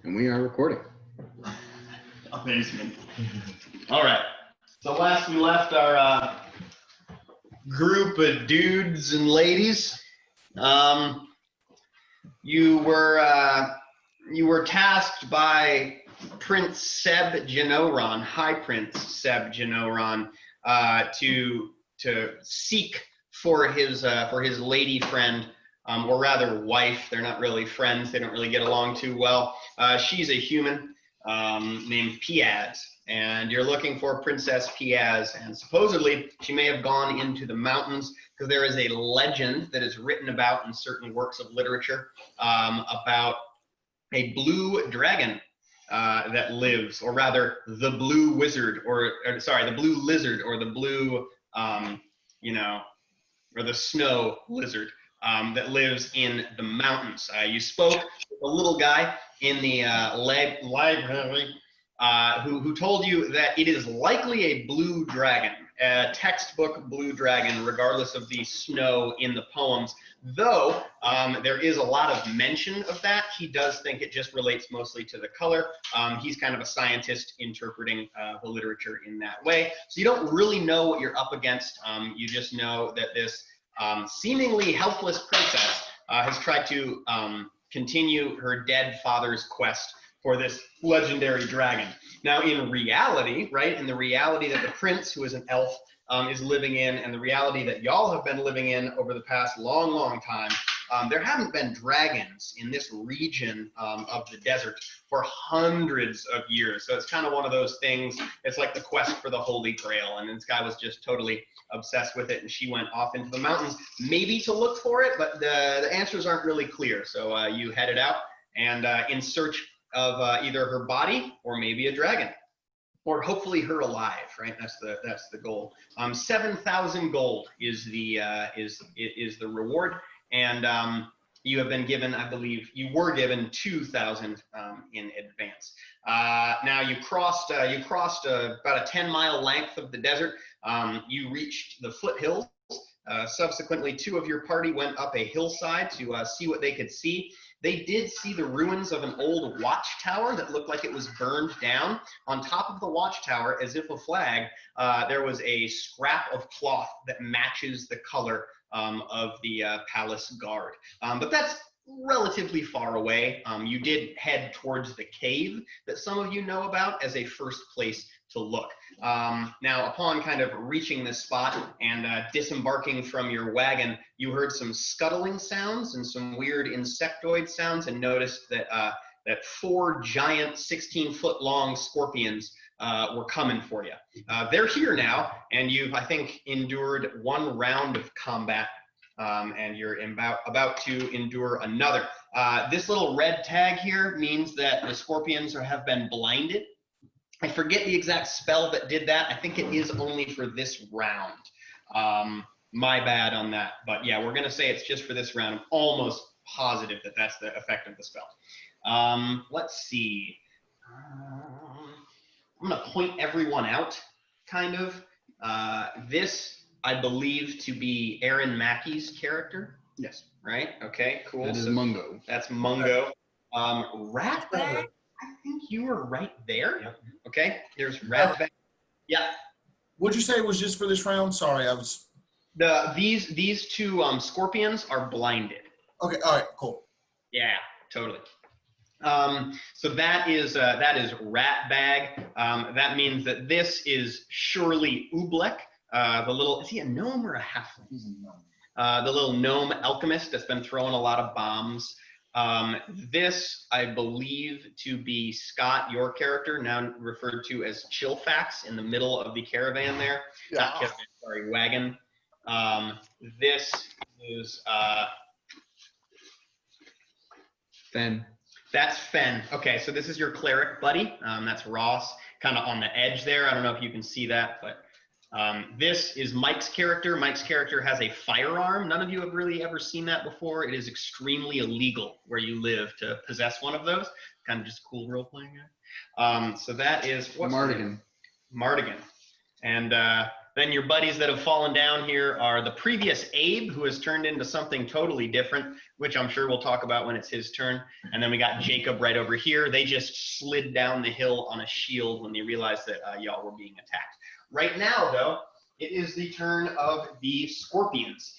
And we are recording. Amazing. All right. So last we left our group of dudes and ladies, you were tasked by Prince Seb Genoron, High Prince Seb Genoron, to seek for his lady friend, or rather wife. They're not really friends. They don't really get along too well. She's a human named Piaz, and you're looking for Princess Piaz, and supposedly she may have gone into the mountains because there is a legend that is written about in certain works of literature about a blue dragon that lives, or rather the blue wizard, or sorry, the blue lizard, or the blue, or the snow lizard that lives in the mountains. You spoke with a little guy in the library who told you that it is likely a blue dragon, a textbook blue dragon, regardless of the snow in the poems. Though there is a lot of mention of that, he does think it just relates mostly to the color. He's kind of a scientist interpreting the literature in that way. So you don't really know what you're up against. You just know that this seemingly helpless princess has tried to continue her dead father's quest for this legendary dragon. Now, in reality, right, in the reality that the prince, who is an elf, is living in, and the reality that y'all have been living in over the past long time, there haven't been dragons in this region of the desert for hundreds of years. So it's kind of one of those things. It's like the quest for the Holy Grail, and this guy was just totally obsessed with it, and she went off into the mountains, maybe to look for it, but the answers aren't really clear. So you headed out and in search of either her body or maybe a dragon, or hopefully her alive, right? That's the goal. 7,000 gold is the reward, and you have been given, I believe, you were given 2,000 in advance. Now you crossed about a 10-mile length of the desert. You reached the foothills. Subsequently, two of your party went up a hillside to see what they could see. They did see the ruins of an old watchtower that looked like it was burned down. On top of the watchtower, as if a flag, there was a scrap of cloth that matches the color of the palace guard. But that's relatively far away. You did head towards the cave that some of you know about as a first place to look. Now, upon kind of reaching this spot and disembarking from your wagon, you heard some scuttling sounds and some weird insectoid sounds, and noticed that that 4 giant 16-foot-long scorpions were coming for you. They're here now, and you've, I think, endured 1 round of combat, and you're about to endure another. This little red tag here means that the scorpions have been blinded. I forget the exact spell that did that. I think it is only for this round. My bad on that. But yeah, we're going to say it's just for this round. I'm almost positive that that's the effect of the spell. Let's see. I'm going to point everyone out, kind of. This, I believe, to be Aaron Mackey's character. Yes. Right? Okay, cool. That is Mungo. That's Mungo. Ratbag, I think you were right there. Yep. Okay, there's Ratbag. Yeah. What'd you say it was just for this round? Sorry, I was... These 2 scorpions are blinded. Okay, all right, cool. Yeah, totally. So that is Ratbag. That means that this is surely Oobleck, the little, is he a gnome or a halfling? He's a gnome. The little gnome alchemist that's been throwing a lot of bombs. This, I believe, to be Scott, your character, now referred to as Chillfax, in the middle of the caravan there. Yeah. Not caravan, sorry, wagon. This is Fen. That's Fen. Okay, so this is your cleric buddy. That's Ross, kind of on the edge there. I don't know if you can see that, but this is Mike's character. Mike's character has a firearm. None of you have really ever seen that before. It is extremely illegal where you live to possess one of those. Kind of just a cool role-playing guy. So that is what's Mardigan. Mardigan. And then your buddies that have fallen down here are the previous Abe, who has turned into something totally different. which I'm sure we'll talk about when it's his turn. And then we got Jacob right over here. They just slid down the hill on a shield when they realized that y'all were being attacked. Right now, though, it is the turn of the scorpions.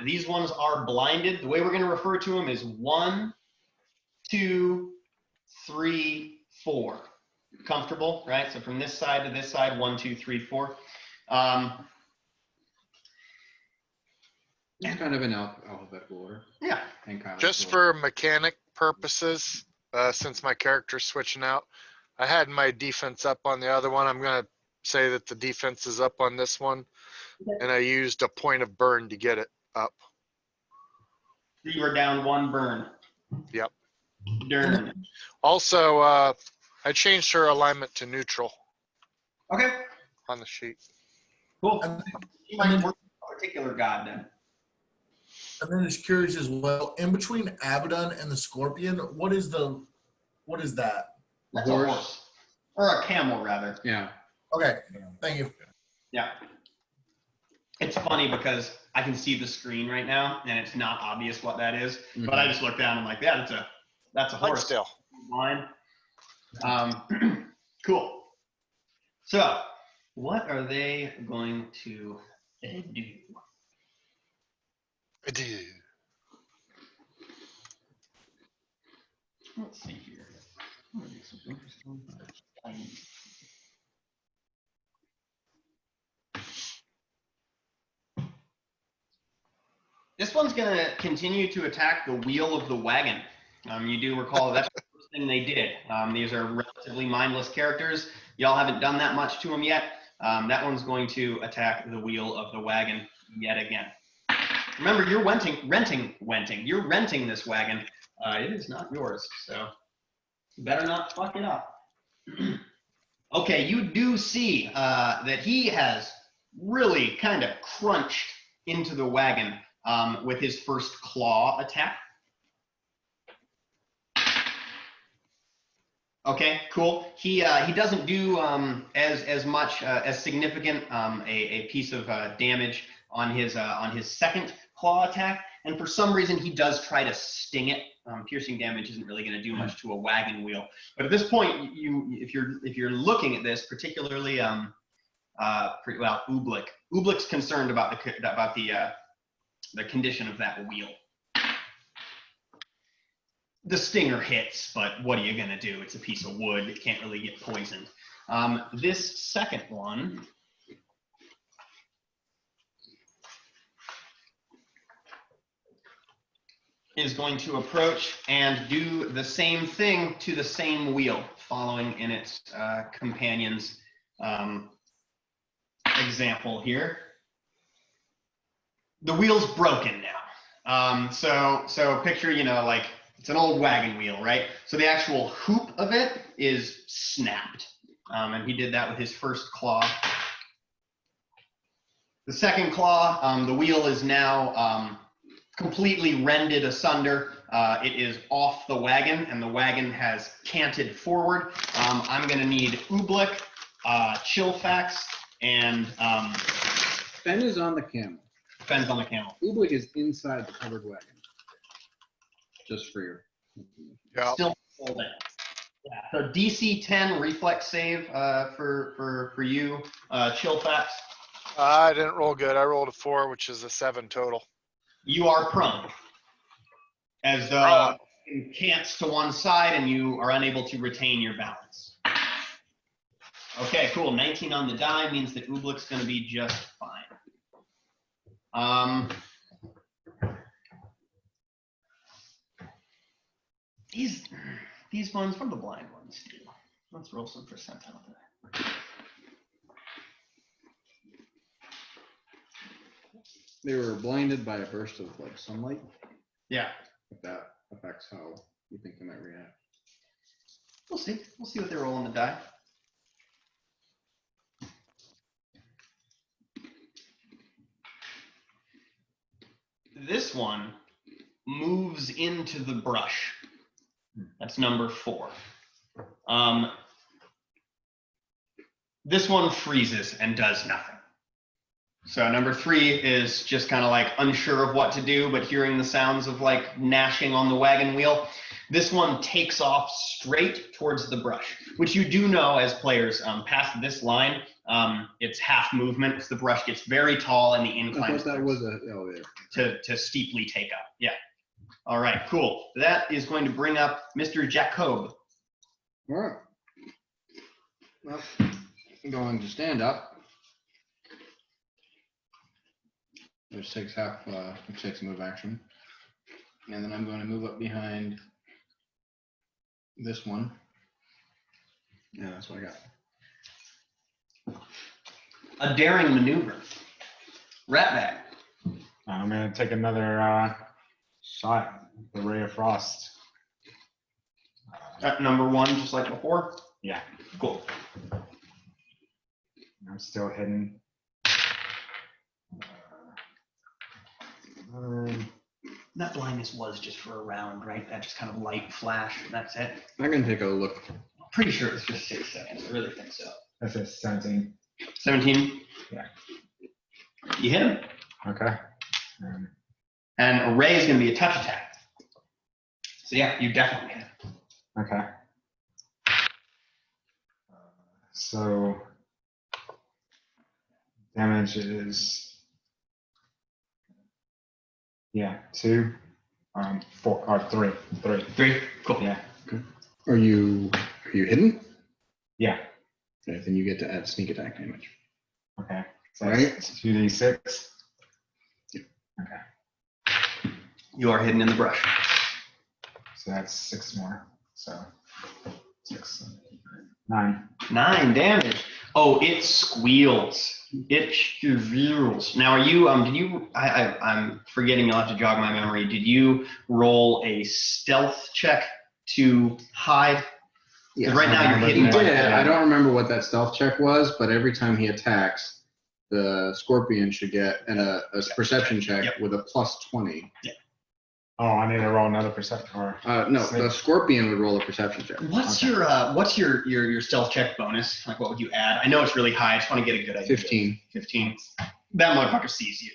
These ones are blinded. The way we're going to refer to them is 1, 2, 3, 4. Comfortable, right? So from this side to this side, 1, 2, 3, 4. It's kind of an alphabetical order. Yeah. And kind of Just for mechanic purposes, since my character's switching out, I had my defense up on the other one. I'm gonna say that the defense is up on this one, and I used a point of burn to get it up. You were down 1 burn. Yep. Durn. Also, I changed her alignment to neutral Okay, on the sheet. cool. And You might work with a particular god then. then just curious as well, in between Abaddon and the Scorpion, what is that? That's a horse. Or a camel, rather. Yeah. Okay, thank you. Yeah. It's funny because I can see the screen right now, and it's not obvious what that is. But I just look down and I'm like, yeah, that's a Hold horse. still. Line. Cool. So, what are they going to do? Let's see here. This one's going to continue to attack the wheel of the wagon. You do recall that's the first thing they did. These are relatively mindless characters. Y'all haven't done that much to them yet. That one's going to attack the wheel of the wagon yet again. Remember, you're You're renting this wagon. It is not yours, so you better not fuck it up. Okay, you do see that he has really kind of crunched into the wagon with his first claw attack. Okay, cool. He doesn't do as much as significant a piece of damage on his second claw attack, and for some reason he does try to sting it. Piercing damage isn't really going to do much to a wagon wheel, but at this point, if you're looking at this, particularly Ublik's concerned about the condition of that wheel. The stinger hits, but what are you going to do? It's a piece of wood. It can't really get poisoned. This second one is going to approach and do the same thing to the same wheel, following in its companion's example here. The wheel's broken now. So picture, like, it's an old wagon wheel, right? So the actual hoop of it is snapped. And he did that with his first claw. The second claw, the wheel is now completely rended asunder. It is off the wagon, and the wagon has canted forward. I'm going to need Ublik, Chillfax, and Ben is on the camel. Fen's on the camel. Ublik is inside the covered wagon. Just for your information. Yeah. Still holding. Yeah. So DC 10 reflex save for you, Chillfax. I didn't roll good. I rolled a 4, which is a 7 total. You are prone, as though you cants to one side and you are unable to retain your balance. Okay, cool. 19 on the die means that Ublik's going to be just fine. These ones, what are the blind ones do? Let's roll some percentile there. They were blinded by a burst of sunlight. Yeah, If that affects how you think they might react. we'll see. We'll see what they roll on the die. This one moves into the brush. That's number 4. This one freezes and does nothing. So number 3 is just kind of like unsure of what to do, but hearing the sounds of like gnashing on the wagon wheel. This one takes off straight towards the brush, which you do know as players, past this line, it's half movement. The brush gets very tall and the incline I thought that was an elevator. to steeply take up. Yeah. All right, cool. That is going to bring up Mr. Jacob. All right. Well, I'm going to stand up. Which takes which takes a move action. And then I'm going to move up behind this one. Yeah, that's what I got. A daring maneuver. Rat bag. I'm gonna take another shot. The ray of frost. At number 1, just like before. Yeah, Cool. I'm still hidden. That blindness was just for a round, right? That just kind of light flash. That's it. I'm going to take a look. Pretty sure it's just 6 seconds. I really think so. That's a 17. 17. Yeah. You hit him. Okay. And a ray is going to be a touch attack. So yeah, you definitely hit him. Okay. So damage is 2, 4 or 3. 3. Cool. Yeah. Are you hidden? Yeah. Okay, then you get to add sneak attack damage. Okay. So Right. that's 2d6. Okay. You are hidden in the brush. So that's 6 more. So 6, 9. 9 damage. Oh, it squeals. It squeals. Now, are you? Did you? I'm forgetting. You'll have to jog my memory. Did you roll a stealth check to hide? Yeah, Right now you're hidden. He did. I don't remember what that stealth check was, but every time he attacks, the scorpion should get a perception check with a +20. Yeah. Oh, I need to roll another perception. Or No, the scorpion would roll a perception check. What's your stealth check bonus? Like, what would you add? I know it's really high. I just want to get a good idea. 15. 15. That motherfucker sees you.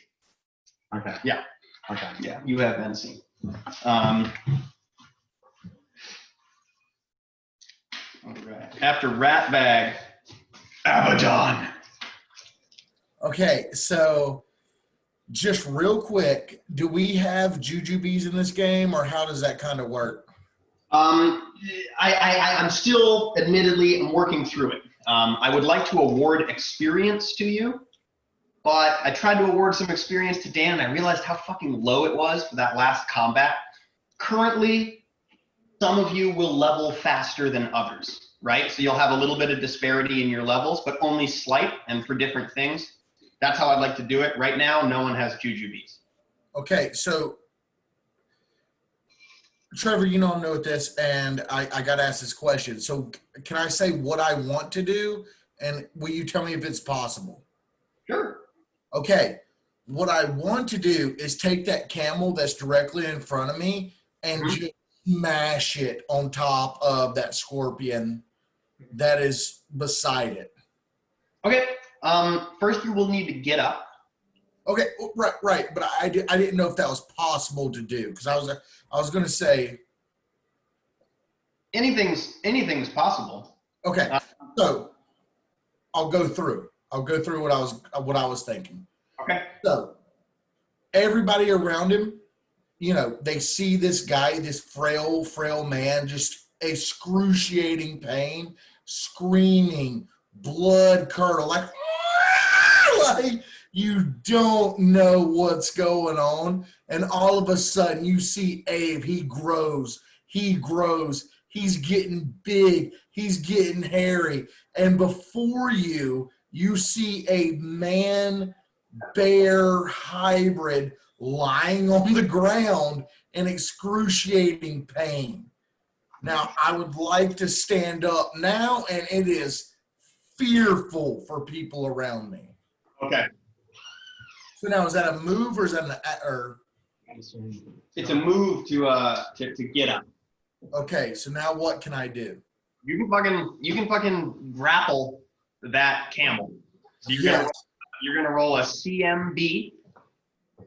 Okay. Yeah. Okay. Yeah, you have been seen. All right. After Rat Bag, Abaddon. Okay, so just real quick, do we have jujubes in this game, or how does that kind of work? I'm still, admittedly, I'm working through it. I would like to award experience to you, but I tried to award some experience to Dan, and I realized how fucking low it was for that last combat. Currently, some of you will level faster than others, right? So you'll have a little bit of disparity in your levels, but only slight and for different things. That's how I'd like to do it. Right now, no one has jujubes. Okay, so Trevor, you know I'm new at this, and I got to ask this question. So can I say what I want to do, and will you tell me if it's possible? Sure. Okay, what I want to do is take that camel that's directly in front of me and just smash it on top of that scorpion that is beside it. Okay. First, you will need to get up. Okay, right. But I didn't know if that was possible to do, because I was going to say anything's possible. okay. So I'll go through what I was thinking. Okay. So everybody around him, they see this guy, this frail man, just excruciating pain, screaming, blood curdle, like you don't know what's going on. And all of a sudden you see Abe, he grows, he's getting big, he's getting hairy. And before you see a man-bear hybrid lying on the ground in excruciating pain. Now, I would like to stand up now, and it is fearful for people around me. Okay. So now, is that a move, or is that It's a move to get up. Okay, so now what can I do? You can fucking grapple that camel. So you Yes. gotta You're gonna roll a CMB.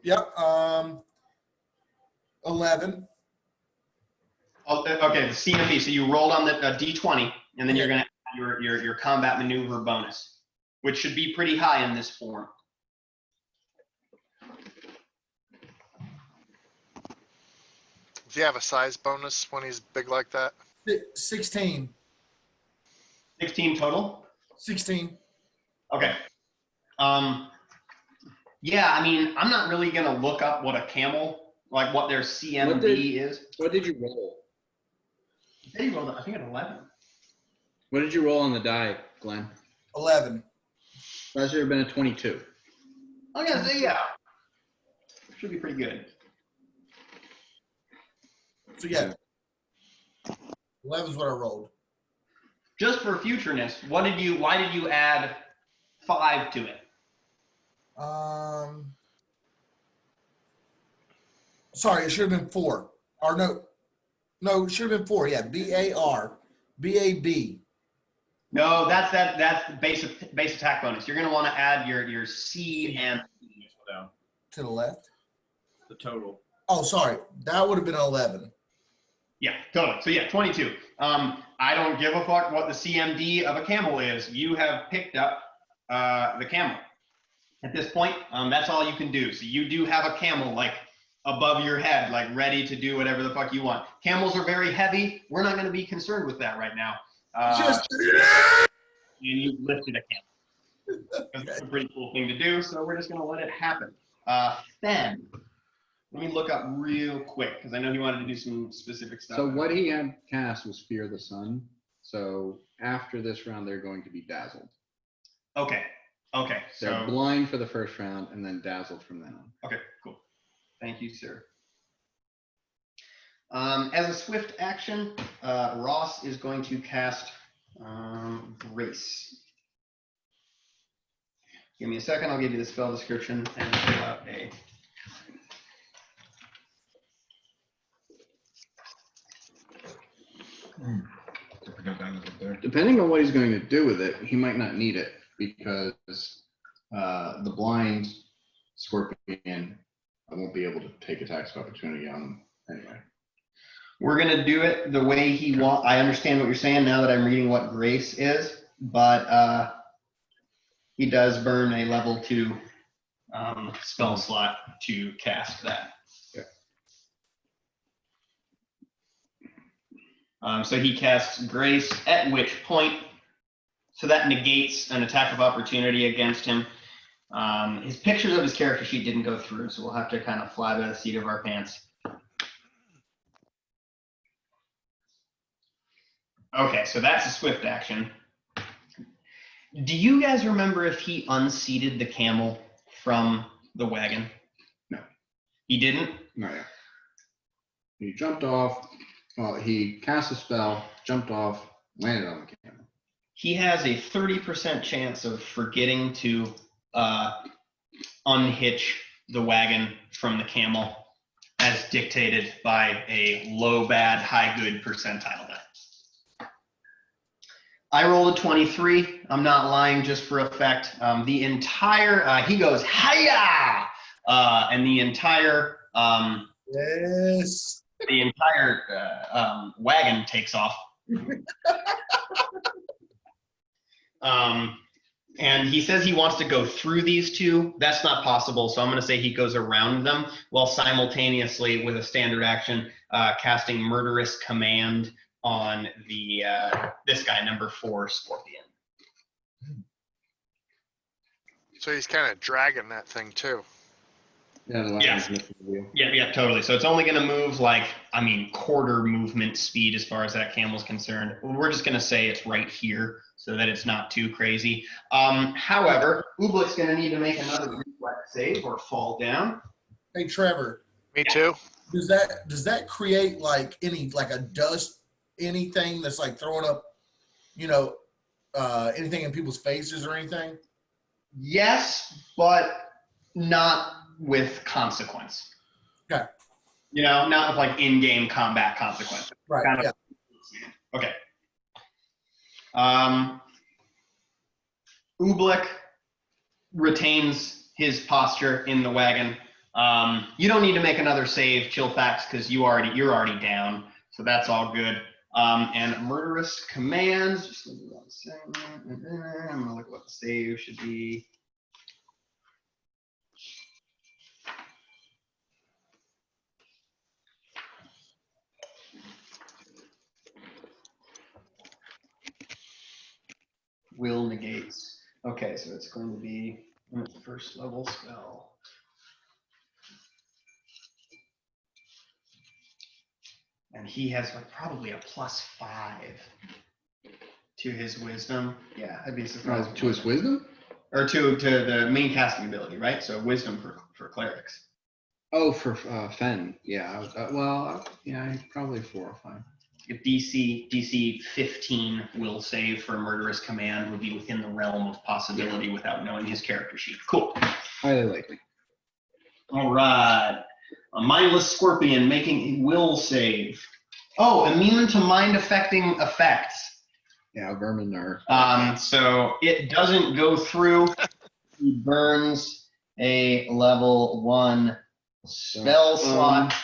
Yep. 11. Oh, okay, the CMB. So you rolled on the D20, and then you're gonna add your combat maneuver bonus, which should be pretty high in this form. Does he have a size bonus when he's big like that? 16. 16 total. 16. Okay. Yeah, I mean, I'm not really gonna look up what a camel, like what their CMB is. What did you roll? He rolled, I think, an 11. What did you roll on the die, Glenn? 11. That should have been a 22. Oh yeah, so yeah. Should be pretty good. So yeah. 11 is what I rolled. Just for futureness, why did you add 5 to it? Sorry, it should have been 4. Or no, it should have been 4. Yeah, BAR, BAB. No, that's the base attack bonus. You're gonna want to add your C and To the left. The total. Oh, sorry, that would have been 11. yeah, totally. So yeah, 22. I don't give a fuck what the CMD of a camel is. You have picked up the camel. At this point, that's all you can do. So you do have a camel like above your head, like ready to do whatever the fuck you want. Camels are very heavy. We're not going to be concerned with that right now. And you lifted a camel. That's a pretty cool thing to do, so we're just going to let it happen. Fen, let me look up real quick because I know he wanted to do some specific stuff. So what he had cast was Fear the Sun. So after this round, they're going to be dazzled. Okay. Okay. They're So blind for the first round and then dazzled from then on. okay, cool. Thank you, sir. As a swift action, Ross is going to cast Grace. Give me a second. I'll give you the spell description and fill out a. Depending on what he's going to do with it, he might not need it because the blind scorpion won't be able to take attacks of opportunity on him anyway. We're gonna do it the way he wants. I understand what you're saying now that I'm reading what Grace is, but he does burn a level 2 spell slot to cast that. So he casts Grace, at which point, so that negates an attack of opportunity against him. His pictures of his character sheet didn't go through, so we'll have to kind of fly by the seat of our pants. Okay, so that's a swift action. Do you guys remember if he unseated the camel from the wagon? No. He didn't? No, yeah. He jumped off. Well, he cast a spell, jumped off, landed on the camel. He has a 30% chance of forgetting to unhitch the wagon from the camel as dictated by a low bad, high good percentile die. I rolled a 23. I'm not lying just for effect. The entire, he goes, hiya! And the entire, Yes. the entire wagon takes off. And he says he wants to go through these two. That's not possible, so I'm going to say he goes around them while simultaneously, with a standard action, casting Murderous Command on the this guy, number 4 Scorpion. So he's kind of dragging that thing too. Yeah, the Yes. lifting the wheel. Yeah, totally. So it's only going to move like, I mean, quarter movement speed as far as that camel's concerned. We're just going to say it's right here so that it's not too crazy. However, Ublik's going to need to make another reflex save or fall down. Hey, Trevor, Me too. does that create like a dust, anything that's like throwing up, anything in people's faces or anything? Yes, but not with consequence. Okay. Not with like in-game combat consequences. Right. Kind of- Yeah. Okay. Ublik retains his posture in the wagon. You don't need to make another save, Chillfax, because you're already down, so that's all good. And murderous commands. Just give me 1 second. I'm gonna look at what the save should be. Will negates. Okay, so it's going to be first level spell. And he has like probably a +5 to his wisdom. Yeah, I'd be surprised. To his wisdom? Or to the main casting ability, right? So wisdom for clerics. Oh, for Fen. Yeah. Yeah, probably 4 or 5. If DC 15 will save for a murderous command would be within the realm of possibility without knowing his character sheet. Cool. Highly likely. All right. A mindless scorpion making a will save. Oh, immune to mind affecting effects. Yeah, vermin are. So it doesn't go through. He burns a level 1 spell slot.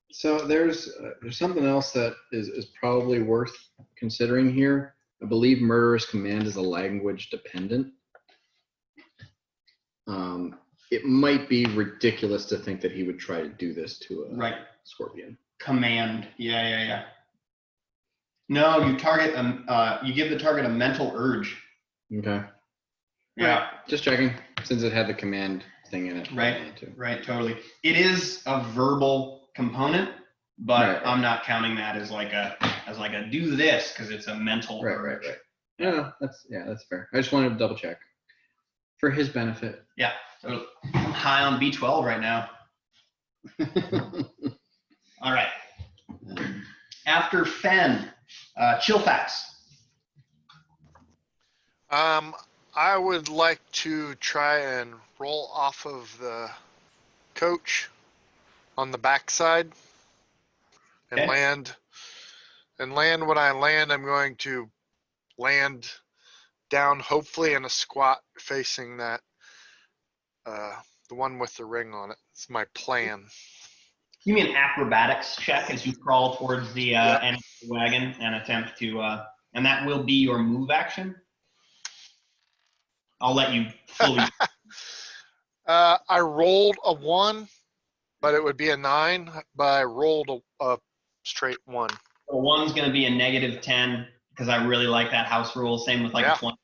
So there's something else that is probably worth considering here. I believe murderous command is a language dependent. It might be ridiculous to think that he would try to do this to a scorpion. Command. Yeah. No, you target you give the target a mental urge. Okay. Yeah. Just checking, since it had the command thing in it. Right, totally. It is a verbal component, but I'm not counting that as like a do this because it's a mental urge. Right. Yeah, that's fair. I just wanted to double check for his benefit. Yeah. So I'm high on B12 right now. All right. After Fen, Chillfax. I would like to try and roll off of the coach on the backside and Okay. land. And land when I land, I'm going to land down, hopefully in a squat facing that, the one with the ring on it. It's my plan. Give me an acrobatics check as you crawl towards the end of the wagon and attempt to, and that will be your move action. I'll let you fully. I rolled a 1, but it would be a 9, but I rolled a straight 1. So 1's going to be a -10 because I really like that house rule. Same with like a 20,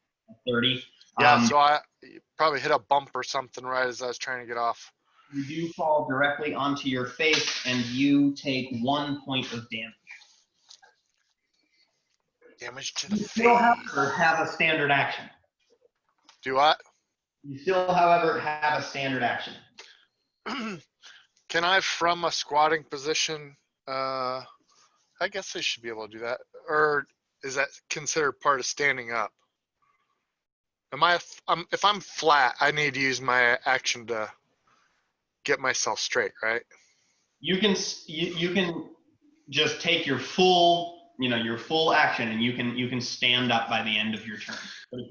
30. Yeah, so I probably hit a bump or something right as I was trying to get off. You do fall directly onto your face and you take 1 point of damage. Damage to the You face. still, however, have a standard action. Do what? You still, however, have a standard action. Can I, from a squatting position, I guess I should be able to do that. Or is that considered part of standing up? If I'm flat, I need to use my action to get myself straight, right? You can just take your full action and you can stand up by the end of your turn.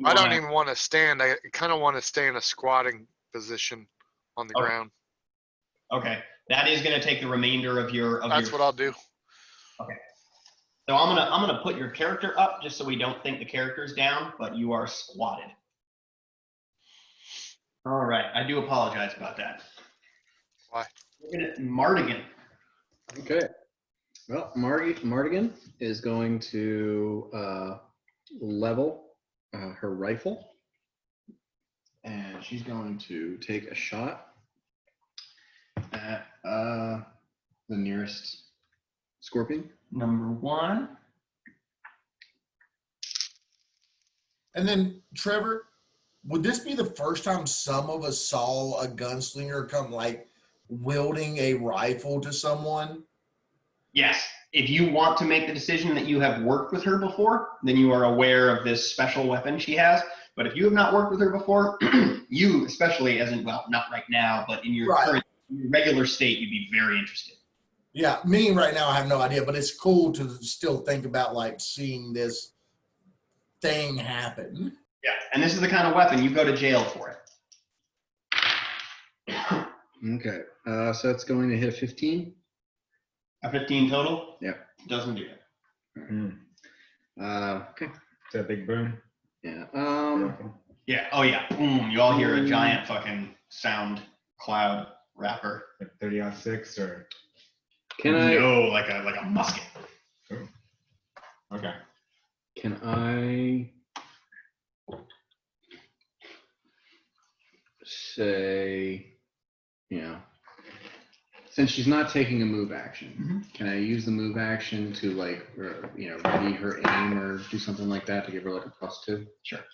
I don't even want to stand. I kind of want to stay in a squatting position on the ground. Okay, that is going to take the remainder of your. That's what I'll do. Okay, so I'm gonna put your character up just so we don't think the character's down, but you are squatted. All right, I do apologize about that. Why? Looking at Mardigan. Okay. Well, Mardigan is going to level her rifle, and she's going to take a shot at the nearest scorpion. Number 1. And then, Trevor, would this be the first time some of us saw a gunslinger come like wielding a rifle to someone? Yes. If you want to make the decision that you have worked with her before, then you are aware of this special weapon she has. But if you have not worked with her before, you, especially not right now, but in your current regular state, you'd be very interested. Yeah, me right now, I have no idea, but it's cool to still think about like seeing this thing happen. Yeah, and this is the kind of weapon you go to jail for it. Okay. So it's going to hit a 15. A 15 total? Yep. Doesn't do it. Okay. Is that a big boom? Yeah. Yeah. Oh yeah. Boom. You all hear a giant fucking sound cloud wrapper. Like 30-06 or? Can I? No, like a musket. Okay. Can I say, since she's not taking a move action, can I use the move action to like, ready her aim or do something like that to give her like a +2? Sure.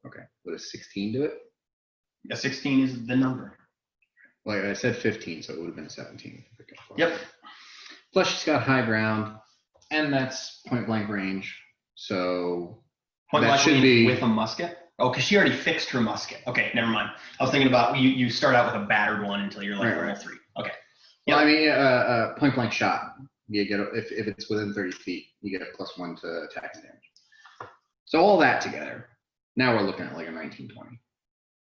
Okay. Would a 16 do it? Yeah, 16 is the number. Like I said 15, so it would have been 17. Yep. Plus she's got high ground, and that's point blank range. So Point that blank should range be with a musket. Oh, because she already fixed her musket. Okay, never mind. I was thinking about you start out with a battered one until you're like Right, level 3. Okay. Well, I mean, point blank shot. You get if it's within 30 feet, you get a +1 to attack damage. So all that together, now we're looking at like a 19-20.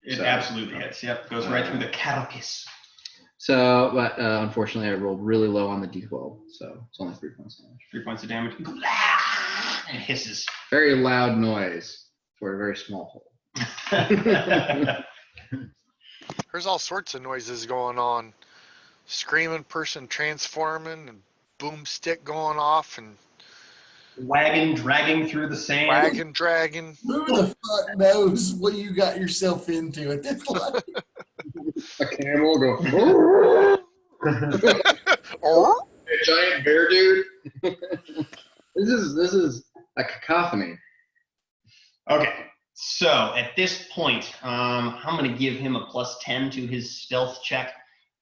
It So, absolutely hits. Yep, goes right through the carapace. So, but unfortunately, I rolled really low on the d12, so it's only 3 points damage. 3 points of damage. And hisses. Very loud noise for a very small hole. There's all sorts of noises going on. Screaming person transforming and boomstick going off and Wagon dragging through the sand. wagon dragging. Who the fuck knows what you got yourself into at this level? A camel go. Oh, A giant bear dude. This is a cacophony. Okay, so at this point, I'm going to give him a +10 to his stealth check.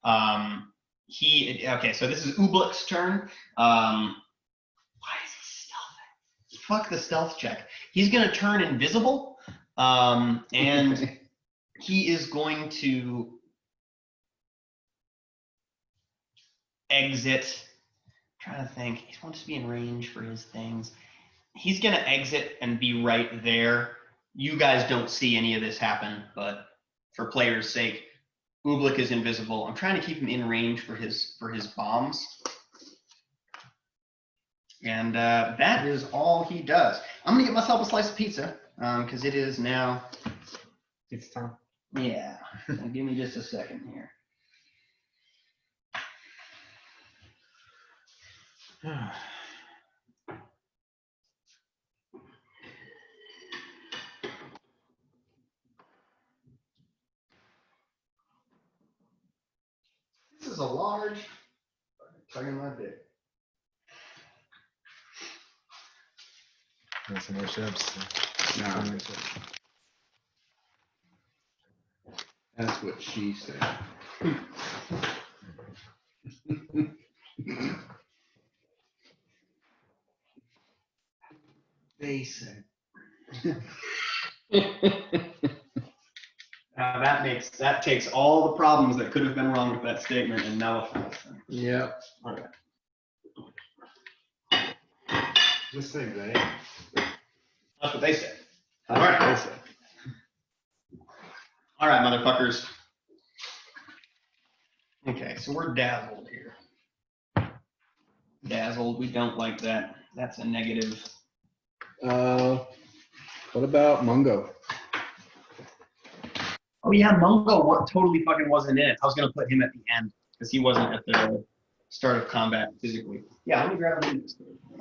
Okay, so this is Ublik's turn. Why is he stealthing? Fuck the stealth check. He's going to turn invisible, and he is going to exit. I'm trying to think. He wants to be in range for his things. He's going to exit and be right there. You guys don't see any of this happen, but for players' sake, Ublik is invisible. I'm trying to keep him in range for his bombs. And that is all he does. I'm going to get myself a slice of pizza because it is now. It's time. Yeah. Give me just a second here. This is a large. Tugging my dick. That's some more chips. No, that's what she said. They said. That takes all the problems that could have been wrong with that statement and nullifies them. Yep. Okay. Just say they. That's what they said. All right. They said. All right, motherfuckers. Okay, so we're dazzled here. Dazzled, we don't like that. That's a negative. What about Mungo? Oh yeah, Mungo totally fucking wasn't in it. I was gonna put him at the end because he wasn't at the start of combat physically. Yeah, let me grab him.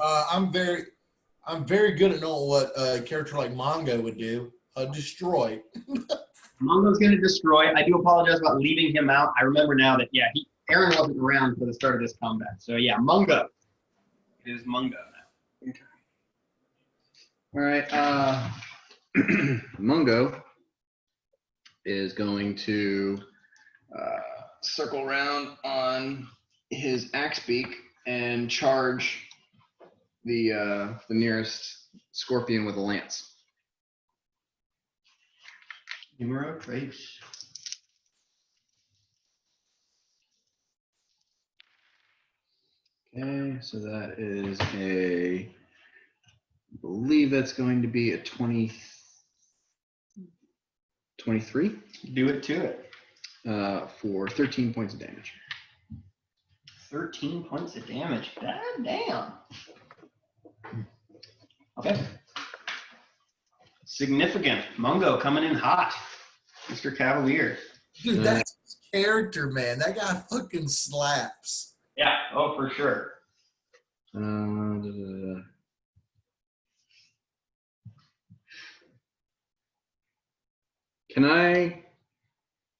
I'm very good at knowing what a character like Mongo would do. Destroy. Mungo's gonna destroy. I do apologize about leaving him out. I remember now that Aaron wasn't around for the start of this combat. So yeah, Mungo. It is Mungo now. Okay. All right. Mungo is going to circle around on his axe beak and charge the nearest scorpion with a lance. Numero trace. Okay, so that is I believe that's going to be a 23. Do it to it. for 13 points of damage. 13 points of damage. God damn. Okay. Significant. Mungo coming in hot. Mr. Cavalier. Dude, that's his character, man. That guy fucking slaps. Yeah. Oh, for sure. Can I?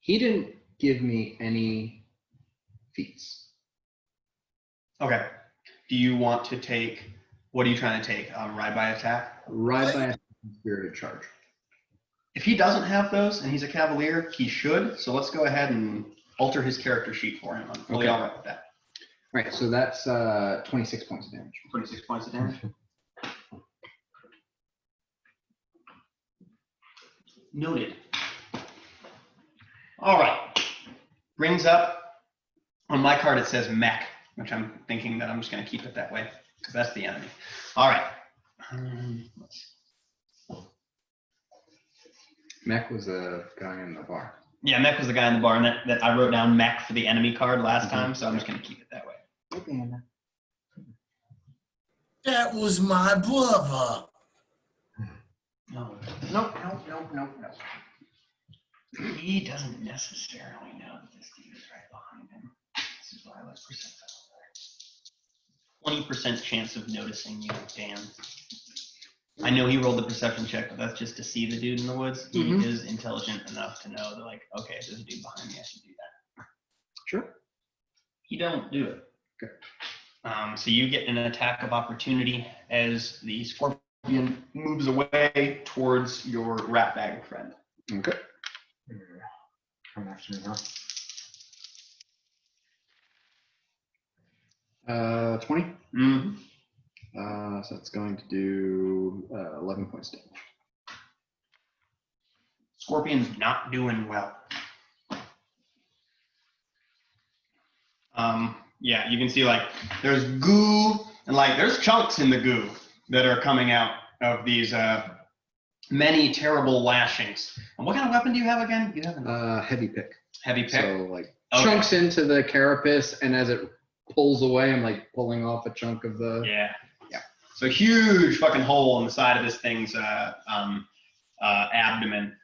He didn't give me any feats. Okay. Do you want to take, what are you trying to take? Ride by attack? Ride by a spirited charge. If he doesn't have those and he's a Cavalier, he should. So let's go ahead and alter his character sheet for him. I'm fully all right with that. Right, so that's 26 points of damage. 26 points of damage. Noted. All right. Brings up, on my card it says mech, which I'm thinking that I'm just going to keep it that way because that's the enemy. All right. Mech was a guy in the bar. Yeah, mech was the guy in the bar, and that I wrote down mech for the enemy card last time, so I'm just going to keep it that way. That was my brother. No, no. He doesn't necessarily know that this dude is right behind him. This is why I let's present that. 20% chance of noticing you, Dan. I know he rolled the perception check, but that's just to see the dude in the woods. He is intelligent enough to know that, like, okay, there's a dude behind me, I should do that. Sure. He don't do it. Okay. So you get an attack of opportunity as the scorpion moves away towards your rat bag friend. Okay. Come after me now. 20. Mm-hmm. So that's going to do 11 points damage. Scorpion's not doing well. Yeah, you can see like there's goo and like there's chunks in the goo that are coming out of these many terrible lashings. And what kind of weapon do you have again? You have a Heavy pick. heavy pick. So like chunks into the carapace, and as it pulls away, I'm like pulling off a chunk of the. Yeah. So huge fucking hole in the side of this thing's abdomen.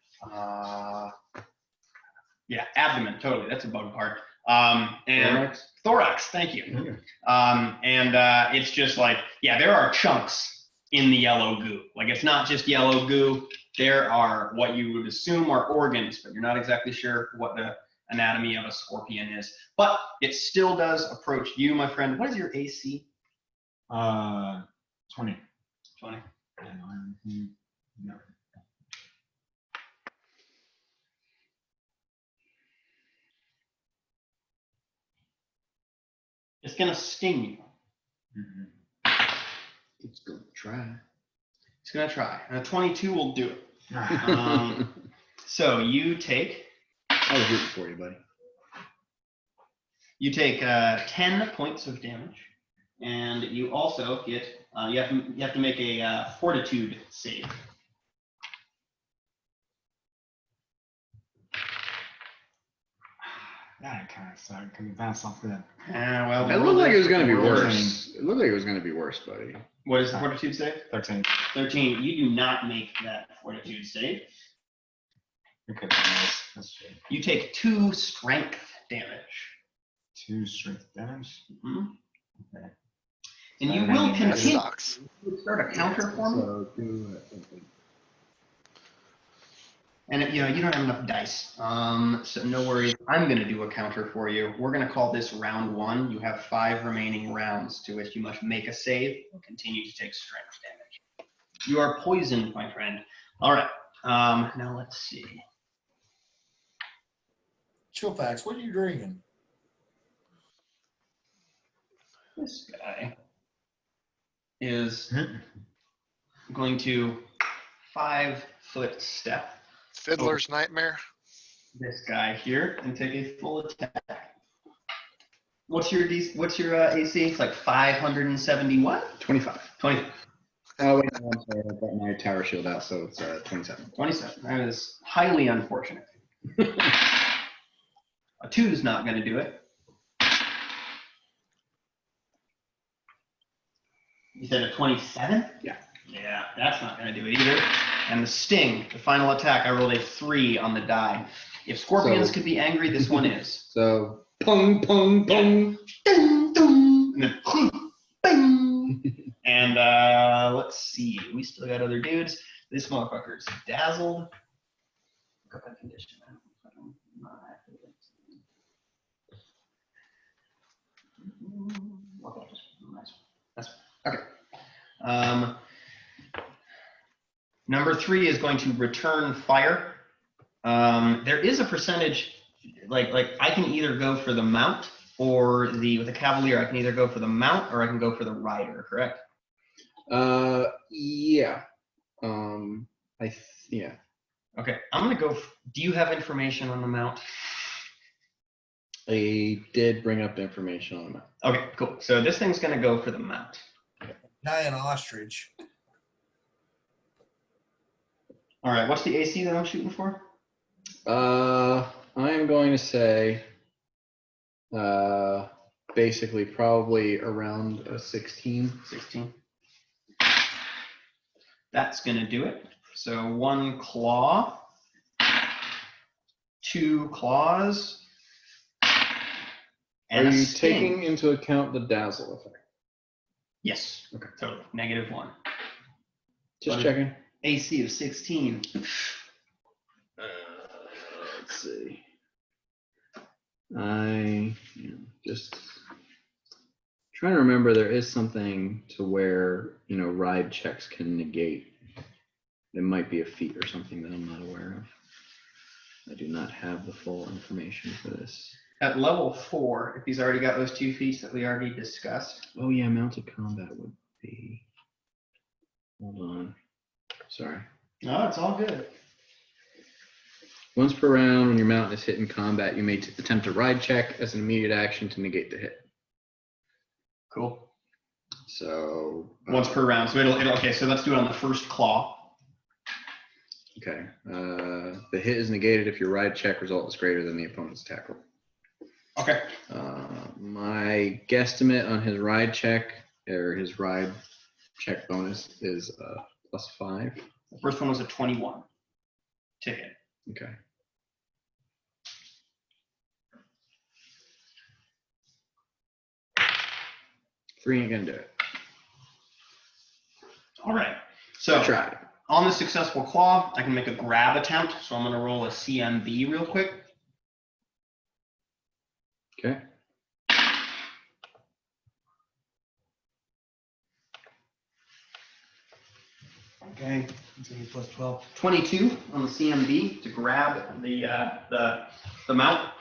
Yeah, abdomen, totally. That's a bug part. And thorax, thank you. It's just like, yeah, there are chunks in the yellow goo. Like it's not just yellow goo. There are what you would assume are organs, but you're not exactly sure what the anatomy of a scorpion is. But it still does approach you, my friend. What is your AC? 20. 20. No. It's gonna sting you. It's going to try. It's gonna try. And a 22 will do it. So you take. I was rooting for you, buddy. You take 10 points of damage, and you also get. You have to make a fortitude save. That kind of sucked. Can we bounce off that? Well, It looked like it was going to be worse. It looked like it was going to be worse, buddy. What is the fortitude save? 13. 13. You do not make that fortitude save. Okay, that's true. You take 2 strength damage. 2 strength damage. Okay. And you will That continue. sucks. Start a counter for me. So do And you don't have enough dice, so no worries. I'm going to do a counter for you. We're going to call this round 1. You have 5 remaining rounds to which you must make a save and continue to take strength damage. You are poisoned, my friend. All right. Now let's see. Chillfax, what are you drinking? This guy is going to 5-foot step Fiddler's Nightmare. this guy here and take a full attack. What's your AC? It's like 570 what? 25. 20. Oh, wait, no, I'm sorry. I got my tower shield out, so it's 27. 27. That is highly unfortunate. A 2 is not going to do it. You said a 27? Yeah. Yeah, that's not going to do it either. And the sting, the final attack, I rolled a 3 on the die. If scorpions So- could be angry, this one is. So, pung, pung, pung. Ding, ding, and then bing. And let's see, we still got other dudes. This motherfucker's dazzled. Look up that condition. I'm not activating. Okay, just nice. That's okay. Number 3 is going to return fire. There is a percentage, like I can either go for the mount or with the cavalier. I can either go for the mount or I can go for the rider. Correct? Yeah. Yeah. Okay, I'm gonna go. Do you have information on the mount? I did bring up information on that. Okay, cool. So this thing's gonna go for the mount. Giant ostrich. All right, what's the AC that I'm shooting for? I am going to say, basically probably around a 16. 16. That's gonna do it. So 1 claw, 2 claws, and Are a you sting. taking into account the dazzle effect? Yes. Okay. Totally. -1. Just But- checking. AC of 16. Let's see. I am just trying to remember. There is something to where ride checks can negate. It might be a feat or something that I'm not aware of. I do not have the full information for this. At level 4, if he's already got those 2 feats that we already discussed. Oh yeah, mounted combat would be. Hold on. Sorry. No, it's all good. Once per round, when your mount is hit in combat, you may attempt a ride check as an immediate action to negate the hit. Cool. So. Once per round. So it'll okay, so let's do it on the first claw. Okay. The hit is negated if your ride check result is greater than the opponent's attack roll. Okay. My guesstimate on his ride check or his ride check bonus is +5. The first one was a 21 to hit. Okay. Three ain't gonna do it. All right. So Try it. on the successful claw, I can make a grab attempt. So I'm going to roll a CMB real quick. Okay. Okay. Plus 12. 22 on the CMB to grab the mount.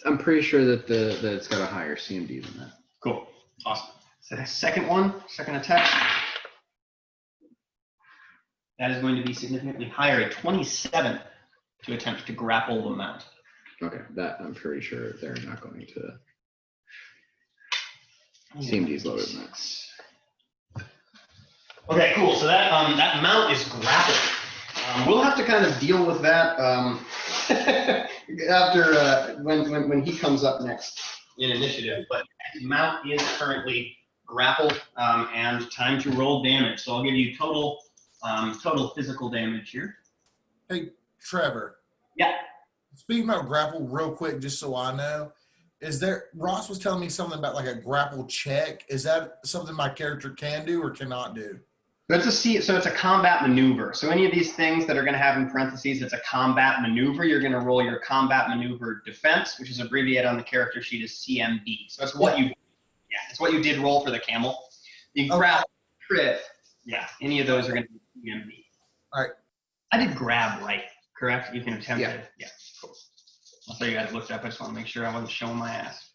I'm pretty sure that that it's got a higher CMD than that. Cool. Awesome. So the second one, second attack. That is going to be significantly higher, a 27 to attempt to grapple the mount. Okay, that I'm pretty sure they're not going to. CMD is lower than that. Okay, cool. So that that mount is grappled. We'll have to kind of deal with that after when he comes up next in initiative. But the mount is currently grappled, and time to roll damage. So I'll give you total physical damage here. Hey, Trevor. Yeah. Speaking about grapple, real quick, just so I know, Ross was telling me something about like a grapple check. Is that something my character can do or cannot do? So it's a combat maneuver. So any of these things that are going to have in parentheses, it's a combat maneuver. You're going to roll your combat maneuver defense, which is abbreviated on the character sheet as CMB. So it's what it's what you did roll for the camel. The grab, crit, any of those are going to be CMB. All right. I did grab right, correct? You can attempt Yeah. it. Yeah, cool. I'll tell you guys looked up. I just want to make sure I wasn't showing my ass.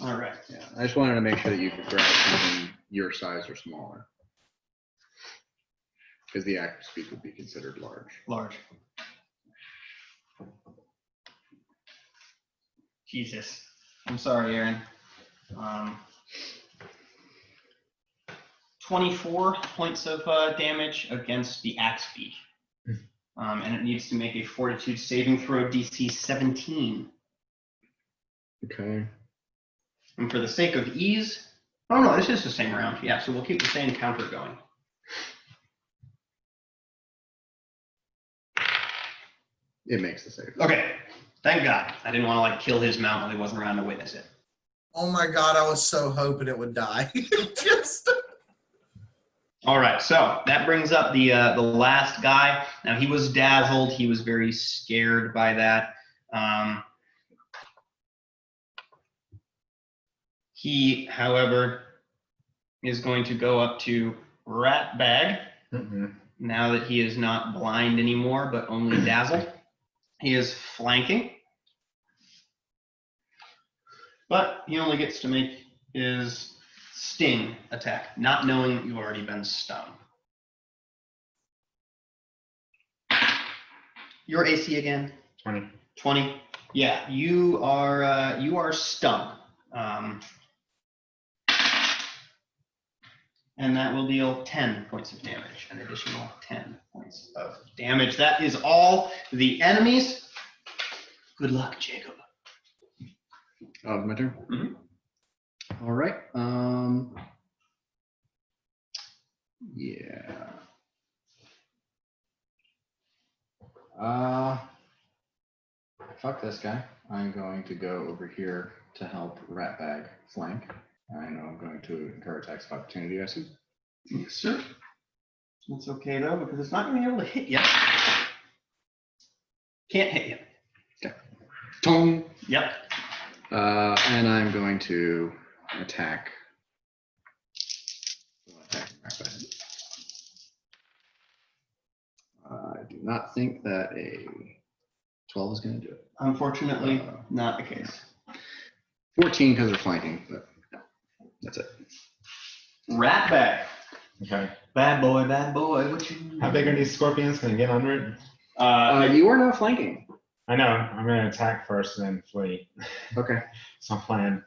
All right. Yeah, I just wanted to make sure that you could grab something your size or smaller. Because the active speed would be considered large. Large. Jesus. I'm sorry, Aaron. 24 points of damage against the axe beak. And it needs to make a Fortitude saving throw DC 17. Okay. And for the sake of ease, oh no, this is the same round. Yeah, so we'll keep the same counter going. It makes the save. Okay, thank God. I didn't want to like kill his mount while he wasn't around to witness it. Oh my God, I was so hoping it would die. Just All right, so that brings up the last guy. Now he was dazzled. He was very scared by that. He, however, is going to go up to Ratbag now that he is not blind anymore, but only dazzled. He is flanking, but he only gets to make his sting attack, not knowing that you've already been stung. Your AC again? 20. 20. Yeah, you are stung. And that will deal 10 points of damage, an additional 10 points of damage. That is all the enemies. Good luck, Jacob. Oh, my turn? Mhm. All right. Yeah. Fuck this guy. I'm going to go over here to help Ratbag flank. I know I'm going to incur attacks of opportunity, I see. Yes, sir. That's okay, though, because it's not going to be able to hit you. Can't hit you. Tong. Yep. And I'm going to attack. Ratbag. I do not think that a 12 is going to do it. Unfortunately, not the case. 14 because they're flanking, but no, that's it. Ratbag. Okay. Bad boy, what you... How big are these scorpions? Can I get under it? You are not flanking. I know. I'm going to attack first and then flee. Okay. It's my plan.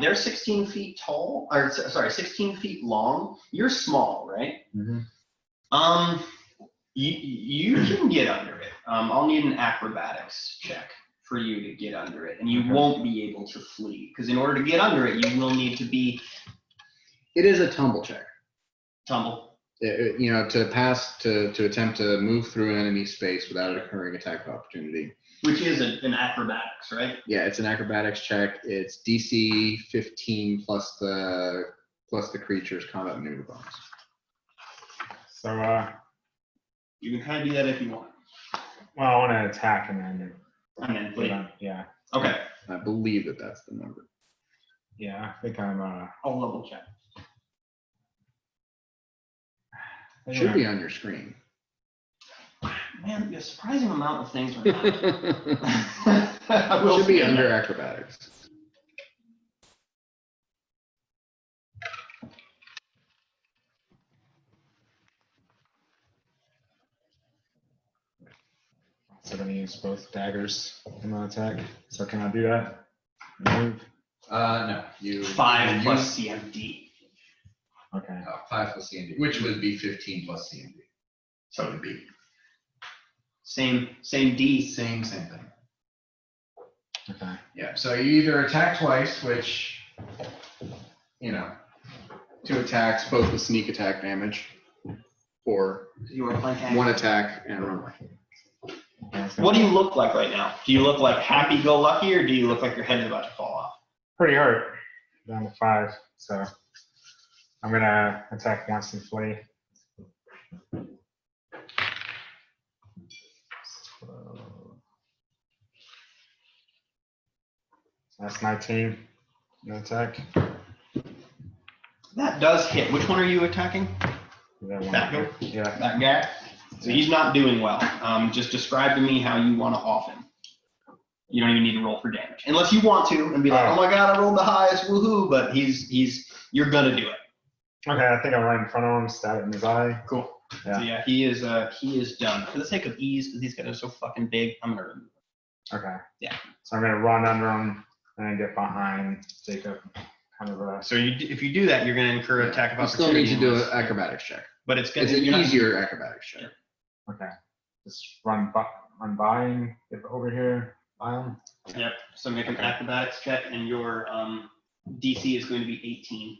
They're 16 feet tall, or sorry, 16 feet long. You're small, right? Mm-hmm. You can get under it. I'll need an acrobatics check for you to get under it, and you Okay. won't be able to flee because in order to get under it, you will need to be It is a tumble check. tumble. To pass, to attempt to move through an enemy space without occurring attack of opportunity. Which is an acrobatics, right? Yeah, it's an acrobatics check. It's DC 15 plus the creature's combat maneuver bonus. So, You can kind of do that if you want. well, I want to attack and then And then flee. yeah. Okay. I believe that that's the number. Yeah, I think I'm, I'll level check. It should be on your screen. Man, a surprising amount of things are not. It should be under acrobatics. So I'm going to use both daggers in my attack. So can I do that? Move. No. You 5 you plus CMD. Okay. 5 plus CMD, which would be 15 plus CMD. So it would be Same D. same thing. Okay. Yeah. So you either attack twice, which 2 attacks, both with sneak attack damage, or You are flanking. 1 attack and run away. What do you look like right now? Do you look like happy-go-lucky, or do you look like your head's about to fall off? Pretty hurt. Down to 5. So I'm going to attack once and flee. That's 19. No attack. That does hit. Which one are you attacking? That one. That go? Yeah. That guy? So he's not doing well. Just describe to me how you want to off him. You don't even need to roll for damage. Unless you want to and be like, oh my God, I rolled the highest, woohoo, but you're gonna do it. Okay, I think I'm right in front of him, stab it in his eye. Cool. Yeah. So yeah, he is done. For the sake of ease, because these guys are so fucking big, I'm gonna remove him. Okay. Yeah. So I'm gonna run under him and then get behind Jacob. Kind of So if you do that, you're gonna incur attack of You still opportunity. need to do an unless- acrobatics check. But it's gonna It's an you're not- easier acrobatics check. Okay. just run by and get over here by him. Yep. So make an acrobatics check, and your DC is going to be 18.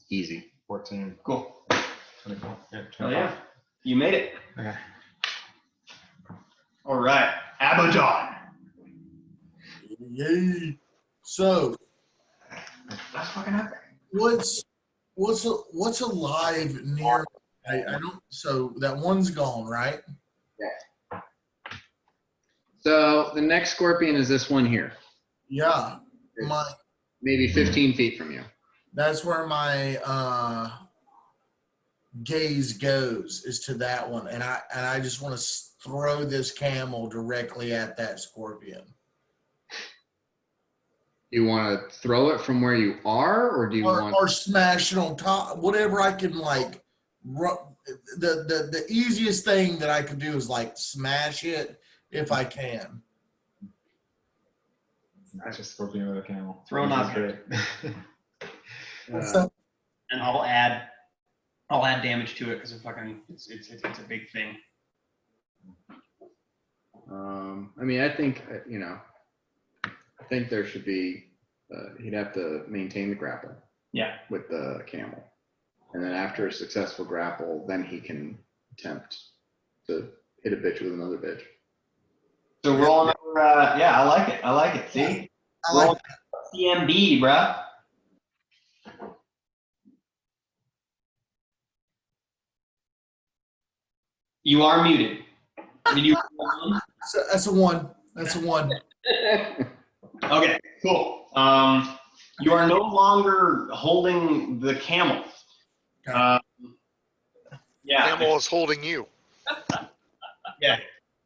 Easy. 14, Cool. 24. Yeah, Oh 25. yeah, you made it. Okay. All right, Abaddon. Yay. So That's fucking epic. what's alive near? I don't. So that one's gone, right? So the next scorpion is this one here. Yeah. It's My maybe 15 feet from you. that's where my gaze goes, is to that one, and I just want to throw this camel directly at that scorpion. Do you want to throw it from where you are, or do you want? Or smash it on top, whatever I can like. The easiest thing that I could do is like smash it if I can. That's just scorpion with a camel. Throw an This is object. great. So, And I'll add damage to it because it's a big thing. I mean, I think I think there should be. He'd have to maintain the grapple. Yeah. With the camel, and then after a successful grapple, then he can attempt to hit a bitch with another bitch. So roll another. Yeah, I like it. I like it. See, I like roll CMB, bruh. You are muted. Did you? so that's a one. That's a one. Okay, cool. You are no longer holding the camel. Okay. Yeah. Camel is holding you. Yeah.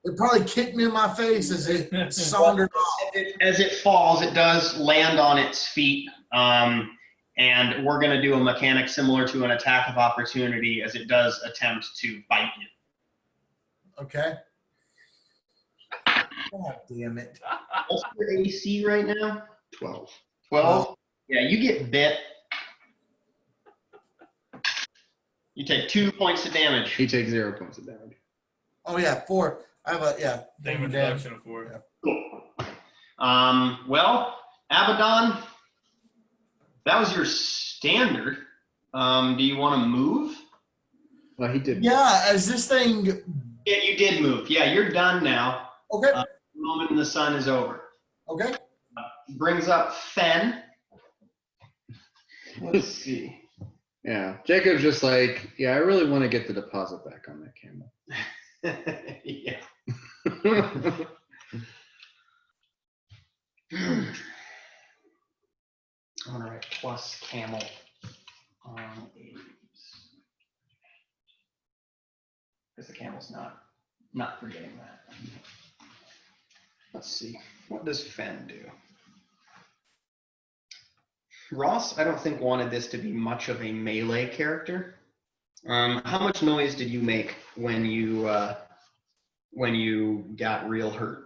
It probably kicked me in my face as it sauntered off. As it falls, it does land on its feet. And we're going to do a mechanic similar to an attack of opportunity as it does attempt to bite you. Okay. God damn it. What's your AC right now? 12. 12? Yeah, you get bit. You take 2 points of damage. He takes 0 points of damage. Oh yeah, 4. I have a Damage reduction of 4. Cool. Well, Abaddon, that was your standard. Do you want to move? Well, he did. Yeah, as this thing. Yeah, you did move. Yeah, you're done now. Okay. The moment in the sun is over. Okay. Brings up Fen. Let's see. Yeah, Jacob's just like, yeah, I really want to get the deposit back on that camel. Yeah. All right, plus camel on A's. Because the camel's not forgetting that. Let's see. What does Fen do? Ross, I don't think wanted this to be much of a melee character. How much noise did you make when you got real hurt?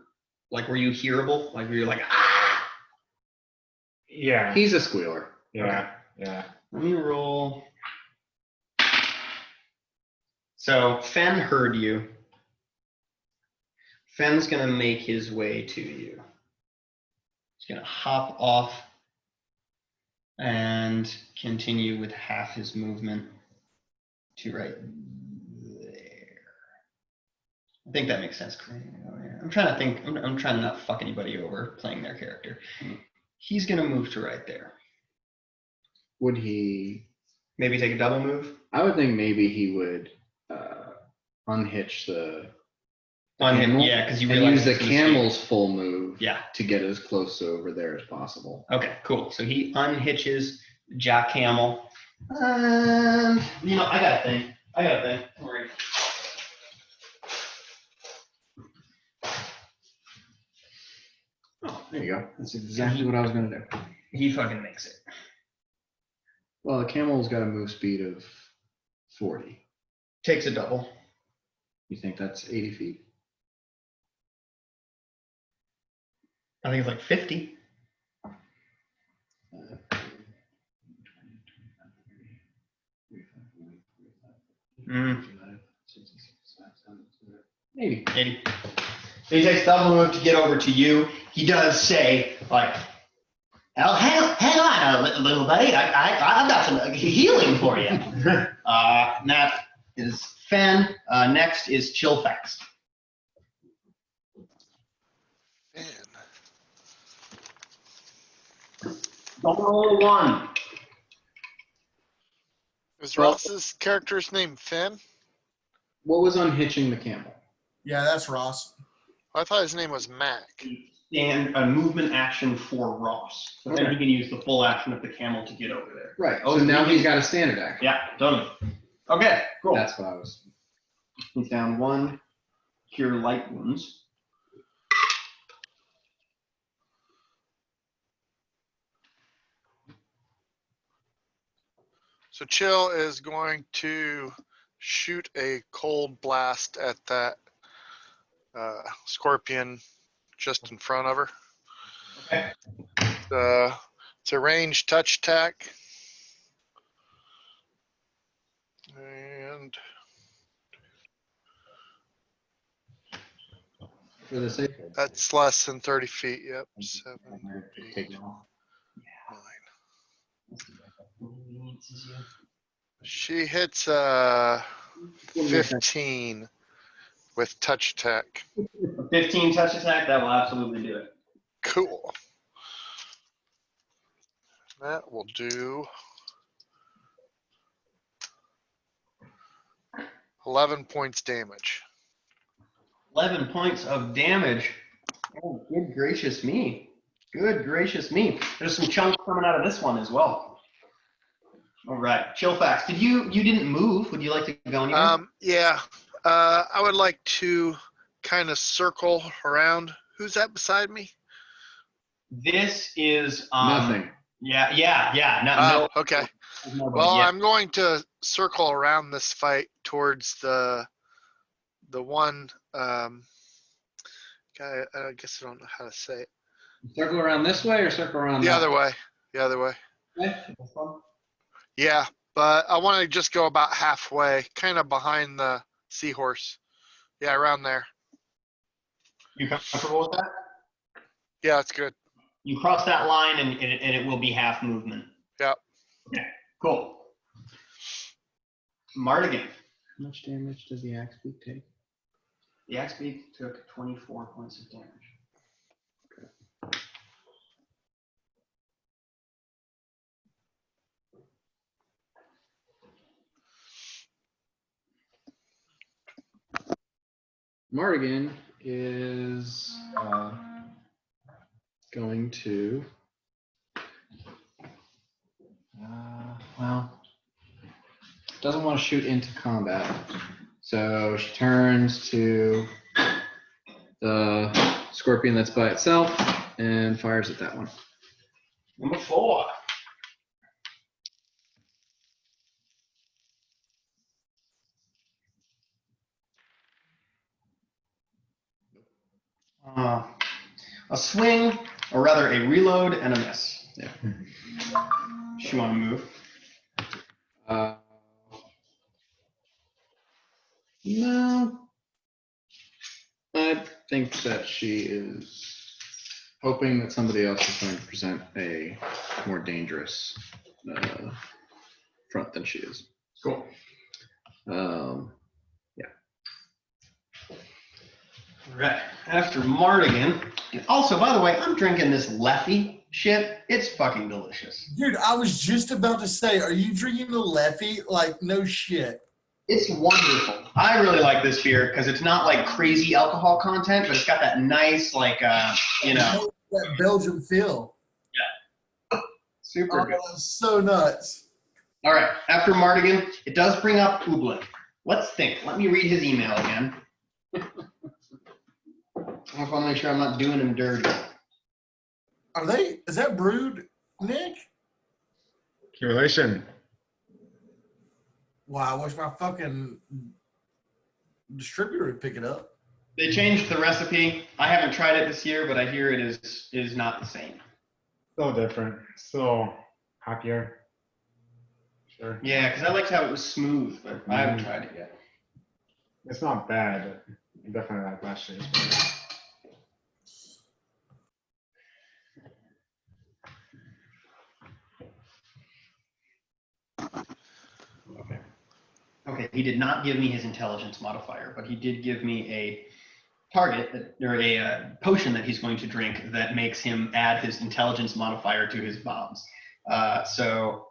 Like, were you hearable? Like, were you like, ah? Yeah. He's a squealer. Yeah. Yeah. Let me roll. So Fen heard you. Fen's gonna make his way to you. He's gonna hop off and continue with half his movement to right there. I think that makes sense. I'm trying to think. I'm trying to not fuck anybody over playing their character. He's gonna move to right there. Would he? Maybe take a double move. I would think maybe he would unhitch the On him, camel, yeah, because you and realize use the camel's full move Yeah. to get as close over there as possible. Okay, cool. So he unhitches Jack Camel. I got a thing. Don't worry. Oh, there you go. That's exactly what I was going to do. He fucking makes it. Well, the camel's got a move speed of 40. Takes a double. You think that's 80 feet? I think it's like 50. Maybe. 80. So he takes double move to get over to you. He does say, like, oh, hang on, little buddy. I've got some healing for you. And that is Fen. Next is Chillfax. Man. Don't roll a 1. Is Well- Ross's character's name Finn? What was unhitching the camel? Yeah, that's Ross. I thought his name was Mac. And a movement action for Ross. But then Okay. he can use the full action of the camel to get over there. Right. Oh, So now really? he's got a standard action. Yeah, totally. Okay, cool. That's what I was. He's down 1. Cure light wounds. So Chill is going to shoot a cold blast at that scorpion just in front of her. Okay. It's a ranged touch attack. And For the sake that's less than 30 feet. Yep. 7, 8, 9. She hits 15 with touch attack. 15 touch attack, that will absolutely do it. Cool. That will do 11 points damage. 11 points of damage. Oh, good gracious me. Good gracious me. There's some chunks coming out of this one as well. All right, Chillfax, you didn't move. Would you like to go anywhere? Yeah. I would like to kind of circle around. Who's that beside me? This is nothing. Yeah. Oh, okay. Nobody, Well, yeah. I'm going to circle around this fight towards the one guy. I guess I don't know how to say it. Circle around this way or circle around The that other way. The other way. way? Yeah, but I want to just go about halfway, kind of behind the seahorse. Yeah, around there. You comfortable with that? Yeah, it's good. You cross that line and it will be half movement. Yep. Okay, cool. Mardigan. How much damage does the axe beak take? The axe beak took 24 points of damage. Mardigan is going to, doesn't want to shoot into combat. So she turns to the scorpion that's by itself and fires at that one. Number 4. A swing, or rather a reload and a miss. Yeah. She want to move. No. I think that she is hoping that somebody else is going to present a more dangerous front than she is. Cool. Right. After Mardigan. And also, by the way, I'm drinking this Leffy shit. It's fucking delicious. Dude, I was just about to say, are you drinking the Leffy? Like, no shit. It's wonderful. I really like this beer because it's not like crazy alcohol content, but it's got that nice, like, That Belgian feel. super Oh, good. that's so nuts. All right. After Mardigan, it does bring up Ublin. Let's think. Let me read his email again. I want to make sure I'm not doing him dirty. Is that brewed, Nick? Accumulation. Wow, I wish my fucking distributor would pick it up. They changed the recipe. I haven't tried it this year, but I hear it is not the same. Still different. Still happier. Sure. Yeah, because I liked how it was smooth, but I haven't tried it yet. It's not bad. I definitely like last year's. Okay, he did not give me his intelligence modifier, but he did give me a target or a potion that he's going to drink that makes him add his intelligence modifier to his bombs. So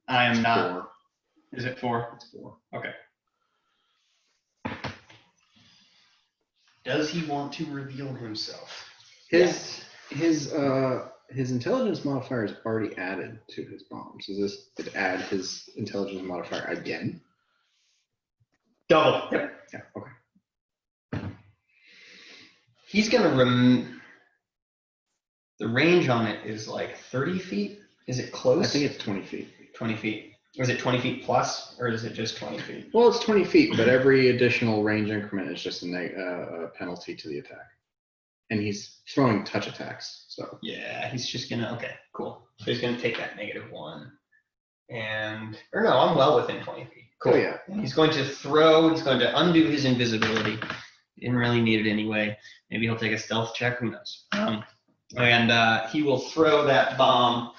I am not. 4. Is it 4? It's 4. Okay. Does he want to reveal himself? His intelligence modifier is already added to his bombs. Is this to add his intelligence modifier again? Double. Yep. Yeah. Okay. He's gonna the range on it is like 30 feet. Is it close? I think it's 20 feet. 20 feet. Or is it 20 feet plus, or is it just 20 feet? Well, it's 20 feet, but every additional range increment is just a penalty to the attack. And he's throwing touch attacks, so. Yeah, he's just gonna, okay, cool. So he's gonna take that -1. And, or no, I'm well within 20 feet. Cool. Oh, yeah. And he's going to undo his invisibility. Didn't really need it anyway. Maybe he'll take a stealth check, who knows. And he will throw that bomb.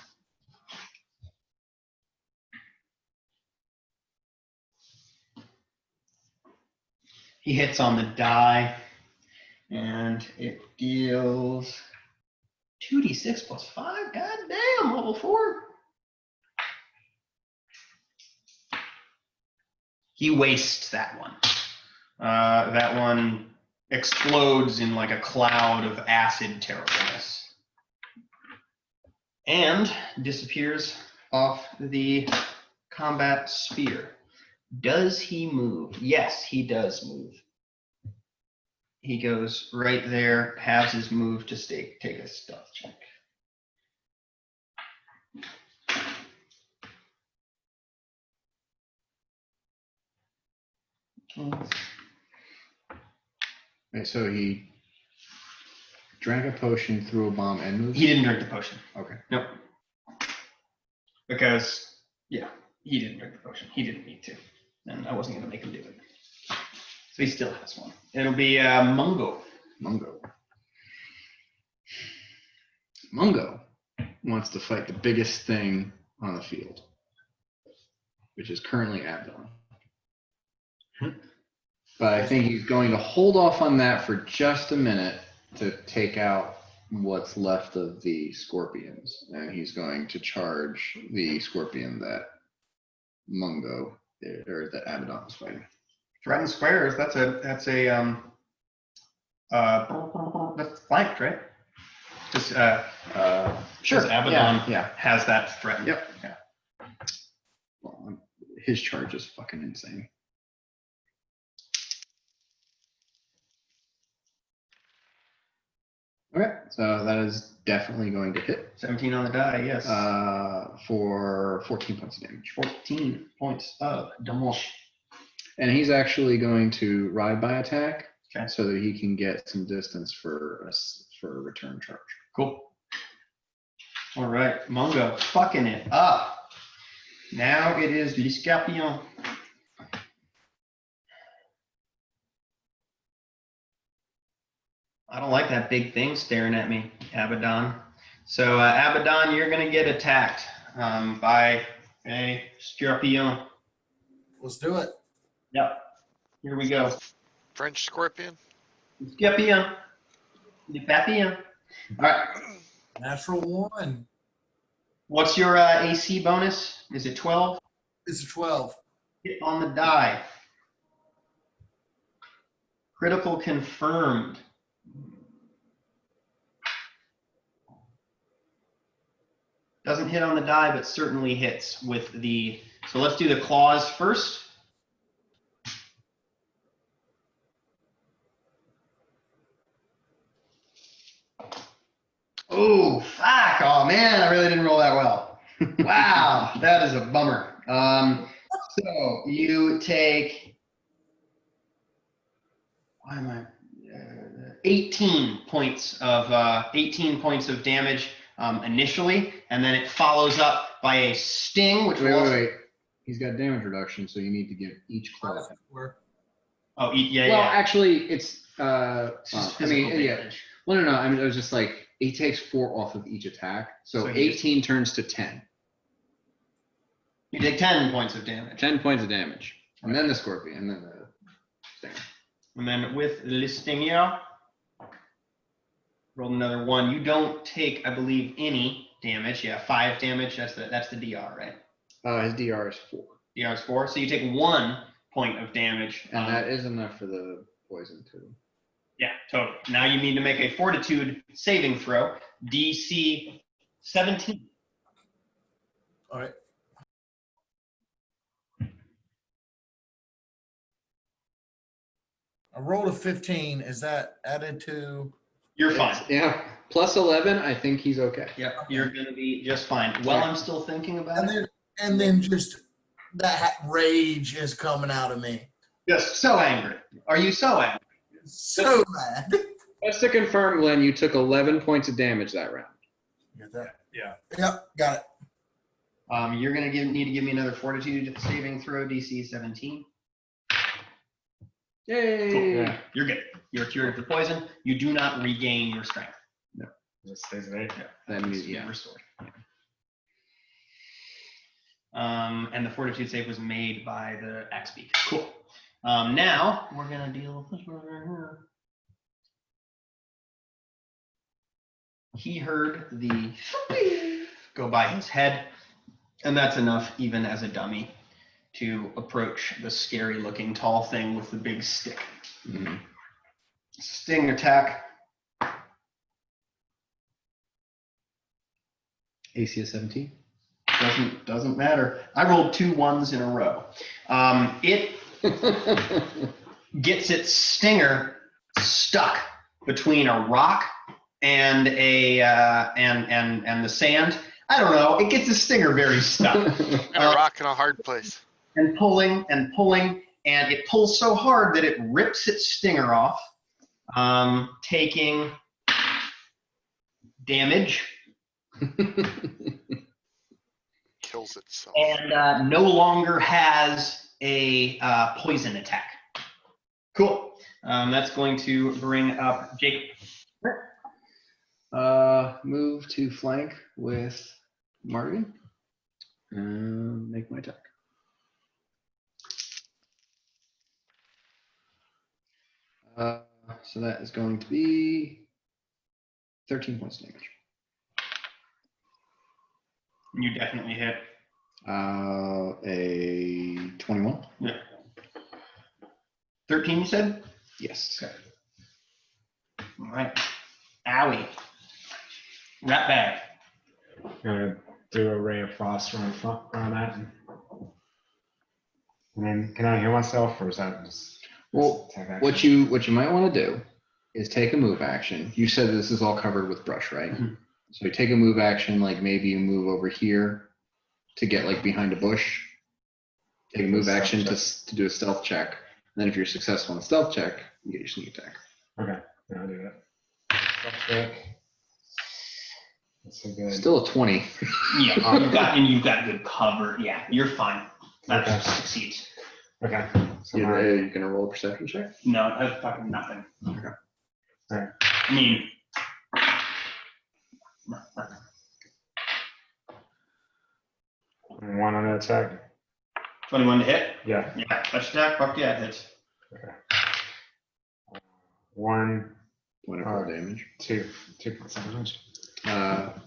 He hits on the die, and it deals 2d6 plus 5. God damn, level 4. He wastes that one. That one explodes in like a cloud of acid terribleness and disappears off the combat sphere. Does he move? Yes, he does move. He goes right there, has his move to take a stealth check. Right, so he drank a potion, threw a bomb, and moved? He didn't drink the potion. Okay. Nope. Because, yeah, he didn't drink the potion. He didn't need to. And I wasn't going to make him do it. So he still has one. It'll be Mungo. Mungo. Mungo wants to fight the biggest thing on the field, which is currently Abaddon. But I think he's going to hold off on that for just a minute to take out what's left of the scorpions. And he's going to charge the scorpion that Mungo, or that Abaddon is fighting. Threatened squares, that's flanked, right? Just, Sure. Abaddon Yeah. has that threatened. Yep. Yeah. Well, his charge is fucking insane. Okay, so that is definitely going to hit 17 on the die, yes. for 14 points of damage. 14 points of damage. And he's actually going to ride by attack, Okay. so that he can get some distance for a return charge. Cool. All right, Mungo, fucking it up. Now it is Le Scorpion. I don't like that big thing staring at me, Abaddon. So Abaddon, you're gonna get attacked by a Scorpion. Let's do it. Yep. Here we go. French scorpion. Scorpion. Le Papillon. All right. Natural 1. What's your AC bonus? Is it 12? It's a 12. Hit on the die. Critical confirmed. Doesn't hit on the die, but certainly hits with the. So let's do the claws first. Oh, fuck. Oh, man, I really didn't roll that well. Wow, that is a bummer. So you take, 18 points of damage initially, and then it follows up by a sting, which will Wait. He's got damage reduction, so you need to give each claw. Oh, yeah, Well, yeah. actually, it's It's just I mean, physical yeah. damage. Well, no. I mean, it was just like he takes 4 off of each attack, so So he just- 18 turns to 10. You take 10 points of damage. 10 points of damage, and then the scorpion, and then the stinger. And then with Listingia, roll another 1. You don't take, I believe, any damage. Yeah, 5 damage. That's the DR, right? His DR is 4, DR is 4. So you take 1 point of damage. and that is enough for the poison too. Yeah, totally. Now you need to make a Fortitude saving throw, DC 17. All right. I rolled a 15. Is that added to? You're fine. Yeah, plus 11. I think he's okay. Yep, you're going to be just fine. Well, I'm still thinking about it. And then just that rage is coming out of me. Just so angry. Are you so angry? So mad. Just to confirm, Glenn, you took 11 points of damage that round. Get that? Yeah. Yep, got it. You're going to need to give me another Fortitude saving throw, DC 17. Yay! Cool. Yeah. You're good. You're cured of the poison. You do not regain your strength. Just stays at 8. That means, It's yeah. restored. And the Fortitude save was made by the axe beak. Cool. Now we're gonna deal with this one right here. He heard the go by his head, and that's enough, even as a dummy, to approach the scary-looking tall thing with the big stick. Mhm. Sting attack. AC is 17. Doesn't matter. I rolled 2 1s in a row. It gets its stinger stuck between a rock and a and the sand. I don't know. It gets its stinger very stuck. And a rock in a hard place. And pulling, and it pulls so hard that it rips its stinger off, taking damage Kills itself. and no longer has a poison attack. Cool. That's going to bring up Jacob. Move to flank with Martin. Make my attack. So that is going to be 13 points of damage. You definitely hit. A 21. Yeah. 13, you said? Yes. Okay. All right. Owie. Rat bag. Gonna do a ray of frost around that. And then can I heal myself, or is that just Well, attack action? what you might want to do is take a move action. You said this is all covered with brush, right? Mhm. So you take a move action, like maybe you move over here to get like behind a bush. Take a move Stealth action check. to do a stealth check. And then if you're successful in the stealth check, you get your sneak attack. Okay, yeah, I'll do that. Stealth check. That's so good. Still a 20. Yeah, you've got good cover. Yeah, you're fine. That Okay. succeeds. Okay. So You're gonna roll a perception check? No, that's fucking nothing. Okay. Alright. I mean, nothing. one on the attack. 21 to hit. Yeah. Yeah, touch attack. Fuck yeah, it hits. One, Point of roll damage. 2 points of damage.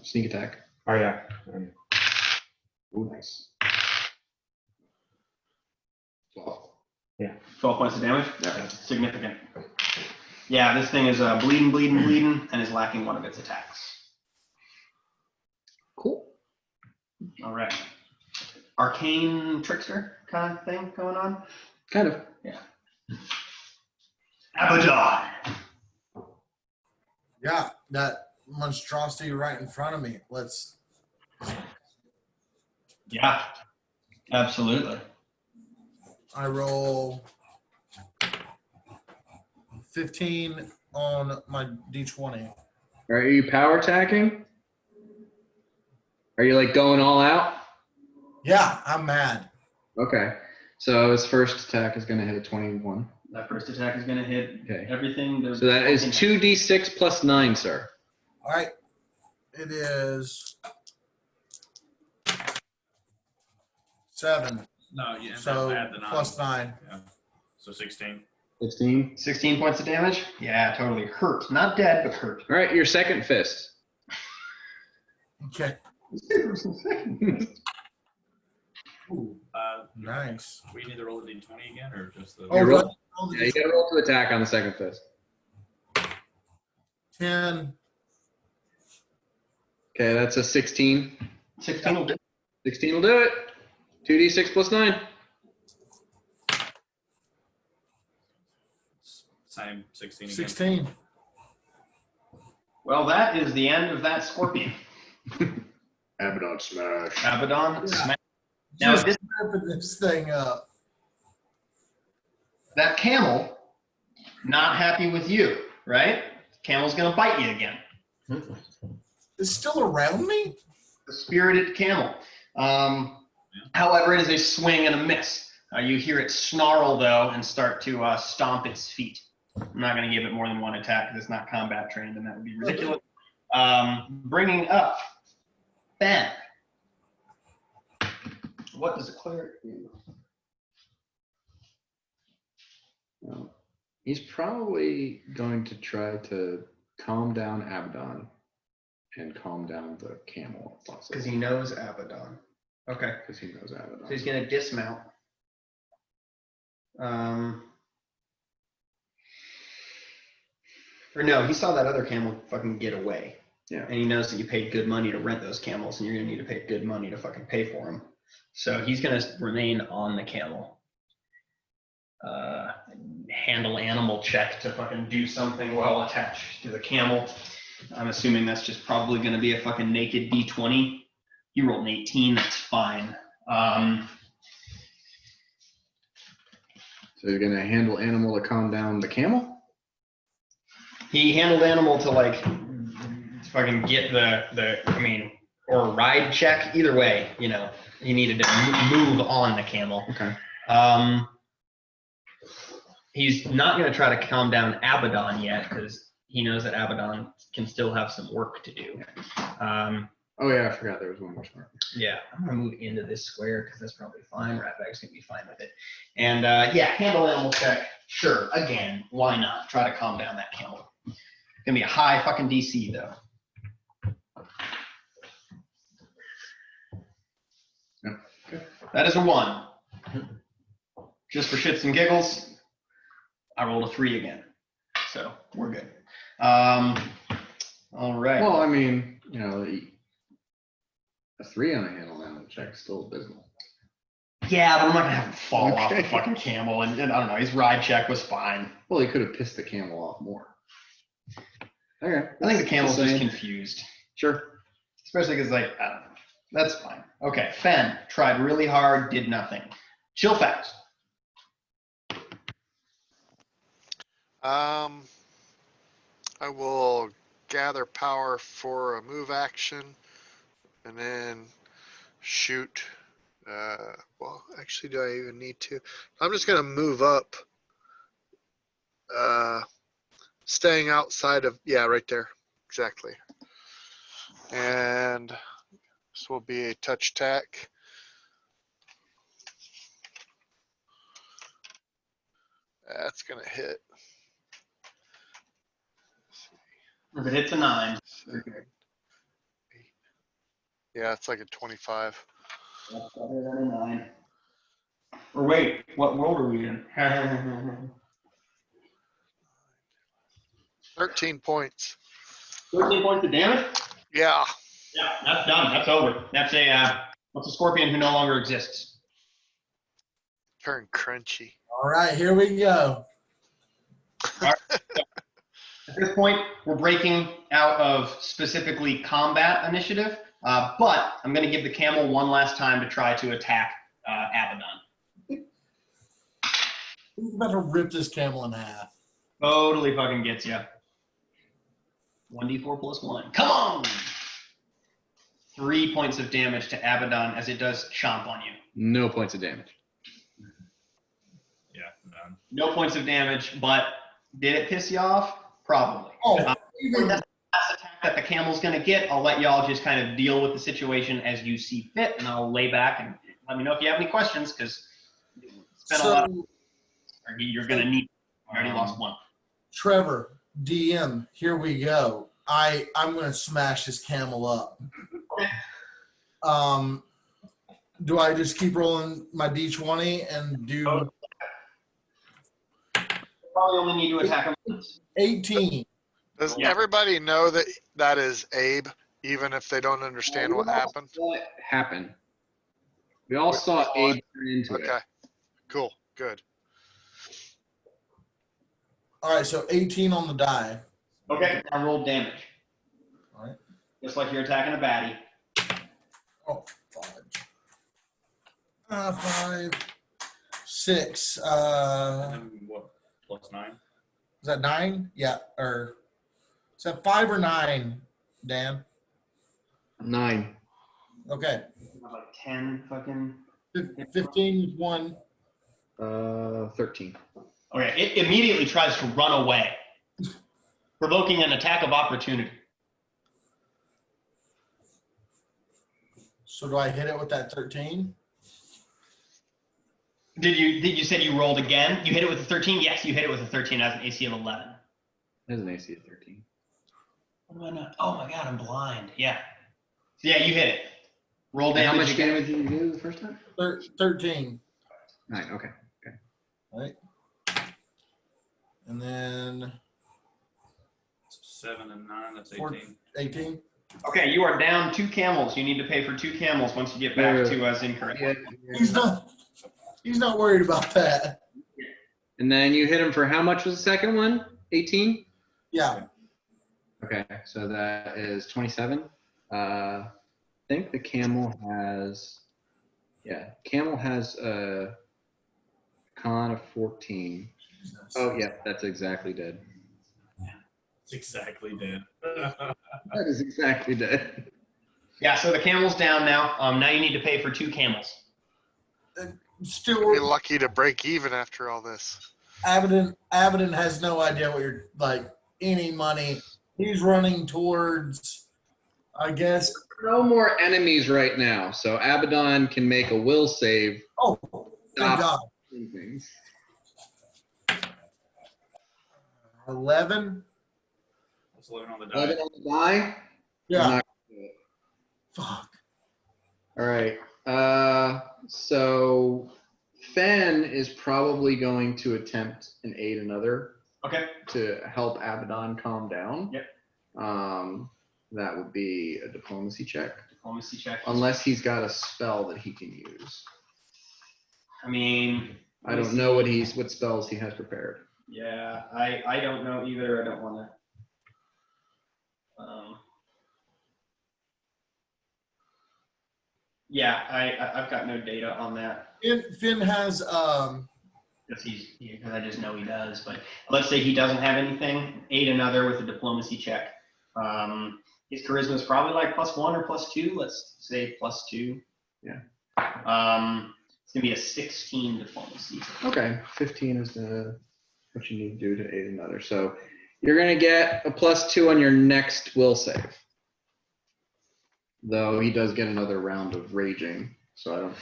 Sneak attack. Oh yeah. Ooh, nice. 12. 12 points of damage. Yeah. Significant. Yeah, this thing is bleeding, and is lacking one of its attacks. Cool. All right. Arcane trickster kind of thing going on. Kind of. Abaddon. Yeah, that monstrosity right in front of me. Let's. Yeah, absolutely. I roll 15 on my D20. Are you power attacking? Are you like going all out? Yeah, I'm mad. Okay. So his first attack is gonna hit a 21. That first attack is going to hit Okay. everything. So that is 2d6 plus 9, sir. All right. It is 7. No, yeah. So add the 9. plus 9. Yeah. So 16. 16. 16 points of damage? Yeah, totally. Hurt. Not dead, but hurt. All right, your second fist. Okay. Ooh. Nice. We need to roll the d20 again, or just the? Oh, roll- roll Yeah, you got to roll to attack on the second fist. 10. Okay, that's a 16. 16 will do. 16 will do it. 2d6 plus 9. Same 16 again. 16. Well, that is the end of that scorpion. Abaddon smash. Abaddon, Yeah. smash. Now, Just this, ripping this thing up. that camel, not happy with you, right? Camel's going to bite you again. It's still around me? The spirited camel. However, it is a swing and a miss. You hear it snarl, though, and start to stomp its feet. I'm not going to give it more than one attack because it's not combat trained, and that would be ridiculous. Bringing up Ben. What does a cleric do? Well, he's probably going to try to calm down Abaddon and calm down the camel if possible. Because he knows Abaddon. Okay. Because he knows Abaddon. So he's going to dismount. Or no, he saw that other camel fucking get away. Yeah. And he knows that you paid good money to rent those camels, and you're going to need to pay good money to fucking pay for them. So he's going to remain on the camel. Handle animal check to fucking do something while attached to the camel. I'm assuming that's just probably going to be a fucking naked D20. You rolled an 18, that's fine. So you're going to handle animal to calm down the camel? He handled animal to like fucking get or ride check. Either way, you know, he needed to move on the camel. Okay. He's not going to try to calm down Abaddon yet because he knows that Abaddon can still have some work to do. Oh yeah, I forgot there was one more square. Yeah, I'm going to move into this square because that's probably fine. Ratbag's going to be fine with it. And yeah, handle animal check. Sure, again, why not? Try to calm down that camel. It's going to be a high fucking DC though. Yeah. Okay. That is a 1. Just for shits and giggles, I rolled a 3 again. So we're good. All right. Well, I mean, you know, a 3 on a handle animal check is still abysmal. Yeah, but I'm not going to have him fall off the Okay. fucking camel. And I don't know, his ride check was fine. Well, he could have pissed the camel off more. Okay. I think the camel's just Same. confused. Sure. Especially because, like, I don't know. That's fine. Okay, Fen tried really hard, did nothing. Chill fast. I will gather power for a move action and then shoot. Well, actually, do I even need to? I'm just going to move up. Staying outside of, yeah, right there. Exactly. And this will be a touch attack. That's going to hit. If it hits a 9, 7, 8. Yeah, it's like a 25. that's better than a 9. Or wait, what world are we in? 13 points. 13 points of damage? Yeah. Yeah, that's done. That's over. That's a scorpion who no longer exists. Turn crunchy. All right, here we go. At this point, we're breaking out of specifically combat initiative, but I'm going to give the camel one last time to try to attack Abaddon. He's about to rip this camel in half. Totally fucking gets you. 1d4 plus 1. Come on! 3 points of damage to Abaddon as it does chomp on you. No points of damage. Yeah, none. No points of damage, but did it piss you off? Probably. Oh, That's even, the last attack that the camel's going to get. I'll let y'all just kind of deal with the situation as you see fit, and I'll lay back and let me know if you have any questions, because spent a lot of, so or you're going to need. I already lost one. Trevor, DM, here we go. I'm gonna smash this camel up. Do I just keep rolling my D20 and do Probably only need to attack him once. 18? Does Yeah. everybody know that that is Abe, even if they don't understand what happened? What happened? We all saw Abe turn into Okay, it. cool, good. All right, so 18 on the die. Okay, I rolled damage. All right. Just like you're attacking a baddie. Oh, 5, 6. And then what? +9. Is that 9? Yeah. Or is that 5 or 9, Dan? 9. Okay. Like 10 fucking. 15 is 1. 13. Okay, it immediately tries to run away, provoking an attack of opportunity. So do I hit it with that 13? Did you said you rolled again? You hit it with a 13? Yes, you hit it with a 13 as an AC of 11. There's an AC of 13. What am I not? Oh my god, I'm blind. Yeah. So yeah, you hit it. Roll And how damage much again. damage did you do the first time? 13. 9. Okay. Right. And then 7 and 9. That's 4 18. 18. Okay, you are down 2 camels. You need to pay for 2 camels once you get back to Zinker. Yeah. He's not worried about that. And then you hit him for how much was the second one? 18? Yeah. Okay, so that is 27. I think the camel has, camel has a con of 14. Oh, yeah, that's exactly dead. It's exactly dead. That is exactly dead. Yeah, so the camel's down now. Now you need to pay for 2 camels. Still, You're lucky to break even after all this. Abaddon has no idea what you're like. Any money. He's running towards, I guess. No more enemies right now, so Abaddon can make a will save. Oh, thank God. Things. 11. That's 11 on the die. 11 on the die? Yeah. I'm not gonna do it. Fuck. All right. So Fen is probably going to attempt and aid another Okay. to help Abaddon calm down. Yep. That would be a diplomacy check, Diplomacy check. unless he's got a spell that he can use. I mean, I don't know what spells he has prepared. yeah, I don't know either. I don't want to. Yeah, I've got no data on that. Finn has Because I just know he does. But let's say he doesn't have anything. Aid another with a diplomacy check. His charisma is probably like +1 or +2. Let's say +2. Yeah. It's gonna be a 16 diplomacy. Okay, 15 is what you need to do to aid another. So you're going to get a +2 on your next will save. Though he does get another round of raging, so I don't.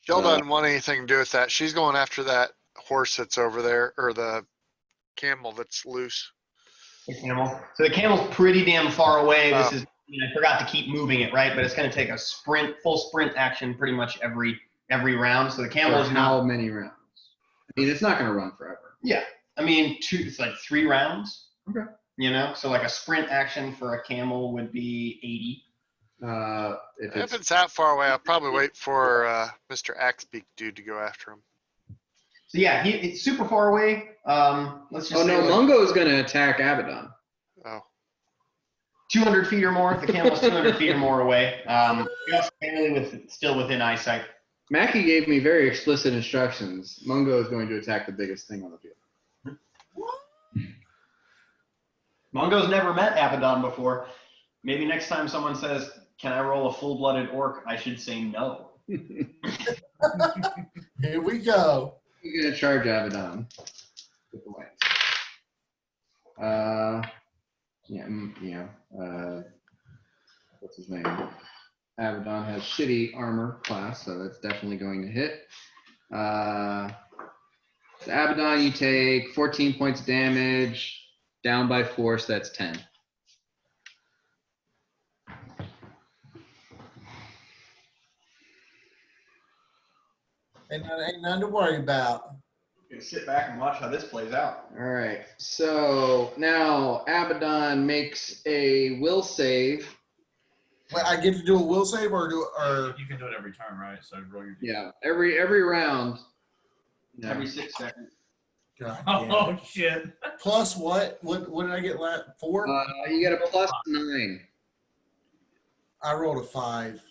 Jill doesn't want anything to do with that. She's going after that horse that's over there, or the camel that's loose. The camel. So the camel's pretty damn far away. This Oh. is. I forgot to keep moving it, right? But it's going to take a full sprint action pretty much every round. So the camel For is how not. many rounds? I mean, it's not going to run forever. Yeah, I mean, it's like 3 rounds. Okay. So like a sprint action for a camel would be 80. If it's that far away, I'll probably wait for Mr. Axebeak dude to go after him. So yeah, it's super far away. Let's just. Oh say no, like Mungo is going to attack Abaddon. Oh, 200 feet or more. The camel's 200 feet or more away. Just barely still within eyesight. Mackie gave me very explicit instructions. Mungo is going to attack the biggest thing on the field. Mongo's never met Abaddon before. Maybe next time someone says, "Can I roll a full-blooded orc?" I should say no. here we go. You're gonna charge Abaddon with the lance. What's his name? Abaddon has shitty armor class, so that's definitely going to hit. So Abaddon, you take 14 points of damage, down by 4, so that's 10. Ain't nothing to worry about. Gonna sit back and watch how this plays out. All right, so now Abaddon makes a will save. Wait, I get to do a will save or You can do it every turn, right? So roll your. Yeah, every round. No. Every 6 seconds. God damn. Oh shit! Plus what? What did I get last? 4? You get a +9. I rolled a 5.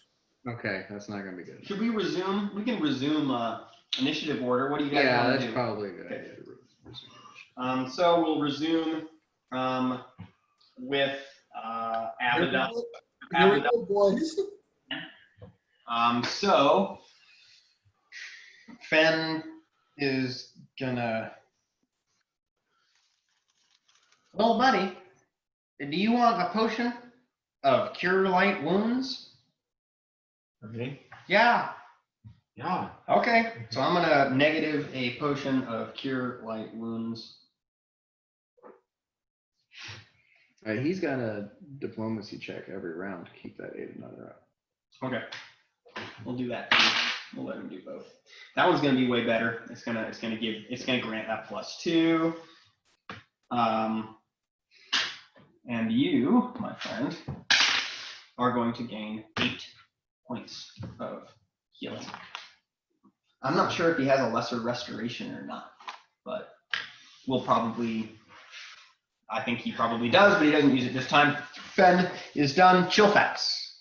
Okay, that's not gonna be good. Should we resume? We can resume initiative order. What do you guys Yeah, want to that's do? probably a good Okay. idea. To So we'll resume with Abaddon. Here we go, boys. So Fen is gonna. Well, buddy, do you want a potion of cure light wounds? Okay. Yeah. Yeah. Okay. So I'm gonna negative a potion of cure light wounds. All right, he's got a diplomacy check every round to keep that 8 another up. Okay. We'll do that. We'll let him do both. That one's gonna be way better. It's gonna grant that +2. And you, my friend, are going to gain 8 points of healing. I'm not sure if he has a lesser restoration or not, but I think he probably does, but he doesn't use it this time. Fen is done. Chillfax.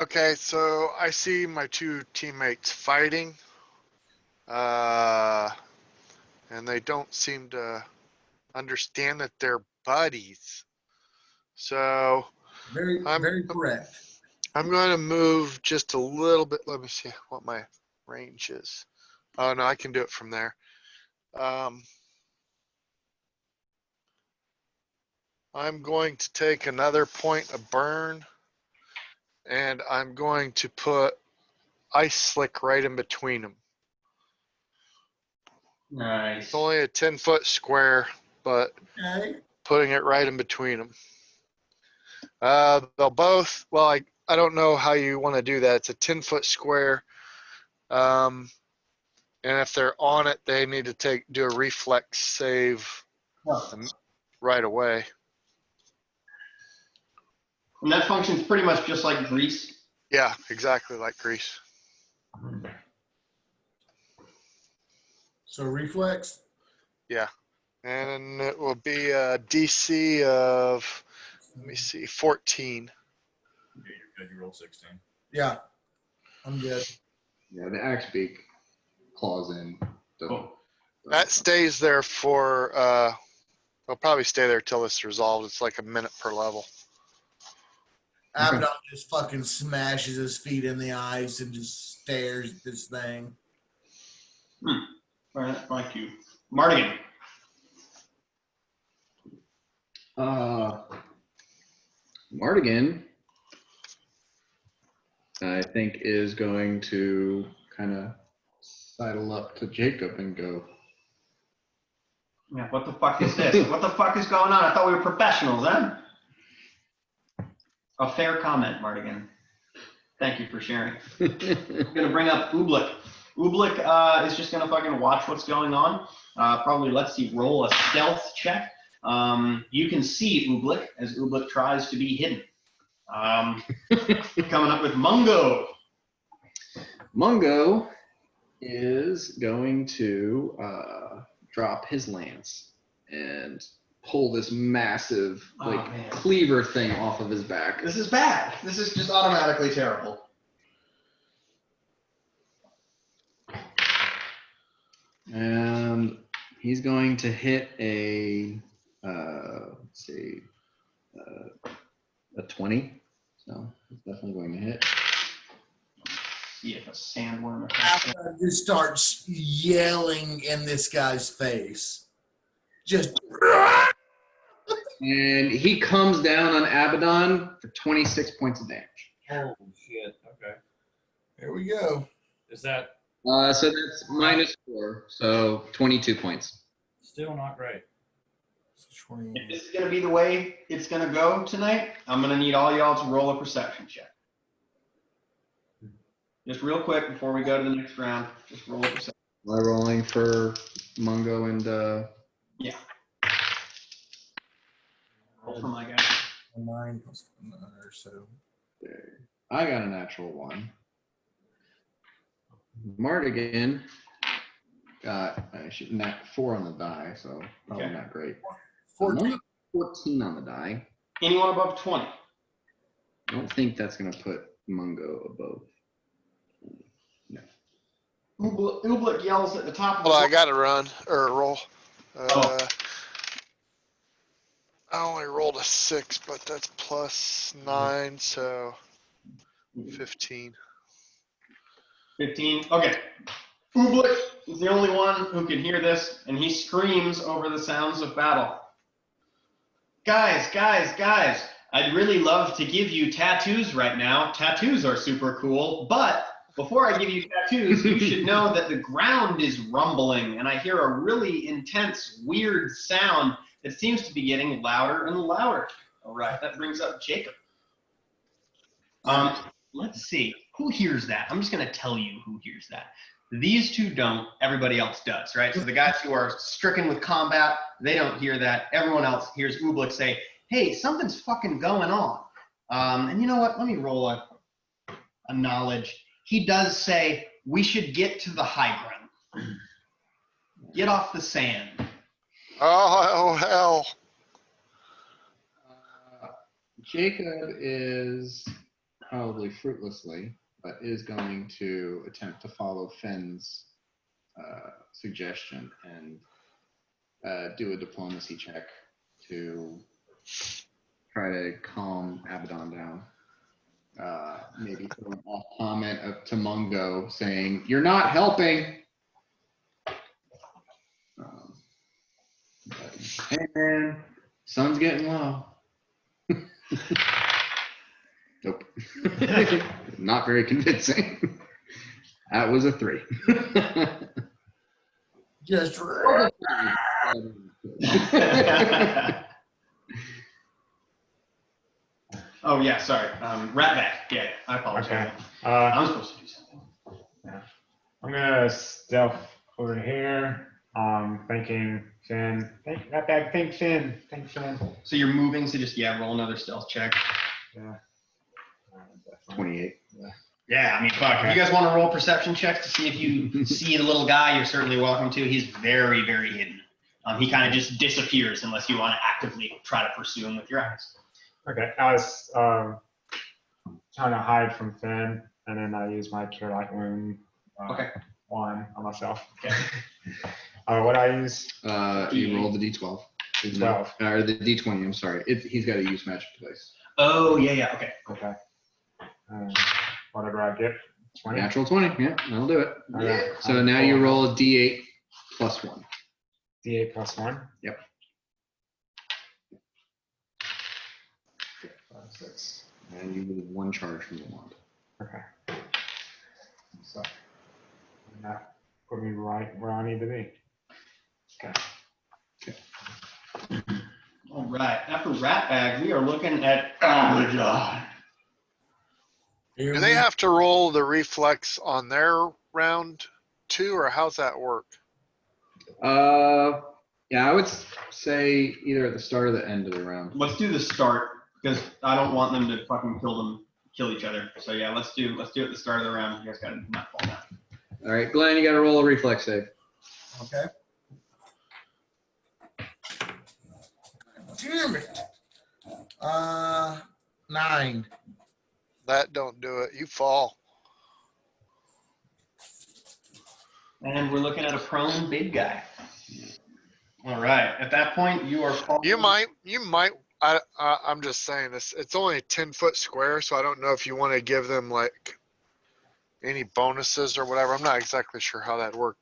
Okay, so I see my 2 teammates fighting. And they don't seem to understand that they're buddies. So Very correct. I'm going to move just a little bit. Let me see what my range is. Oh, no, I can do it from there. I'm going to take another point of burn, and I'm going to put Ice Slick right in between them. Nice. It's only a 10-foot square, but Okay. putting it right in between them. They'll both, well, I don't know how you want to do that. It's a 10-foot square. And if they're on it, they need to do a reflex save right away. And that functions pretty much just like grease. Yeah, exactly like grease. So reflex. Yeah. And it will be a DC of, let me see, 14. Okay, you're good. You rolled 16. Yeah, I'm good. Yeah, the axe beak claws in. Cool. That stays there for, they'll probably stay there till it's resolved. It's like a minute per level. Abaddon just fucking smashes his feet in the ice and just stares at this thing. All right, thank you. Mardigan. Mardigan, I think, is going to kind of sidle up to Jacob and go, Yeah, what the fuck is this? What the fuck is going on? I thought we were professionals, huh? A fair comment, Mardigan. Thank you for sharing. I'm gonna bring up Ooblik. Ooblik is just gonna fucking watch what's going on. Probably let's see, roll a stealth check. You can see Ooblik as Ooblik tries to be hidden. Coming up with Mungo. Mungo is going to drop his lance and pull this massive Man. cleaver thing off of his back. This is bad. This is just automatically terrible. And he's going to hit a, let's see, a 20. So he's definitely going to hit. see if a sandworm affects it. Abaddon just starts yelling in this guy's face. Just And he comes down on Abaddon for 26 points of damage. Oh shit. Okay. here we go. Is that So that's -4, so 22 points. still not great? 20. If this is going to be the way it's going to go tonight, I'm going to need all y'all to roll a perception check. Just real quick before we go to the next round, just roll a perception. Am I rolling for Mungo and Yeah. Roll for my guy. 9 plus 9 or so. I got a natural 1. Mardigan got 4 on the die, so probably Okay. not great. 14. 14 on the die. Anyone above 20? I don't think that's going to put Mungo above. Ooblik yells at the top of the Well, I got to run or roll. Oh. I only rolled a 6, but that's plus 9, so 15. 15. Okay. Ooblik is the only one who can hear this, and he screams over the sounds of battle. Guys, I'd really love to give you tattoos right now. Tattoos are super cool, but before I give you tattoos, you should know that the ground is rumbling, and I hear a really intense, weird sound that seems to be getting louder and louder. All right, that brings up Jacob. Let's see. Who hears that? I'm just going to tell you who hears that. These two don't. Everybody else does, right? So the guys who are stricken with combat, they don't hear that. Everyone else hears Ooblik say, hey, something's fucking going on. And you know what? Let me roll a knowledge. He does say, we should get to the high ground. Get off the sand. Oh, hell. Jacob is probably fruitlessly, but is going to attempt to follow Finn's suggestion and do a diplomacy check to try to calm Abaddon down. Maybe throw an off comment to Mungo saying, "You're not helping." Hey man, sun's getting low. Nope. Not very convincing. That was a 3. Just Oh, yeah, sorry. Ratback. Yeah, I apologize. Okay. I'm supposed to do something. I'm gonna stealth over here. Thinking Finn. Think Finn. So you're moving, so just, yeah, roll another stealth check. Yeah. 28. Yeah, I mean, fuck. If you guys want to roll perception checks to see if you see the little guy, you're certainly welcome to. He's very, very hidden. He kind of just disappears unless you want to actively try to pursue him with your eyes. Okay. I was trying to hide from Finn, and then I use my cure light wound. Okay. 1 on myself. Okay. What I use? You roll the D12. D12. Or the D20, I'm sorry. He's got to use magic device. Oh, yeah, okay. Okay. Whatever I get. 20. Natural 20, yeah, that'll do it. Okay. So now you roll a D8 plus 1. D8 plus 1. Yep. 5, 6. And you lose 1 charge from the wand. Okay. So that put me right where I need to be. Okay. All right. After Ratbag, we are looking at Abaddon. Do they have to roll the reflex on their round too, or how's that work? Yeah, I would say either at the start or the end of the round. Let's do the start, because I don't want them to fucking kill each other. So yeah, let's do it at the start of the round. You guys got to not fall down. All right, Glenn, you got to roll a reflex save. Okay. Damn it. 9. That don't do it. You fall. And we're looking at a prone big guy. All right. At that point, you are. You might. I'm just saying this. It's only a 10-foot square, so I don't know if you want to give them like Any bonuses or whatever? I'm not exactly sure how that worked.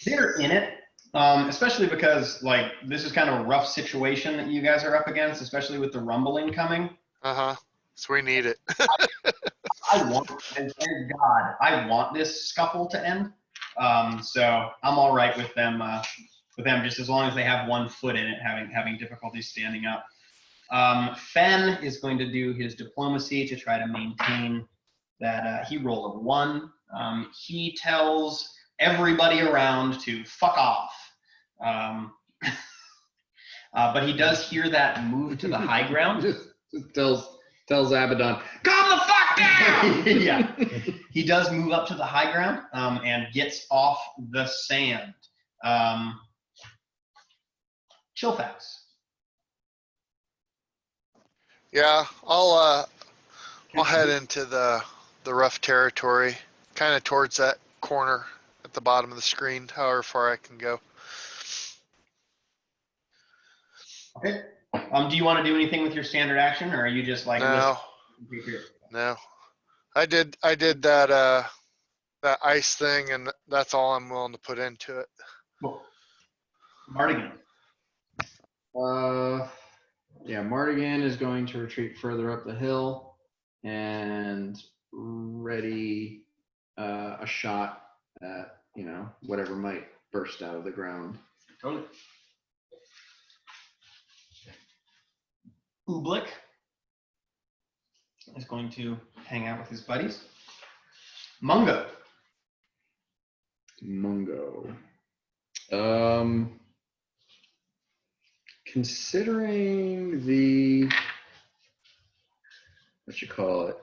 They're in it, especially because like this is kind of a rough situation that you guys are up against, especially with the rumbling coming. Uh-huh. So we need it. I want, and thank God, I want this scuffle to end. So I'm all right with them just as long as they have one foot in it, having difficulty standing up. Fen is going to do his diplomacy to try to maintain that he rolled a 1. He tells everybody around to fuck off. But he does hear that move to the high ground. Just tells Abaddon, calm the fuck down. Yeah. He does move up to the high ground and gets off the sand. Chillfax. Yeah, I'll head into the rough territory, kind of towards that corner at the bottom of the screen, however far I can go. Okay. Do you want to do anything with your standard action, or are you just like No, listening? no. I did that that ice thing, and that's all I'm willing to put into it. Cool. Mardigan. Yeah, Mardigan is going to retreat further up the hill and ready a shot at, whatever might burst out of the ground. Totally. Ooblik is going to hang out with his buddies. Mungo. Considering the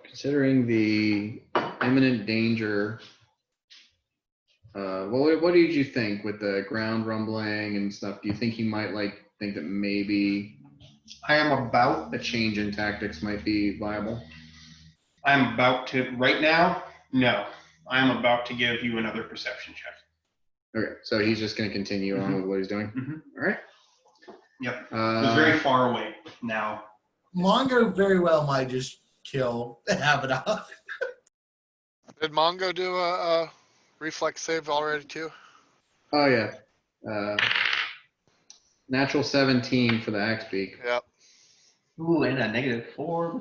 considering the imminent danger, what did you think with the ground rumbling and stuff? Do you think he might think that maybe a change in tactics might be viable? I'm about to, right now, no. I'm about to give you another perception check. Okay, so he's just going to continue on with what he's doing. All right. Yep. It was very far away now. Mongo very well might just kill Abaddon. Did Mongo do a reflex save already too? Oh yeah. Natural 17 for the axe beak. Yep. Ooh, and a -4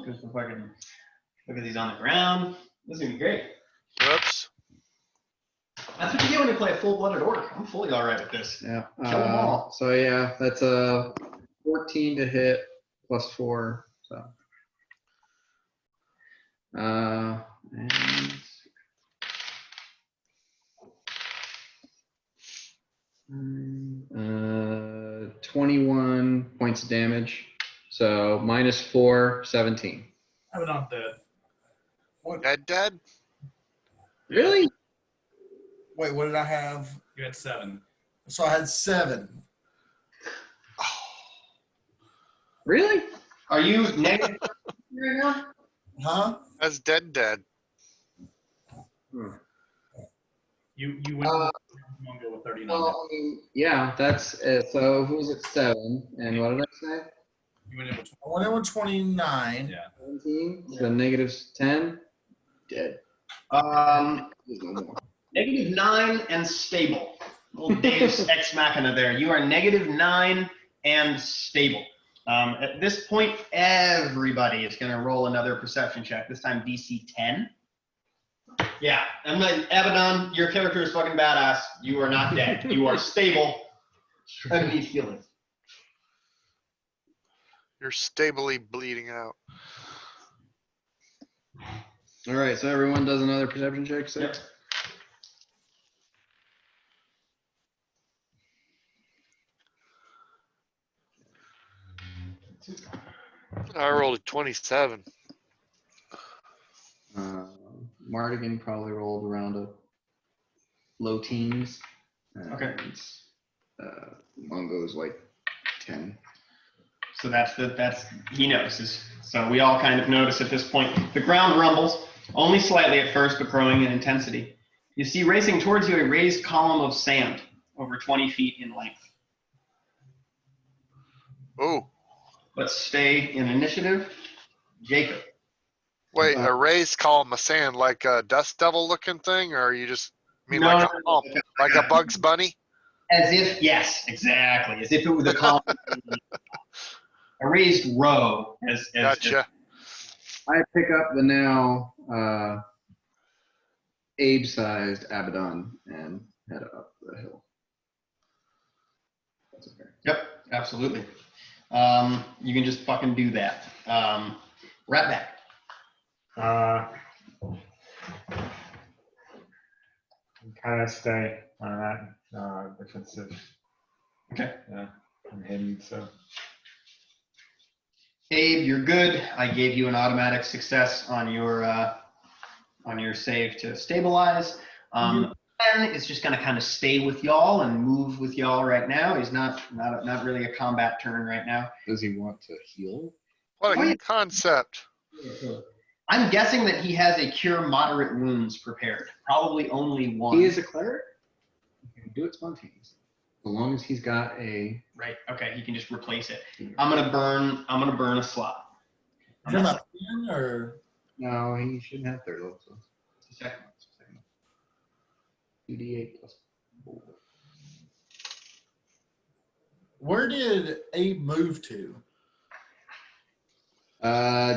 because he's on the ground. This is gonna be great. Whoops. That's what you get when you play a full-blooded orc. I'm fully all right with this. Yeah. Kill 'em all. So yeah, that's a 14 to hit plus 4. So. And 21 points of damage. So -4, 17. I'm not dead. Dead? Really? Wait, what did I have? You had 7. So I had 7. Really? Are you negative right now? Huh? That's dead. You went Mungo with 39. Well, I mean, yeah, that's it. So who's at 7? And what did I say? You went in with I went in with 29. Yeah. 17? So -10? Dead. There's no more. -9 and stable. Little Deus Ex Machina there. You are -9 and stable. At this point, everybody is going to roll another perception check. This time DC 10. Yeah, I'm like, Abaddon, your character is fucking badass. You are not dead. You are stable. How do you feeling? You're stably bleeding out. All right, so everyone does another perception check. So. Yep. I rolled a 27. Mardigan probably rolled around a low teens. Okay. Mungo's like 10. So that's he notices. So we all kind of notice at this point. The ground rumbles, only slightly at first, but growing in intensity. You see racing towards you a raised column of sand over 20 feet in length. Oh, Let's stay in initiative. Jacob. Wait, a raised column of sand, like a dust devil looking thing, or you just mean No, like no, a column, like a Bugs Bunny? As if, yes, exactly. As if it was a column, a raised row. Gotcha. I pick up the now Abe-sized Abaddon and head up the hill. That's okay. Yep, absolutely. You can just fucking do that. Ratback. Kind of stay on that defensive. Okay. Yeah, I'm hidden, so. Abe, you're good. I gave you an automatic success on your save to stabilize. Ben is just going to kind of stay with y'all and move with y'all right now. He's not really a combat turn right now. Does he want to heal? What Oh, a yeah. concept. I'm guessing that he has a cure moderate wounds prepared. Probably only one. He is a cleric. He can do it spontaneously, as long as he's got a. Right. Okay. He can just replace it. I'm gonna burn a slot. You're not playing, or No, he shouldn't have third level. So Second. 2d8 plus 4. where did Abe move to?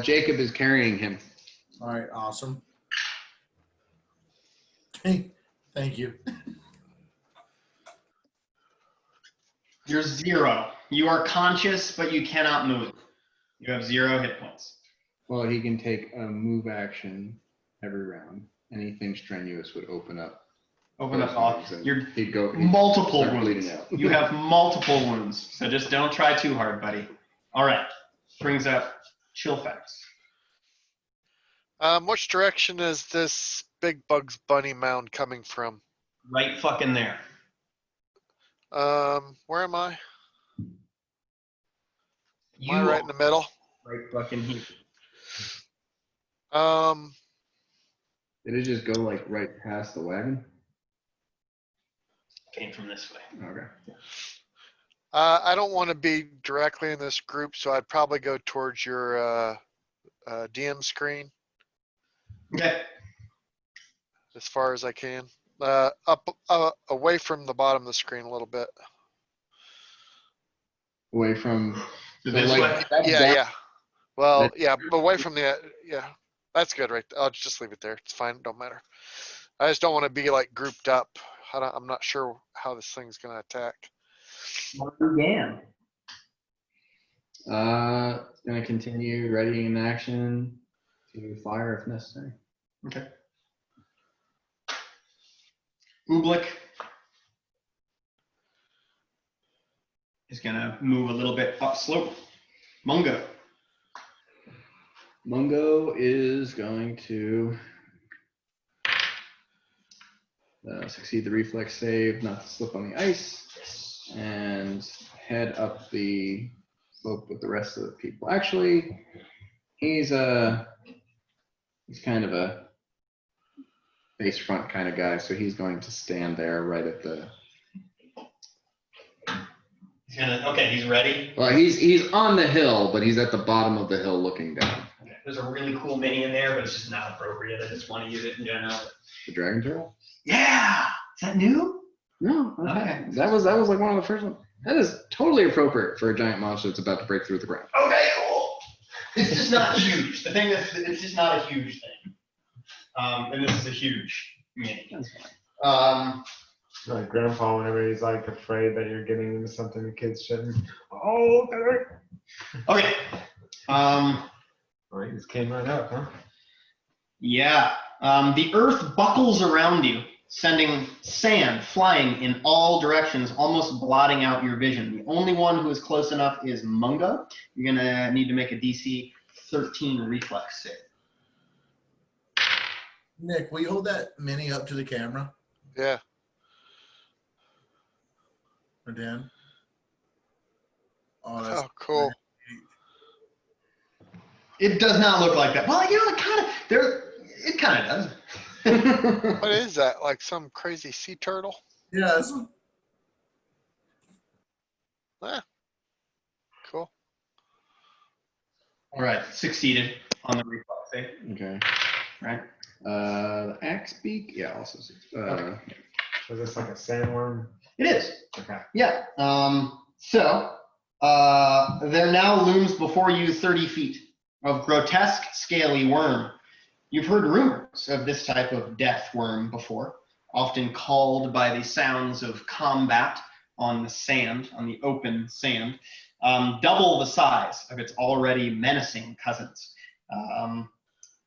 Jacob is carrying him. All right, awesome. Thank you. You're 0. You are conscious, but you cannot move. You have 0 hit points. Well, he can take a move action every round. Anything strenuous would open up. Open up all. You're He'd go. multiple start wounds. bleeding out. You have multiple wounds, so just don't try too hard, buddy. All right. Brings up Chillfax. Which direction is this big Bugs Bunny mound coming from? Right fucking there. Where am I? You Am I right in the middle? right fucking here. Did it just go like right past the wagon? Came from this way. Okay. I don't want to be directly in this group, so I'd probably go towards your DM screen Okay. as far as I can. Up, away from the bottom of the screen a little bit. Away from. So So this like, way. that's Yeah, down- yeah. Well, that- yeah, away from the, yeah, that's good, right? I'll just leave it there. It's fine. Don't matter. I just don't want to be like grouped up. I'm not sure how this thing's gonna attack. Again. It's gonna continue readying an action to fire if necessary. Okay. Ooblik is gonna move a little bit up slope. Mungo. Mungo is going to succeed the reflex save, not to slip on the ice, and head up the slope with the rest of the people. Actually, he's kind of a face front kind of guy, so he's going to stand there right at the. Okay, he's ready. Well, he's on the hill, but he's at the bottom of the hill looking down. Okay. There's a really cool mini in there, but it's just not appropriate. I just want to use it in general. The dragon turtle? Yeah. Is that new? No. Okay. That was like one of the first ones. That is totally appropriate for a giant monster that's about to break through the ground. Okay, cool. It's just not huge. The thing is, it's just not a huge thing. And this is a huge mini. That's fine. Like grandpa, whenever he's like afraid that you're getting into something the kids shouldn't. Oh, Okay. oh, he just came right up, huh? Yeah. The earth buckles around you, sending sand flying in all directions, almost blotting out your vision. The only one who is close enough is Mungo. You're gonna need to make a DC 13 reflex save. Nick, will you hold that mini up to the camera? Yeah. Or Dan? Oh, that's Oh, cool. It does not look like that. Well, it kind of does. What is that? Like some crazy sea turtle? yeah. That's what, Cool. All right, succeeded on the reflex save. Okay. Right. The axe beak, yeah, also. Okay. Is this like a sandworm? It is. Okay. Yeah. So there now looms before you 30 feet of grotesque, scaly worm. You've heard rumors of this type of death worm before, often called by the sounds of combat on the sand, on the open sand, double the size of its already menacing cousins.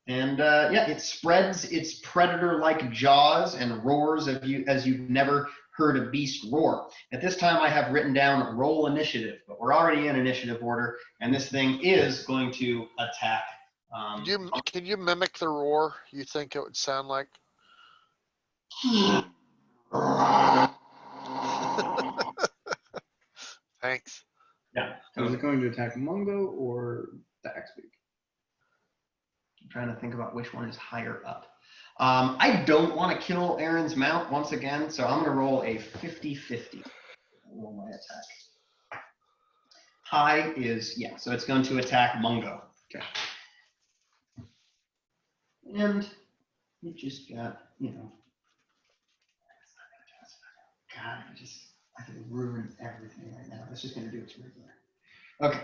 Yeah, it spreads its predator-like jaws and roars as you've never heard a beast roar. At this time, I have written down roll initiative, but we're already in initiative order, and this thing is going to attack. Can you mimic the roar you think it would sound like? Thanks. Yeah. Is it going to attack Mungo or the axe beak? I'm trying to think about which one is higher up. I don't want to kill Aaron's mount once again, so I'm going to roll a 50-50. Roll my attack. High is, yeah, so it's going to attack Mungo. Okay. And you just got, you know. God, I can ruin everything right now. It's just going to do its regular. Okay.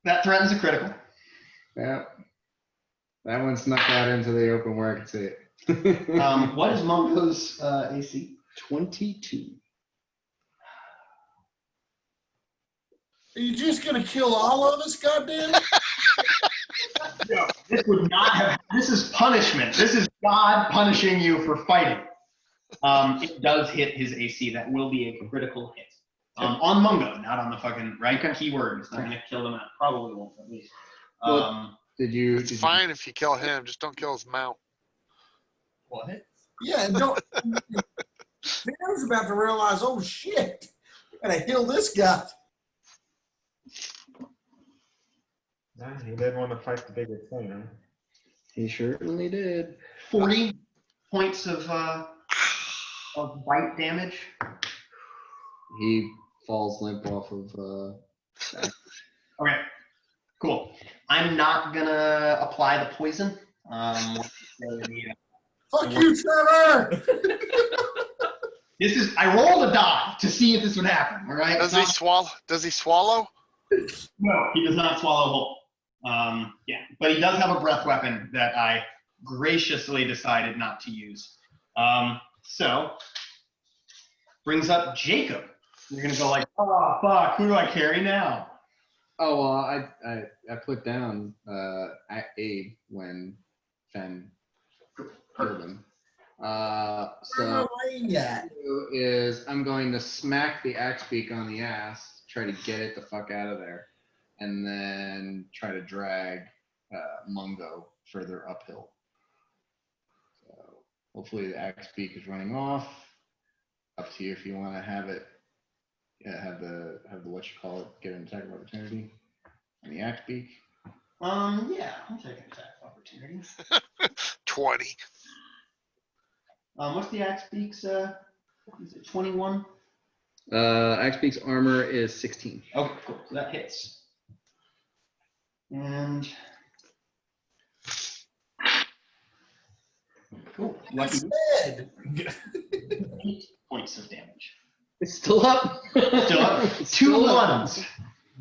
That threatens a critical. Yeah. That one snuck out into the open where I could see it. What is Mungo's AC? 22. Are you just gonna kill all of us, goddamn? No, this would not have. This is punishment. This is God punishing you for fighting. It does hit his AC. That will be a critical hit. On Mungo, not on the fucking right keyword. It's not going to kill them out. Probably won't, at least. It's fine if you kill him, just don't kill his mount. What? Yeah, and don't. Aaron's about to realize, oh shit, I gotta heal this guy. Yeah, he didn't want to fight the bigger thing, huh? He certainly did. 40 points of bite damage. He falls limp off of. Okay, cool. I'm not gonna apply the poison. Fuck you, Trevor. I rolled a die to see if this would happen. All right. Does he swallow? Does he swallow? No, he does not swallow whole. Yeah, but he does have a breath weapon that I graciously decided not to use. So brings up Jacob. You're gonna go like, oh fuck, who do I carry now? Oh well, I put down Abe when Fen killed him. So I'm going to smack the axe beak on the ass, try to get it the fuck out of there, and then try to drag Mungo further uphill. So hopefully the axe beak is running off. Up to you if you want to have it. Yeah, have the what you call it, get an attack of opportunity on the axe beak. Yeah, I'll take an attack of opportunity. 20. What's the axe beak's? Is it 21? Axe beak's armor is 16. Okay, cool. So that hits. And cool. Lucky. Dead. 8 points of damage. It's still up. Still up. It's Two still up. ones.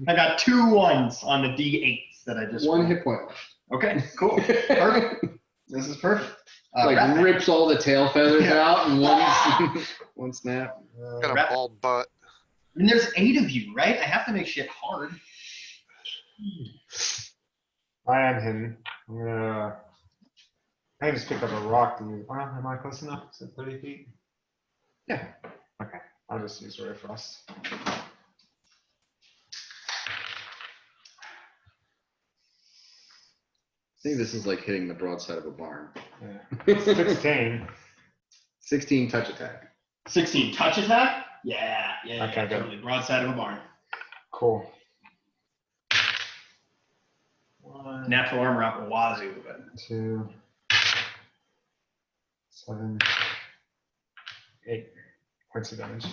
I got 2 1s on the D8s that I just One rolled. hit point left. Okay, cool. Perfect. This is perfect. Like Ratman. rips all the tail feathers Yeah. out in one one snap. Got a Rat- bald butt. And there's 8 of you, right? I have to make shit hard. I am hidden. I'm gonna. I can just pick up a rock to use. Well, am I close enough? Is it 30 feet? Yeah. Okay. I'll just use Ray Frost. I think this is like hitting the broadside of a barn. Yeah. 16. 16 touch attack. 16 touch attack? Yeah, Okay, good. totally. Broadside of a barn. Cool. 1, Natural armor out the wazoo, but 2, 7, 8 points of damage.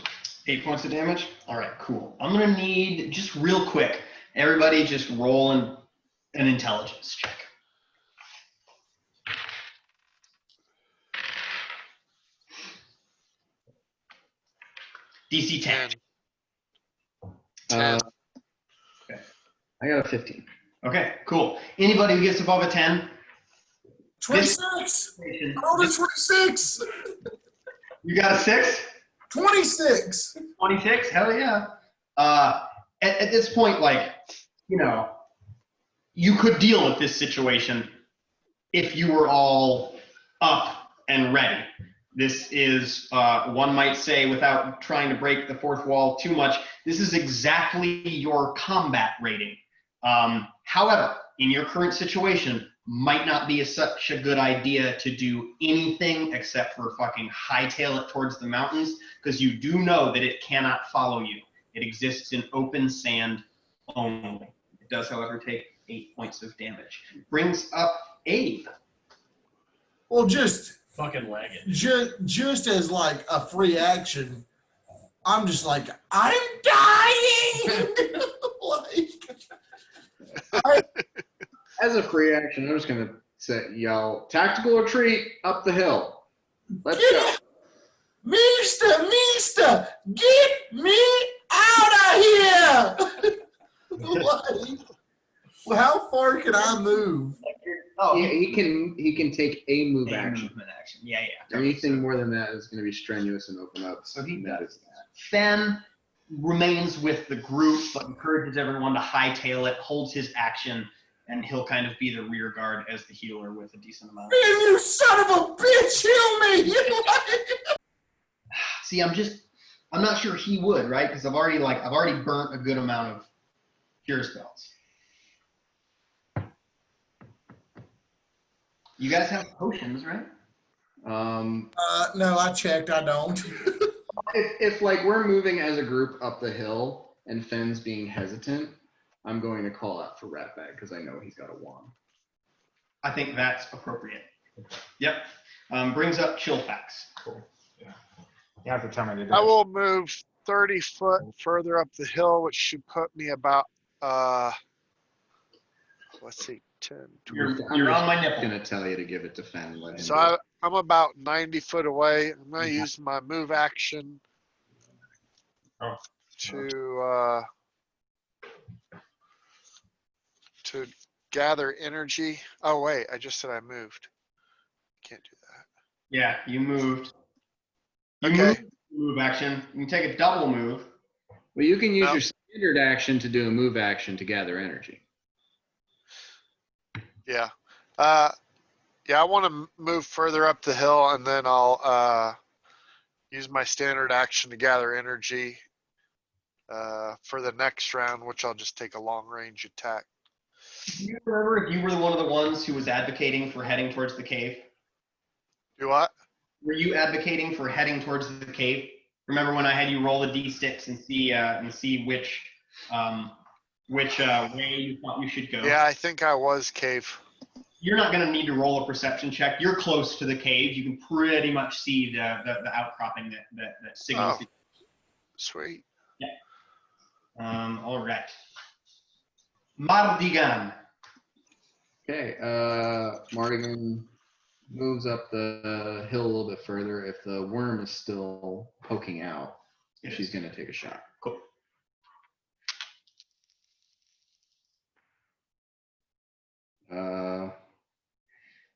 8 points of damage? All right, cool. I'm going to need, just real quick, everybody just roll an intelligence check. DC 10. 10. I got a 15. Okay, cool. Anybody who gets above a 10? 26. I rolled a 26. You got a 6? 26. 26? Hell yeah. At this point, like, you know, you could deal with this situation if you were all up and ready. This is, one might say, without trying to break the fourth wall too much, this is exactly your combat rating. However, in your current situation, might not be such a good idea to do anything except for fucking hightail it towards the mountains, because you do know that it cannot follow you. It exists in open sand only. It does, however, take 8 points of damage. Brings up Abe. Well, just Fucking lag it. just as like a free action, I'm just like, I'm dying. As a free action, I'm just gonna yell, "Tactical retreat up the hill. Let's go." Mister, get me out of here. Like, well, how far can I move? Oh, He can take a move action. movement action. Yeah, yeah. Anything more than that is going to be strenuous and open up. So he that does is that. Fen remains with the group, but encourages everyone to hightail it, holds his action, and he'll kind of be the rear guard as the healer with a decent amount. Man, you son of a bitch, heal me! See, I'm not sure he would, right? Because I've already burnt a good amount of cure spells. You guys have potions, right? No, I checked. I don't. If like we're moving as a group up the hill and Fenn's being hesitant, I'm going to call out for Ratbag because I know he's got a wand. I think that's appropriate. Yep. Brings up Chillfax. Cool. Yeah. You have to tell me to do I it. will move 30 foot further up the hill, which should put me about, let's see, 10, 20. You're on my I'm nipple. going to tell you to give it to Fenn and let him So do it. I'm about 90 foot away. I'm going to use my move action Oh. to gather energy. Oh, wait, I just said I moved. Can't do that. Yeah, you moved. You Okay. move action. You can take a double move. Well, you can use No. your standard action to do a move action to gather energy. Yeah. Yeah, I want to move further up the hill and then I'll use my standard action to gather energy for the next round, which I'll just take a long range attack. Do you remember if you were one of the ones who was advocating for heading towards the cave? Do what? Were you advocating for heading towards the cave? Remember when I had you roll the d6 and see which way you thought you should go? Yeah, I think I was cave. You're not going to need to roll a perception check. You're close to the cave. You can pretty much see the outcropping that signals. Oh. Sweet. All right. Mardigan. Okay, Mardigan moves up the hill a little bit further. If the worm is still poking out, she's going to take a shot. Cool.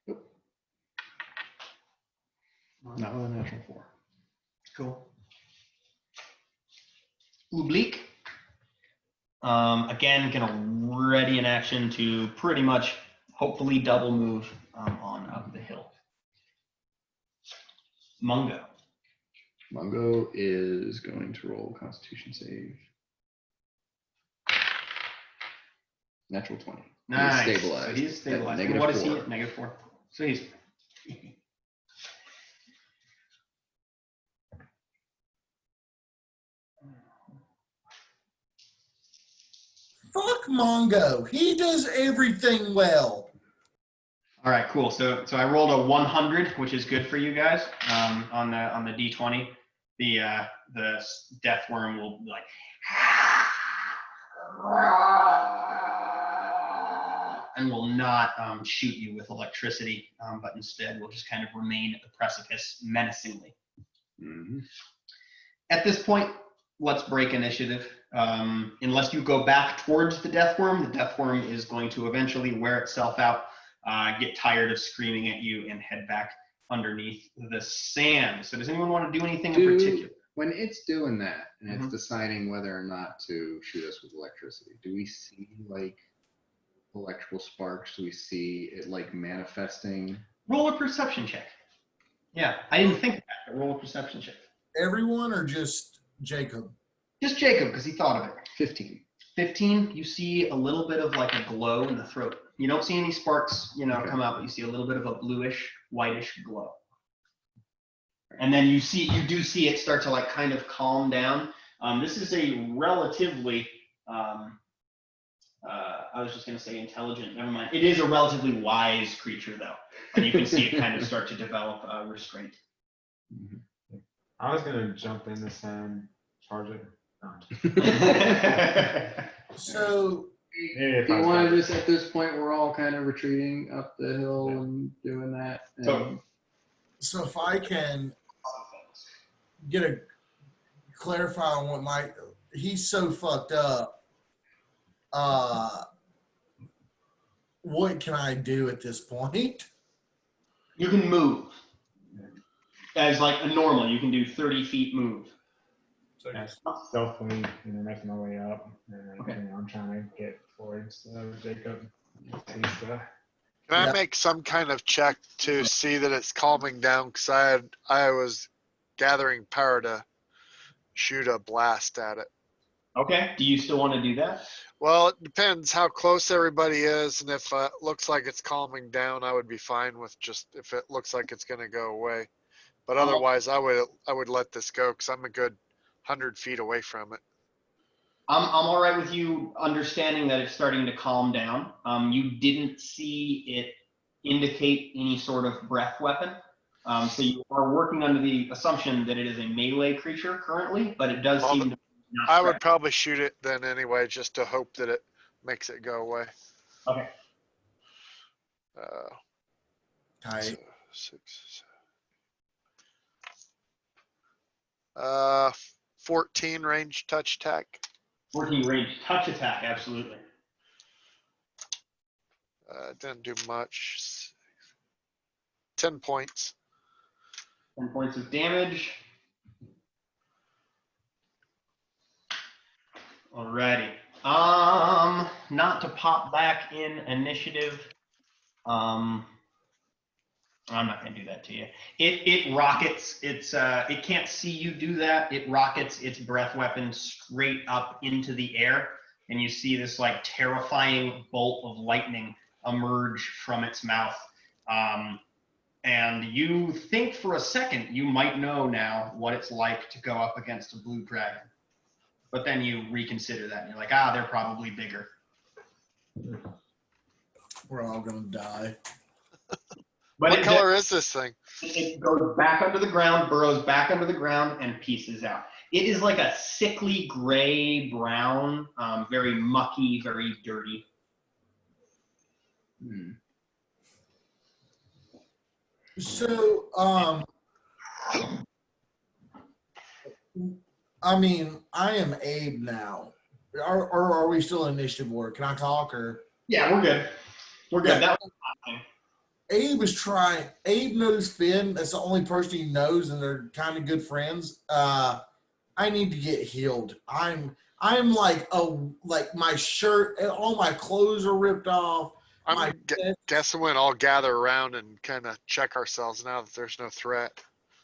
Nope. Not with a natural 4. Cool. Oblique. Again, gonna ready an action to pretty much, hopefully double move on up the hill. Mungo. Mungo is going to roll Constitution save. Natural 20. Nice. He's stabilized. So he's stabilized. At What is he -4. at? -4. So he's. Fuck Mongo. He does everything well. All right, cool. So I rolled a 100, which is good for you guys on the D20. the death worm will be like, and will not shoot you with electricity, but instead will just kind of remain at the precipice menacingly. Mhm. At this point, let's break initiative. Unless you go back towards the death worm is going to eventually wear itself out, get tired of screaming at you, and head back underneath the sand. So does anyone want to do anything in particular? When it's doing that and it's Mhm. deciding whether or not to shoot us with electricity, do we see like electrical sparks? Do we see it like manifesting? Roll a perception check. Yeah, I didn't think of that, but roll a perception check. Everyone or just Jacob? Just Jacob, because he thought of it. 15. 15, you see a little bit of like a glow in the throat. You don't see any sparks, Okay. come out, but you see a little bit of a bluish, whitish glow. And then you do see it start to like kind of calm down. This is a relatively, I was just going to say intelligent, never mind. It is a relatively wise creature though. And you can see it kind of start to develop restraint. I was gonna jump in the sand, charge it. No. So Maybe if Do I you was want to better. just at this point we're all kind of retreating up the hill Yeah. and doing that? And So- so if I can get a clarify on what he's so fucked up. What can I do at this point? You can move. As like a normal, you can do 30 feet move. So Yeah, stealthily, making my way up, and Okay. I'm trying to get towards Jacob. He's Can Yeah. I make some kind of check to see that it's calming down? Because I was gathering power to shoot a blast at it. Okay. Do you still want to do that? Well, it depends how close everybody is, and if it looks like it's calming down, I would be fine with just if it looks like it's going to go away. But otherwise, I would let this go because I'm a good 100 feet away from it. I'm all right with you understanding that it's starting to calm down. You didn't see it indicate any sort of breath weapon. So you are working under the assumption that it is a melee creature currently, but it does Well, seem to not I would threaten. probably shoot it then anyway, just to hope that it makes it go away. Okay. Tight. 6, 14 range touch attack. 14 range touch attack, absolutely. Didn't do much. 10 points. 10 points of damage. Alrighty. Not to pop back in initiative. I'm not gonna do that to you. It rockets. It can't see you do that. It rockets its breath weapon straight up into the air, and you see this like terrifying bolt of lightning emerge from its mouth. And you think for a second you might know now what it's like to go up against a blue dragon. But then you reconsider that and you're like, they're probably bigger. We're all gonna die. But What color is this thing? it goes back under the ground, burrows back under the ground, and pieces out. It is like a sickly gray brown, very mucky, very dirty. Hmm. So, I mean, I am Abe now. Or are we still in initiative order? Can I talk or? Yeah, we're good. We're good. Yeah. That was Abe is trying. Abe knows Finn. That's the only person he knows, and they're kind of good friends. I need to get healed. I'm like my shirt and all my clothes are ripped off. I'm guessing we'll all gather around and kind of check ourselves now that there's no threat.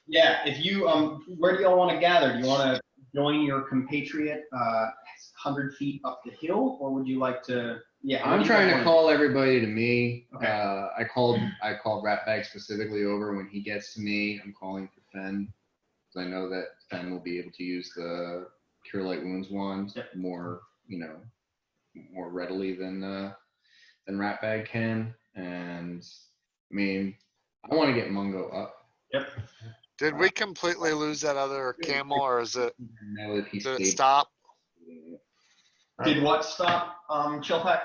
yeah. If you where do y'all want to gather? Do you want to join your compatriot 100 feet up the hill, or would you like to? Yeah, I'm trying to call everybody to me. Okay. I called Ratbag specifically over. When he gets to me, I'm calling for Fen, because I know that Fen will be able to use the Cure Light Wounds wand more readily than Ratbag can. And I mean, I want to get Mungo up. Yep. Did we completely lose that other camel, or is it, Now that he's did it stable. stop, Did what stop, Chillpax?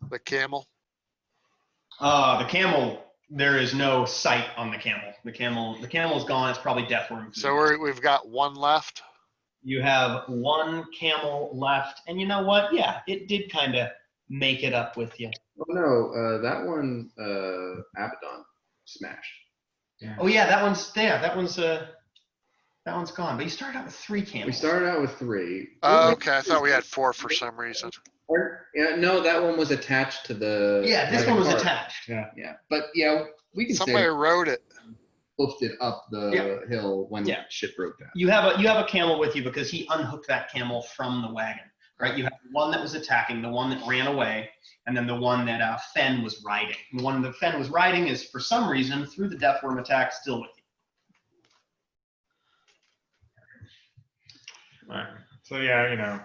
the camel? The camel, there is no sight on the camel. The camel is gone. It's probably deathworm. So we've got one left? You have one camel left, and you know what? Yeah, it did kind of make it up with you. Oh no, that one, Abaddon smashed. Oh yeah, that one's gone. But you started out with 3 camels. We started out with 3. Oh, okay, I thought we had 4 for some reason. Yeah, no, that one was attached to the. Yeah, this like, one was cart. attached. Yeah, but yeah, we can Somebody say wrote it. lifted up the hill when shit broke down. You have a camel with you because he unhooked that camel from the wagon. Right? You have the one that was attacking, the one that ran away, and then the one that Fen was riding. The one that Fen was riding is, for some reason, through the deathworm attack, still with you. Right. So yeah,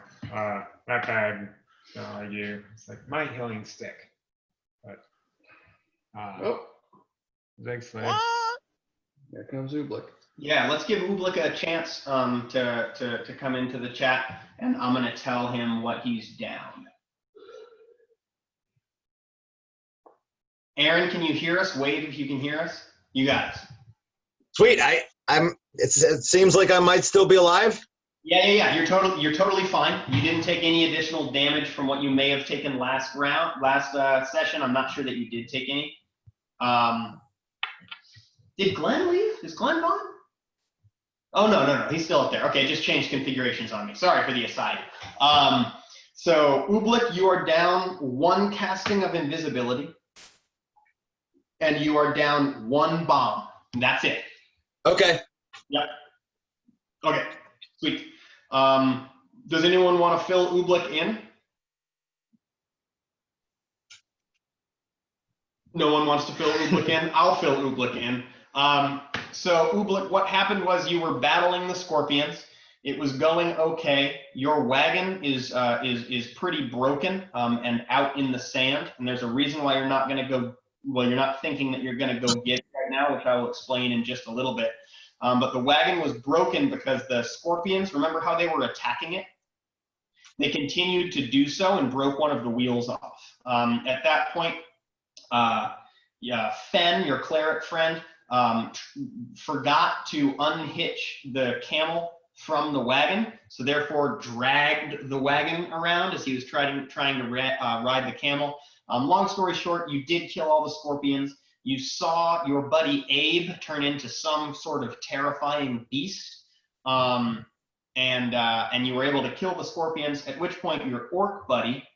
that bag, don't argue. It's like my healing stick. But Oh, big slave. What? there comes Ublik. Yeah, let's give Ublik a chance to come into the chat, and I'm going to tell him what he's down. Aaron, can you hear us? Wave if you can hear us. You got us. Sweet. It seems like I might still be alive. Yeah. You're totally fine. You didn't take any additional damage from what you may have taken last session. I'm not sure that you did take any. Did Glenn leave? Is Glenn gone? Oh, no. He's still up there. Okay, just changed configurations on me. Sorry for the aside. So, Ublik, you are down 1 casting of invisibility. And you are down 1 bomb. And that's it. Okay. Yep. Okay, sweet. Does anyone want to fill Ublik in? No one wants to fill Ublik in? I'll fill Ublik in. So Ublik, what happened was you were battling the scorpions. It was going okay. Your wagon is pretty broken and out in the sand. And there's a reason why you're not going to go. Well, you're not thinking that you're going to go get it right now, which I will explain in just a little bit. But the wagon was broken because the scorpions, remember how they were attacking it? They continued to do so and broke one of the wheels off. At that point, Fen, your cleric friend, forgot to unhitch the camel from the wagon, so therefore dragged the wagon around as he was trying to ride the camel. Long story short, you did kill all the scorpions. You saw your buddy Abe turn into some sort of terrifying beast, and you were able to kill the scorpions, at which point your orc buddy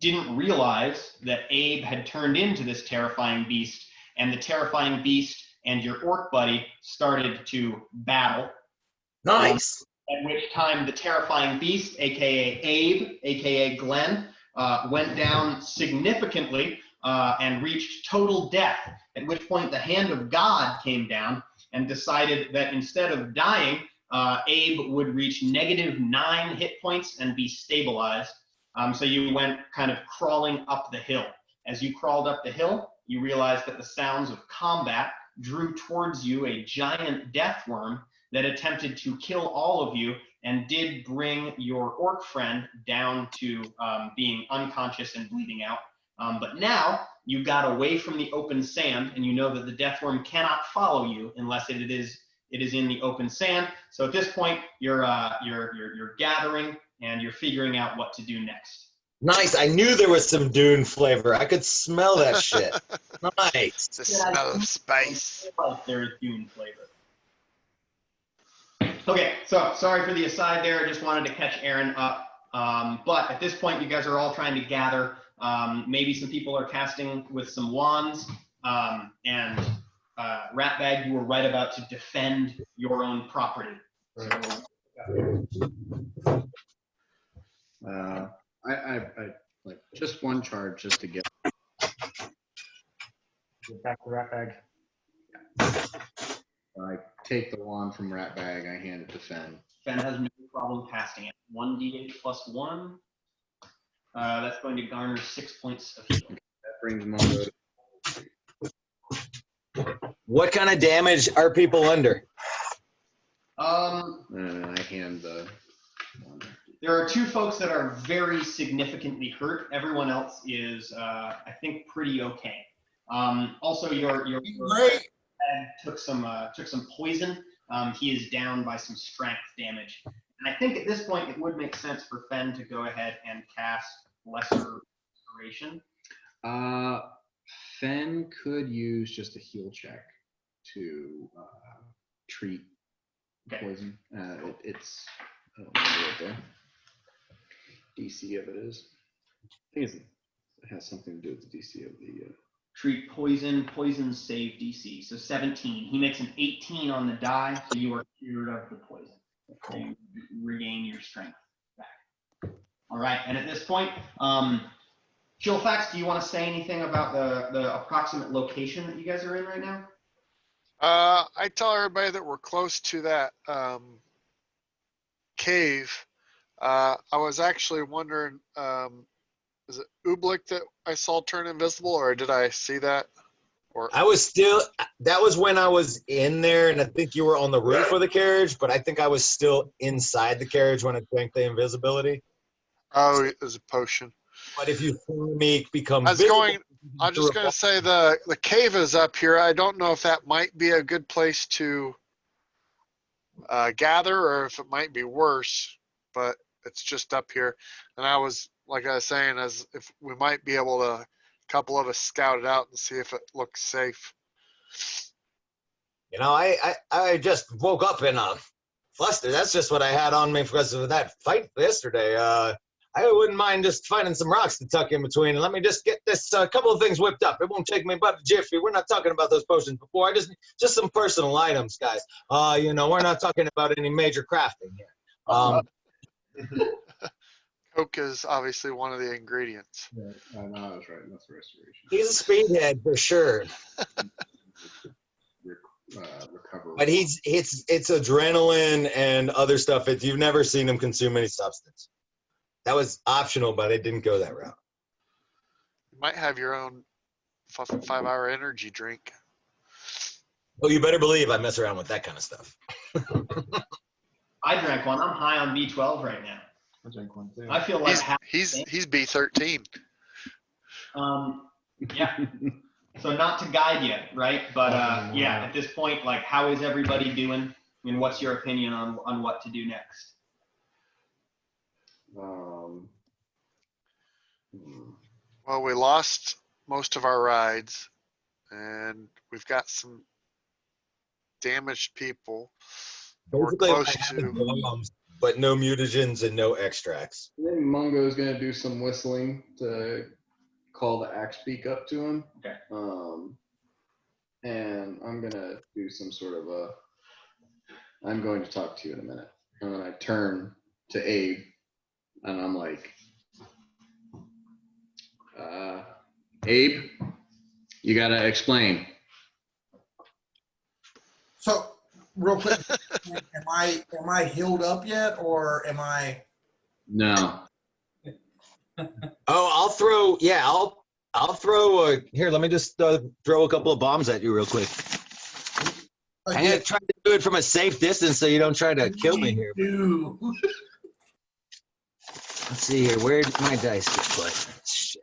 didn't realize that Abe had turned into this terrifying beast, and the terrifying beast and your orc buddy started to battle. Nice. At which time the terrifying beast, aka Abe, aka Glenn, went down significantly and reached total death, at which point the hand of God came down and decided that instead of dying, Abe would reach -9 hit points and be stabilized. So you went kind of crawling up the hill. As you crawled up the hill, you realized that the sounds of combat drew towards you a giant death worm that attempted to kill all of you and did bring your orc friend down to being unconscious and bleeding out. But now you got away from the open sand, and you know that the death worm cannot follow you unless it is in the open sand. So at this point, you're gathering and you're figuring out what to do next. Nice. I knew there was some Dune flavor. I could smell that shit. Nice. The smell of spice. There is Dune flavor. Okay, so sorry for the aside there. I just wanted to catch Aaron up. But at this point, you guys are all trying to gather. Maybe some people are casting with some wands. And Ratbag, you were right about to defend your own property. So, I like just 1 charge just to get. Get back to that bag. I take the wand from Ratbag. I hand it to Fen. Fen has no problem casting it. 1d8 plus 1. That's going to garner 6 points of healing. That brings Mongo to What kind of damage are people under? And I hand the. There are 2 folks that are very significantly hurt. Everyone else is, I think, pretty okay. Also, your Great. dad took some poison. He is down by some strength damage. And I think at this point it would make sense for Fen to go ahead and cast Lesser Restoration. Fen could use just a heal check to treat poison. It's I don't know what the DC of it is. I think it has something to do with the DC of the. Treat poison save DC. So 17. He makes an 18 on the die, so you are cured of the poison. So you regain your strength back. All right, and at this point, Chillfax, do you want to say anything about the approximate location that you guys are in right now? I tell everybody that we're close to that cave. I was actually wondering, is it Ooblik that I saw turn invisible, or did I see that? Or I was still, that was when I was in there, and I think you were on the roof of the carriage, but I think I was still inside the carriage when it drank the invisibility. oh, it was a potion. But if you see me become I was visible, going. I'm just going to say the cave is up here. I don't know if that might be a good place to gather, or if it might be worse. But it's just up here, and I was, like I was saying, as if we might be able to, a couple of us scout it out and see if it looks safe. you know, I just woke up in a fluster. That's just what I had on me because of that fight yesterday. I wouldn't mind just finding some rocks to tuck in between, and let me just get this couple of things whipped up. It won't take me but a jiffy. We're not talking about those potions before. I just some personal items, guys. You know, we're not talking about any major crafting here. Coke is obviously one of the ingredients. No, I was right. That's restoration. He's a speedhead for sure, Recover. but it's adrenaline and other stuff. You've never seen him consume any substance. That was optional, but it didn't go that route. You might have your own 5-hour energy drink. Oh, you better believe I mess around with that kind of stuff. I drank one. I'm high on B12 right now. I drink one too. I feel like He's B13. Yeah. So not to guide you, right? But yeah, at this point, like, how is everybody doing? And what's your opinion on what to do next? Well, we lost most of our rides, and we've got some damaged people. We're Basically, close I have the to. bombs, but no mutagens and no extracts. I think Mungo's gonna do some whistling to call the axe beak up to him. Okay. And I'm gonna do some sort of I'm going to talk to you in a minute. And then I turn to Abe, and I'm like, Abe, you gotta explain. So, real quick, am I healed up yet, or am I? No. Oh, I'll throw here. Let me just throw a couple of bombs at you real quick. I'm gonna try to do it from a safe distance so you don't try to kill me here. Let's see here. Where did my dice get put? Shit.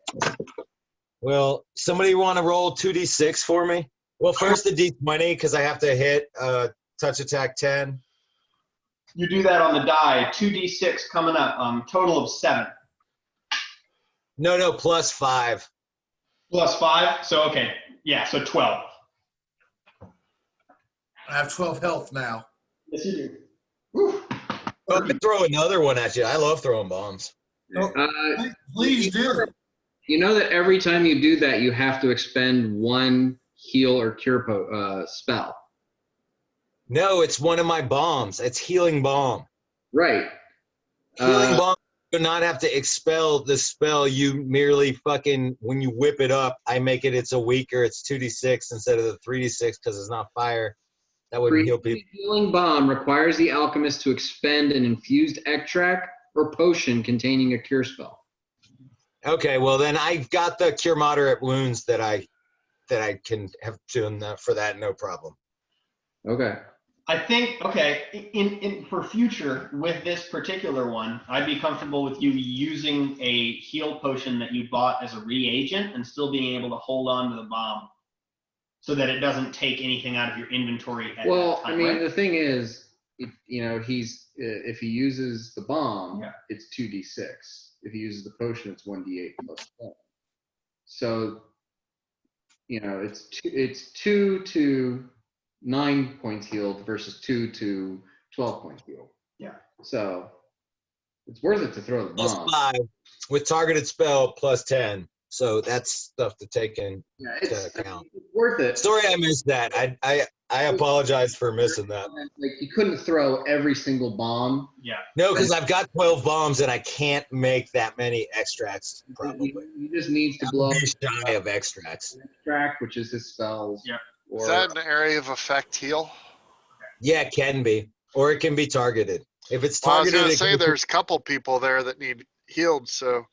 Well, somebody want to roll 2d6 for me? Well, first the d20 because I have to hit touch attack 10. You do that on the die. 2d6 coming up. Total of 7. No, plus 5. Plus 5. So okay, yeah. So 12. I have 12 health now. Yes, you do. Woo. Well, let me throw another one at you. I love throwing bombs. Please do. You know that every time you do that, you have to expend 1 heal or cure spell. No, it's one of my bombs. It's healing bomb. Right. Healing bomb. Do not have to expel the spell. You merely fucking, when you whip it up, I make it's a weaker. It's 2d6 instead of the 3d6 because it's not fire. That wouldn't heal people. Healing bomb requires the alchemist to expend an infused extract or potion containing a cure spell. Okay, well then I've got the cure moderate wounds that I can have done for that, no problem. Okay. I think, okay, in for future with this particular one, I'd be comfortable with you using a heal potion that you bought as a reagent and still being able to hold on to the bomb so that it doesn't take anything out of your inventory at Well, that time, I mean, right? the thing is, he's if he uses the bomb, Yeah. it's 2d6. If he uses the potion, it's 1d8 plus 1. So, it's 2 to 9 points healed versus 2 to 12 points healed. Yeah. So it's worth it to throw the Plus bomb. 5 with targeted spell plus 10. So that's stuff to take in. Yeah, to it's account. worth it. Sorry, I missed that. I apologize for missing that. Like, you couldn't throw every single bomb. Yeah. No, because I've got 12 bombs and I can't make that many extracts. Probably. He just needs to I'll blow up be shy of extracts. extract, which is his spells. Yeah. Or, Is that an area of effect heal? Yeah, it can be, or it can be targeted. If it's Well, I was targeted, gonna it say can be- there's a couple people there that need healed, so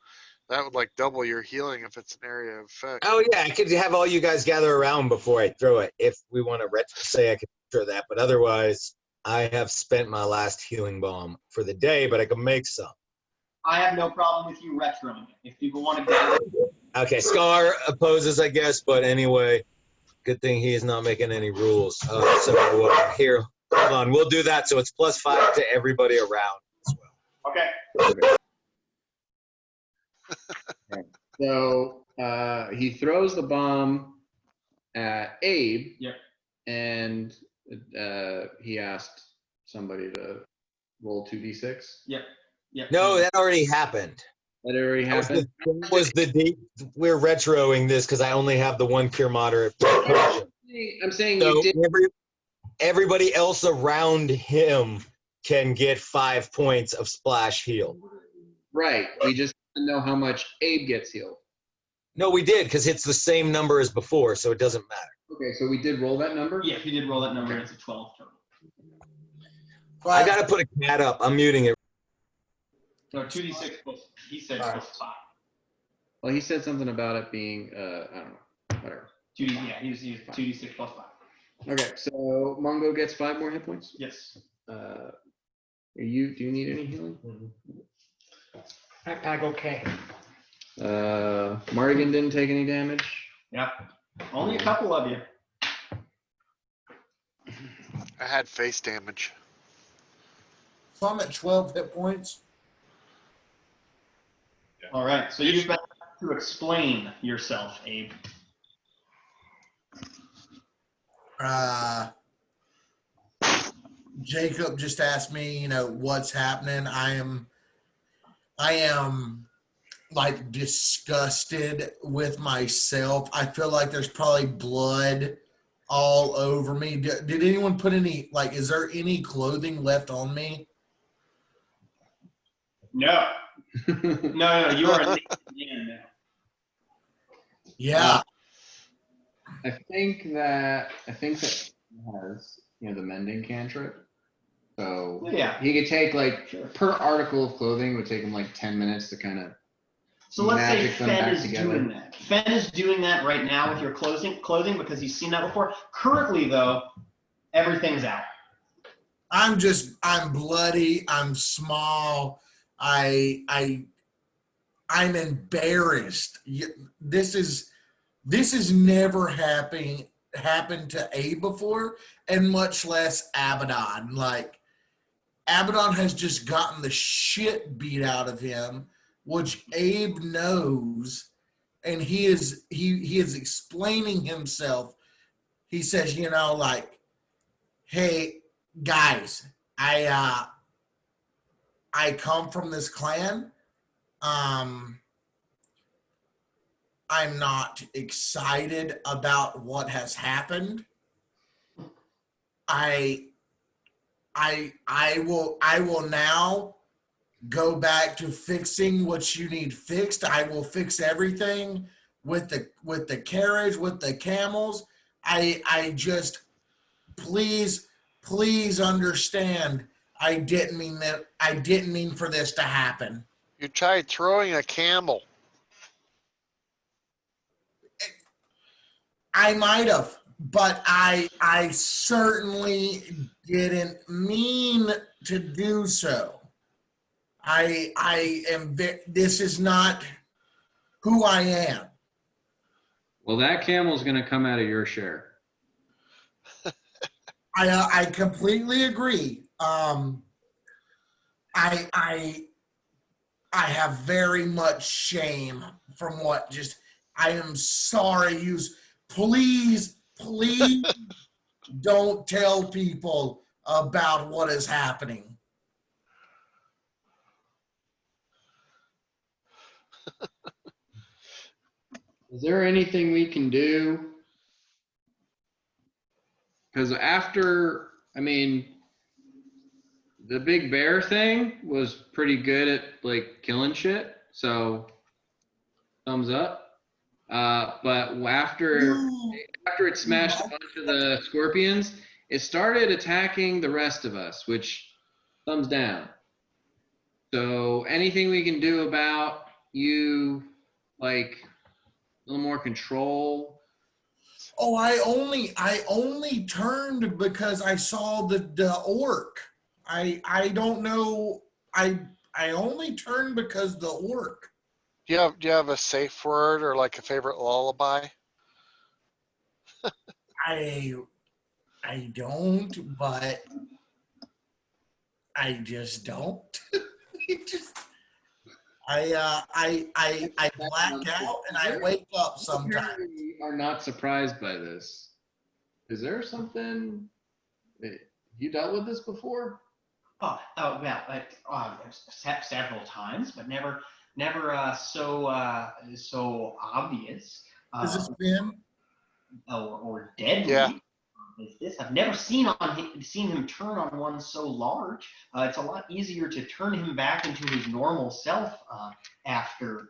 that would like double your healing if it's an area of effect. Oh yeah, I could have all you guys gather around before I throw it. If we want to say I could throw that, but otherwise, I have spent my last healing bomb for the day, but I can make some. I have no problem with you retroing it. If people want to gather, Okay, Scar opposes, I guess, but anyway, good thing he is not making any rules. Here, hold on, we'll do that. So it's plus 5 to everybody around as well. okay. So he throws the bomb at Abe. Yep. And he asked somebody to roll 2d6. Yep. No, that already happened. That already happened. We're retroing this because I only have the one cure moderate potion. I'm saying So you did. everybody else around him can get 5 points of splash heal. Right. We just know how much Abe gets healed. No, we did because it's the same number as before, so it doesn't matter. Okay, so we did roll that number? Yeah, if you did roll that number, it's a 12 total. I gotta put a cat up. I'm muting it. No, 2d6 plus, he said plus 5. Well, he said something about it being, I don't know, whatever. 2d, yeah, he was 2d6 plus 5. Okay, so Mongo gets 5 more hit points. Yes. Do you need any healing? Backpack, okay. Mardigan didn't take any damage. Yeah. Only a couple of you. I had face damage. So I'm at 12 hit points. All right, so you've been to explain yourself, Abe. Jacob just asked me, what's happening. I am like disgusted with myself. I feel like there's probably blood all over me. Did anyone put any, is there any clothing left on me? No. No, you are a naked man now. Yeah. I think that he has, the mending cantrip. So Yeah. he could take per article of clothing would take him 10 minutes to kind of. So let's say magic them Fen back is together. doing that. Fen is doing that right now with your clothing because he's seen that before. Currently, though, everything's out. I'm bloody. I'm small. I'm embarrassed. This is never happened to Abe before, and much less Abaddon. Abaddon has just gotten the shit beat out of him, which Abe knows, and he is explaining himself. He says, hey guys, I come from this clan. I'm not excited about what has happened. I will now go back to fixing what you need fixed. I will fix everything with the carriage, with the camels. I just please understand. I didn't mean that. I didn't mean for this to happen. You tried throwing a camel. I might have, but I certainly didn't mean to do so. I am. This is not who I am. Well, that camel's going to come out of your share. I completely agree. I have very much shame from what just. I am sorry. Please don't tell people about what is happening. Is there anything we can do? Because after, I mean, the big bear thing was pretty good at like killing shit. So thumbs up. But after it smashed a bunch of the scorpions, it started attacking the rest of us, which thumbs down. So anything we can do about you, like a little more control? Oh, I only turned because I saw the orc. I don't know. I only turned because the orc. Do you have a safe word or like a favorite lullaby? I don't, but I just don't. I black out and I wake up sometimes. We are not surprised by this. Is there something that you dealt with this before? Oh well, several times, but never so obvious Is this Ben? or deadly. Yeah. As this. I've never seen him turn on one so large. It's a lot easier to turn him back into his normal self after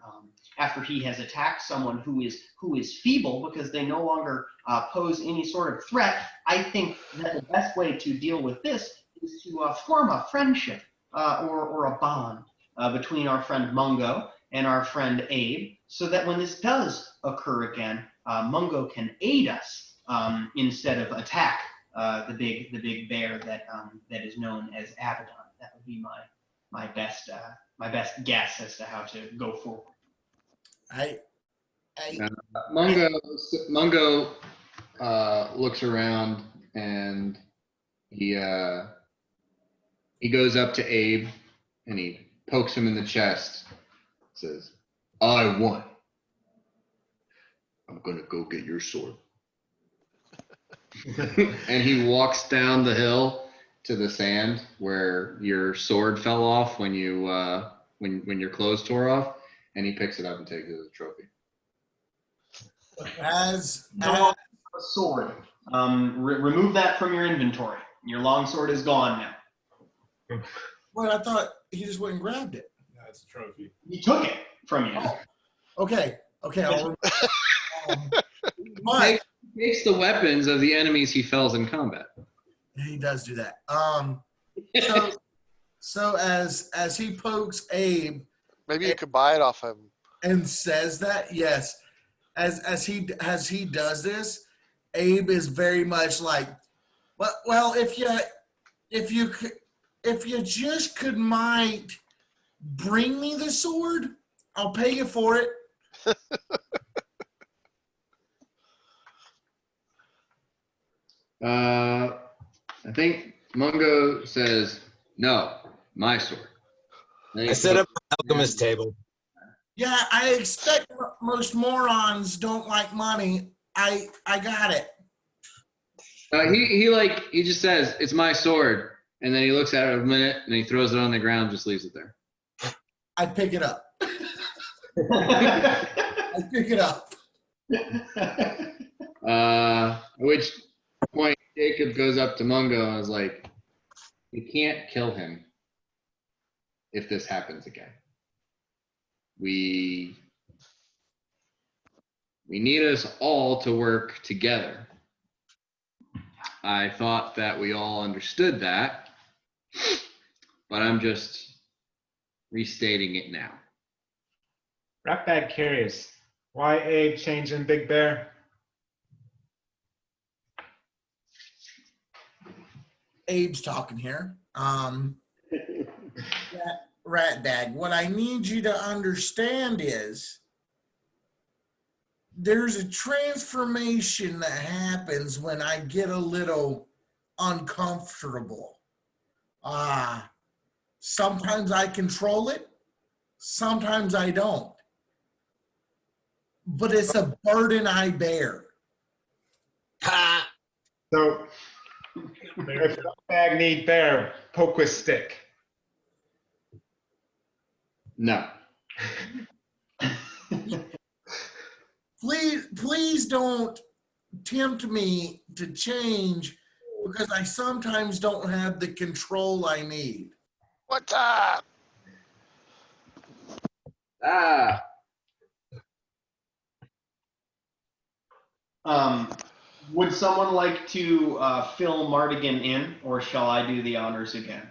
he has attacked someone who is feeble because they no longer pose any sort of threat. I think that the best way to deal with this is to form a friendship or a bond between our friend Mungo and our friend Abe, so that when this does occur again, Mungo can aid us. Instead of attack the big bear that is known as Abaddon. That would be my best guess as to how to go forward. Mungo looks around and he goes up to Abe and he pokes him in the chest. Says, "I won. I'm gonna go get your sword." And he walks down the hill to the sand where your sword fell off when you when your clothes tore off, and he picks it up and takes it as a trophy. As a sword, remove that from your inventory. Your long sword is gone now. Well, I thought he just went and grabbed it. That's a trophy. He took it from you. Oh, okay. But He takes the weapons of the enemies he fells in combat. he does do that. So as he pokes Abe Maybe you could buy it off him. and says that, yes, as he does this, Abe is very much like, well, if you just could might bring me the sword, I'll pay you for it. I think Mungo says, "No, my sword." I set up an alchemist table. Yeah, I expect most morons don't like money. I got it. He just says, "It's my sword," and then he looks at it a minute and he throws it on the ground, just leaves it there. I pick it up. I pick it up. At which point Jacob goes up to Mungo and is like, "You can't kill him if this happens again. We need us all to work together." I thought that we all understood that, but I'm just restating it now. Ratbag curious. Why Abe changing Big Bear? Abe's talking here. Rat Bag, what I need you to understand is there's a transformation that happens when I get a little uncomfortable. Sometimes I control it, sometimes I don't. But it's a burden I bear. Ha! So if bag need bear, poke with stick. No. Please don't tempt me to change because I sometimes don't have the control I need. What's up? Ah. Would someone like to fill Mardigan in, or shall I do the honors again?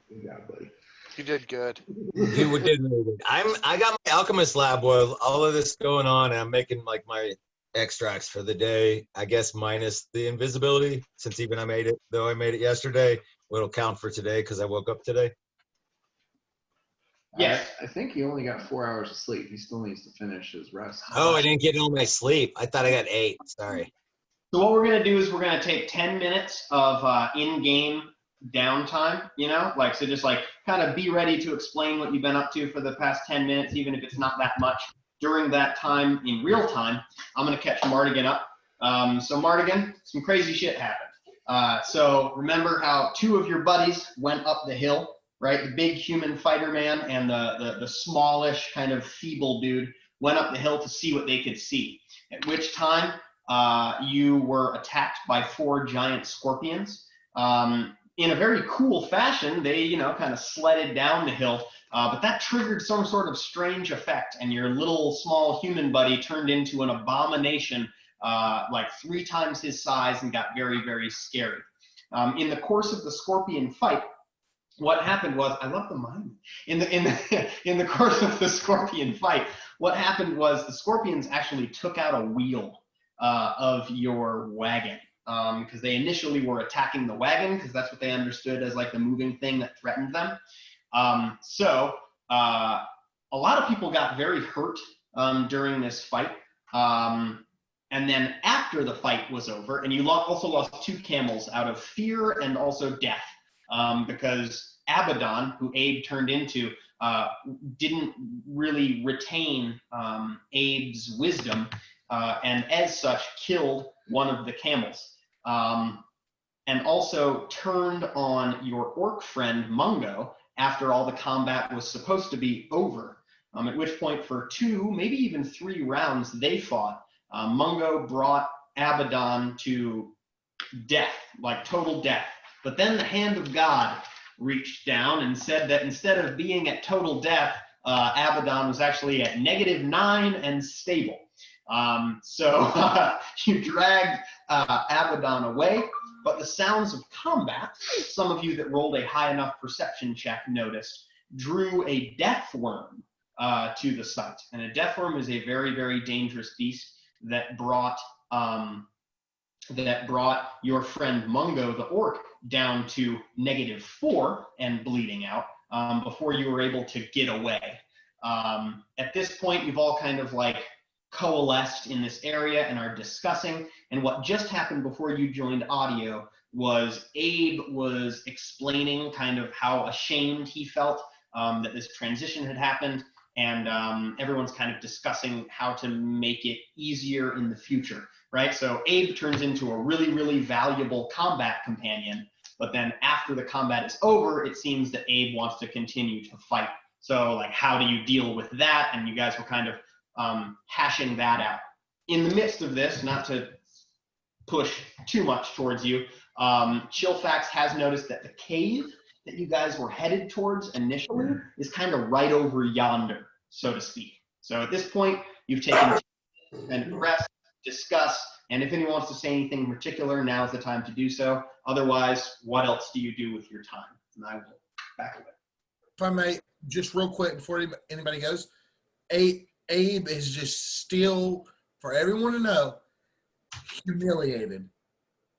Good job, buddy. You did good. You did really good. I got my alchemist lab with all of this going on, and I'm making like my extracts for the day. I guess minus the invisibility, since even I made it yesterday. It'll count for today because I woke up today. Yes. I think he only got 4 hours of sleep. He still needs to finish his rest. Oh, I didn't get all my sleep. I thought I got 8. Sorry. So what we're gonna do is we're gonna take 10 minutes of in-game downtime, like, so just like kind of be ready to explain what you've been up to for the past 10 minutes, even if it's not that much. During that time, in real time, I'm gonna catch Mardigan up. So Mardigan, some crazy shit happened. So remember how 2 of your buddies went up the hill, right? The big human fighter man and the smallish kind of feeble dude went up the hill to see what they could see. At which time, you were attacked by 4 giant scorpions. In a very cool fashion, they, kind of sledded down the hill, but that triggered some sort of strange effect, and your little small human buddy turned into an abomination, like 3 times his size, and got very, very scary. In the course of the scorpion fight, what happened was, I love the mime. In the course of the scorpion fight, what happened was the scorpions actually took out a wheel of your wagon, because they initially were attacking the wagon because that's what they understood as like the moving thing that threatened them. So a lot of people got very hurt during this fight. And then after the fight was over, and you also lost 2 camels out of fear and also death, because Abaddon, who Abe turned into, didn't really retain Abe's wisdom, and as such killed one of the camels, and also turned on your orc friend Mungo after all the combat was supposed to be over, at which point for 2, maybe even 3 rounds they fought. Mungo brought Abaddon to death, like total death. But then the hand of God reached down and said that instead of being at total death, Abaddon was actually at -9 and stable. So you dragged Abaddon away, but the sounds of combat, some of you that rolled a high enough perception check noticed, drew a death worm to the site. And a death worm is a very, very dangerous beast that brought your friend Mungo the orc down to -4 and bleeding out before you were able to get away. At this point, you've all kind of like coalesced in this area and are discussing. And what just happened before you joined audio was Abe was explaining kind of how ashamed he felt that this transition had happened. And everyone's kind of discussing how to make it easier in the future, right? So Abe turns into a really, really valuable combat companion, but then after the combat is over, it seems that Abe wants to continue to fight. So like, how do you deal with that? And you guys were kind of hashing that out. In the midst of this, not to push too much towards you, Chillfax has noticed that the cave that you guys were headed towards initially is kind of right over yonder, so to speak. So at this point, you've taken and rest, discuss, and if anyone wants to say anything in particular, now is the time to do so. Otherwise, what else do you do with your time? And I will back away. If I may, just real quick before anybody goes, Abe is just still, for everyone to know, humiliated.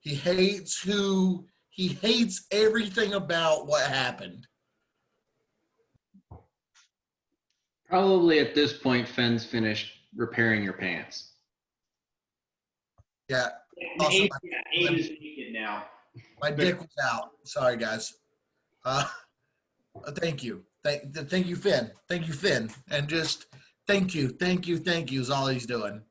He hates who He hates everything about what happened. Probably at this point, Fenn's finished repairing your pants. Yeah. Also, Abe is naked now. my dick was out. Sorry, guys. Thank you. Thank you, Finn. Thank you, Finn. And just thank you is all he's doing.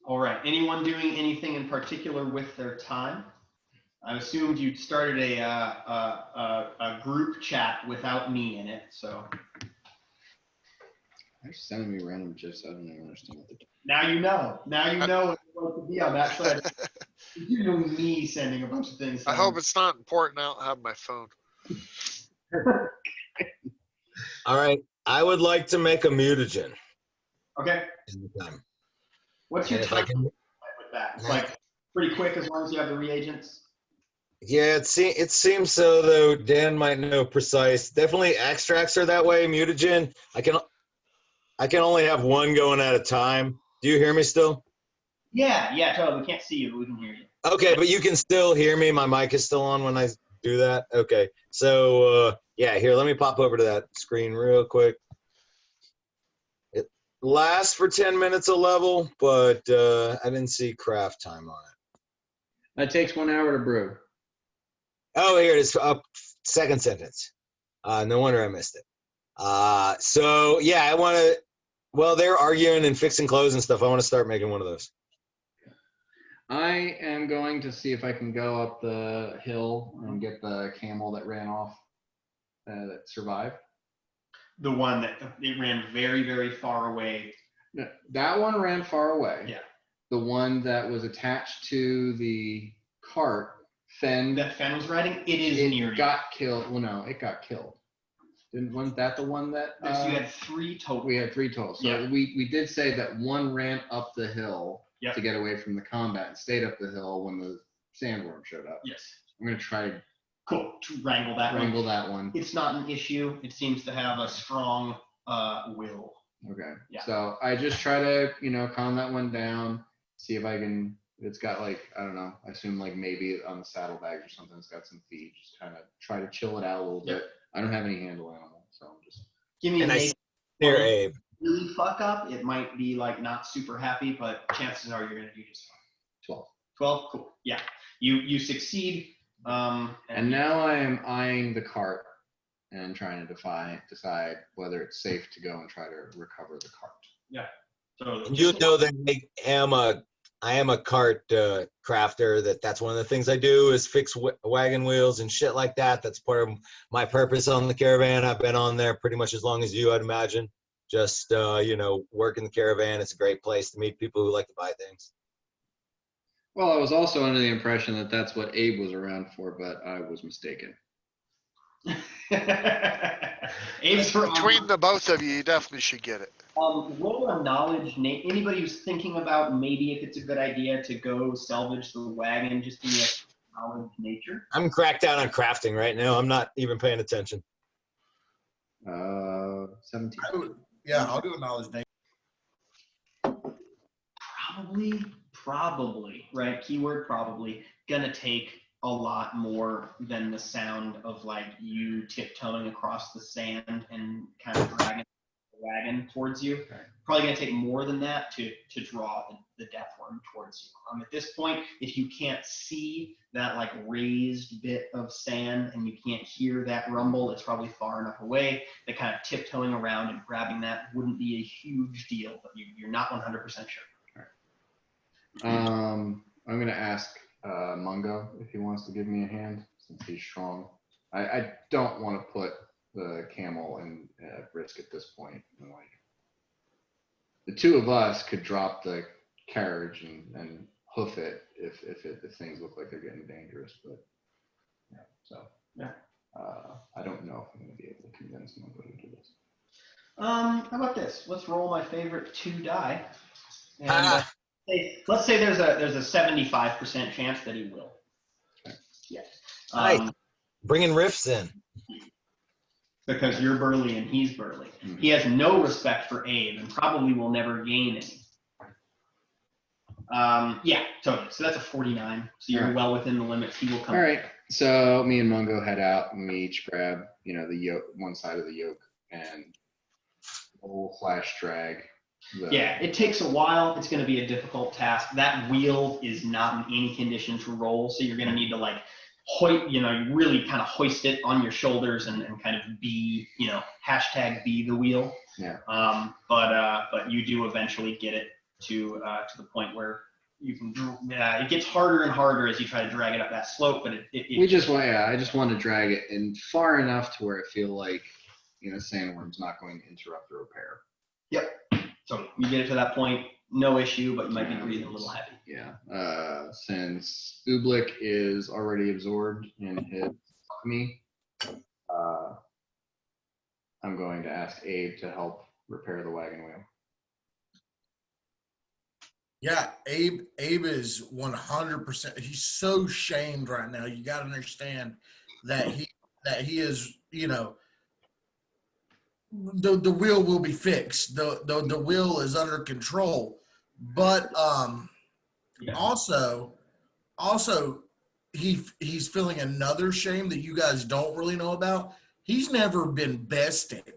All right. Anyone doing anything in particular with their time? I assumed you'd started a group chat without me in it, so They're sending me random gifs. I don't even understand what they're doing. now you know. Now you know what it's like to be on that side. You know me sending a bunch of things. I hope it's not important. I don't have my phone. All right. I would like to make a mutagen. Okay. Anytime. What's your And if I time can, with that? It's like pretty quick as long as you have the reagents. yeah, it seems so though. Dan might know precise. Definitely extracts are that way. Mutagen. I can only have one going at a time. Do you hear me still? Yeah, totally. We can't see you, but we can hear you. Okay, but you can still hear me. My mic is still on when I do that. Okay, so yeah, here, let me pop over to that screen real quick. It lasts for 10 minutes a level, but I didn't see craft time on it. That takes 1 hour to brew. Oh, here it is. Second sentence. No wonder I missed it. So yeah, I want to. Well, they're arguing and fixing clothes and stuff. I want to start making one of those. I am going to see if I can go up the hill and get the camel that ran off, that survived. The one that it ran very, very far away. No, that one ran far away. Yeah. The one that was attached to the cart, Fenn. That Fenn was riding. It is near It got killed. Well, no, it got killed. Wasn't that the one that? So you had 3 total. We had 3 total. So Yeah. we did say that one ran up the hill Yep. to get away from the combat and stayed up the hill when the sandworm showed up. Yes. I'm going to try to Cool. To wrangle that wrangle one. that one. It's not an issue. It seems to have a strong will. Okay. Yeah. So I just try to, calm that one down, see if I can, it's got like, I don't know, I assume like maybe on the saddlebags or something, it's got some feed, just kind of try to chill it out a little bit. I don't have any handle animal, so I'm just. Give me And a I name. Here, Abe. Really fuck up. It might be like not super happy, but chances are you're gonna do just fine. 12. 12. Cool. Yeah. You succeed. And now I am eyeing the cart and trying to decide whether it's safe to go and try to recover the cart. Yeah. So You know that I am a cart crafter. That's one of the things I do is fix wagon wheels and shit like that. That's part of my purpose on the caravan. I've been on there pretty much as long as you, I'd imagine. Just working the caravan. It's a great place to meet people who like to buy things. Well, I was also under the impression that that's what Abe was around for, but I was mistaken. Abe's for Between the both of you, you definitely should get it. roll a knowledge. Anybody who's thinking about maybe if it's a good idea to go salvage the wagon, just in the knowledge nature. I'm cracked out on crafting right now. I'm not even paying attention. 17. I'll do a knowledge name. Probably, right? Keyword probably gonna take a lot more than the sound of like you tiptoeing across the sand and kind of dragging the wagon towards you. Okay. Probably gonna take more than that to draw the death worm towards you. At this point, if you can't see that like raised bit of sand and you can't hear that rumble, it's probably far enough away that kind of tiptoeing around and grabbing that wouldn't be a huge deal, but you're not 100% sure. I'm going to ask Mungo if he wants to give me a hand since he's strong. I don't want to put the camel in risk at this point. Like, the two of us could drop the carriage and hoof it if things look like they're getting dangerous. But I don't know if I'm going to be able to convince Mungo to do this. How about this? Let's roll my favorite 2 die. And, let's say there's a 75% chance that he will. Okay. Yeah. Nice. Bringing riffs in. Because you're burly and he's burly. He has no respect for Abe and probably will never gain any. Yeah, totally. So that's a 49. So you're Alright. well within the limits. He will come. All right. So me and Mungo head out and we each grab, the yoke, one side of the yoke, and we'll flash drag. Yeah, it takes a while. It's going to be a difficult task. That wheel is not in any condition to roll, so you're going to need to like really kind of hoist it on your shoulders and kind of be, hashtag be the wheel. Yeah. But you do eventually get it to the point where you can. It gets harder and harder as you try to drag it up that slope, but I just want to drag it in far enough to where I feel like, Sandworm's not going to interrupt the repair. Yep. So you get it to that point, no issue, but you might be breathing a little heavy. Yeah. Since Ooblik is already absorbed in his alchemy, I'm going to ask Abe to help repair the wagon wheel. Yeah, Abe is 100%. He's so shamed right now. You got to understand that he is, the wheel will be fixed. The wheel is under control. But also he's feeling another shame that you guys don't really know about. He's never been bested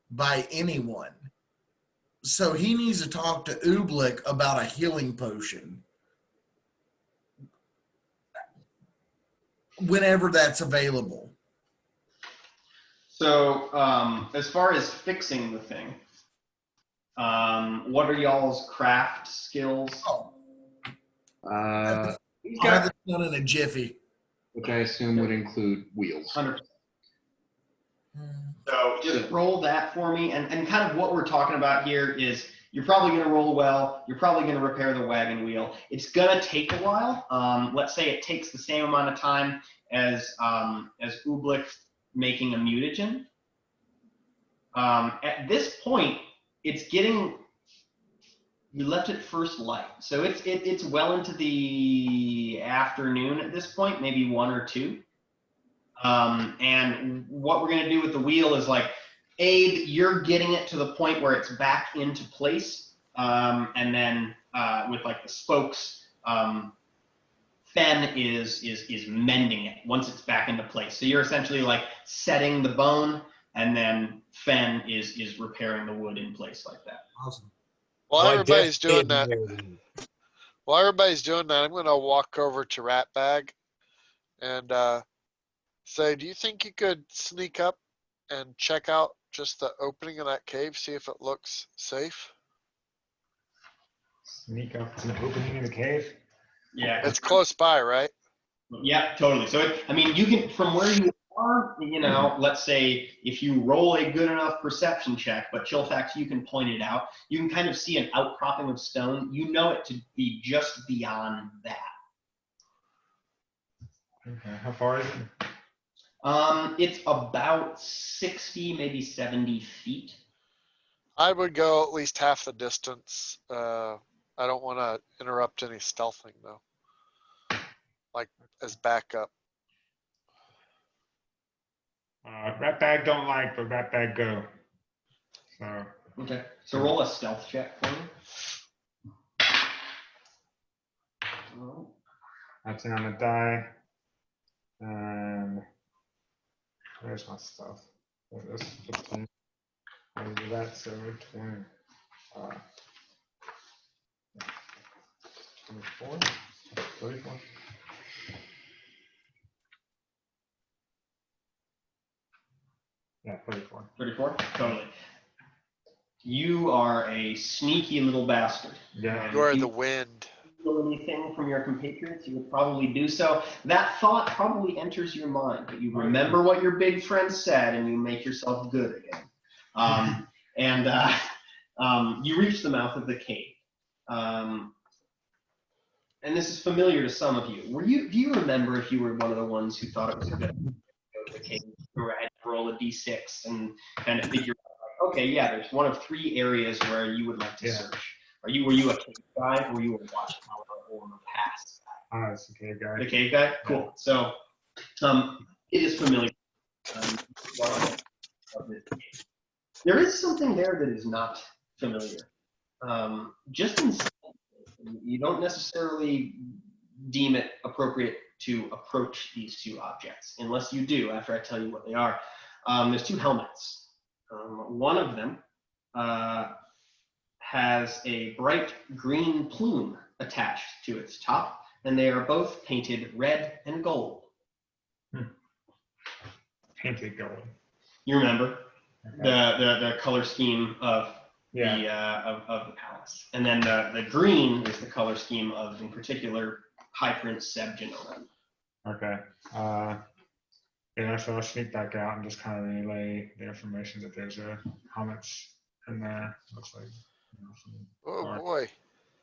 by anyone. So he needs to talk to Ooblik about a healing potion whenever that's available. So as far as fixing the thing, what are y'all's craft skills? I'll have it done in a jiffy. Which I assume would include wheels. 100%. So just roll that for me. And kind of what we're talking about here is you're probably going to roll well. You're probably going to repair the wagon wheel. It's going to take a while. Let's say it takes the same amount of time as Ooblik making a mutagen. At this point, it's getting. You left it first light, so it's well into the afternoon at this point, maybe 1 or 2. And what we're going to do with the wheel is like, Abe, you're getting it to the point where it's back into place, and then with like the spokes, Fen is mending it once it's back into place. So you're essentially like setting the bone, and then Fen is repairing the wood in place like that. Awesome. While everybody's doing that, I'm going to walk over to Ratbag and say, do you think you could sneak up and check out just the opening of that cave, see if it looks safe? Sneak up to the opening in the cave. Yeah. It's close by, right? Yeah, totally. So, you can, from where you are, let's say if you roll a good enough perception check, but Chillfax, you can point it out. You can kind of see an outcropping of stone. You know it to be just beyond that. Okay, how far is it? It's about 60, maybe 70 feet. I would go at least half the distance. I don't want to interrupt any stealthing though, like as backup. Ratbag don't like, but Ratbag go. So Okay. So roll a stealth check for me. that's on the die. And where's my stuff? There it is, 15. I'll do that, so 20. 24? 34? Yeah, 34. 34? Totally. You are a sneaky little bastard. Yeah. You are the wind. Steal anything from your compatriots, you would probably do so. That thought probably enters your mind, but you remember what your big friend said, and you make yourself good again. You reach the mouth of the cave, and this is familiar to some of you. Do you remember if you were one of the ones who thought it was a good idea to go to the cave, or had to roll a d6 and kind of figure out, okay, yeah, there's one of 3 areas where you would like to search. Were you a cave guy, or were you a watchtower or a pass guy? It's the cave guy. The cave guy? Cool. So it is familiar. There is something there that is not familiar. Just in You don't necessarily deem it appropriate to approach these two objects, unless you do, after I tell you what they are. There's two helmets. One of them has a bright green plume attached to its top, and they are both painted red and gold. Painted gold. You remember Okay. the color scheme of Yeah. of the palace, and then the green is the color scheme of, in particular, High Prince Seb Genoran. Okay. Yeah, so I'll sneak back out and just kind of relay the information that there's a helmets in there. Looks like. Some Oh dark- boy.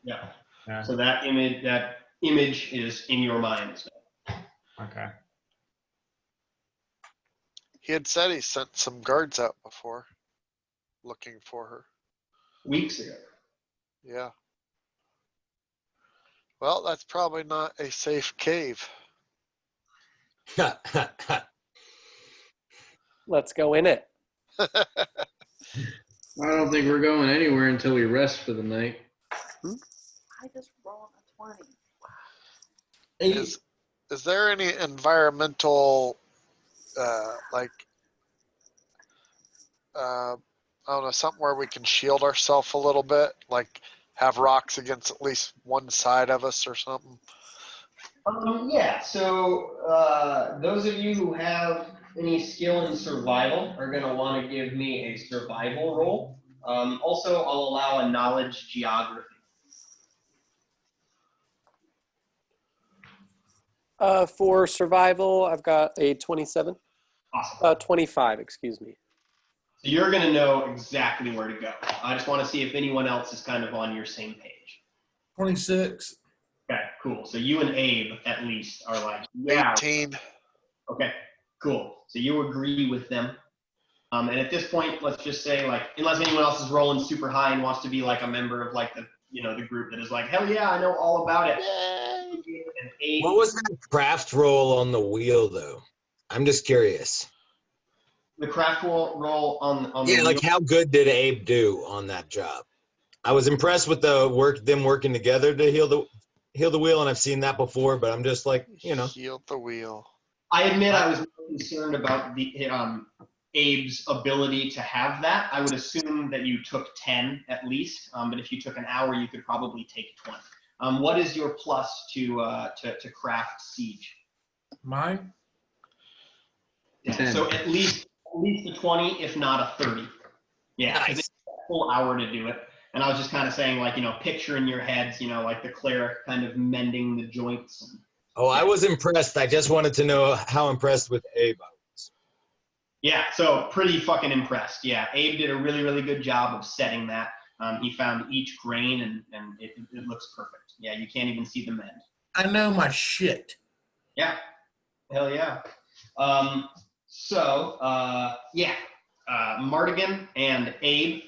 Yeah. Yeah. So that image is in your mind Okay. He had said he sent some guards out before looking for her. weeks ago. Yeah. Well, that's probably not a safe cave. Let's go in it. I don't think we're going anywhere until we rest for the night. I just rolled a 20. Hey, Is there any environmental, like, I don't know, something where we can shield ourselves a little bit, like have rocks against at least one side of us or something? Yeah, so those of you who have any skill in survival are going to want to give me a survival roll. Also, I'll allow a knowledge geography. For survival, I've got a 27. Awesome. 25, excuse me. So you're going to know exactly where to go. I just want to see if anyone else is kind of on your same page. 26. Okay, cool. So you and Abe, at least, are like, yeah. 18. Okay, cool. So you agree with them. And at this point, let's just say, like, unless anyone else is rolling super high and wants to be like a member of like the, the group that is like, hell yeah, I know all about it. And Abe, What was that craft roll on the wheel, though? I'm just curious. the craft roll on the Yeah, like wheel. how good did Abe do on that job? I was impressed with them working together to heal the wheel, and I've seen that before. But I'm just like, Heal the wheel. I admit I was more concerned about the Abe's ability to have that. I would assume that you took 10 at least, but if you took an hour, you could probably take 20. What is your plus to craft siege? Mine? 10. So at least a 20, if not a 30. Yeah, 'cause Nice. it's a full hour to do it. And I was just kind of saying, like, picture in your heads, like the cleric kind of mending the joints. And, Oh, I was impressed. I just wanted to know how impressed with Abe I was. yeah, so pretty fucking impressed. Yeah, Abe did a really, really good job of setting that. He found each grain, and it looks perfect. Yeah, you can't even see the mend. I know my shit. Yeah, hell yeah. Mardigan and Abe,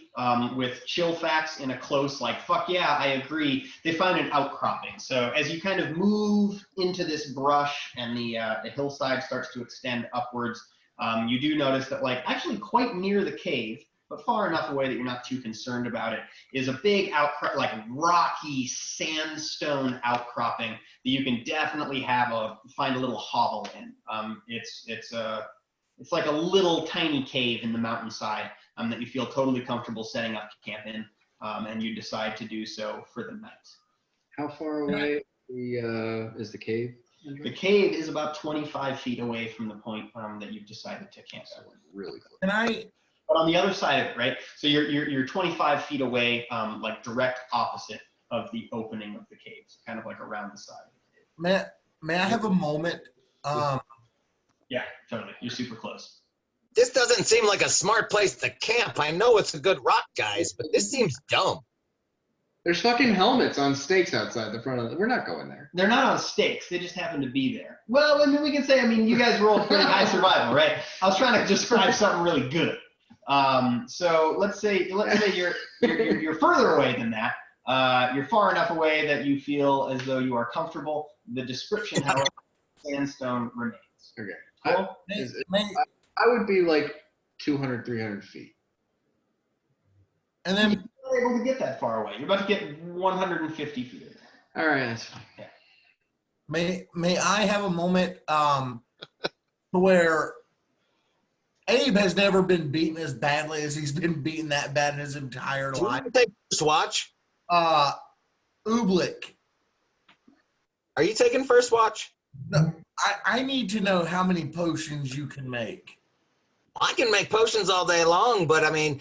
with Chillfax in a close, like, fuck yeah, I agree. They find an outcropping. So as you kind of move into this brush and the hillside starts to extend upwards, you do notice that, like, actually quite near the cave, but far enough away that you're not too concerned about it, is a big outcrop, like rocky sandstone outcropping that you can definitely find a little hovel in. It's like a little tiny cave in the mountainside that you feel totally comfortable setting up camp in, and you decide to do so for the night. How far away is the cave? The cave is about 25 feet away from the point that you've decided to camp at. Really close. Can I? But on the other side of it, right? So you're 25 feet away, like direct opposite of the opening of the cave, so kind of like around the side. May I have a moment? Yeah, totally. You're super close. This doesn't seem like a smart place to camp. I know it's a good rock, guys, but this seems dumb. There's fucking helmets on stakes outside the front of it. We're not going there. They're not on stakes. They just happen to be there. Well, I mean, we can say, you guys rolled pretty high survival, right? I was trying to describe something really good. So let's say you're further away than that. You're far enough away that you feel as though you are comfortable. The description, however, sandstone remains. Okay. Cool? I would be like 200, 300 feet. And then You're not able to get that far away. You're about to get 150 feet. All right, that's fine. May I have a moment where Abe has never been beaten as badly as he's been beaten that bad in his entire Do you life. want to take first watch? Ooblik, Are you taking first watch? I need to know how many potions you can make. I can make potions all day long, but I mean,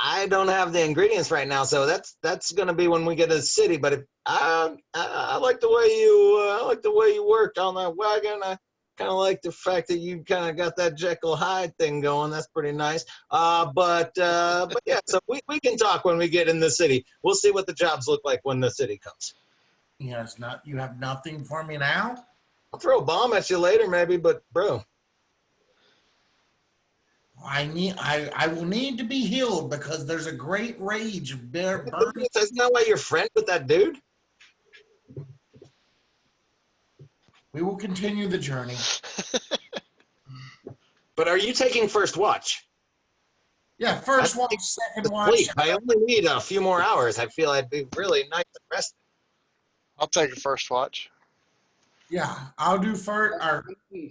I don't have the ingredients right now, so that's gonna be when we get to the city. But if, I like the way you worked on that wagon. I kind of like the fact that you kind of got that Jekyll Hyde thing going. That's pretty nice. But yeah, so we can talk when we get in the city. We'll see what the jobs look like when the city comes. Yes, not you have nothing for me now. I'll throw a bomb at you later, maybe. But bro, I will need to be healed because there's a great rage burning. isn't that why you're friends with that dude? We will continue the journey. But are you taking first watch? Yeah, first I watch, think second watch. Sleep. I only need a few more hours. I feel I'd be really nice and rested. I'll take a first watch. Yeah, I'll do first. Or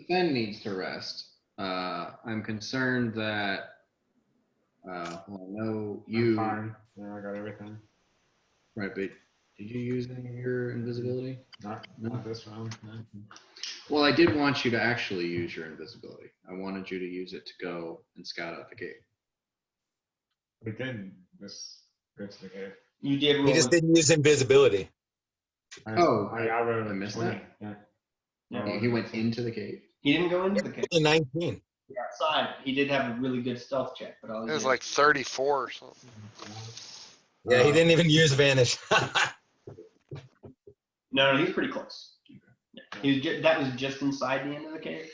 Fen needs to rest. I'm concerned that. Well, no, I'm you. fine. Yeah, I got everything. Right, but did you use any of your invisibility? Not this round. No. Well, I did want you to actually use your invisibility. I wanted you to use it to go and scout out the gate. We did this go to the cave. You did roll. He just didn't use invisibility. Oh, I rolled I a missed 20. that? Yeah. Yeah. He went into the cave. He didn't go into the cave. 19. Outside, he did have a really good stealth check, but all he It was did- like 34 or something. Yeah, he didn't even use vanish. No, he's pretty close. Yeah. He was that was just inside the end of the cave,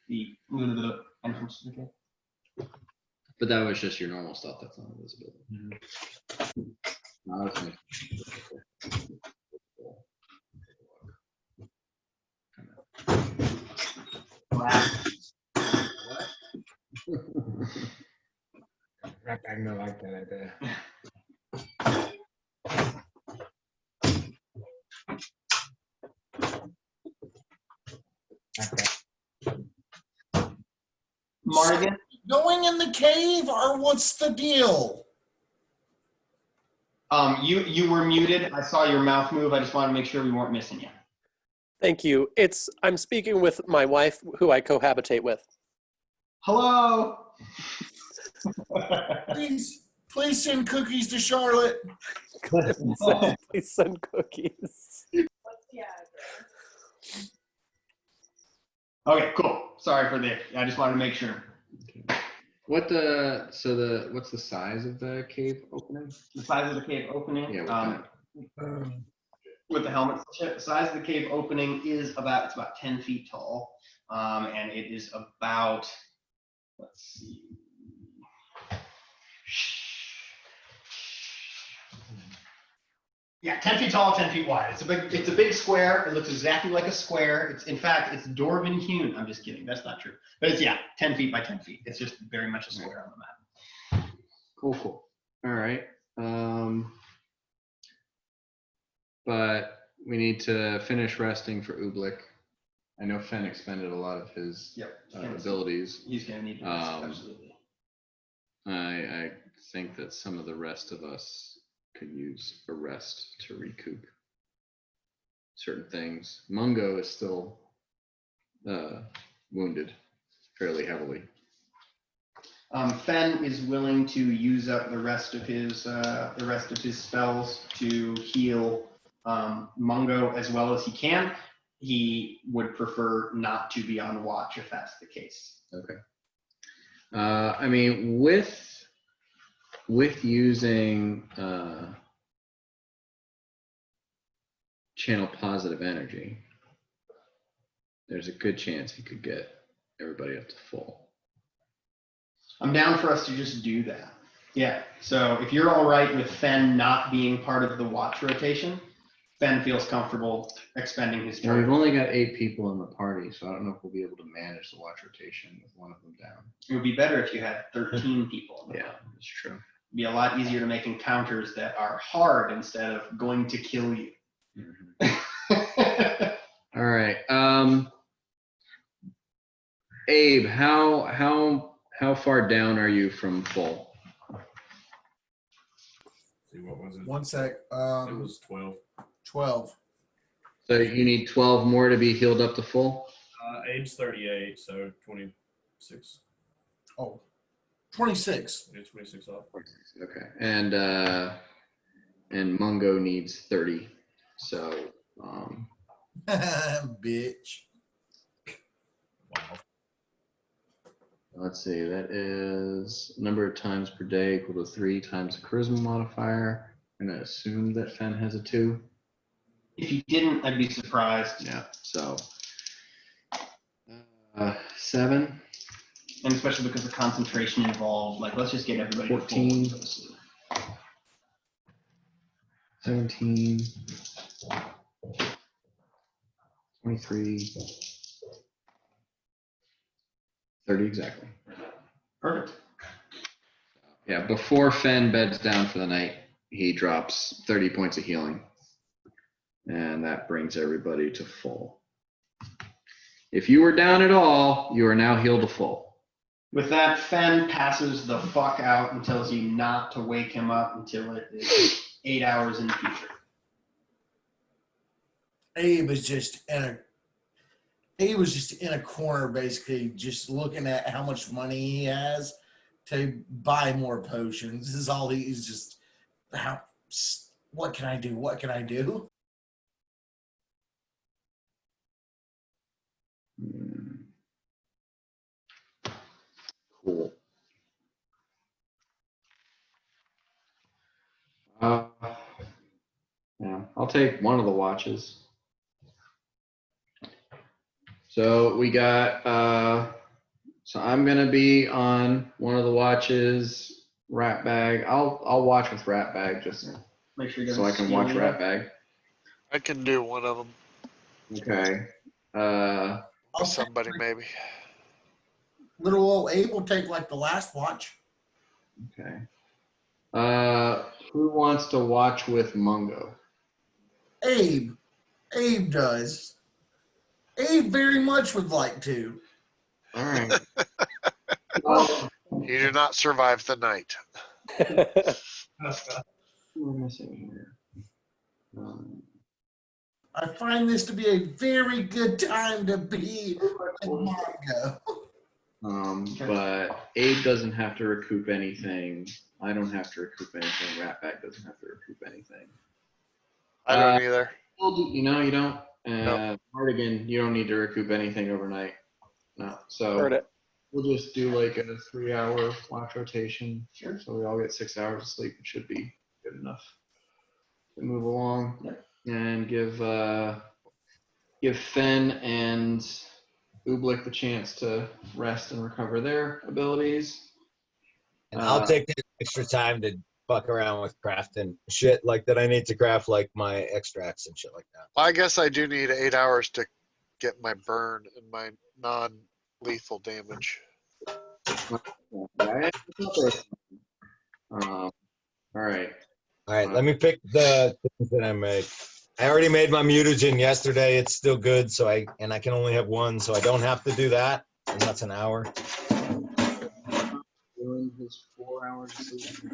the entrance to the cave. But that was just your normal stuff. That's not invisibility. No, that's I don't like that idea. Okay. Mardigan, going in the cave, or what's the deal? you were muted. I saw your mouth move. I just wanted to make sure we weren't missing you. Thank you. I'm speaking with my wife, who I cohabitate with. Hello. Please send cookies to Charlotte. Please send cookies. Okay, cool. Sorry for the. I just wanted to make sure. what's the size of the cave opening? The size of the cave opening. Yeah, With the helmet, size of the cave opening is about 10 feet tall, and it is about, let's see, yeah, 10 feet tall, 10 feet wide. It's a big square. It looks exactly like a square. In fact, it's Dwarven hewn. I'm just kidding. That's not true. But it's 10 feet by 10 feet. It's just very much a square on the map. Cool. All right. But we need to finish resting for Ooblik. I know Fen expended a lot of his abilities. He's gonna need to rest, absolutely. I think that some of the rest of us could use a rest to recoup certain things. Mungo is still wounded fairly heavily. Fen is willing to use up the rest of his spells to heal Mungo as well as he can. He would prefer not to be on watch if that's the case. Okay. I mean, with using channel positive energy, there's a good chance he could get everybody up to full. I'm down for us to just do that. Yeah. So if you're all right with Fen not being part of the watch rotation, Fen feels comfortable expending his Well, we've turn. only got 8 people in the party, so I don't know if we'll be able to manage the watch rotation with one of them down. It would be better if you had 13 people. In the Yeah, room. that's true. It'd be a lot easier to make encounters that are hard instead of going to kill you. All right. Abe, how far down are you from full? See, what was it? One sec. It was 12. 12. So you need 12 more to be healed up to full? Abe's 38, so 26. Oh, 26. Yeah, 26 off. Okay. And Mungo needs 30. So Bitch. Wow. let's see. That is number of times per day equal to 3 times the charisma modifier. I'm gonna assume that Fen has a 2. If you didn't, I'd be surprised. Yeah. So 7. And especially because the concentration involved. Like, let's just get everybody to 14. full. 17. 23. 30 exactly. Perfect. Yeah, before Fen beds down for the night, he drops 30 points of healing. And that brings everybody to full. If you were down at all, you are now healed to full. With that, Fen passes the fuck out and tells you not to wake him up until it is 8 hours in the future. Abe was just in a corner, basically, just looking at how much money he has to buy more potions. This is all he's just, what can I do? What can I do? Cool. Yeah, I'll take one of the watches. So we got, so I'm gonna be on one of the watches, Rat Bag. I'll watch with Rat Bag just Make sure you so I can watch Rat Bag. I can do one of them. Okay. With somebody maybe. Little old Abe will take like the last watch. Okay. Who wants to watch with Mungo? Abe does. Abe very much would like to. All right. Well, You do not survive the night. what am I missing here? I find this to be a very good time to be a Mongo. But Abe doesn't have to recoup anything. I don't have to recoup anything. Ratback doesn't have to recoup anything. I don't either. You know, you don't. No. Mardigan, you don't need to recoup anything overnight. No. So Heard it. we'll just do like a 3-hour watch rotation. Sure. So we all get 6 hours of sleep. It should be good enough to move along. Yep. And give Fen and Ooblik the chance to rest and recover their abilities. And I'll take that extra time to fuck around with crafting shit like that I need to craft, like my extracts and shit like that. I guess I do need 8 hours to get my burn and my non-lethal damage. All right. All right, let me pick the things that I make. I already made my mutagen yesterday. It's still good, so I can only have one, so I don't have to do that. And that's an hour. Doing his 4 hours of sleep.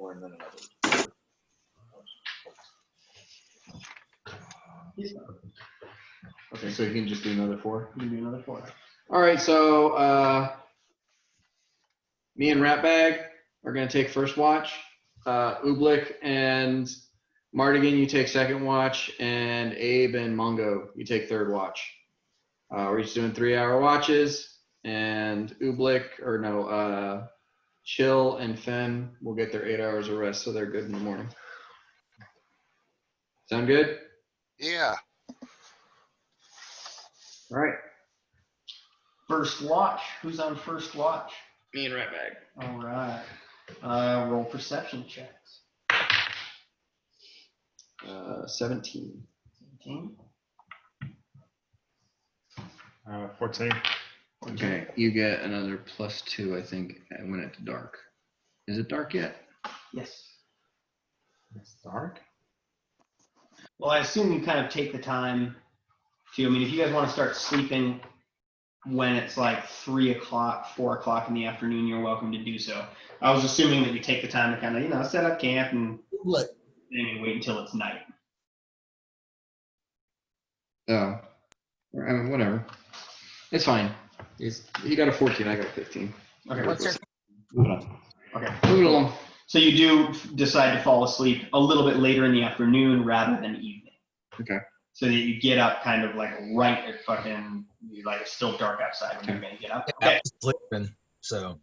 And then another. Okay, so you can just do another 4. You can do another 4. All right, so me and Ratbag are gonna take first watch. Ooblik and Mardigan, you take second watch, and Abe and Mungo, you take third watch. We're each doing 3-hour watches, and Chill and Fen will get their 8 hours of rest, so they're good in the morning. Sound good? Yeah. All right. First watch. Who's on first watch? Me and Ratbag. All right. Roll perception checks. 17. 17. 14. Okay, you get another +2, I think, when it's dark. Is it dark yet? Yes. It's dark. Well, I assume you kind of take the time to, I mean, if you guys want to start sleeping when it's like 3 o'clock, 4 o'clock in the afternoon, you're welcome to do so. I was assuming that you take the time to kind of, you know, set up camp and Like, wait until it's night. Oh, I mean, whatever. It's fine. He got a 14. I got a 15. Okay. Moving on. Okay. Moving along. So you do decide to fall asleep a little bit later in the afternoon rather than evening. Okay. So that you get up kind of like right at fucking, like it's still dark outside when you're gonna get up. I Okay. was sleeping, so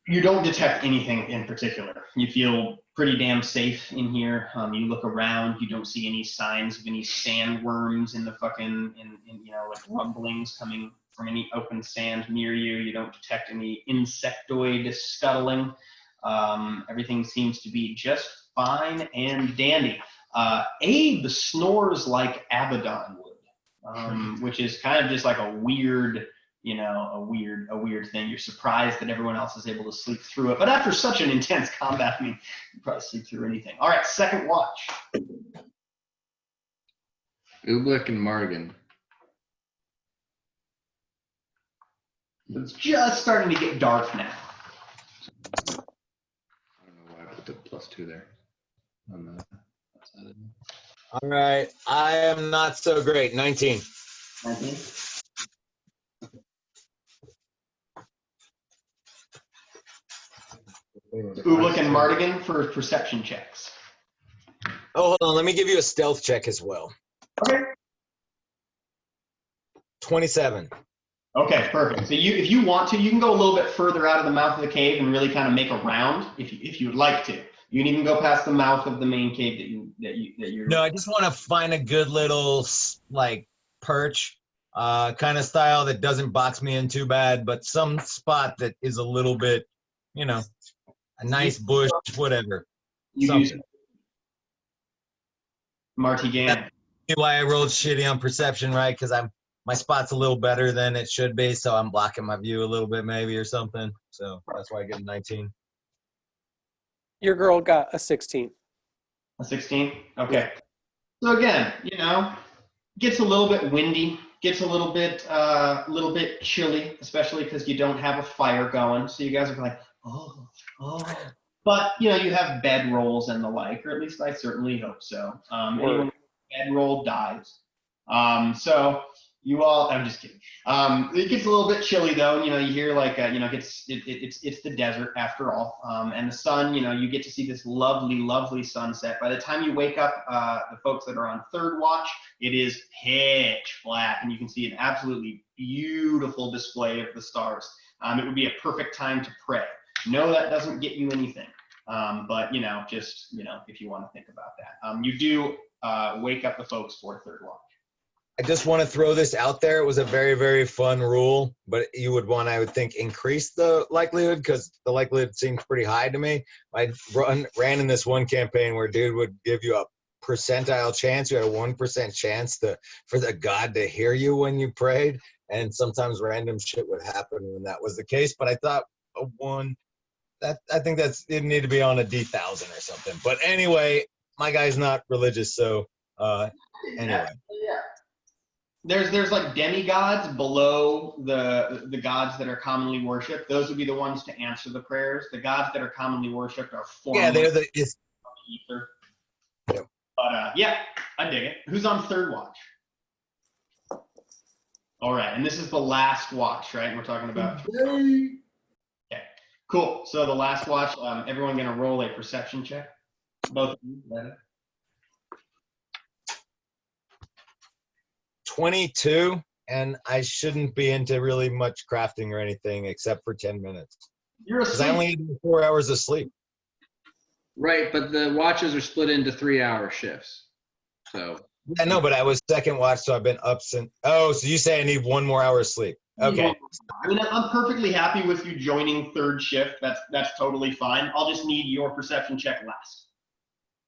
You don't detect anything in particular. You feel pretty damn safe in here. You look around, you don't see any signs of any sandworms in the fucking, you know, like rumblings coming from any open sand near you. You don't detect any insectoid scuttling. Everything seems to be just fine and dandy. Abe snores like Abaddon would, which is kind of just like a weird, you know, a weird thing. You're surprised that everyone else is able to sleep through it. But after such an intense combat, I mean, you probably sleep through anything. All right, second watch. Oobleck and Mardigan. It's just starting to get dark now. I don't know why I put the +2 there. On the outside. all right. I am not so great. 19. 19. Oobleck and Mardigan for perception checks. Oh, hold on. Let me give you a stealth check as well. Okay. 27. Okay, perfect. So if you want to, you can go a little bit further out of the mouth of the cave and really kind of make a round if you would like to. You can even go past the mouth of the main cave that you're. No, I just want to find a good little like perch kind of style that doesn't box me in too bad, but some spot that is a little bit, you know, a nice bush, whatever. You use Something. Marty Gann. See why I rolled shitty on perception, right? Because my spot's a little better than it should be, so I'm blocking my view a little bit maybe or something. So that's why I get a 19. Your girl got a 16. A 16? Okay. So again, you know, gets a little bit windy, gets a little bit chilly, especially because you don't have a fire going. So you guys are like, oh. But you know, you have bed rolls and the like, or at least I certainly hope so. Anyone with a bed roll dies. So you all, I'm just kidding. It gets a little bit chilly though. You know, you hear like, you know, it's the desert after all. And the sun, you know, you get to see this lovely, lovely sunset. By the time you wake up, the folks that are on third watch, it is pitch black, and you can see an absolutely beautiful display of the stars. It would be a perfect time to pray. No, that doesn't get you anything. But, you know, just, you know, if you want to think about that. You do wake up the folks for third watch. I just want to throw this out there. It was a very, very fun rule, but you would want, I would think, increase the likelihood because the likelihood seems pretty high to me. I ran in this one campaign where dude would give you a percentile chance. You had a 1% chance for the God to hear you when you prayed. And sometimes random shit would happen when that was the case. But I thought a 1, I think it need to be on a D1000 or something. But anyway, my guy's not religious, so anyway. Yeah. There's like demigods below the gods that are commonly worshipped. Those would be the ones to answer the prayers. The gods that are commonly worshipped are formally they're the ether. Yep. But yeah, I dig it. Who's on third watch? All right, and this is the last watch, right? We're talking about. Okay, cool. So the last watch, everyone gonna roll a perception check. Both of you, ready? 22, and I shouldn't be into really much crafting or anything except for 10 minutes. You're Because I asleep. only need 4 hours of sleep. Right, but the watches are split into 3-hour shifts. So I know, but I was second watch, so I've been up since. Oh, so you say I need 1 more hour of sleep? Okay. I mean, I'm perfectly happy with you joining third shift. That's totally fine. I'll just need your perception check last.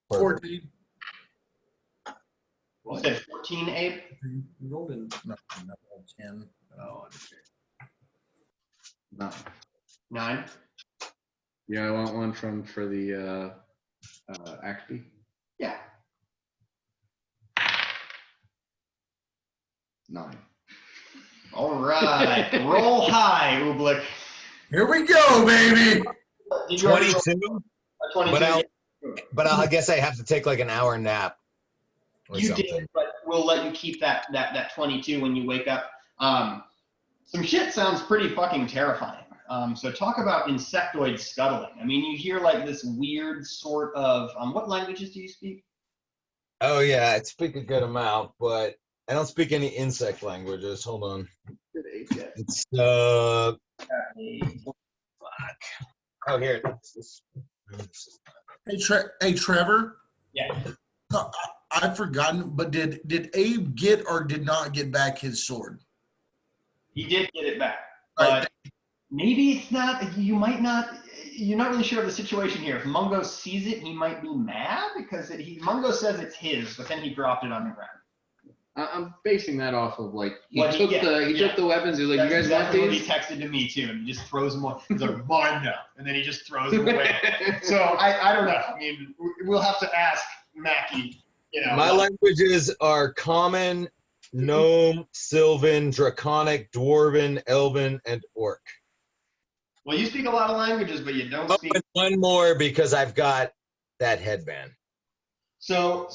14. You said 14, Abe? You rolled in. No, 10. Oh, no. 9. Yeah, I want one for the Axby. Yeah. 9. All right. Roll high, Ooblik. Here we go, baby. Did you already roll 22. a 22? But I guess I have to take like an hour nap or You something. did, but we'll let you keep that 22 when you wake up. Some shit sounds pretty fucking terrifying. So talk about insectoid scuttling. I mean, you hear like this weird sort of what languages do you speak? Oh yeah, I speak a good amount, but I don't speak any insect languages. Hold on. Did 8 yet? It's oh here it is. Hey, Trevor. Yeah. I've forgotten, but did Abe get or did not get back his sword? He did get it back, All but right. maybe it's not. You might not. You're not really sure of the situation here. If Mungo sees it, he might be mad because Mungo says it's his, but then he dropped it on the ground. I'm basing that off of like he What he- took yeah, he took the weapons. He's like, That's you guys exactly want what these? he texted to me too, and he just throws them away. He's like, mine now, and then he just throws them away. So I don't know. I mean, we'll have to ask Mackie. You know, My languages are Common, Gnome, Sylvan, Draconic, Dwarven, Elven, and Orc. well, you speak a lot of languages, but you don't Oh, speak. and one more because I've got that headband. So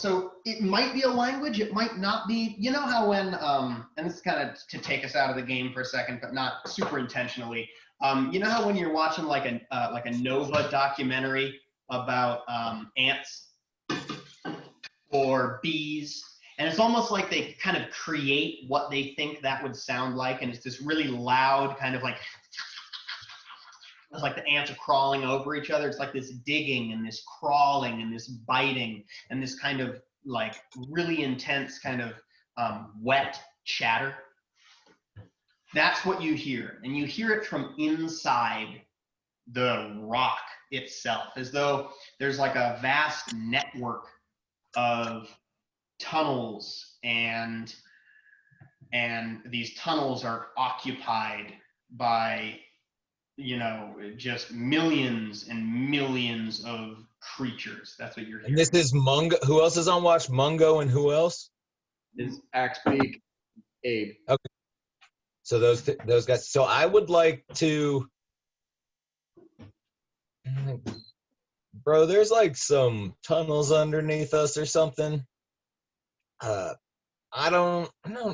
it might be a language. It might not be. You know how when and this is kind of to take us out of the game for a second, but not super intentionally. You know how when you're watching like a Nova documentary about ants or bees, and it's almost like they kind of create what they think that would sound like, and it's this really loud kind of like. It's like the ants are crawling over each other. It's like this digging and this crawling and this biting and this kind of like really intense kind of wet chatter. That's what you hear. And you hear it from inside the rock itself, as though there's like a vast network of tunnels and these tunnels are occupied by just millions and millions of creatures. That's what you're hearing. And this is Mungo. Who else is on watch? Mungo and who else? Is Axbeak, Abe. So those guys. So I would like to, bro. There's like some tunnels underneath us or something. I don't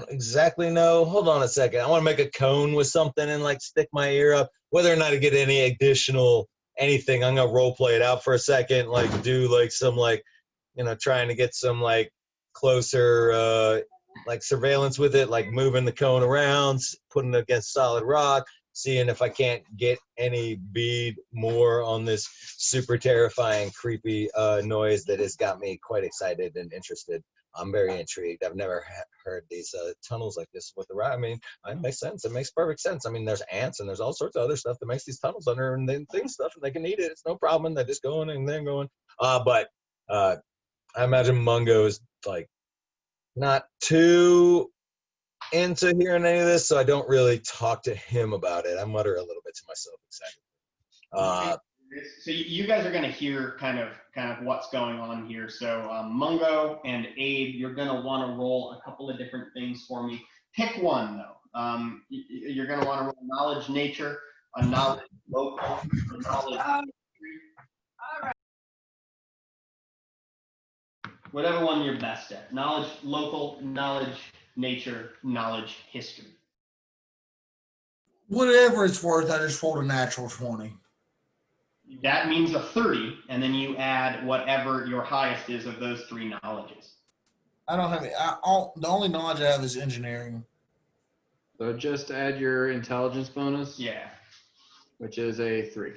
exactly know. Hold on a second. I want to make a cone with something and like stick my ear up. Whether or not I get any additional anything, I'm gonna role play it out for a second. Like do like some like, trying to get some like closer like surveillance with it, like moving the cone around, putting it against solid rock, seeing if I can't get any bead more on this super terrifying, creepy noise that has got me quite excited and interested. I'm very intrigued. I've never heard these tunnels like this with the rock. I mean, it makes sense. It makes perfect sense. I mean, there's ants and there's all sorts of other stuff that makes these tunnels under and then things stuff and they can eat it. It's no problem. They're just going and then going. But I imagine Mungo is like not too into hearing any of this, so I don't really talk to him about it. I mutter a little bit to myself excitedly. So you guys are going to hear kind of what's going on here. So Mungo and Abe, you're going to want to roll a couple of different things for me. Pick one though. You're going to want to roll knowledge nature, a knowledge local, a knowledge history. Whatever one you're best at. Knowledge local, knowledge nature, knowledge history. Whatever it's worth, I just rolled a natural 20. That means a 30, and then you add whatever your highest is of those three knowledges. I don't have it. The only knowledge I have is engineering. So just add your intelligence bonus, Yeah. which is a 3.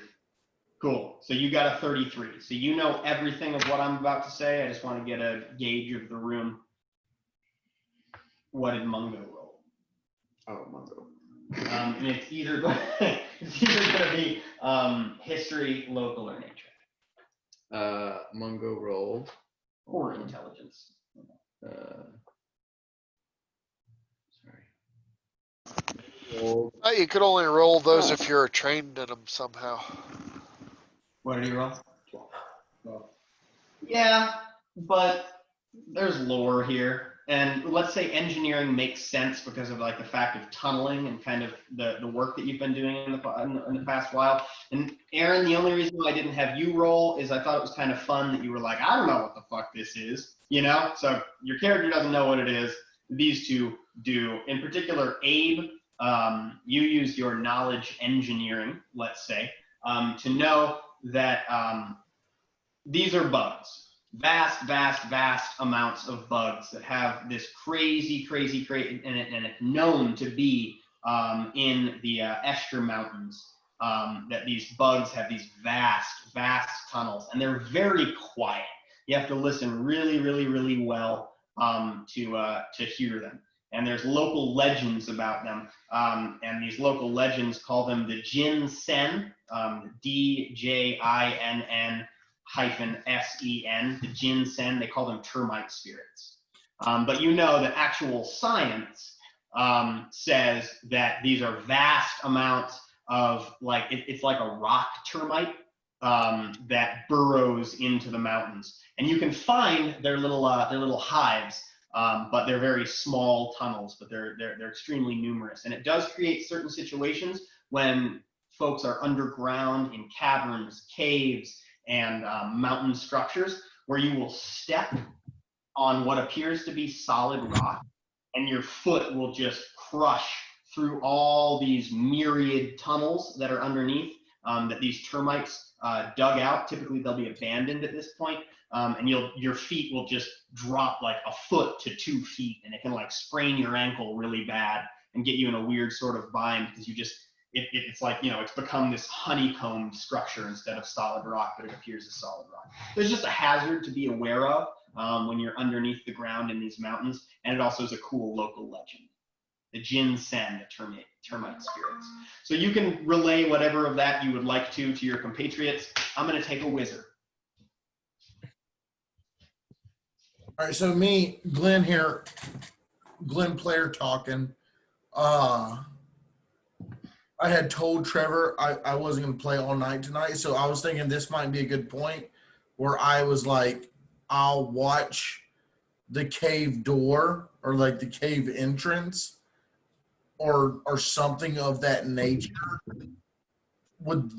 Cool. So you got a 33. So you know everything of what I'm about to say. I just want to get a gauge of the room. What did Mungo roll? Oh, Mungo. And it's either going to be history, local, or nature. Mungo rolled. Or intelligence. Sorry. Rolled. You could only roll those if you're trained in them somehow. What did he roll? 12. Yeah, but there's lore here. and let's say engineering makes sense because of like the fact of tunneling and kind of the work that you've been doing in the past while. And Aaron, the only reason why I didn't have you roll is I thought it was kind of fun that you were like, I don't know what the fuck this is, you know? So your character doesn't know what it is. These two do. In particular, Abe, you use your knowledge engineering, let's say, to know that these are bugs. Vast amounts of bugs that have this crazy, and it's known to be in the Ester Mountains. That these bugs have these vast tunnels, and they're very quiet. You have to listen really well to hear them. And there's local legends about them, and these local legends call them the Jin Sen, DJINN -SEN, the Jin Sen. They call them termite spirits. But you know that actual science says that these are vast amounts of it's like a rock termite that burrows into the mountains, and you can find their little hives. But they're very small tunnels, but they're extremely numerous, and it does create certain situations when folks are underground in caverns, caves, and mountain structures where you will step on what appears to be solid rock, and your foot will just crush through all these myriad tunnels that are underneath that these termites dug out. Typically, they'll be abandoned at this point. And your feet will just drop like a foot to 2 feet, and it can like sprain your ankle really bad and get you in a weird sort of bind because you just it's like, you know, it's become this honeycomb structure instead of solid rock, but it appears as solid rock. There's just a hazard to be aware of when you're underneath the ground in these mountains, and it also is a cool local legend. The Jin Sen, the termite spirits. So you can relay whatever of that you would like to your compatriots. I'm going to take a wizard. All right, so me, Glenn here, Glenn player talking. I had told Trevor I wasn't going to play all night tonight, so I was thinking this might be a good point where I was like, I'll watch the cave door or like the cave entrance or something of that nature would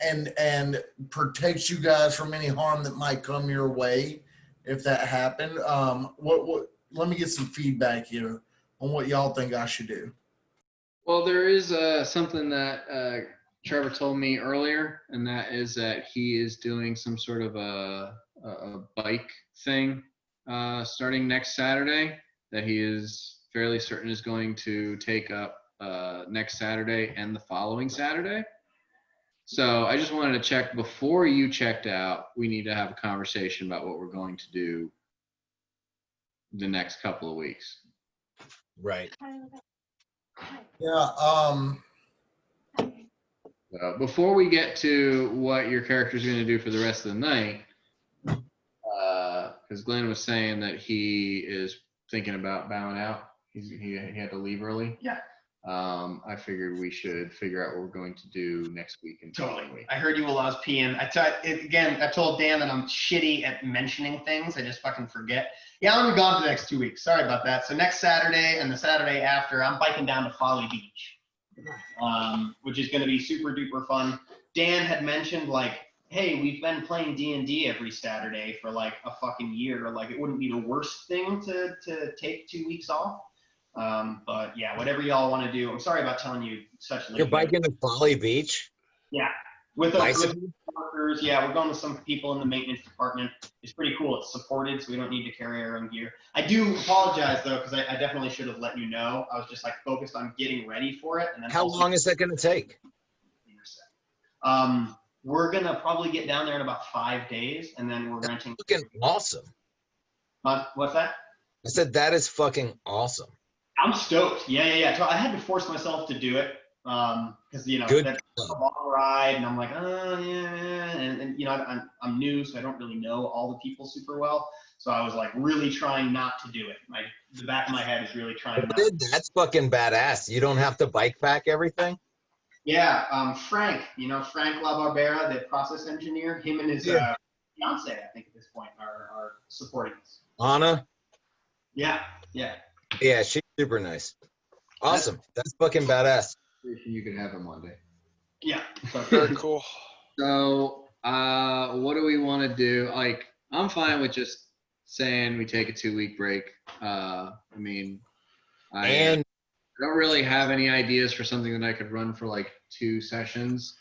and protect you guys from any harm that might come your way if that happened. What let me get some feedback here on what y'all think I should do. Well, there is something that Trevor told me earlier, and that is that he is doing some sort of a bike thing starting next Saturday that he is fairly certain is going to take up next Saturday and the following Saturday. So I just wanted to check before you checked out. We need to have a conversation about what we're going to do the next couple of weeks. Right. Yeah. Before we get to what your character is going to do for the rest of the night, because Glenn was saying that he is thinking about bowing out. He had to leave early. Yeah. I figured we should figure out what we're going to do next week and Totally. following week. I heard you will allow us peeing. I told Dan that I'm shitty at mentioning things. I just fucking forget. Yeah, I'm gonna be gone for the next 2 weeks. Sorry about that. So next Saturday and the Saturday after, I'm biking down to Folly Beach, which is gonna be super duper fun. Dan had mentioned like, hey, we've been playing D&D every Saturday for like a fucking year. Like it wouldn't be the worst thing to take 2 weeks off. But yeah, whatever y'all want to do. I'm sorry about telling you such late. You're biking to Folly Beach? Yeah. With Bicycle? workers, yeah, we're going with some people in the maintenance department. It's pretty cool. It's supported, so we don't need to carry our own gear. I do apologize though, because I definitely should have let you know. I was just like focused on getting ready for it. And then How long is that going to take? We're gonna probably get down there in about 5 days, and then we're renting. Fucking awesome. What's that? I said that is fucking awesome. I'm stoked. Yeah. So I had to force myself to do it because Good. that's a long ride, and I'm like, oh yeah, and I'm new, so I don't really know all the people super well. So I was like really trying not to do it. The back of my head is really trying not. That's fucking badass. You don't have to bike pack everything. Yeah, Frank, Frank LaBarbera, the process engineer, him and his fiance, I think at this point, are supporting us. Anna? Yeah, yeah. Yeah, she's super nice. Awesome. That's fucking badass. You could have him one day. Yeah. Very cool. So, what do we want to do? Like, I'm fine with just saying we take a 2-week break. I mean, I And don't really have any ideas for something that I could run for like 2 sessions.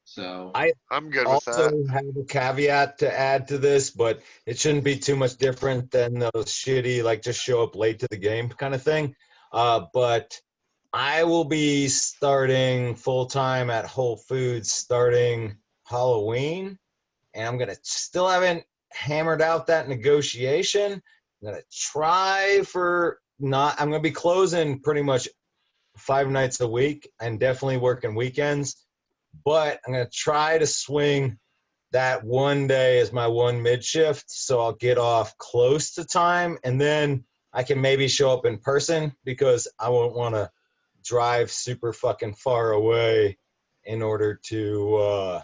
So I'm good with also that. have a caveat to add to this, but it shouldn't be too much different than those shitty, like just show up late to the game kind of thing. But I will be starting full time at Whole Foods starting Halloween, and I'm gonna still haven't hammered out that negotiation. I'm gonna try for not. I'm gonna be closing pretty much 5 nights a week and definitely working weekends, but I'm gonna try to swing that one day as my one mid shift, so I'll get off close to time, and then I can maybe show up in person because I won't want to drive super fucking far away in order to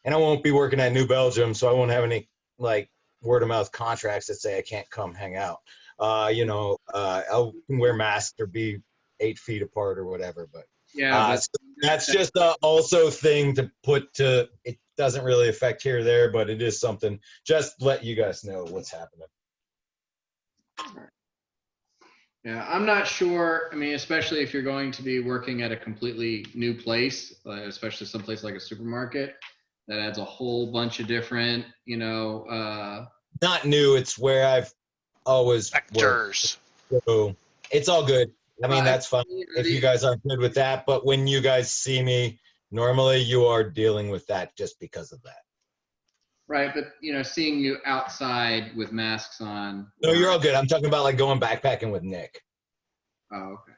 and I won't be working at New Belgium, so I won't have any like word of mouth contracts that say I can't come hang out. I'll wear masks or be 8 feet apart or whatever, but yeah, but so that's just a also thing to put to. It doesn't really affect here or there, but it is something. Just let you guys know what's happening. yeah, I'm not sure. I mean, especially if you're going to be working at a completely new place, especially someplace like a supermarket, that adds a whole bunch of different, Not new. It's where I've always worked. Vectors. So it's all good. I mean, that's fine if you the- guys aren't good with that. But when you guys see me, normally you are dealing with that just because of that. right. But seeing you outside with masks on. No, you're all good. I'm talking about like going backpacking with Nick. Oh, okay.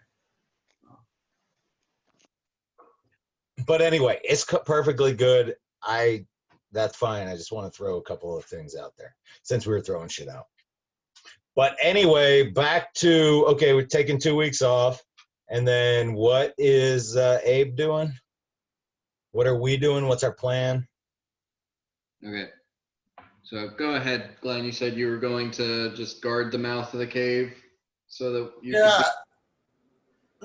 But anyway, it's perfectly good. That's fine. I just want to throw a couple of things out there since we were throwing shit out. But anyway, back to okay, we're taking 2 weeks off, and then what is Abe doing? What are we doing? What's our plan? Okay. So go ahead, Glenn. You said you were going to just guard the mouth of the cave so that you could Yeah.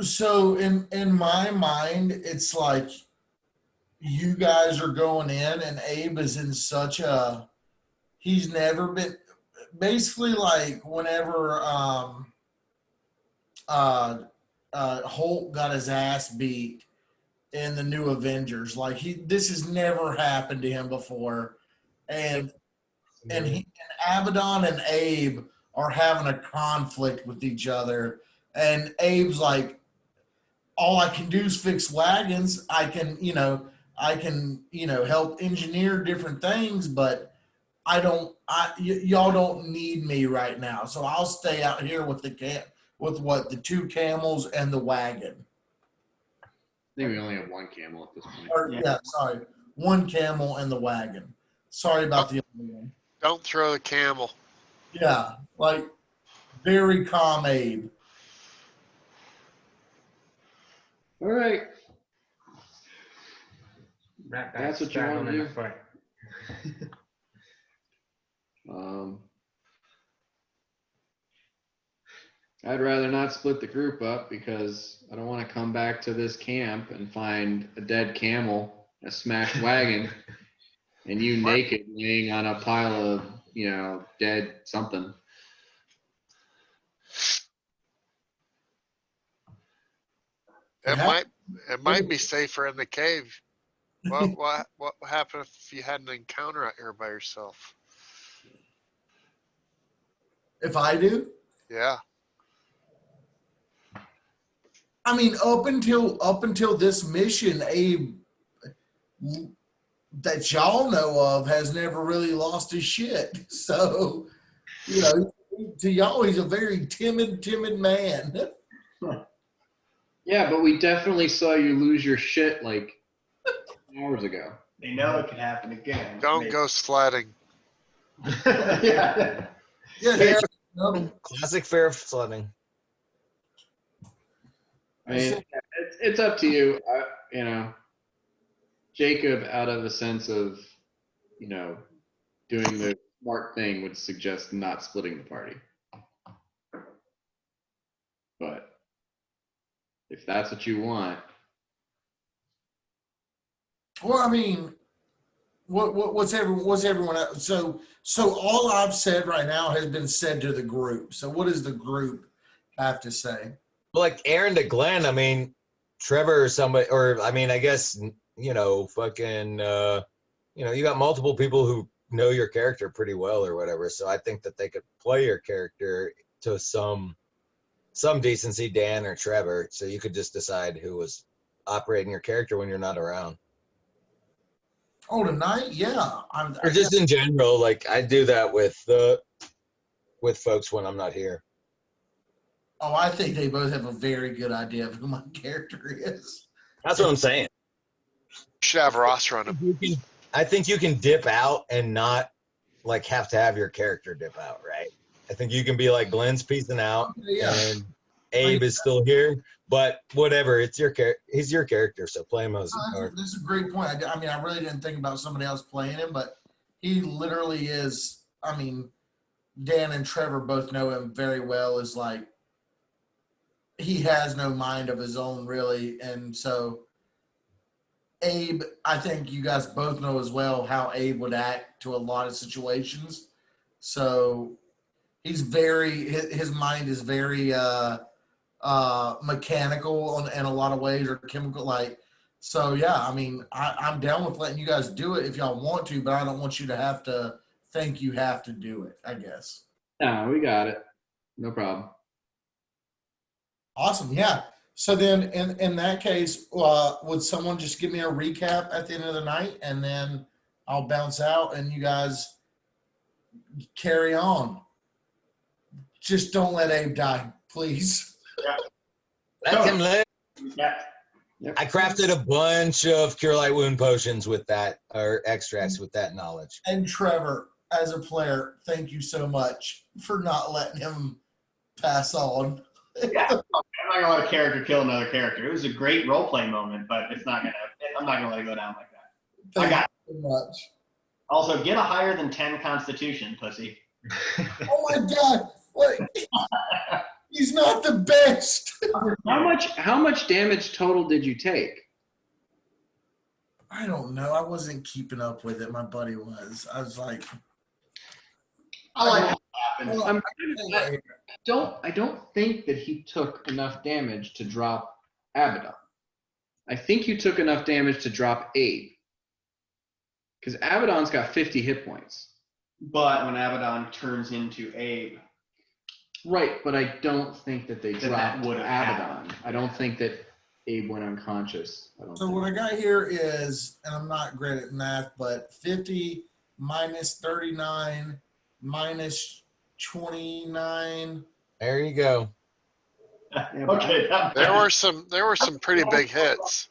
So in my mind, it's like you guys are going in, and Abe is in such a. He's never been. Basically, like whenever Hulk got his ass beat in the new Avengers, like this has never happened to him before, and Abaddon and Abe are having a conflict with each other, and Abe's like, all I can do is fix wagons. I can help engineer different things, but y'all don't need me right now. So I'll stay out here with the 2 camels and the wagon. I think we only have 1 camel at this point. Or, yeah, sorry. 1 camel and the wagon. Sorry about the other one. Don't throw the camel. Yeah, like very calm Abe. All right. That's what you wanna do. Fight. I'd rather not split the group up because I don't want to come back to this camp and find a dead camel, a smashed wagon, and you naked laying on a pile of, dead something. Yeah. It might be safer in the cave. What happened if you had an encounter out here by yourself? If I do, Yeah. I mean, up until this mission, Abe that y'all know of has never really lost his shit. So, to y'all, he's a very timid man. Yeah, but we definitely saw you lose your shit like hours ago. They know it can happen again. Don't go sledding. Yeah. Yeah, Classic fair sledding. I mean, it's up to you. Jacob, out of a sense of, doing the smart thing, would suggest not splitting the party. But if that's what you want, Well, I mean, what's everyone else? So all I've said right now has been said to the group. So what does the group have to say? Like Aaron to Glenn, I mean, Trevor or somebody, or I mean, I guess, fucking, you got multiple people who know your character pretty well or whatever. So I think that they could play your character to some decency, Dan or Trevor. So you could just decide who was operating your character when you're not around. Oh, tonight? Yeah. Or just in general, like I do that with folks when I'm not here. Oh, I think they both have a very good idea of who my character is. That's what I'm saying. Should have Ross run him. I think you can dip out and not like have to have your character dip out, right? I think you can be like Glenn's peacing out, Yeah. and Abe is still here, but whatever, it's your he's your character, so play him as. This is a great point. I mean, I really didn't think about somebody else playing him, but he literally is. I mean, Dan and Trevor both know him very well. Is like he has no mind of his own, really, and so Abe, I think you guys both know as well how Abe would act to a lot of situations. So he's his mind is very mechanical in a lot of ways, or chemical. Like, so yeah, I mean, I'm down with letting you guys do it if y'all want to, but I don't want you to have to think you have to do it, I guess. no, we got it. No problem. Awesome. Yeah. So then in that case, would someone just give me a recap at the end of the night, and then I'll bounce out and you guys carry on. Just don't let Abe die, please. Let him live. Yeah. Yep. I crafted a bunch of cure light wound potions with that, or extracts with that knowledge. And Trevor, as a player, thank you so much for not letting him pass on. Yeah, I'm not gonna let a character kill another character. It was a great role play moment, but I'm not gonna let it go down like that. Thank I got you so much. Also, get a higher than 10 Constitution, pussy. Oh my God! What? He's not the best. How much damage total did you take? I don't know. I wasn't keeping up with it. My buddy was. I was like, I like how it happened. hold on. I don't think that he took enough damage to drop Abaddon. I think you took enough damage to drop Abe. Because Abaddon's got 50 hit points. But when Abaddon turns into Abe, Right, but I don't think that they That dropped would've Abaddon. I don't think that Abe went unconscious. So what I got here is, and I'm not great at math, but 50 minus 39 minus 29. There you go. okay. There were some pretty big hits.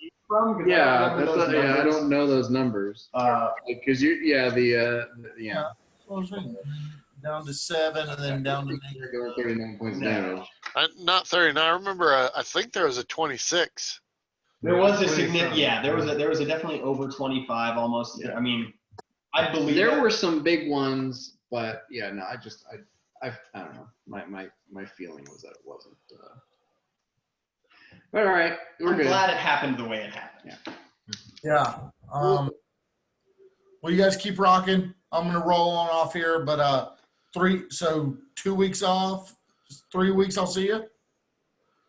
Yeah, I don't know those numbers. Because yeah. What was it? Down to 7 and then down to You're going 39 points of damage. Not 39. I remember. I think there was a 26. There was a significant, there was a definitely over 25 almost. Yeah. I mean, I believe There that. were some big ones, but yeah, no, I don't know. My feeling was that it wasn't. But all right, we're I'm good. glad it happened the way it happened. Yeah. Well, you guys keep rocking. I'm gonna roll on off here, but 2 weeks off, 3 weeks. I'll see you.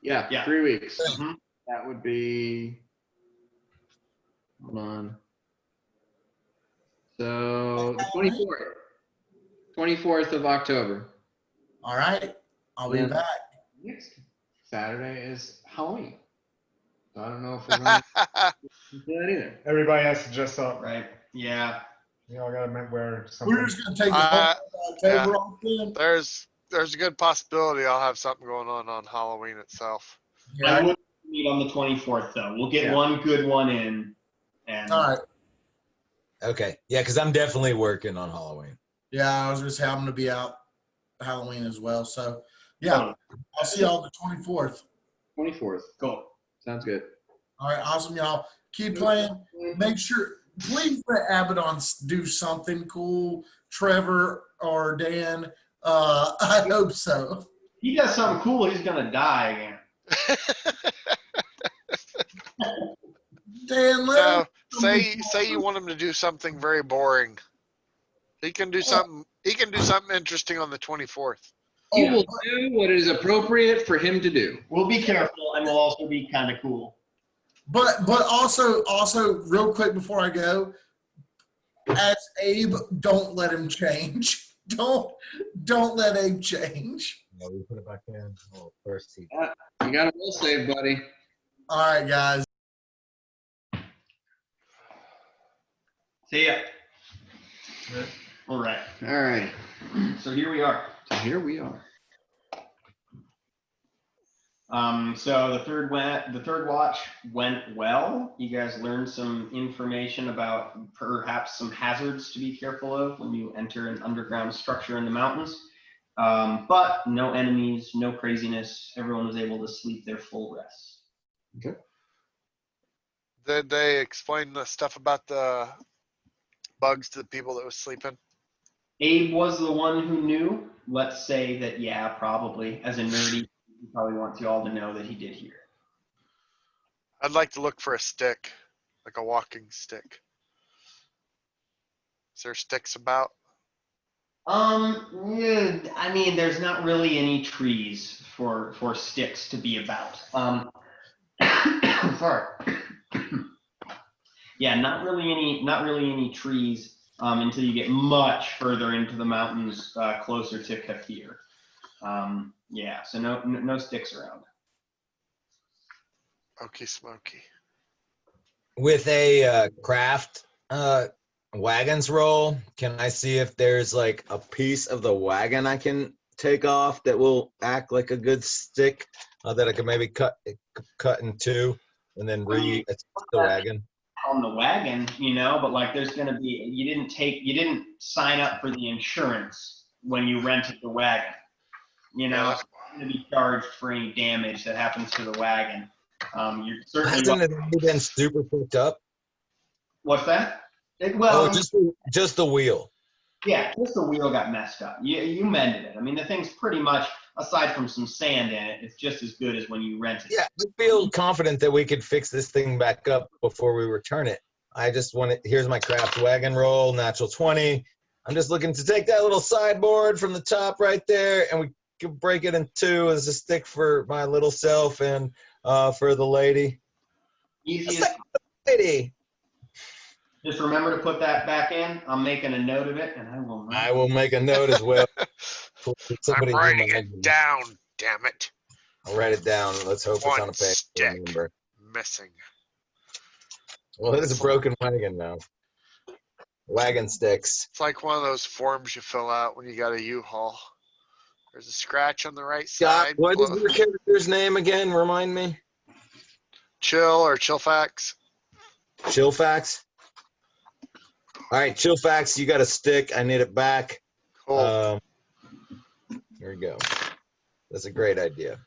Yeah, Yeah. 3 weeks. Mhm. That would be. Hold on. So the 24th of October. All right. I'll be Yeah. back. Next Saturday is Halloween. So I don't know if we're going to do that either. Everybody has to dress up. Right. Yeah. You all gotta wear something. We're just gonna take the whole October off then. There's a good possibility I'll have something going on Halloween itself. I Yeah. would meet on the 24th though. We'll get Yeah. one good one in. And All right. Okay. Yeah, because I'm definitely working on Halloween. Yeah, I was gonna say I'm gonna be out Halloween as well. So yeah, I'll see y'all on the 24th. 24th. Cool. Sounds good. All right, awesome, y'all. Keep playing. Make sure, please let Abaddon do something cool. Trevor or Dan. I hope so. he does something cool, he's gonna die again. Dan, let No, him- say you want him to do something very boring. He can do something. He can do something interesting on the 24th. He Oh, will do what is appropriate for him to do. We'll be careful, and we'll also be kind of cool. but also real quick before I go, as Abe, don't let him change. Don't let Abe change. No, we put it back in. Oh, first he. You got a will save, buddy. All right, guys. See ya. All right. All right. So here we are. So here we are. So the third watch went well. You guys learned some information about perhaps some hazards to be careful of when you enter an underground structure in the mountains. But no enemies, no craziness. Everyone was able to sleep their full rest. Did they explain the stuff about the bugs to the people that was sleeping? Abe was the one who knew. Let's say that, yeah, probably. As a nerdy, he probably wants you all to know that he did hear. I'd like to look for a stick, like a walking stick. Is there sticks about? Yeah, I mean, there's not really any trees for sticks to be about. Sorry. Yeah, not really any trees until you get much further into the mountains, closer to Kathir. Yeah, so no sticks around. Okie smoky. With a craft wagons roll, can I see if there's like a piece of the wagon I can take off that will act like a good stick that I can maybe cut in two and then re-attach the wagon? On the wagon, but like there's gonna be, you didn't sign up for the insurance when you rented the wagon. You're gonna be charged for any damage that happens to the wagon. You're certainly. Hasn't it already been super picked up? What's that? Oh, just the wheel. Yeah, just the wheel got messed up. You mended it. I mean, the thing's pretty much, aside from some sand in it, it's just as good as when you rented it. Yeah, I feel confident that we could fix this thing back up before we return it. I just want it. Here's my craft wagon roll, natural 20. I'm just looking to take that little sideboard from the top right there, and we can break it in two as a stick for my little self and for the lady. Easiest. Lady. Just remember to put that back in. I'm making a note of it, and I will make a note as well. I'm writing it down, damn it. I'll write it down. Let's hope it's on a page. Stick Remember. missing. Well, it is a broken wagon now. Wagon sticks. It's like one of those forms you fill out when you got a U-Haul. There's a scratch on the right side. What is your character's name again? Remind me. Chill or Chillfax. Chillfax. All right, Chillfax, you got a stick. I need it back. Cool. Here we go. That's a great idea.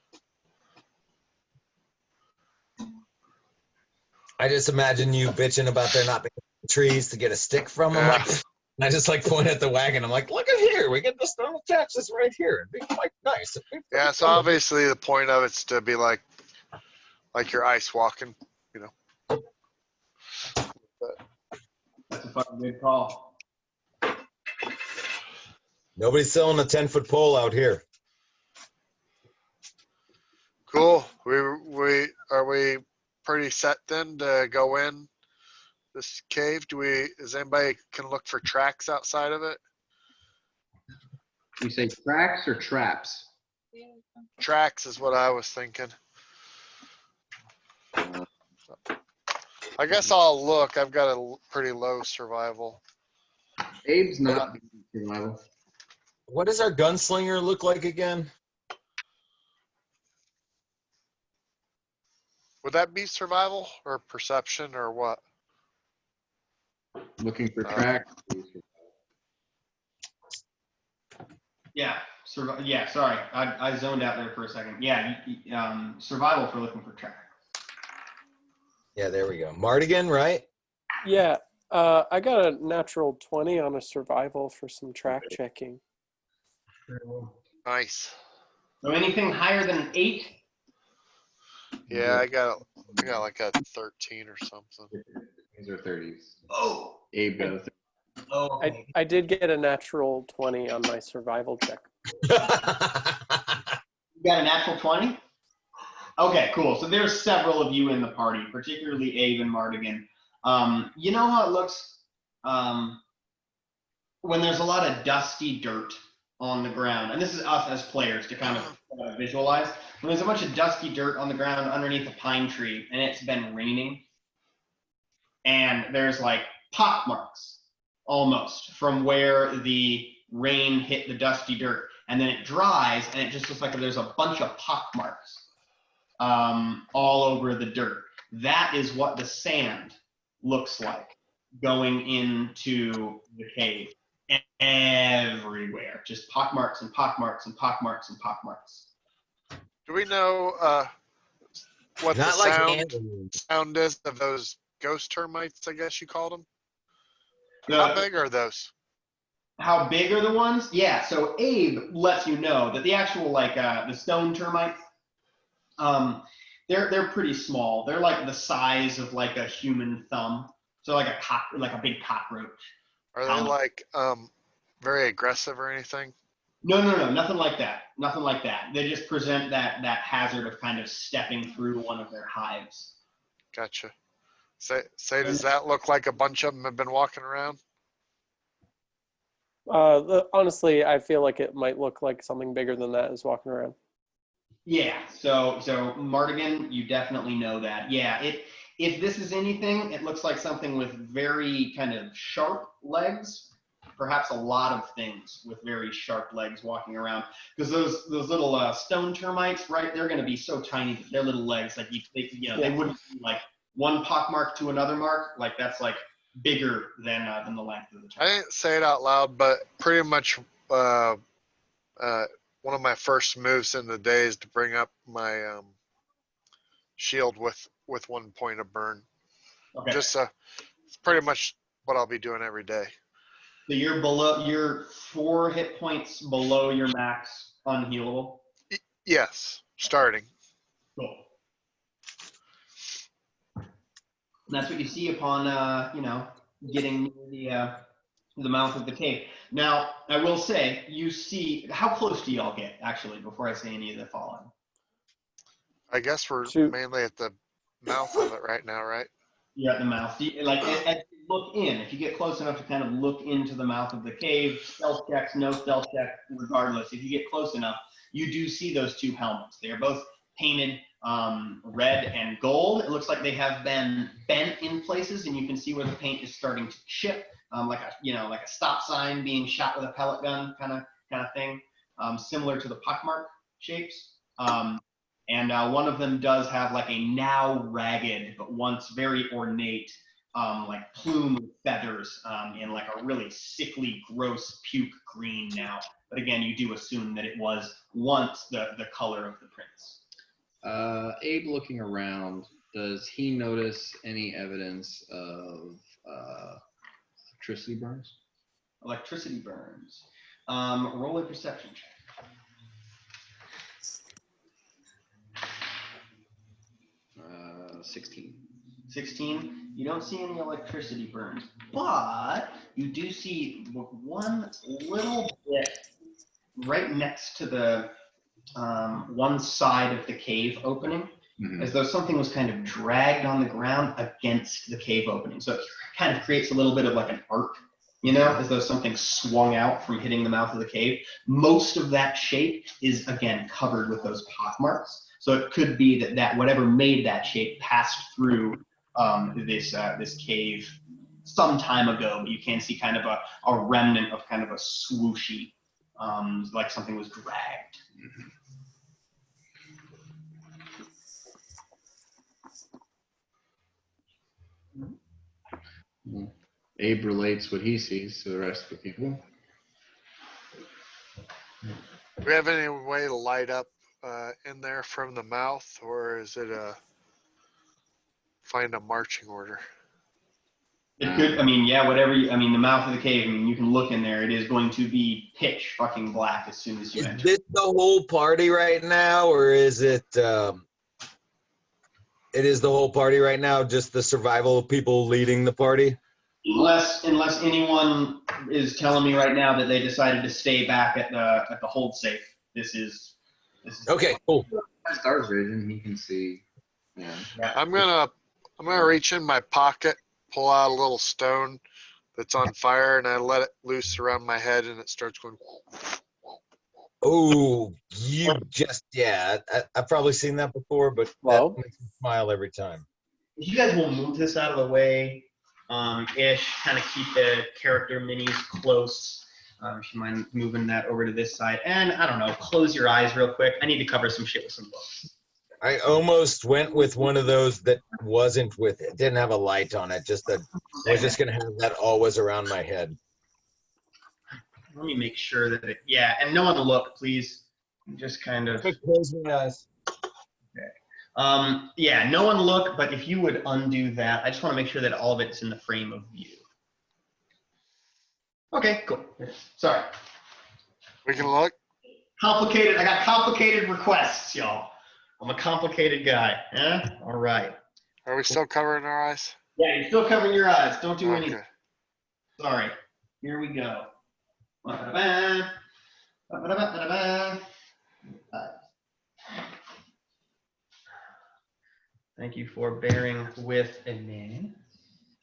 I just imagine you bitching about there not being trees to get a stick from them. Yeah. And I just like point at the wagon. I'm like, look at here. We get this thermal attach this right here. It'd be quite nice. Yeah, so obviously the point of it's to be like you're ice walking, That's a fucking good call. Nobody's selling a 10-foot pole out here. Cool. Are we pretty set then to go in this cave? Is anybody can look for tracks outside of it? You say tracks or traps? Tracks is what I was thinking. I guess I'll look. I've got a pretty low survival. Abe's not survival. What does our gunslinger look like again? Would that be survival or perception or what? Looking for tracks. Yeah, yeah. Sorry, I zoned out there for a second. Yeah, survival for looking for track. Yeah, there we go. Mardigan, right? Yeah, I got a natural 20 on a survival for some track checking. Nice. So anything higher than an 8? Yeah, I got like a 13 or something. These are 30s. Oh. Abe got a 30. Oh, okay. I did get a natural 20 on my survival check. You got a natural 20? Okay, cool. So there's several of you in the party, particularly Abe and Mardigan. You know how it looks when there's a lot of dusty dirt on the ground, and this is us as players to kind of visualize. When there's a bunch of dusty dirt on the ground underneath a pine tree, and it's been raining, and there's like pock marks almost from where the rain hit the dusty dirt, and then it dries, and it just looks like there's a bunch of pock marks all over the dirt. That is what the sand looks like going into the cave. Everywhere, just pock marks and pock marks and pock marks and pock marks. Do we know what Not the like sound is of those ghost termites, I guess you called them? How big are those? How big are the ones? Yeah, so Abe lets you know that the actual the stone termites, they're pretty small. They're like the size of like a human thumb. So like a big cockroach. Are they like very aggressive or anything? No, nothing like that. Nothing like that. They just present that hazard of kind of stepping through one of their hives. Gotcha. Say, does that look like a bunch of them have been walking around? Honestly, I feel like it might look like something bigger than that is walking around. Yeah, so Mardigan, you definitely know that. Yeah, if this is anything, it looks like something with very kind of sharp legs, perhaps a lot of things with very sharp legs walking around. Because those little stone termites, right? They're going to be so tiny that their little legs, like they wouldn't be like one pock mark to another mark. Like that's like bigger than the length of the termite. I didn't say it out loud, but pretty much one of my first moves in the day is to bring up my shield with 1 point of burn. Okay. Just it's pretty much what I'll be doing every day. So you're 4 hit points below your max unhealable. Yes, starting. Cool. And that's what you see upon getting near the mouth of the cave. Now, I will say, you see, how close do y'all get actually before I say any of the following? I guess we're Shoot. mainly at the mouth of it right now, right? You're at the mouth. As you look in, if you get close enough to kind of look into the mouth of the cave, stealth checks, no stealth check, regardless, if you get close enough, you do see those 2 helmets. They are both painted red and gold. It looks like they have been bent in places, and you can see where the paint is starting to chip, like a stop sign being shot with a pellet gun kind of thing, similar to the pockmark shapes. And one of them does have like a now ragged but once very ornate like plume of feathers in like a really sickly, gross puke green now. But again, you do assume that it was once the color of the prince. Abe looking around, does he notice any evidence of electricity burns? Electricity burns. Roll a perception check. 16. 16, you don't see any electricity burns, but you do see one little bit right next to the one side of the cave opening, as though something was kind of dragged on the ground against the cave opening. So it kind of creates a little bit of like an arc, as though something swung out from hitting the mouth of the cave. Most of that shape is, again, covered with those pock marks. So it could be that whatever made that shape passed through this cave some time ago, but you can see kind of a remnant of kind of a swooshy, like something was dragged. Well, Abe relates what he sees to the rest of the people. Do we have any way to light up in there from the mouth, or is it find a marching order? It could, I mean, yeah, whatever you, I mean, the mouth of the cave, I mean, you can look in there. It is going to be pitch fucking black as soon as you Is enter. this the whole party right now, or is it? It is the whole party right now. Just the survival people leading the party. Unless anyone is telling me right now that they decided to stay back at the hold safe. This is Okay, cool. Star's vision, he can see. Yeah. I'm gonna reach in my pocket, pull out a little stone that's on fire, and I let it loose around my head, and it starts going. Oh, I've probably seen that before, but Wow. that makes me smile every time. If you guys will move this out of the way, ish, kind of keep the character minis close. If you mind moving that over to this side, and I don't know, close your eyes real quick. I need to cover some shit with some books. I almost went with one of those that wasn't with it. Didn't have a light on it. Just that I was just gonna have that always around my head. Let me make sure that it, yeah, and no one look, please. Just kind of. Close my eyes. Yeah, no one look, but if you would undo that, I just want to make sure that all of it's in the frame of view. Okay, cool. Sorry. We can look. Complicated. I got complicated requests, y'all. I'm a complicated guy. Yeah? All right. Are we still covering our eyes? Yeah, you're still covering your eyes. Don't do anything. Okay. Sorry. Here we go. Ba-ba-da-ba. Ba-ba-da-ba-da-ba. Thank you for bearing with me.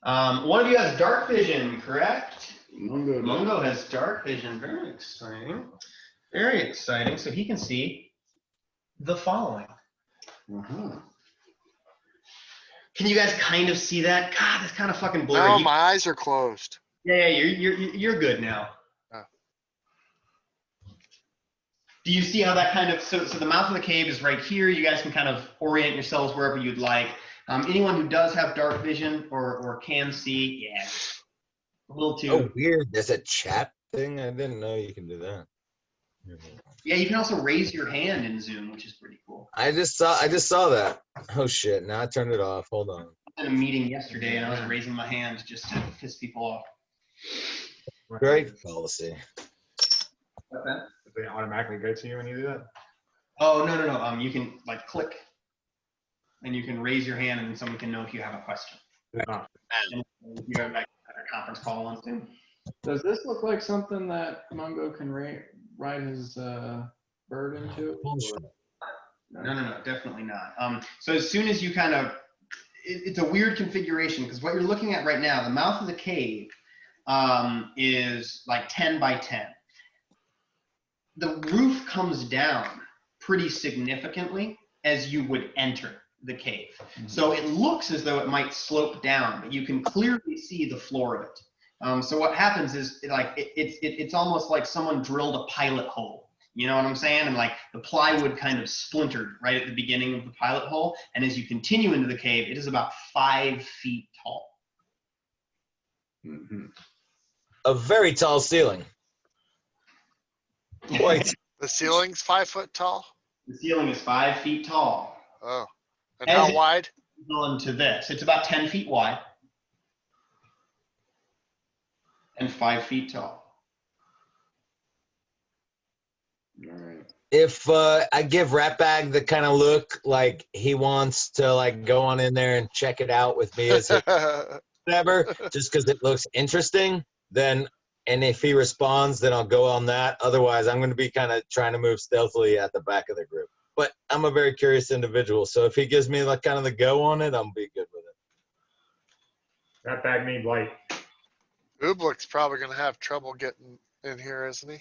One of you has dark vision, correct? Mungo has dark vision. Very exciting. Very exciting. So he can see the following. Uh-huh. Can you guys kind of see that? God, that's kind of fucking blurry. No, my eyes are closed. Yeah, you're good now. Oh. Do you see how that kind of, so the mouth of the cave is right here. You guys can kind of orient yourselves wherever you'd like. Anyone who does have dark vision or can see, yeah, a little too. Oh, weird. There's a chat thing. I didn't know you can do that. Yeah, you can also raise your hand in Zoom, which is pretty cool. I just saw that. Oh shit! Now I turned it off. Hold on. I was in a meeting yesterday and I was raising my hand just to piss people off. Great policy. Okay. Do they automatically go to you when you do that? Oh, no. You can like click and you can raise your hand and then someone can know if you have a question. Oh. And if you have like a conference call on Zoom. Does this look like something that Mungo can ride his bird into? No, definitely not. So as soon as you kind of, it's a weird configuration because what you're looking at right now, the mouth of the cave is like 10 by 10. The roof comes down pretty significantly as you would enter the cave. Mm-hmm. So it looks as though it might slope down, but you can clearly see the floor of it. So what happens is it's almost like someone drilled a pilot hole. You know what I'm saying? And like the plywood kind of splintered right at the beginning of the pilot hole. And as you continue into the cave, it is about 5 feet tall. Mm-hmm. A very tall ceiling. Quite. The ceiling's 5 foot tall? The ceiling is 5 feet tall. Oh. And how wide? Into this. It's about 10 feet wide. And 5 feet tall. All right. If I give Ratbag the kind of look like he wants to like go on in there and check it out with me as whatever, just because it looks interesting, then and if he responds, then I'll go on that. Otherwise, I'm going to be kind of trying to move stealthily at the back of the group. But I'm a very curious individual, so if he gives me like kind of the go on it, I'll be good with it. That bag need light. Ooblik's probably going to have trouble getting in here, isn't he?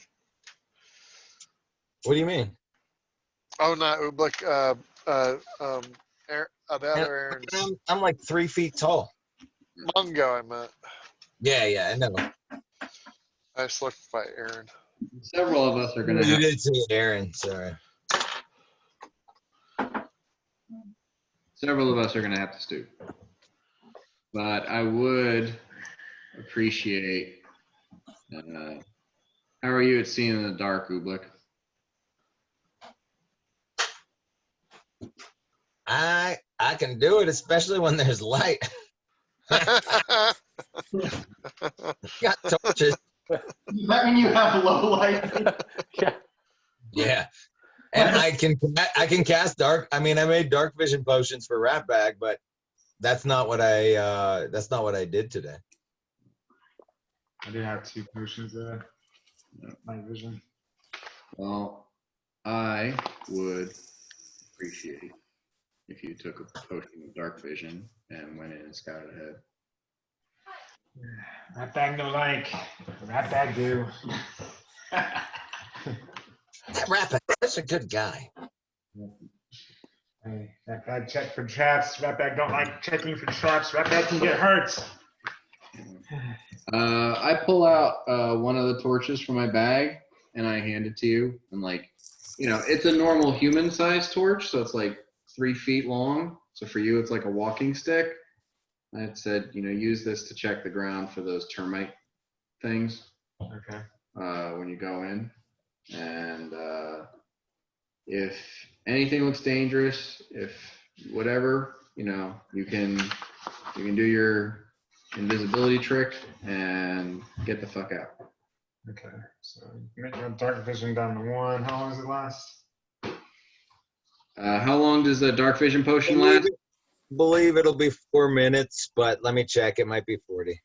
What do you mean? Oh, not Ooblik. The other Aaron's. I'm like 3 feet tall. Mungo, I meant. Yeah, I know. I just looked by Aaron. Several of us are going to You have. did say Aaron, sorry. Several of us are going to have to stoop. But I would appreciate. How are you at seeing in the dark, Ooblik? I can do it, especially when there's light. Got torches. Does that mean you have low life? Yeah. Yeah. And I can cast dark. I mean, I made dark vision potions for Rat Bag, but that's not what I did today. I do have 2 potions of night vision. Well, I would appreciate if you took a potion of dark vision and went in and scouted ahead. Rat bag no like. Rat bag do. That Rat Bag, that's a good guy. Hey, rat bag check for traps. Rat bag don't like checking for traps. Rat bag can get hurt. I pull out one of the torches from my bag and I hand it to you. And like, it's a normal human-sized torch, so it's like 3 feet long. So for you, it's like a walking stick. I had said, use this to check the ground for those termite things Okay. when you go in. And if anything looks dangerous, if whatever, you can do your invisibility trick and get the fuck out. Okay. So make your dark vision down to 1. How long does it last? How long does the dark vision potion last? Believe it'll be 4 minutes, but let me check. It might be 40.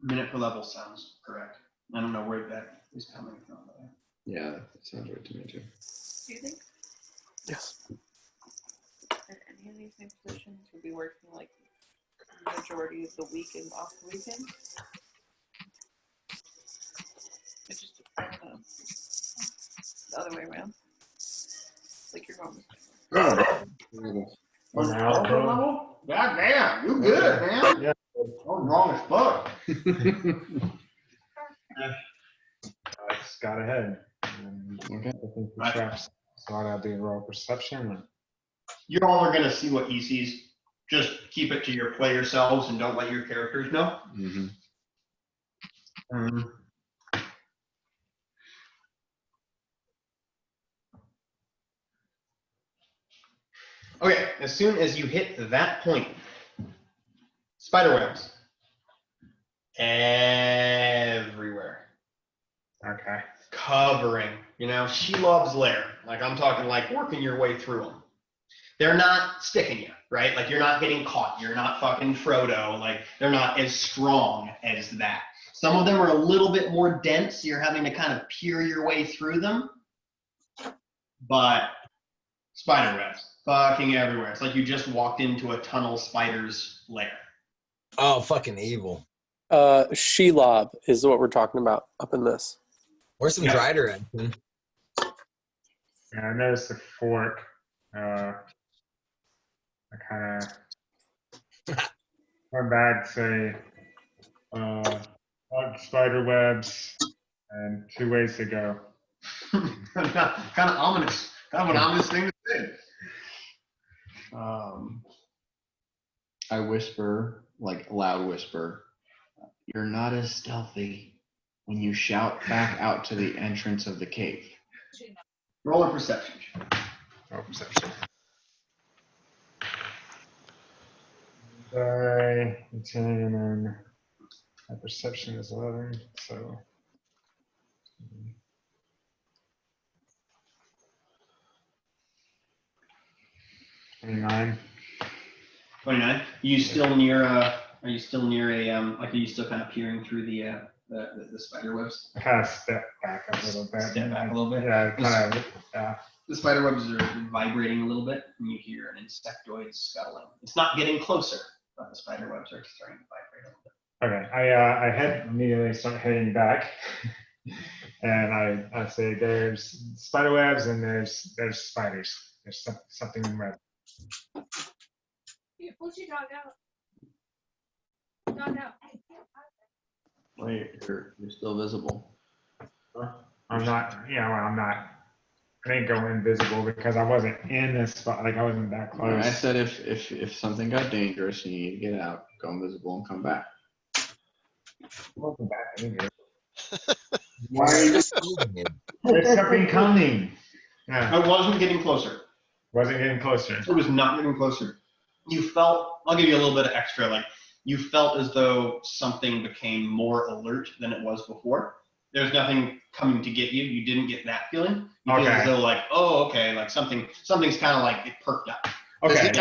Minute per level sounds correct. I don't know where that is coming from. Yeah, that sounds right to me too. Do you think Yes. that any of these new positions would be working like majority of the week and off the weekend? It just, I don't know. The other way around. Like you're going. Level? God damn, you good, man. Yeah. I'm wrong as fuck. I just got ahead. And Okay. I think the traps. So I'll do raw perception. You all are gonna see what he sees. Just keep it to your play yourselves and don't let your characters know. Mm-hmm. Okay, as soon as you hit that point, spiderwebs everywhere. Okay. Covering, Shelob's lair. Like I'm talking like working your way through them. They're not sticking you, right? Like you're not getting caught. You're not fucking Frodo. Like they're not as strong as that. Some of them are a little bit more dense. You're having to kind of peer your way through them. But spiderwebs, fucking everywhere. It's like you just walked into a tunnel spider's lair. Oh, fucking evil. Shelob is what we're talking about up in this. Where's some Drider action? Yeah, I noticed the fork. I kind of my bag say spider webs and 2 ways to go. Kind of ominous. Kind of an ominous thing to say. I whisper, like a loud whisper, "You're not as stealthy when you shout back out to the entrance of the cave." Roll a perception. Oh, perception. Die 10 and then my perception is 11. So 29. 29. Are you still near a are you still kind of peering through the spider webs? I kind of step back a little bit. Step back a little bit? Yeah, kind of. The spider webs are vibrating a little bit, and you hear an insectoid scuttling. It's not getting closer, but the spider webs are starting to vibrate a little bit. Okay, I immediately start heading back, and I say there's spider webs and there's spiders. There's something red. You push your dog out. Dog out. Wait, you're still visible. I'm not. Yeah, well, I'm not. I didn't go invisible because I wasn't in this spot. Like I wasn't that close. I said if something got dangerous, you need to get out, go invisible, and come back. Welcome back. Anyway. Why are you just There's something coming. Yeah, I wasn't getting closer. wasn't getting closer. It was not getting closer. You felt I'll give you a little bit of extra. Like you felt as though something became more alert than it was before. There's nothing coming to get you. You didn't get that feeling. You feel as Okay. though like, oh, okay, like something's kind of like it perked up. Okay.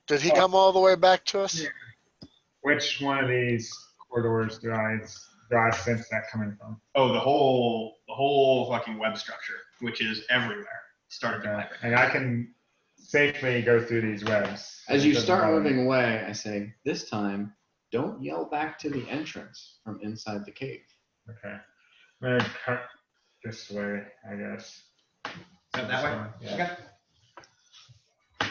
Did he come all the way back to us? Which one of these corridors do I sense that coming from? Oh, the whole fucking web structure, which is everywhere, started to Okay. migrate. And I can safely go through these webs. As It you doesn't start bother me. moving away, I say, this time, don't yell back to the entrance from inside the cave. Okay. I'm gonna cut this way, I guess. Cut that way? Yeah. Okay.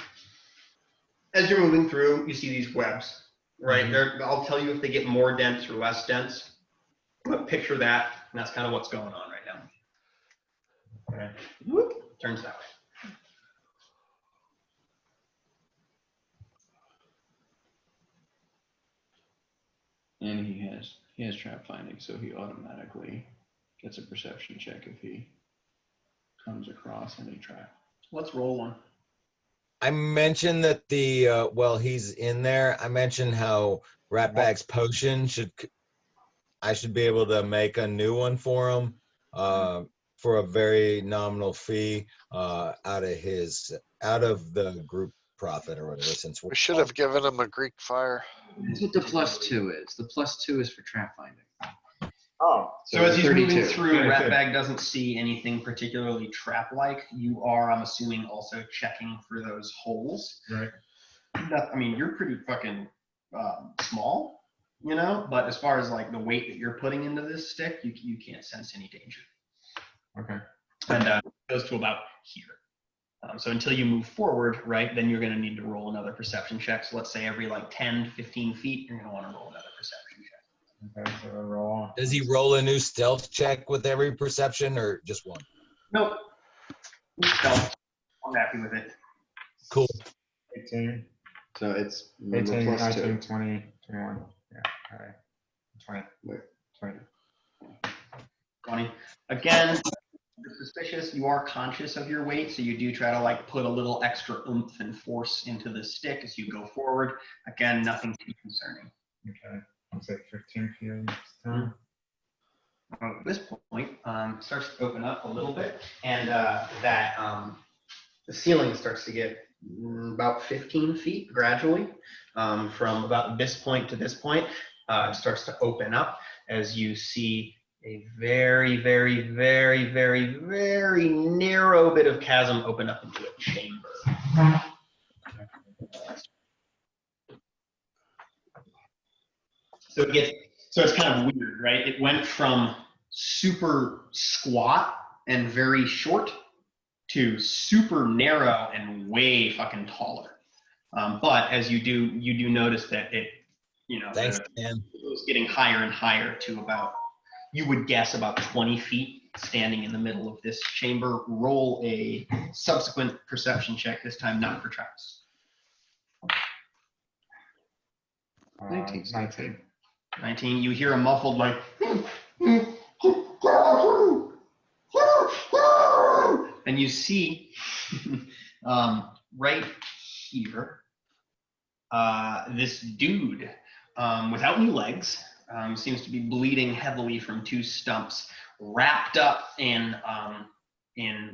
As you're moving through, you see these webs, right? Mhm. I'll tell you if they get more dense or less dense. But picture that, and that's kind of what's going on right now. Okay. Whoop, turns that way. And he has trap finding, so he automatically gets a perception check if he comes across any trap. Let's roll one. I mentioned that while he's in there, I mentioned how Ratbag's potion I should be able to make a new one for him for a very nominal fee out of the group profit or whatever. Since We should have given him a Greek fire. That's what the +2 is. The +2 is for trap finding. Oh. So as he's 32. moving through, 32. Ratbag doesn't see anything particularly trap-like. You are, I'm assuming, also checking for those holes. Right. I mean, you're pretty fucking small, you know, but as far as like the weight that you're putting into this stick, you can't sense any danger. Okay. And it goes to about here. So until you move forward, right, then you're going to need to roll another perception check. So let's say every like 10 to 15 feet, you're going to want to roll another perception check. Okay, so I roll. does he roll a new stealth check with every perception or just one? Nope. So I'm happy with it. Cool. 18, So it's remember 18, +2. 19, 20, 21. Yeah. All right. 20. Wait. 20. 20. Again, you're suspicious. You are conscious of your weight, so you do try to like put a little extra oomph and force into the stick as you go forward. Again, nothing too concerning. Okay. I'll say 15 feet this time. At this point, starts to open up a little bit, and the ceiling starts to get about 15 feet gradually. From about this point to this point, it starts to open up as you see a very, very, very, very, very narrow bit of chasm open up into a chamber. So it's kind of weird, right? It went from super squat and very short to super narrow and way fucking taller. But as you do notice that it, Thanks, Dan. it was getting higher and higher to about, you would guess about 20 feet standing in the middle of this chamber. Roll a subsequent perception check, this time not for traps. 19. 19. 19, you hear a muffled like, and you see right here, this dude without any legs, seems to be bleeding heavily from two stumps, wrapped up in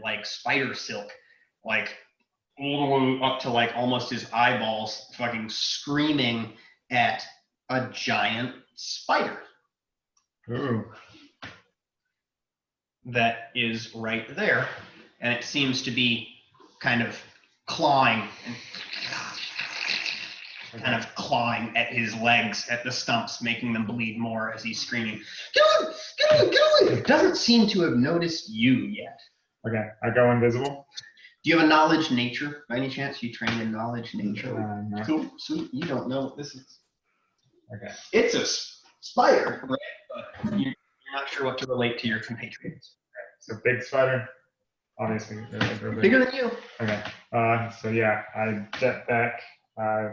like spider silk, like all the way up to like almost his eyeballs, fucking screaming at a giant spider Ooh. that is right there, and it seems to be kind of clawing and kind of clawing at his legs, at the stumps, making them bleed more as he's screaming, "Get on! Get on! Get on!" It doesn't seem to have noticed you yet. Okay, I go invisible. Do you have a knowledge nature by any chance? You train in knowledge nature? No. Cool, sweet. You don't know what this is. Okay. It's a spider, right? But you're not sure what to relate to your compatriots. So big spider. Obviously, they're big. Bigger than you. Okay. So yeah, I jet back.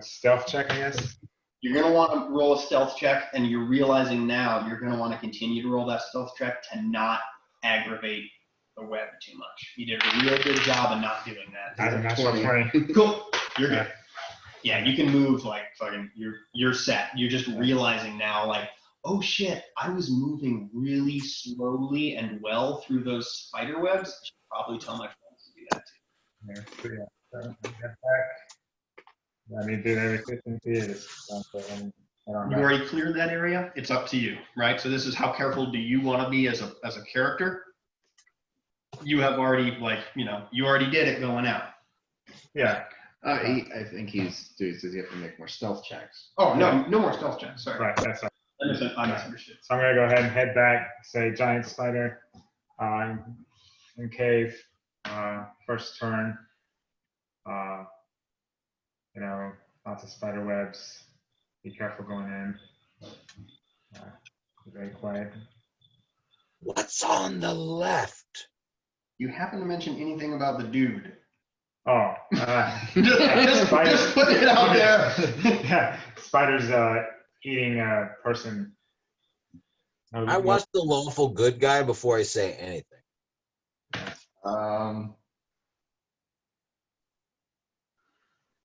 Stealth check, I guess. You're going to want to roll a stealth check, and you're realizing now you're going to want to continue to roll that stealth check to not aggravate the web too much. You did a real good job of not doing that. I natural 20. Cool. You're good. Yeah, you can move like fucking. You're set. You're just realizing now, like, oh shit, I was moving really slowly and well through those spider webs. I should probably tell my friends to do that too. Yeah, so yeah, so I get back. I need to do every 15 feet. You already cleared that area. It's up to you, right? So this is how careful do you want to be as a character? You have already you already did it going out. Yeah, I think he's does he have to make more stealth checks? Oh no, no more stealth checks. Sorry, right, that's right. I misunderstood. So I'm gonna go ahead and head back, say giant spider, in cave, first turn, lots of spider webs, be careful going in, be very quiet. What's on the left? You happen to mention anything about the dude? Oh, just put it out there. Yeah, spiders eating a person. I watched The Lawful Good Guy before I say anything.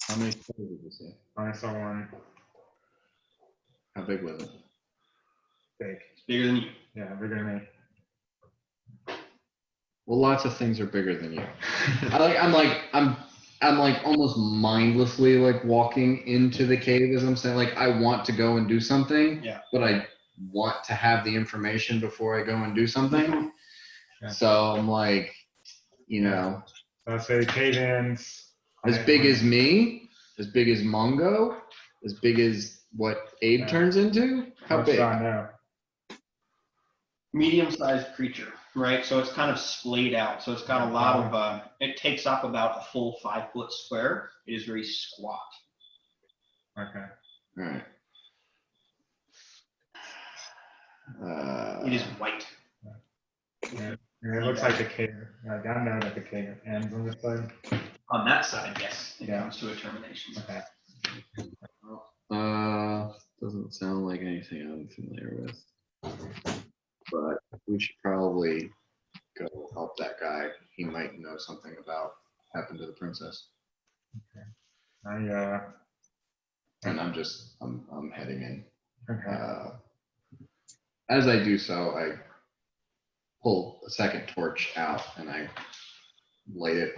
How many spiders did you say? I saw one How big was it? big. It's bigger than you. Yeah, bigger than me. Well, lots of things are bigger than you. I'm like almost mindlessly like walking into the cave as I'm saying, like I want to go and do something, Yeah. but I want to have the information before I go and do something. Yeah. So I'm like, So I say cave ins. as big as me, as big as Mongo, as big as what Abe turns into. How big? No. Medium-sized creature, right? So it's kind of splayed out. So it's got a lot of. It takes up about a full 5 foot square. It is very squat. Okay. All right. It is white. Yeah. And it looks like the cave. Like I know that the cave ends on this side. On that side, yes, it Yeah. comes to a termination. Okay. Doesn't sound like anything I'm familiar with. But we should probably go help that guy. He might know something about what happened to the princess. And And I'm heading in. okay. As I do so, I pull a second torch out and I light it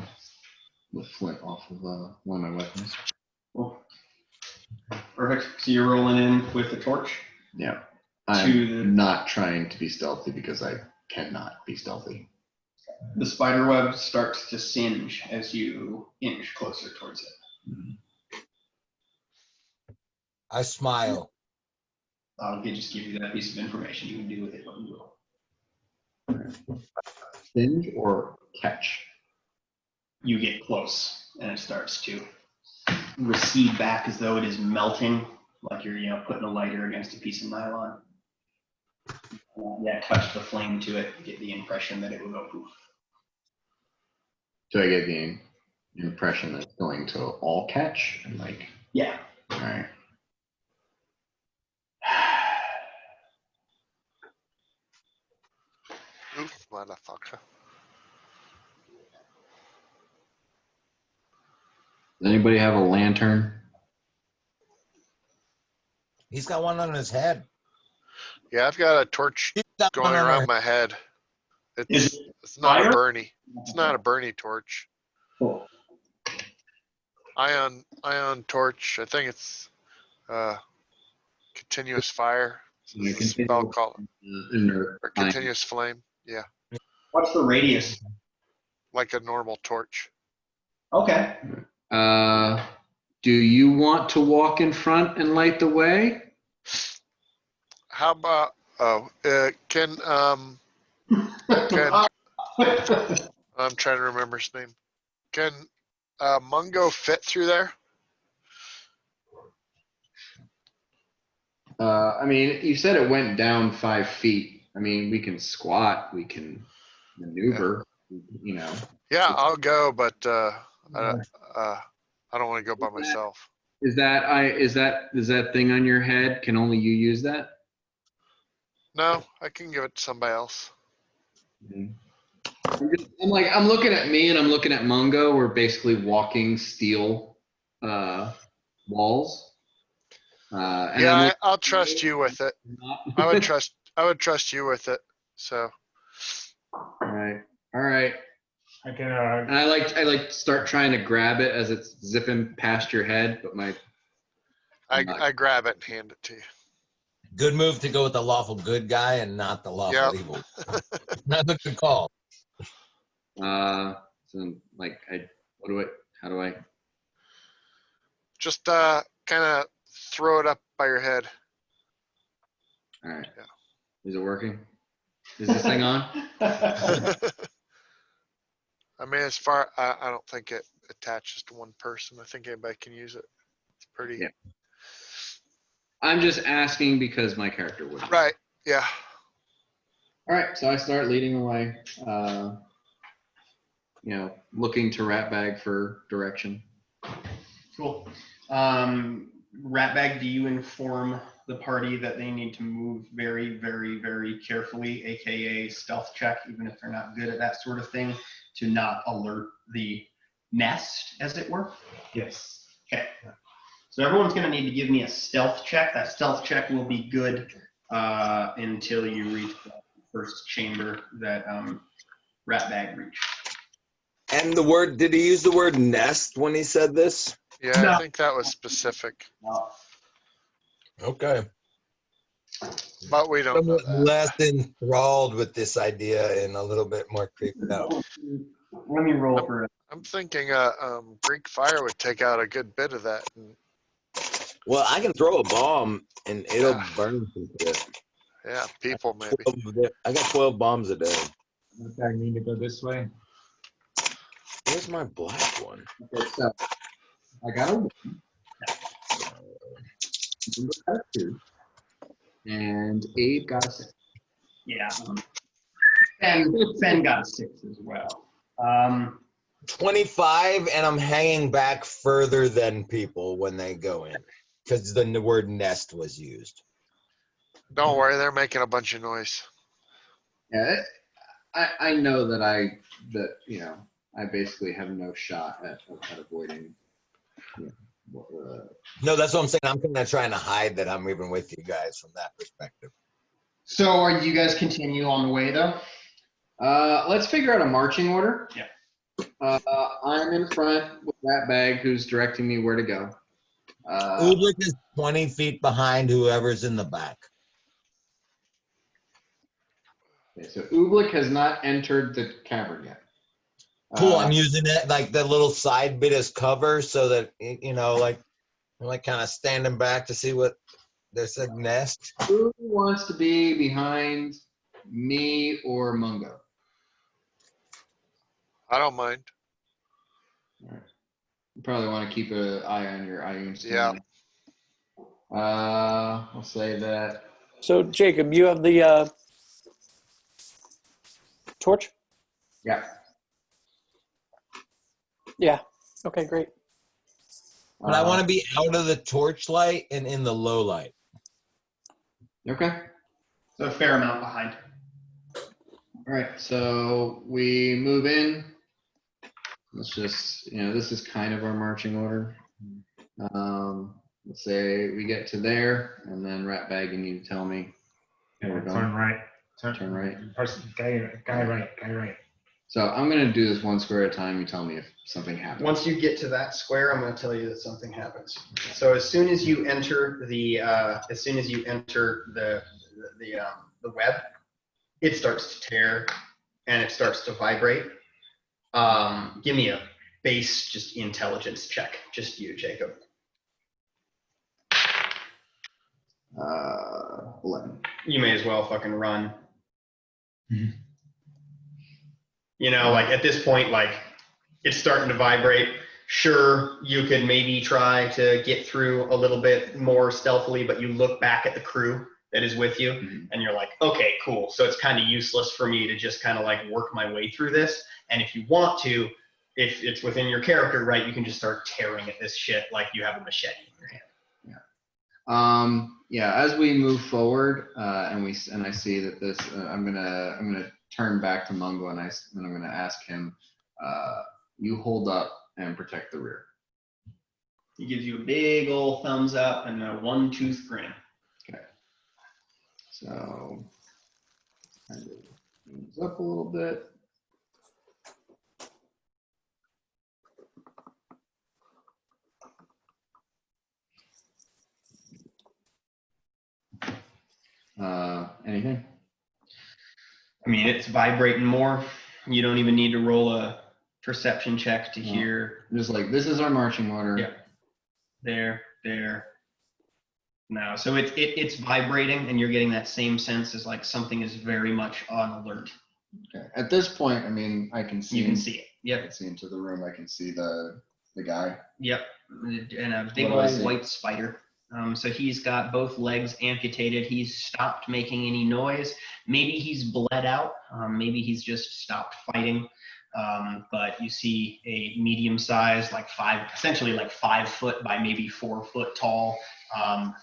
with flint off of one of my weapons. Cool. Perfect. So you're rolling in with the torch. Yeah. To I'm not trying to be stealthy because I cannot be stealthy. The spider web starts to singe as you inch closer towards it. I smile. I'll just give you that piece of information. You can do with it what you will. Singe or catch? You get close and it starts to recede back as though it is melting, like you're putting a lighter against a piece of nylon. Touch the flame to it, get the impression that it will go poof. Do I get the impression that it's going to all catch? And Yeah. All right. Oof, motherfucker. Does anybody have a lantern? He's got one on his head. Yeah, I've got a torch He's got going one on around her- my head. Is It's not a fire? Bernie. It's not a Bernie torch. Cool. Ion torch. I think it's continuous fire. Yeah, It's a spell called Inert. or continuous flame. Yeah, What's the radius? like a normal torch. Okay. Do you want to walk in front and light the way? How about can I'm trying to remember his name. Can Mungo fit through there? I mean, you said it went down 5 feet. I mean, we can squat, we can maneuver, Yeah, I'll go, but I don't want to go by myself. Is that thing on your head? Can only you use that? No, I can give it to somebody else. I'm looking at me and I'm looking at Mungo. We're basically walking steel walls. And Yeah, I'll trust you with it. not- I would trust you with it. So All right. I can. And I like start trying to grab it as it's zipping past your head, but my I grab it and hand it to you. Good move to go with the lawful good guy and not the lawful Yep. evil. That's a good call. so like how do I? Just kind of throw it up by your head. All right. Yeah. Is it working? Is this thing on? I mean, I don't think it attaches to one person. I think anybody can use it. It's pretty. Yeah. I'm just asking because my character would. Right. Yeah. All right. So I start leading away. Looking to Ratbag for direction. Cool. Ratbag, do you inform the party that they need to move very, very, very carefully, aka stealth check, even if they're not good at that sort of thing, to not alert the nest, as it were? Yes. Okay. So everyone's going to need to give me a stealth check. That stealth check will be good until you reach the first chamber that Ratbag reached. And did he use the word nest when he said this? Yeah, No. I think that was specific, Okay. but we don't know Somewhat that. less enthralled with this idea and a little bit more creeped out. Let me roll for it. I'm thinking Greek fire would take out a good bit of that. And, Well, I can throw a bomb and it'll Yeah. burn some shit. yeah, people maybe. I got 12 bombs a day. I need to go this way. Where's my black one? Okay, so I got a 1. Number got a 2. And Abe got a 6. Yeah. And Ben got a 6 as well. 25, and I'm hanging back further than people when they go in because the word nest was used. Don't worry, they're making a bunch of noise. Yeah, I know that I basically have no shot at avoiding. No, that's what I'm saying. I'm kind of trying to hide that I'm even with you guys from that perspective. So are you guys continue on the way though? Let's figure out a marching order. Yeah. I'm in front with Ratbag, who's directing me where to go. Ooblik is 20 feet behind whoever's in the back. Okay, so Ooblik has not entered the cavern yet. Cool. I'm using it like the little side bit as cover so that, I'm like kind of standing back to see what there's a nest. Who wants to be behind me or Mungo? I don't mind. All right. You probably want to keep an eye on your Ioun. Yeah. I'll say that. So Jacob, you have the torch? Yeah. Yeah. Okay, great. But I want to be out of the torchlight and in the low light. Okay. So a fair amount behind. All right. So we move in. Let's just, this is kind of our marching order. Let's say we get to there, and then Ratbag, you need to tell me. Yeah, We're going. turn right. Turn right. Person, guy right. So I'm going to do this one square at a time. You tell me if something happens. Once you get to that square, I'm going to tell you that something happens. So as soon as you enter the web, it starts to tear and it starts to vibrate. Give me a base just intelligence check, just you, Jacob. 11. You may as well fucking run. Like at this point, like it's starting to vibrate. Sure, you could maybe try to get through a little bit more stealthily, but you look back at the crew that is with you and you're like, okay, cool. So it's kind of useless for me to just kind of like work my way through this. And if you want to, if it's within your character, right, you can just start tearing at this shit like you have a machete in your hand. As we move forward, and I see that this, I'm gonna turn back to Mungo and I'm gonna ask him, you hold up and protect the rear. He gives you a big old thumbs up and a one-tooth grin. So kind of moves up a little bit. Anything? I mean, it's vibrating more. You don't even need to roll a perception check to No. hear. Just like, this is our marching order. Yeah. There. No, so it's vibrating, and you're getting that same sense as like something is very much on alert. Okay. At this point, I mean, I can see. You can see it. I Yep. can see into the room. I can see the guy. Yep. And a big What do I old see? white spider. So he's got both legs amputated. He's stopped making any noise. Maybe he's bled out. Maybe he's just stopped fighting. But you see a medium-sized, essentially 5 foot by maybe 4 foot tall,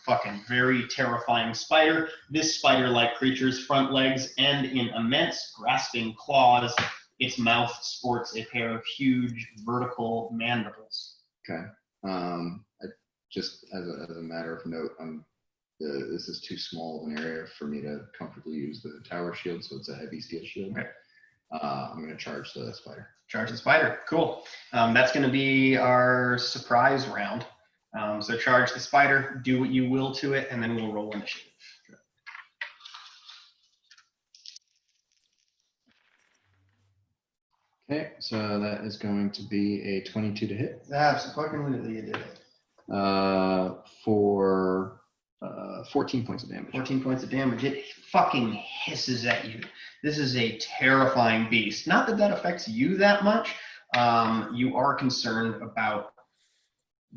fucking very terrifying spider. This spider-like creature's front legs end in immense grasping claws. Its mouth sports a pair of huge vertical mandibles. Okay. Just as a matter of note, this is too small of an area for me to comfortably use the tower shield, so it's a heavy steel shield. Okay. I'm going to charge the spider. Charge the spider. Cool. That's going to be our surprise round. So charge the spider, do what you will to it, and then we'll roll initiative. Okay, so that is going to be a 22 to hit. Absolutely, you did it. For 14 points of damage. 14 points of damage. It fucking hisses at you. This is a terrifying beast. Not that that affects you that much. You are concerned about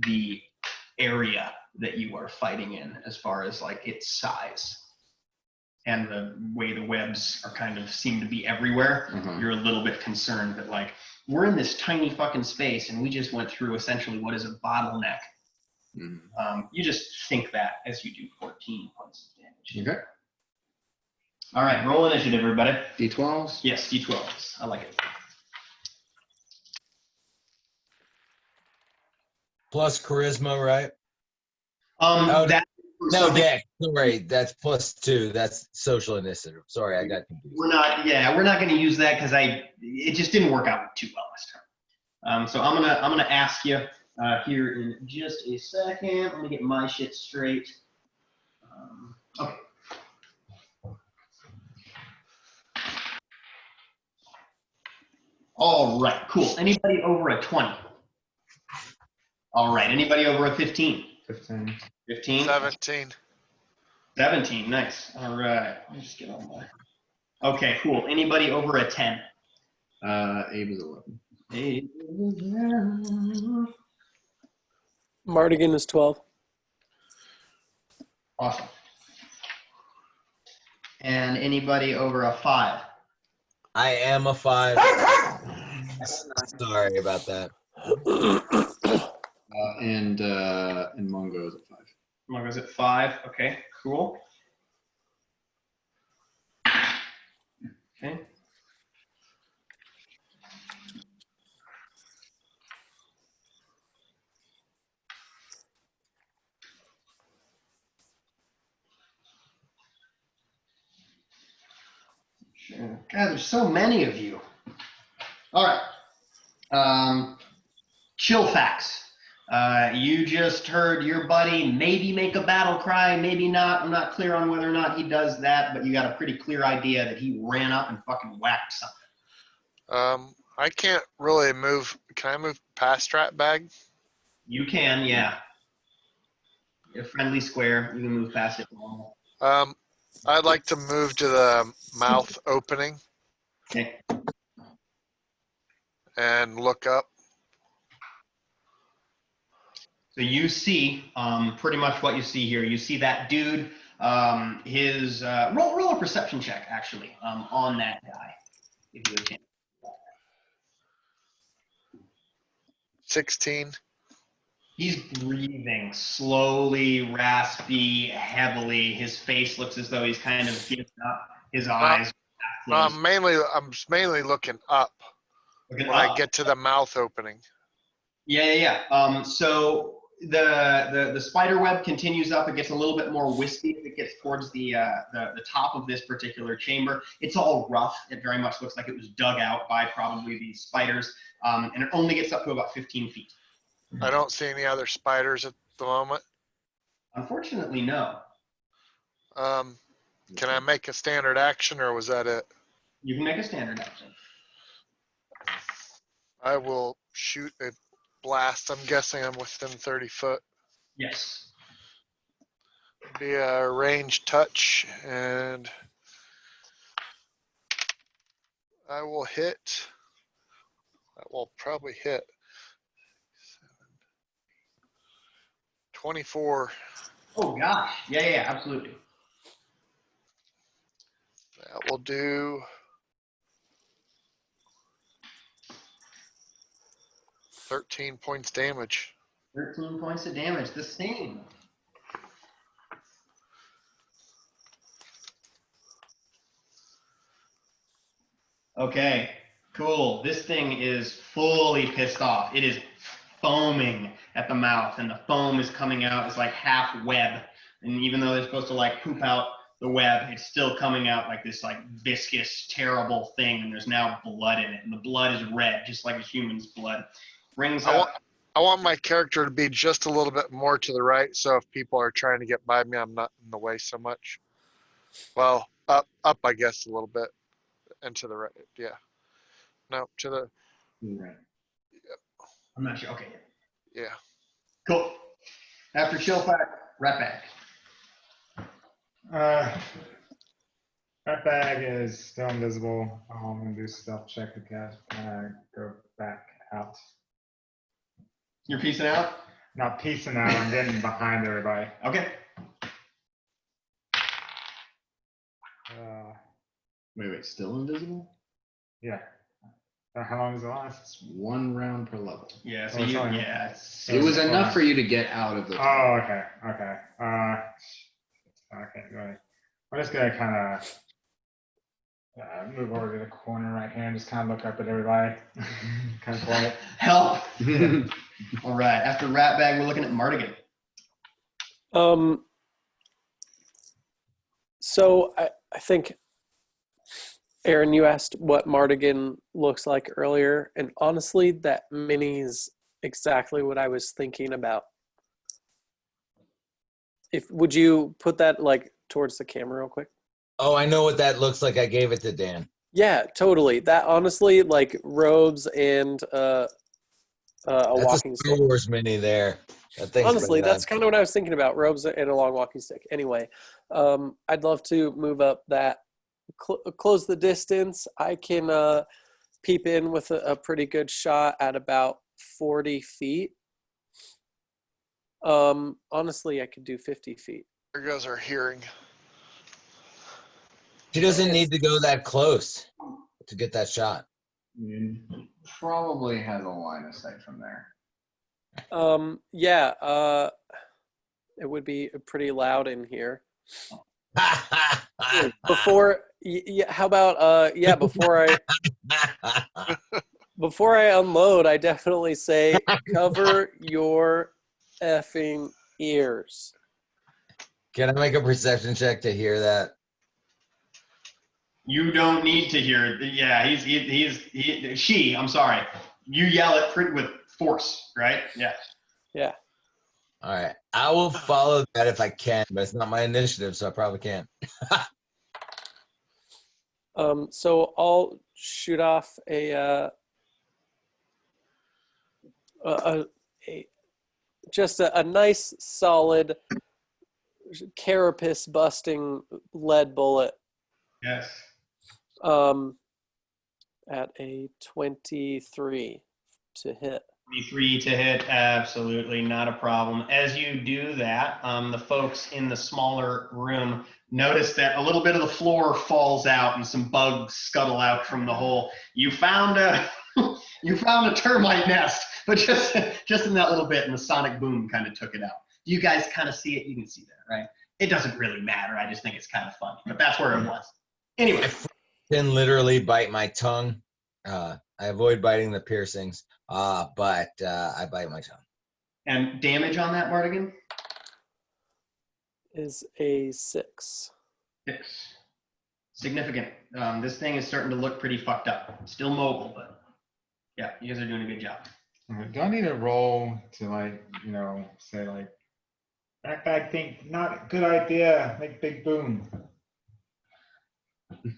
the area that you are fighting in as far as like its size. And the way the webs are kind of seem to be everywhere. Mhm. You're a little bit concerned that like, we're in this tiny fucking space and we just went through essentially what is a bottleneck. Mhm. You just think that as you do 14 points of damage. Okay. All right, roll initiative, everybody. D12s. Yes, D12s. I like it. Plus charisma, right? Oh, That No, Deck. Sorry, that's +2. That's social initiative. Sorry, I got confused. we're not going to use that because it just didn't work out too well last time. So I'm gonna ask you here in just a second. Let me get my shit straight. Okay. All right, cool. Anybody over a 20? All right, anybody over a 15? 15. 15? 17. 17, nice. All right, let me just get on my. Okay, cool. Anybody over a 10? Abe is 11. Abe is 11. Mardigan is 12. Awesome. And anybody over a 5? I am a 5. Sorry about that. And Mongo is at 5. Mongo's at 5. Okay, cool. Okay. Sure. God, there's so many of you. All right. Chill facts. You just heard your buddy maybe make a battle cry, maybe not. I'm not clear on whether or not he does that, but you got a pretty clear idea that he ran up and fucking whacked something. I can't really move. Can I move past Strat Bag? You can, yeah. A friendly square, you can move past it normal. I'd like to move to the mouth opening Okay. and look up. So you see pretty much what you see here. You see that dude, his roll a perception check actually on that guy, if you can. 16. He's breathing slowly, raspy, heavily. His face looks as though he's kind of giving up. His eyes. I'm mainly looking up Looking when up. I get to the mouth opening. Yeah. So the spider web continues up. It gets a little bit more wispy as it gets towards the top of this particular chamber. It's all rough. It very much looks like it was dug out by probably these spiders, and it only gets up to about 15 feet. I don't see any other spiders at the moment. Unfortunately, no. Can I make a standard action, or was that it? You can make a standard action. I will shoot a blast. I'm guessing I'm within 30 foot. Yes. Be a range touch, and I will hit. That will probably hit. 24. Oh gosh. Yeah, absolutely. That will do 13 points damage. 13 points of damage. The same. Okay, cool. This thing is fully pissed off. It is foaming at the mouth, and the foam is coming out as like half web. And even though they're supposed to like poop out the web, it's still coming out like this like viscous, terrible thing. And there's now blood in it, and the blood is red, just like a human's blood. Brings up. I want my character to be just a little bit more to the right, so if people are trying to get by me, I'm not in the way so much. Well, up, I guess, a little bit, and to the right. Yeah. No, to the. Right. I'm not sure. Okay. Yeah. Cool. After Shellpack, Ratbag. Ratbag is still invisible. I'm gonna do stealth check to cast. Go back out. You're peacing out? Not piecing out. I'm getting behind everybody. Okay. Wait, still invisible? Yeah. How long does it last? It's 1 round per level. Yeah, so Oh, you, sorry. yeah. It was enough for you to get out of the. Oh, okay. Okay, go ahead. I'm just gonna kind of move over to the corner right here and just kind of look up at everybody. Kind of quiet. Help. All right. After Ratbag, we're looking at Mardigan. So I think, Aaron, you asked what Mardigan looks like earlier, and honestly, that mini's exactly what I was thinking about. Would you put that like towards the camera real quick? Oh, I know what that looks like. I gave it to Dan. Yeah, totally. That honestly, like robes and a That's walking a Star stick. Wars mini there. That thing's Honestly, pretty that's kind of what I was thinking about, robes and a long walking stick. Anyway, I'd love to move up that, close the distance. I can peep in with a pretty good shot at about 40 feet. Honestly, I could do 50 feet. There goes our hearing. She doesn't need to go that close to get that shot. Probably has a line of sight from there. Yeah, it would be pretty loud in here. Before, yeah, how about, yeah, before I unload, I definitely say cover your effing ears. Can I make a perception check to hear that? You don't need to hear it. Yeah, I'm sorry. You yell it with force, right? Yeah. Yeah. All right. I will follow that if I can, but it's not my initiative, so I probably can't. So I'll shoot off just a nice solid carapace busting lead bullet. Yes. At a 23 to hit. 23 to hit, absolutely not a problem. As you do that, the folks in the smaller room notice that a little bit of the floor falls out and some bugs scuttle out from the hole. You found a termite nest, but just in that little bit, and the sonic boom kind of took it out. You guys kind of see it. You can see that, right? It doesn't really matter. I just think it's kind of funny, but that's where it was. Anyway. I can literally bite my tongue. I avoid biting the piercings, but I bite my tongue. And damage on that, Mardigan? Is a 6. 6. Significant. This thing is starting to look pretty fucked up. Still mobile, but yeah, you guys are doing a good job. All right, do I need a roll to like, say like, that guy think not good idea, make big boom.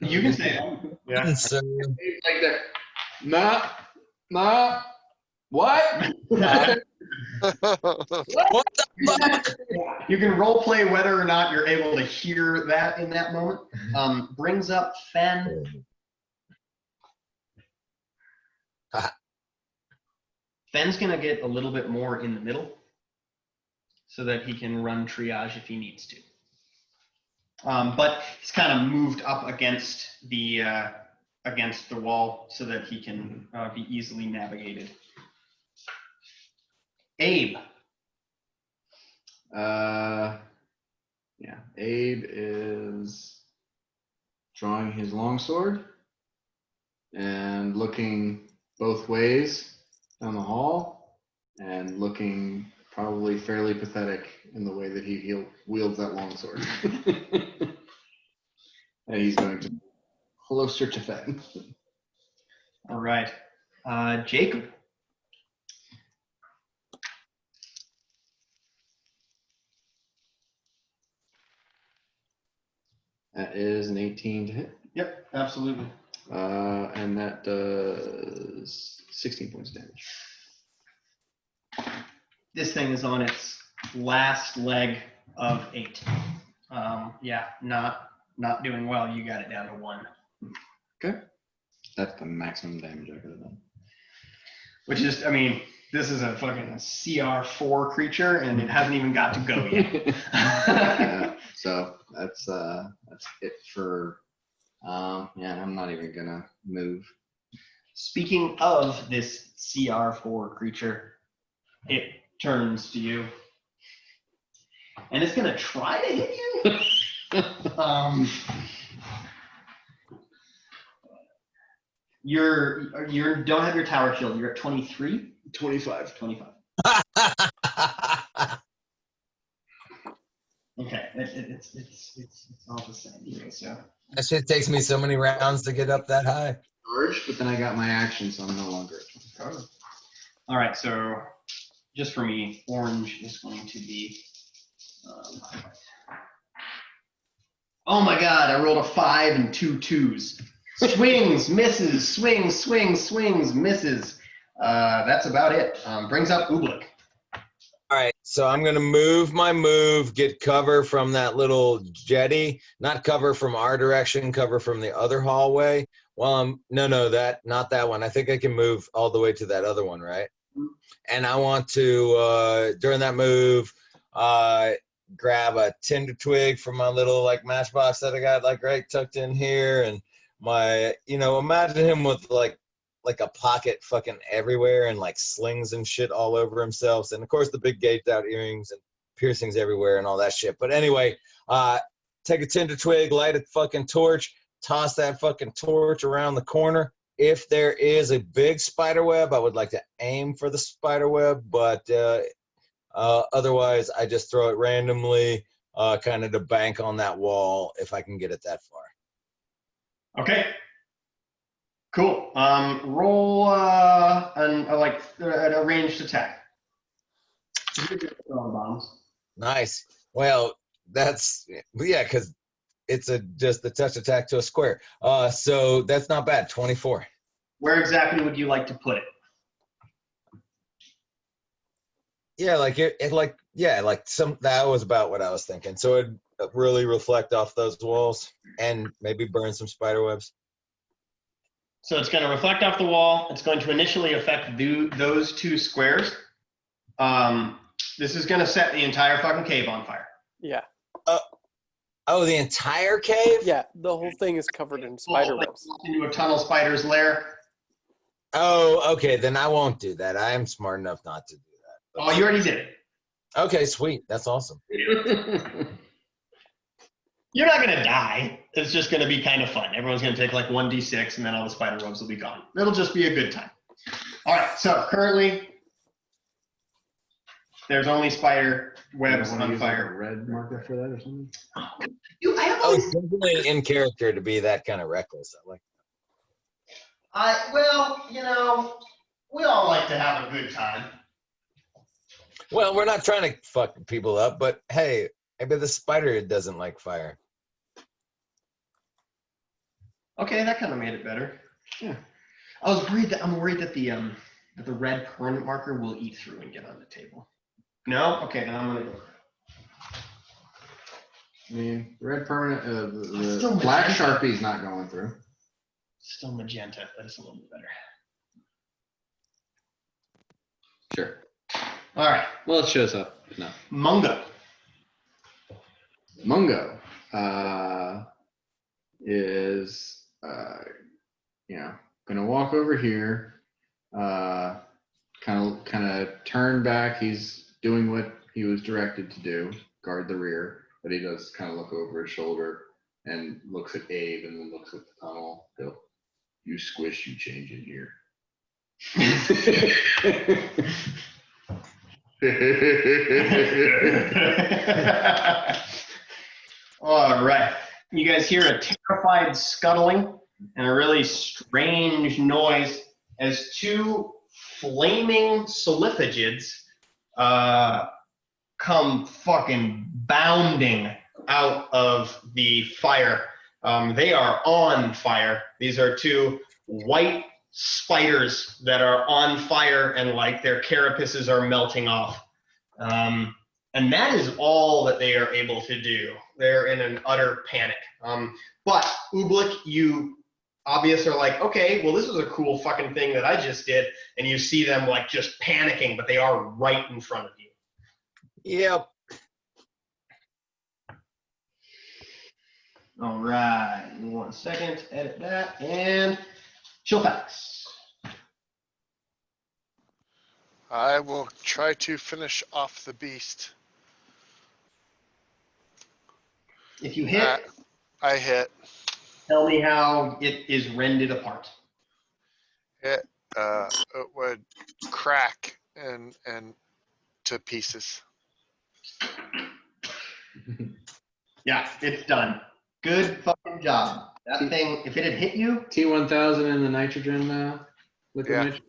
You can say that. Yeah. So, Like that. Nah. What? what the fuck? You can role play whether or not you're able to hear that in that moment. Brings up Fen. Fen's gonna get a little bit more in the middle so that he can run triage if he needs to. But he's kind of moved up against the wall so that he can be easily navigated. Abe. Yeah, Abe is drawing his longsword and looking both ways down the hall and looking probably fairly pathetic in the way that he wields that longsword. And he's going to closer to Fen. All right. Jacob. That is an 18 to hit. Yep, absolutely. And that does 16 points of damage. This thing is on its last leg of 8. Yeah, not doing well. You got it down to 1. Okay. That's the maximum damage I could have done. Which is, I mean, this is a fucking CR4 creature, and it hasn't even got to go yet. Yeah, so that's it for. Yeah, I'm not even gonna move. Speaking of this CR4 creature, it turns to you, and it's gonna try to hit you. You don't have your tower shield. You're at 23. 25. 25. Okay, it's all the same. Okay, so That shit takes me so many rounds to get up that high. Charge, but then I got my action, so I'm no longer at 25. all right, so just for me, orange is going to be. Oh my God! I rolled a 5 and 2 2s. Swings, misses, swings, misses. That's about it. Brings up Ooblik. All right, so I'm gonna move my move, get cover from that little jetty, not cover from our direction, cover from the other hallway. Well, not that one. I think I can move all the way to that other one, right? And I want to during that move, grab a tinder twig from my little like matchbox that I got like right tucked in here, and my imagine him with like a pocket fucking everywhere and like slings and shit all over himself, and of course the big gauged out earrings and piercings everywhere and all that shit. But anyway, take a tinder twig, light a fucking torch, toss that fucking torch around the corner. If there is a big spider web, I would like to aim for the spider web, but otherwise I just throw it randomly, kind of to bank on that wall if I can get it that far. Okay. Cool. Roll a ranged attack. Bombs. Nice. Well, that's because it's just a touch attack to a square. So that's not bad. 24. Where exactly would you like to put it? Yeah, that was about what I was thinking. So it'd really reflect off those walls and maybe burn some spider webs. So it's going to reflect off the wall. It's going to initially affect those 2 squares. This is going to set the entire fucking cave on fire. Yeah. Oh, the entire cave? Yeah, the whole thing is covered in spider webs. Into a tunnel spider's lair. Oh, okay. Then I won't do that. I am smart enough not to do that. Oh, you already did it. Okay, sweet. That's awesome. You're not going to die. It's just going to be kind of fun. Everyone's going to take like 1d6 and then all the spider webs will be gone. It'll just be a good time. All right, so currently There's only spider webs You don't wanna on use, like, a fire. red marker for that or something? I have Oh, all it's these. definitely in character to be that kind of reckless. I like. Well, we all like to have a good time. Well, we're not trying to fuck people up, but hey, maybe the spider doesn't like fire. Okay, that kind of made it better. Yeah. I'm worried that the red permanent marker will eat through and get on the table. No? Okay, then I'm gonna go. I mean, red permanent, the Still black magenta. Sharpie's not going through. Still magenta, but it's a little bit better. Sure. All right, Well, it shows up enough. Mungo. Mungo is, gonna walk over here, kind of turn back. He's doing what he was directed to do, guard the rear, but he does kind of look over his shoulder and looks at Abe and then looks at the tunnel. Go, you squish, you change in here. All right. You guys hear a terrified scuttling and a really strange noise as two flaming solifigids come fucking bounding out of the fire. They are on fire. These are two white spiders that are on fire and like their carapaces are melting off. And that is all that they are able to do. They're in an utter panic. But Ooblik, you obviously are like, okay, well, this was a cool fucking thing that I just did. And you see them like just panicking, but they are right in front of you. Yep. All right, 1 second, edit that, and Chilfax. I will try to finish off the beast. If you hit, I hit. tell me how it is rended apart. It would crack and to pieces. Yeah, it's done. Good fucking job. That thing, if it had hit you, T1000 in the nitrogen liquid Yeah. nitrogen.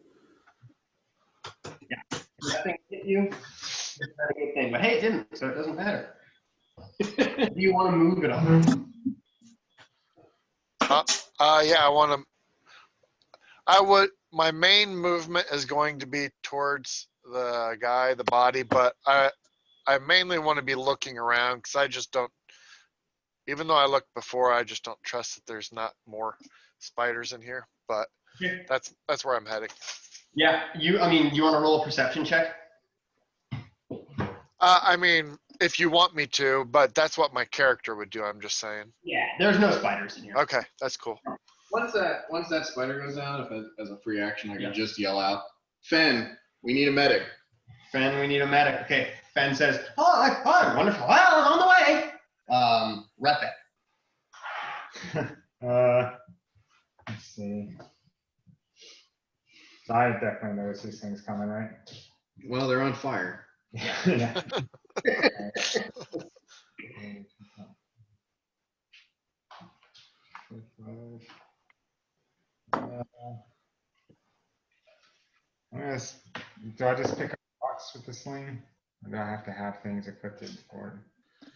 if that thing hit you, it's not a good thing. But hey, it didn't, so it doesn't matter. Do you want to move it on? Yeah, I would. My main movement is going to be towards the guy, the body, but I mainly want to be looking around because I just don't. Even though I looked before, I just don't trust that there's not more spiders in here. But Yeah. that's where I'm heading. Yeah, you want to roll a perception check? I mean, if you want me to, but that's what my character would do. I'm just saying. Yeah, there's no spiders in here. Okay, that's cool. Once that spider goes down, as a free action, I can Yeah. just yell out, "Fen, we need a medic." Fen, we need a medic. Okay, Fen says, oh, wonderful. Well, I'm on the way. Rep it. Let's see. So I definitely noticed these things coming, right? Well, they're on fire. Yeah. Do I just pick up rocks with the sling? Or do I have to have things equipped for it?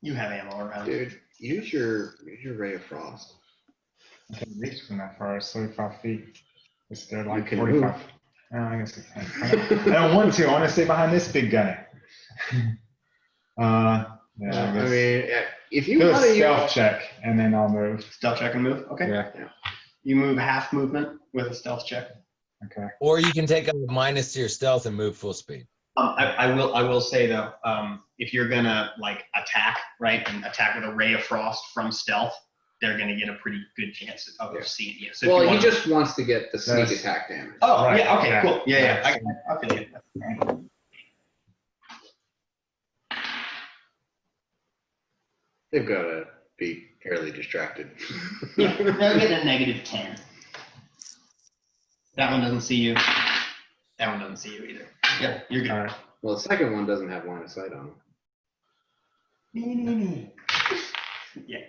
You have ammo around. Dude, use your ray of frost. I can reach from that far, it's 35 feet. It's still You like can 45. move. Oh, I guess I don't want to. I want to stay behind this big guy. Yeah, I I guess. mean, if you Do a want to stealth use, check and then I'll move. Stealth check and move. Okay. Yeah. You move half movement with a stealth check. Okay. Or you can take a minus to your stealth and move full speed. I will say though, if you're gonna like attack, right, and attack with a ray of frost from stealth, they're gonna get a pretty good chance of seeing you. So if well, you he wanna- just wants to get the sneak Yes. attack damage. Oh Right, yeah. Okay. yeah, Cool. Yeah. yeah. I feel you. They've got to be fairly distracted. Yeah. They're getting a -10. That one doesn't see you. That one doesn't see you either. Yep. You're good. All right. Well, the second one doesn't have line of sight on it. Yeah.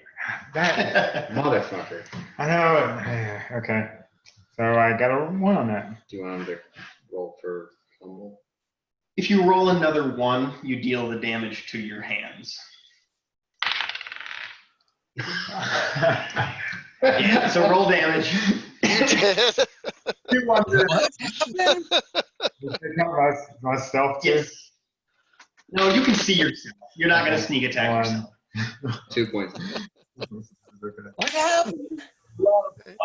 That Motherfucker. I know. Okay. So I got a 1 on that. Do you want him to roll for fumble? If you roll another 1, you deal the damage to your hands. Yeah, so roll damage. You wonder. What happened? My stealth too? Yes. No, you can see yourself. You're not going to sneak attack 1. yourself. 2 points. What happened?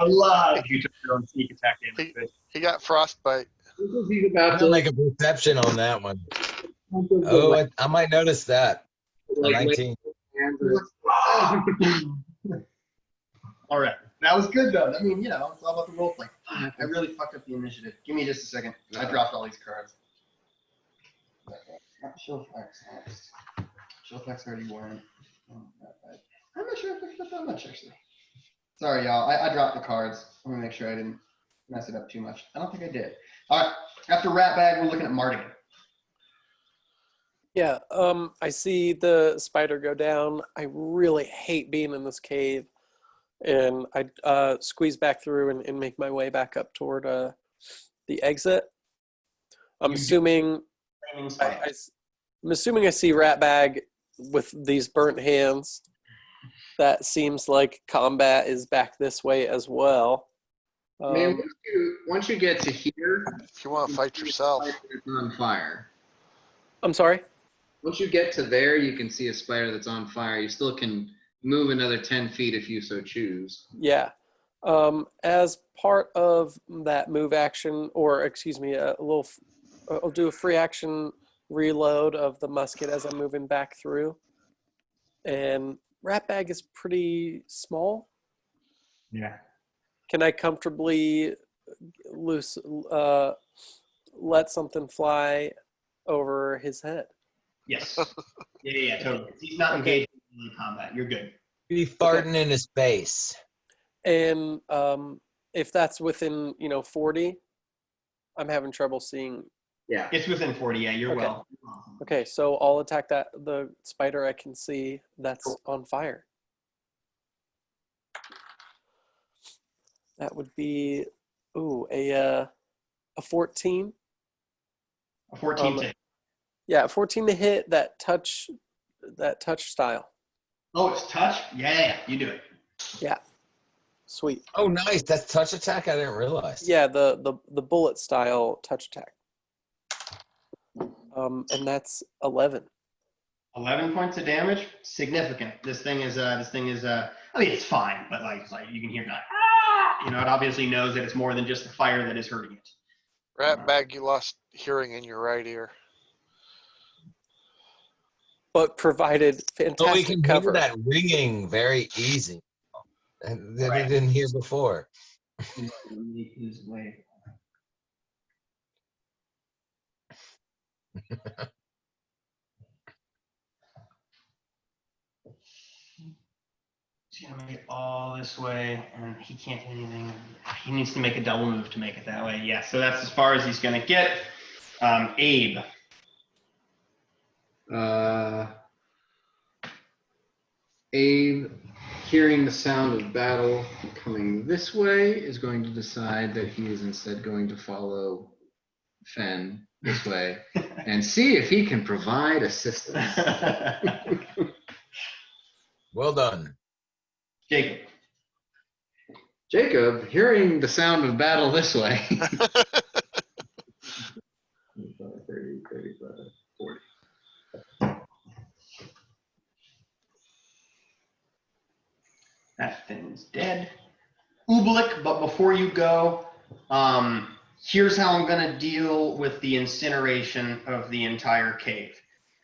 A lot if you took your own sneak attack damage. He got frostbite. He's I'm about gonna to make a perception on that one. Oh, I might notice that. A like, 19. All right. That was good, though. I mean, you know, it's all about the role play. I really fucked up the initiative. Give me just a second. I dropped all these cards. Show flex next. Show flex already won. I'm not sure if I picked up that much, actually. Sorry, y'all. I dropped the cards. I'm going to make sure I didn't mess it up too much. I don't think I did. All right. After Rat Bag, we're looking at Mardigan. Yeah, I see the spider go down. I really hate being in this cave. And I squeeze back through and make my way back up toward the exit. I'm assuming I'm assuming I see Ratbag with these burnt hands. That seems like combat is back this way as well. Man, once you get to here, If you want to fight yourself. it's on fire. I'm sorry? Once you get to there, you can see a spider that's on fire. You still can move another 10 feet if you so choose. Yeah. As part of that move action, or excuse me, I'll do a free action reload of the musket as I'm moving back through. And Ratbag is pretty small. Yeah. Can I comfortably let something fly over his head? Yes. Yeah, totally. He's not engaged in combat. You're good. Be farting in his face. And if that's within 40, I'm having trouble seeing. Yeah. It's within 40. Yeah, you're Okay. well. Okay, so I'll attack the spider I can see that's on fire. That would be a 14. A 14 to hit. Yeah, 14 to hit. That touch style. Oh, it's touch? Yeah, you do it. Yeah. Sweet. Oh, nice. That's touch attack. I didn't realize. Yeah, the bullet style touch attack. And that's 11. 11 points of damage. Significant. This thing is I mean, it's fine, but like you can hear it. It obviously knows that it's more than just the fire that is hurting it. Ratbag, you lost hearing in your right ear. But provided fantastic So we can cover. hear that ringing very easy. And that Right. I didn't hear before. He's gonna make his way. He's gonna make it all this way, and he can't do anything. He needs to make a double move to make it that way. Yeah, so that's as far as he's gonna get. Abe. Abe, hearing the sound of battle coming this way, is going to decide that he is instead going to follow Fen this way and see if he can provide assistance. Well done. Jacob. Jacob, hearing the sound of battle this way. 30, 35, 40. That thing's dead. Ublik, but before you go, here's how I'm going to deal with the incineration of the entire cave.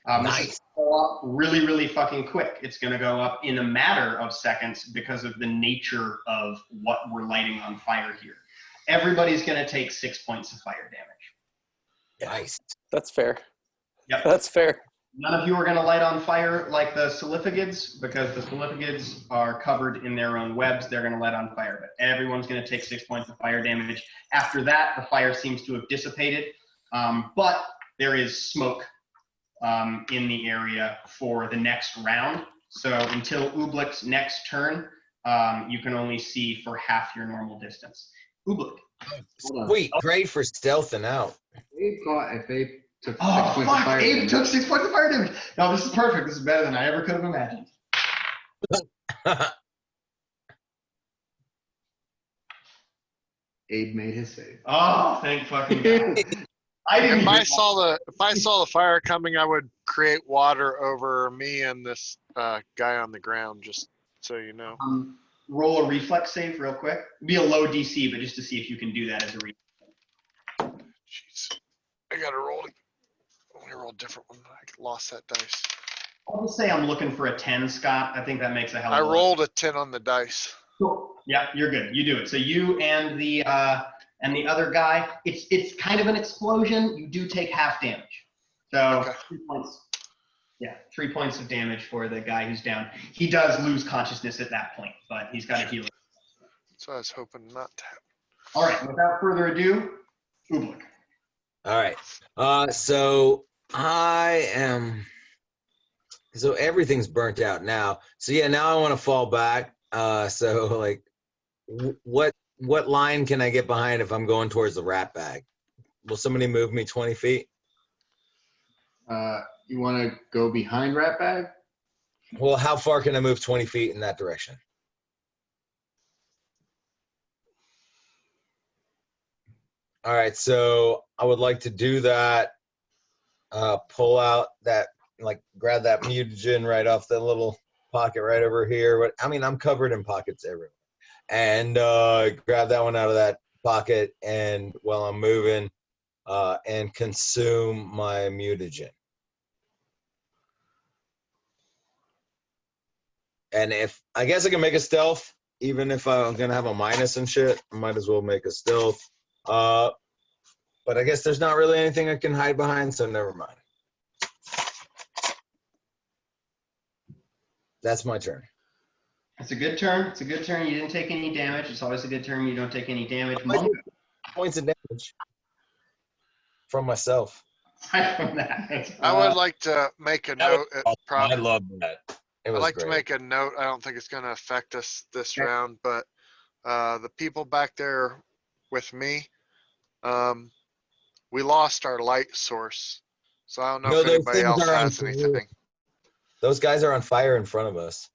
This is Nice. gonna go up really, really fucking quick. It's going to go up in a matter of seconds because of the nature of what we're lighting on fire here. Everybody's going to take 6 points of fire damage. Nice. That's fair. Yep. That's fair. None of you are going to light on fire like the Solifigids because the Solifigids are covered in their own webs. They're going to light on fire, but everyone's going to take 6 points of fire damage. After that, the fire seems to have dissipated, but there is smoke in the area for the next round. So until Ublik's next turn, you can only see for half your normal distance. Ublik. Hold on. Sweet, great for stealthing out. If Abe took 6 Oh, points of fuck! fire Abe damage. took 6 points of fire damage. No, this is perfect. This is better than I ever could have imagined. Abe made his save. Oh, thank fucking God. I didn't If even I saw the fire coming, I would create water over me and this guy on the ground, just so you know. roll a reflex save real quick. It'd be a low DC, but just to see if you can do that as a reflex. Jeez. I gotta roll it. Let me roll a different one. I lost that dice. I'll just say I'm looking for a 10, Scott. I think that makes a hell I of a lot. rolled a 10 on the dice. Cool. Yeah, you're good. You do it. So you and the other guy, it's kind of an explosion. You do take half damage. So Okay. 3 points. Yeah, 3 points of damage for the guy who's down. He does lose consciousness at that point, but he's got a healing. So I was hoping not to happen. All right, without further ado, Ublik. All right. So everything's burnt out now. So yeah, now I want to fall back. So like, what line can I get behind if I'm going towards the rat bag? Will somebody move me 20 feet? You want to go behind Ratbag? Well, how far can I move 20 feet in that direction? All right, so I would like to do that. Pull out that, like, grab that mutagen right off the little pocket right over here. I mean, I'm covered in pockets everywhere. And grab that one out of that pocket, and while I'm moving, and consume my mutagen. And if I guess I can make a stealth, even if I'm gonna have a minus and shit, I might as well make a stealth. But I guess there's not really anything I can hide behind, so never mind. That's my turn. It's a good turn. It's a good turn. You didn't take any damage. It's always a good turn. You don't take any damage. Mungo. Points of damage from myself. Aside from that, I would like to make a note. I love that. It I'd was like great. to make a note. I don't think it's going to affect us this round, but the people back there with me, we lost our light source. So I don't know No, if those anybody things else are on has fire. anything. Those guys are on fire in front of us.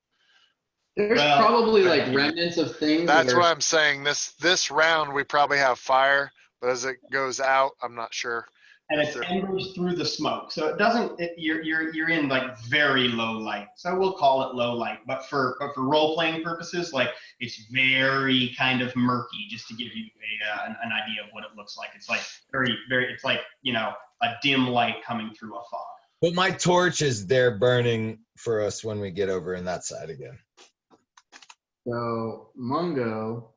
There's Well, probably like remnants of things. That's that are, what I'm saying. This round, we probably have fire, but as it goes out, I'm not sure. and it's embers through the smoke, so it doesn't. You're in like very low light, so we'll call it low light. But for role playing purposes, like it's very kind of murky, just to give you an idea of what it looks like. It's like very. It's like a dim light coming through a fog. But my torch is there burning for us when we get over in that side again. So Mungo,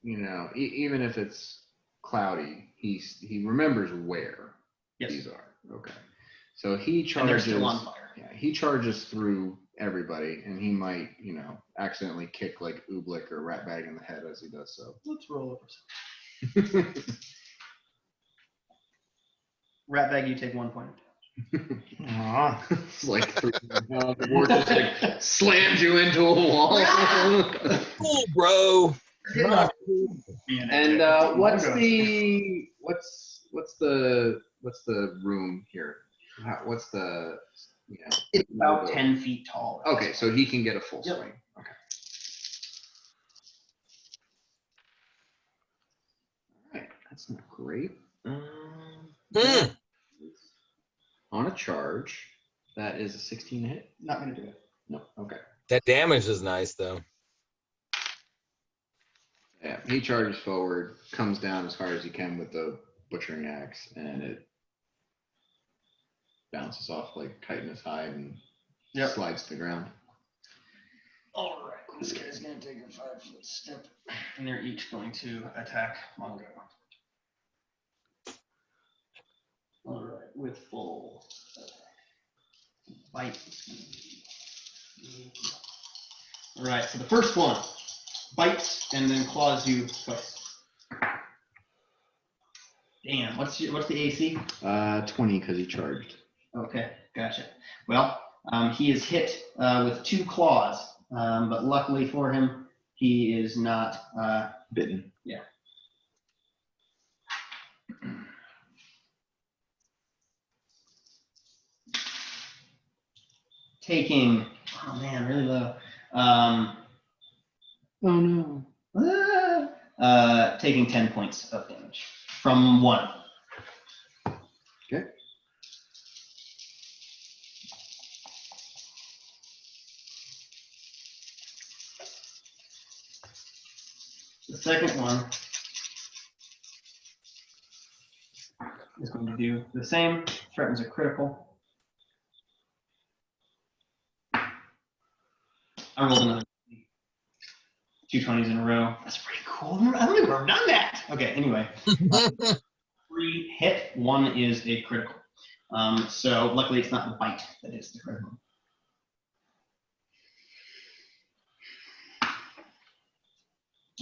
even if it's cloudy, he remembers where Yes. these are. Okay. So he And they're charges. still on fire. Yeah, he charges through everybody, and he might, accidentally kick like Ublik or Ratbag in the head as he does so. Let's roll over. Ratbag, you take 1 point. Aw. It's like the war just like slams you into a wall. Cool, bro. And what's the room here? What's the It's about 10 feet tall. Okay, so he can get a full Yep. swing. Okay. All right, that's not great. On a charge, that is a 16 hit. Not gonna do it. No. Okay. That damage is nice, though. Yeah, he charges forward, comes down as hard as he can with the butchering axe, and it bounces off like chitinous hide and slides to the ground. All right, this guy's gonna take a 5-foot step, and they're each going to attack Mongo. All right, with full bite. All right, so the first one bites and then claws you twice. Damn, what's the AC? 20 because he charged. Okay, gotcha. Well, he is hit with 2 claws, but luckily for him, he is not Bitten. Yeah. Taking, oh man, really low. Oh no. Taking 10 points of damage from 1. Okay. The second one is going to do the same. Threatens a critical. I rolled another 2 20s in a row. That's pretty cool. I don't even have done that. Okay, anyway. 3 hit, 1 is a critical. So luckily it's not the bite that is the critical.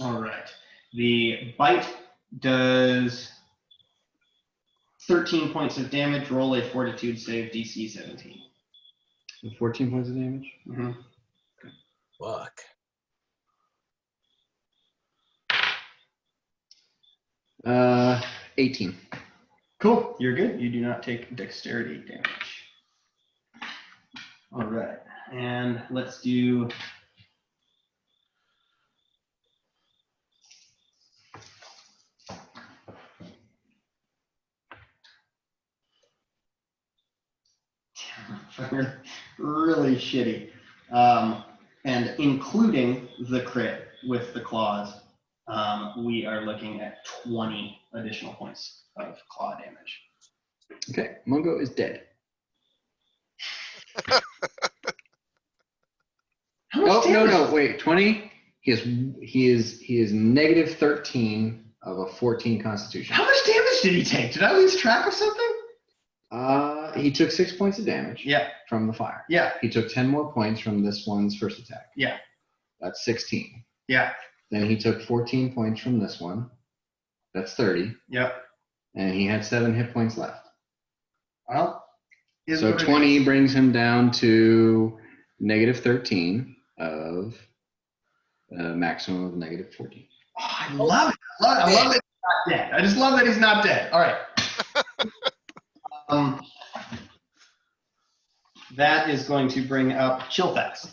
All right. The bite does 13 points of damage. Roll a fortitude save, DC 17. 14 points of damage. Mm-hmm. Fuck. Uh, 18. Cool. You're good. You do not take dexterity damage. All right. And let's do. Really shitty. And including the crit with the claws, we are looking at 20 additional points of claw damage. Okay, Mungo is dead. How much Oh no damage? no wait 20. He is negative 13 of a 14 Constitution. How much damage did he take? Did I lose track of something? He took 6 points of damage. Yeah. From the fire. Yeah. He took 10 more points from this one's first attack. Yeah. That's 16. Yeah. Then he took 14 points from this one. That's 30. Yep. And he had 7 hit points left. Well, So 20 brings him down to negative 13 of a maximum of negative 14. Oh, I love it. I love that he's not dead. I just love that he's not dead. All right. That is going to bring up Chillfax.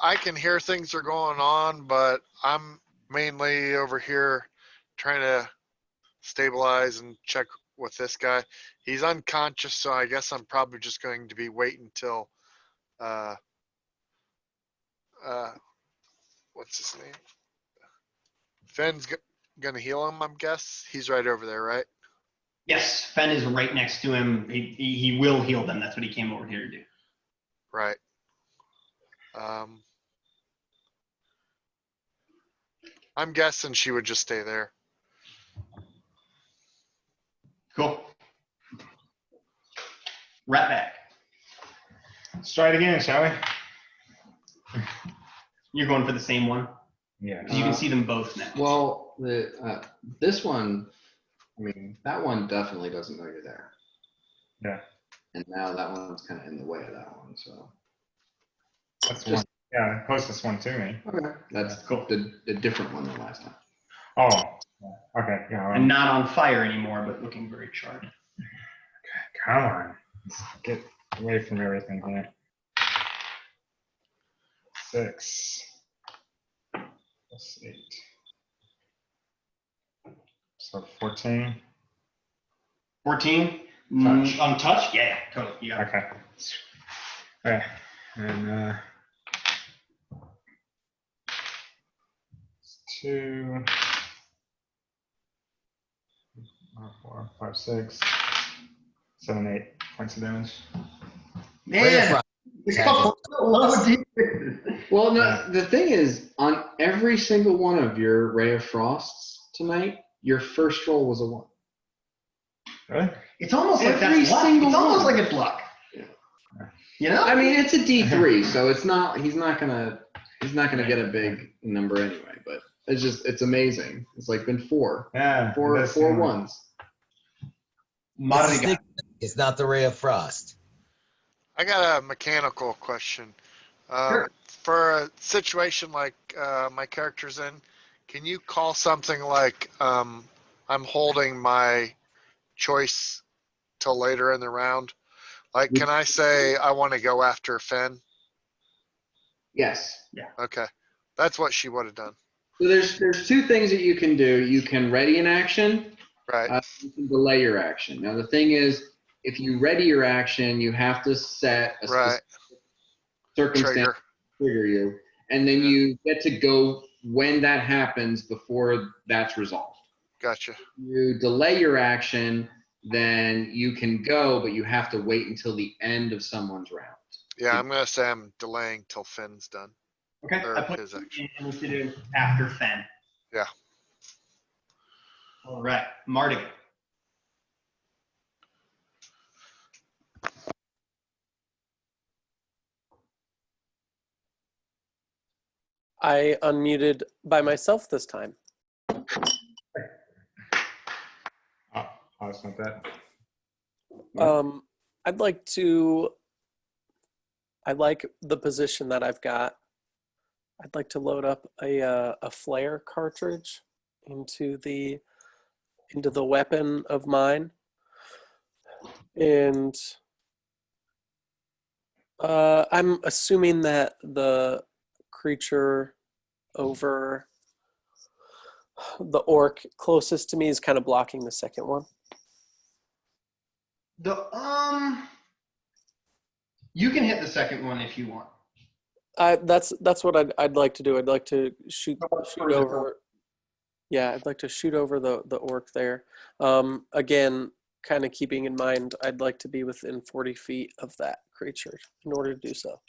I can hear things are going on, but I'm mainly over here trying to stabilize and check with this guy. He's unconscious, so I guess I'm probably just going to be waiting until what's his name? Fenn's gonna heal him, I'm guess. He's right over there, right? Yes, Fen is right next to him. He will heal them. That's what he came over here to do. Right. I'm guessing she would just stay there. Cool. Ratback. Let's try it again, shall we? You're going for the same one? Yeah. 'Cause you can see them both now. Well, this one, I mean, that one definitely doesn't know you're there. Yeah. And now that one's kind of in the way of that one, so. That's the one. Yeah, the closest one to me. Okay, that's Cool. the different one than last time. Oh, okay. Yeah. And not on fire anymore, but looking very charred. Come on. Let's get away from everything here. 6 plus 8. So 14. 14? Touch. On touch? Yeah, totally. You got it. Okay. Okay. And 2, 4, 5, 6, 7, 8 points of damage. Man, a couple low defenses. Well, no, Yeah. the thing is, on every single one of your Ray of Frosts tonight, your first roll was a 1. Really? It's almost like Every that's luck. single It's almost one. like it's luck. Yeah. You know? I mean, it's a D3, so it's not. He's not gonna get a big number anyway. But it's amazing. It's like been four Yeah. four that's four similar. ones. Mardigan. It's not the ray of frost. I got a mechanical question. Sure. For a situation like my character's in, can you call something like I'm holding my choice till later in the round? Like, can I say I want to go after Fenn? Yes. Okay, that's what she would have done. So there's two things that you can do. You can ready an action. Right. You can delay your action. Now the thing is, if you ready your action, you have to set a Right. specific circumstance Trigger. to trigger you, and then Yeah. you get to go when that happens before that's resolved. Gotcha. You delay your action, then you can go, but you have to wait until the end of someone's round. Yeah, I'm gonna say I'm delaying till Finn's done. Okay. Or I put his action. initiative after Fen. Yeah. All right. Mardigan. I unmuted by myself this time. Oh, it's not that. I'd like I like the position that I've got. I'd like to load up a flare cartridge into the weapon of mine, and I'm assuming that the creature over the orc closest to me is kind of blocking the second one. You can hit the second one if you want. That's what I'd like to do. I'd like to shoot over. Yeah, I'd like to shoot over the orc there. Again, kind of keeping in mind, I'd like to be within 40 feet of that creature in order to do so.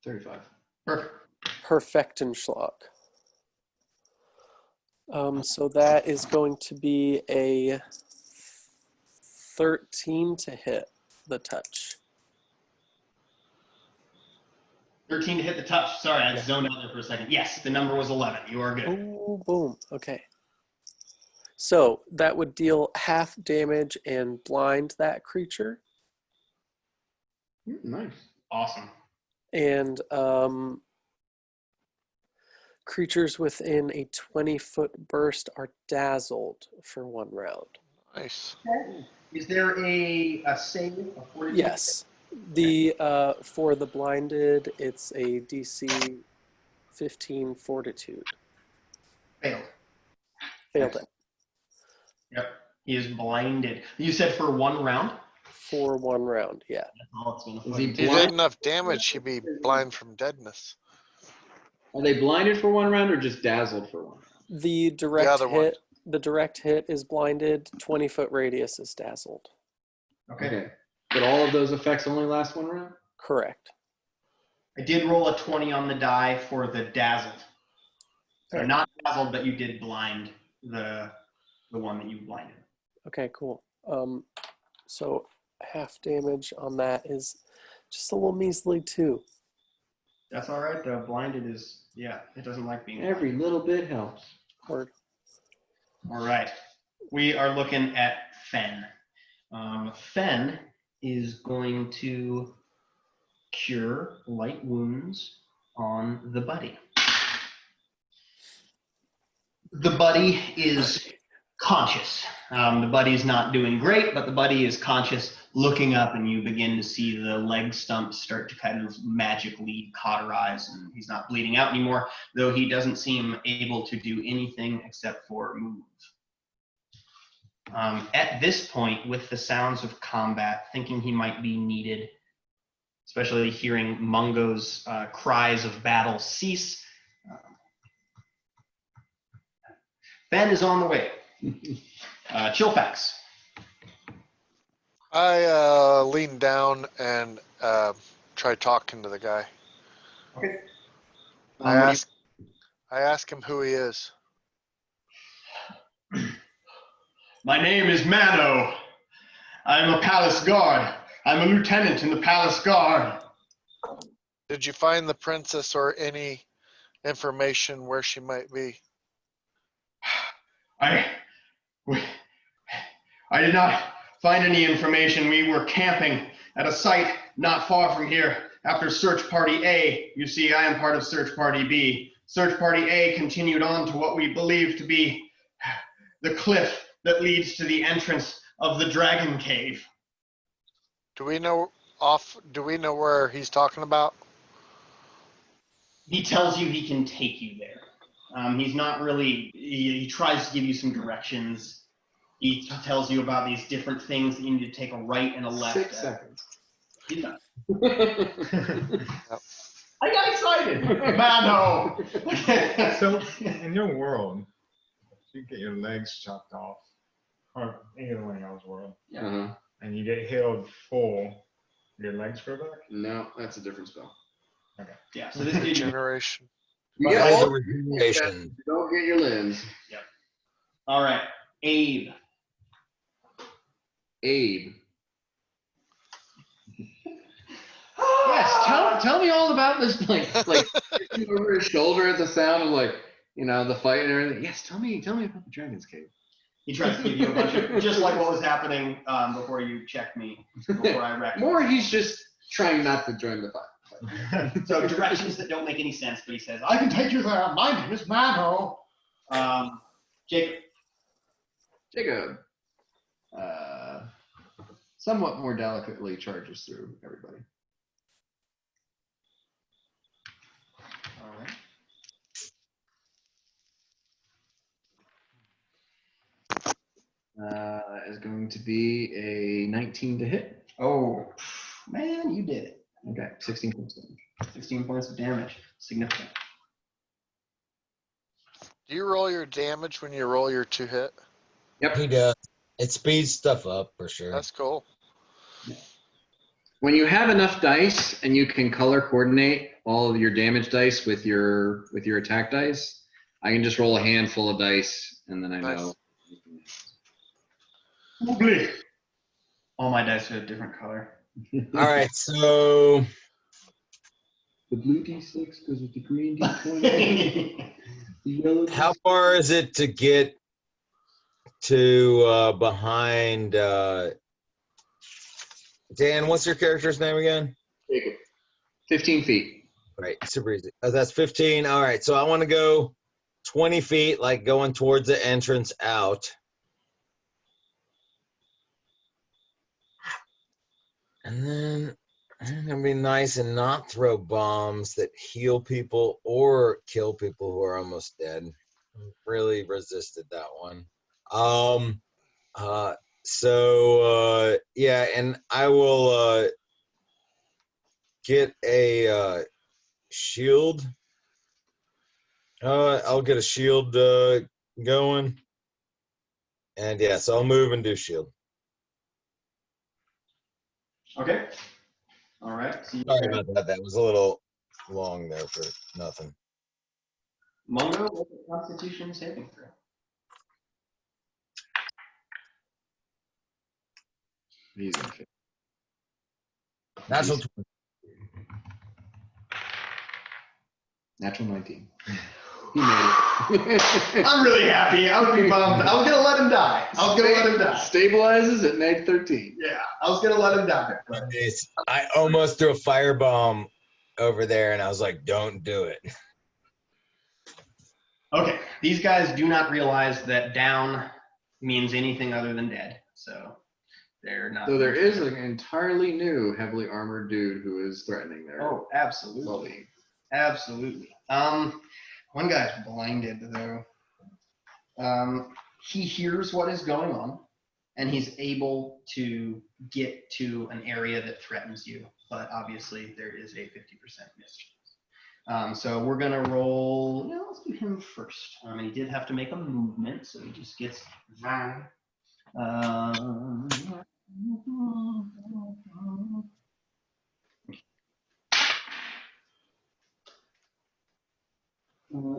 35. Perfect. Perfectenschlag. So that is going to be a 13 to hit the touch. 13 to hit the touch. Sorry, I zoned out there for a second. Yes, the number was 11. You are good. Oh, boom. Okay. So that would deal half damage and blind that creature. Nice. Awesome. And creatures within a 20-foot burst are dazzled for 1 round. Nice. Okay. Is there a save? A 42? Yes. For the blinded, it's a DC 15 fortitude. Failed. Failed it. Yep. He is blinded. You said for 1 round? For 1 round, yeah. That's all it's gonna Is he If he blind? did enough damage, he'd be blind from deadness. Are they blinded for 1 round or just dazzled for 1 round? The direct other one. hit. The direct hit is blinded. 20-foot radius is dazzled. Okay. But all of those effects only last 1 round? Correct. I did roll a 20 on the die for the dazzled. So Okay. not dazzled, but you did blind the one that you blinded. Okay, cool. So half damage on that is just a little measly 2. That's all right though. Blinded is, yeah, it doesn't like being Every little bit helps. Word. All right. We are looking at Fen. Fen is going to cure light wounds on the buddy. The buddy is conscious. The buddy's not doing great, but the buddy is conscious, looking up, and you begin to see the leg stumps start to kind of magically cauterize, and he's not bleeding out anymore, though he doesn't seem able to do anything except for move. At this point, with the sounds of combat, thinking he might be needed, especially hearing Mungo's cries of battle cease, Ben is on the way. Chillfax. I lean down and try talking to the guy. Okay. I ask him who he is. My name is Mano. I'm a palace guard. I'm a lieutenant in the palace guard. Did you find the princess or any information where she might be? I did not find any information. We were camping at a site not far from here after Search Party A. You see, I am part of Search Party B. Search Party A continued on to what we believe to be the cliff that leads to the entrance of the Dragon Cave. Do we know where he's talking about? He tells you he can take you there. He's not really, he tries to give you some directions. He tells you about these different things that you need to take a right and a left. 6 seconds. He's not. I got excited. Mano. So, in your world, you get your legs chopped off, or anyone else's world, Uh-huh. and you get healed full, your legs grow back? No, that's a different spell. Yeah, so this dude, Generation. You But get as all a regeneration. you don't get your limbs. all right, Abe. Abe. Yes, tell me all about this, like over his shoulder at the sound of the fight and everything. Yes, tell me about the Dragon's Cave. He tries to give you a bunch of, just like what was happening before you checked me, before I wrecked you. More, he's just trying not to join the fight. So directions that don't make any sense, but he says, I can take you there. My name is Mano. Jacob. Jacob, somewhat more delicately charges through everybody. All right. Is going to be a 19 to hit. Oh, man, you did it. Okay, 16 points of damage. 16 points of damage. Significant. Do you roll your damage when you roll your 2-hit? Yep. He does. It speeds stuff up for sure. That's cool. When you have enough dice and you can color coordinate all of your damage dice with your attack dice, I can just roll a handful of dice and then I know. Nice. All my dice are a different color. All right, so The blue D6 goes with the green D20. The yellow how far is it to get to behind Dan? What's your character's name again? Jacob. 15 feet. Right, super easy. Oh, that's 15. All right, so I want to go 20 feet, like going towards the entrance out. And then I'm going to be nice and not throw bombs that heal people or kill people who are almost dead. Really resisted that one. Yeah, and I will get a shield. I'll get a shield going. And yeah, so I'll move and do shield. Okay. All right. So Sorry about that. That was a little long there for nothing. Mungo, what's the Constitution saving throw? He's gonna fit. Natural. Natural 19. He made it. I'm really happy. I would be bummed. I was gonna let him die. I was gonna let him die. Stabilizes at neg 13. Yeah, I was gonna let him die. But I almost threw a firebomb over there, and I was like, "Don't do it." okay, these guys do not realize that down means anything other than dead. So they're not. So there is an entirely new heavily armored dude who is threatening there. Oh, absolutely. Absolutely. One guy's blinded though. He hears what is going on, and he's able to get to an area that threatens you. But obviously, there is a 50% miss. So we're gonna roll. Yeah, let's do him first. And he did have to make a movement, so he just gets.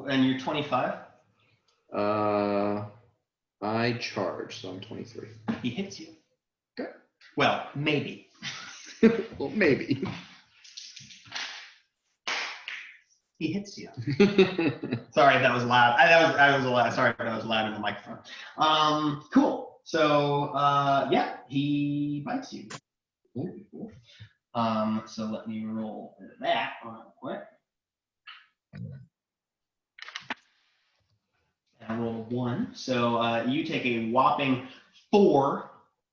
And you're 25. I charge, so I'm 23. He hits you. Okay. Well, maybe. Well, maybe. He hits you. Sorry if that was loud. I was loud. Sorry if that was loud in the microphone. Cool. So yeah, he bites you. Cool. So let me roll that real quick. And I roll 1. So you take a whopping 4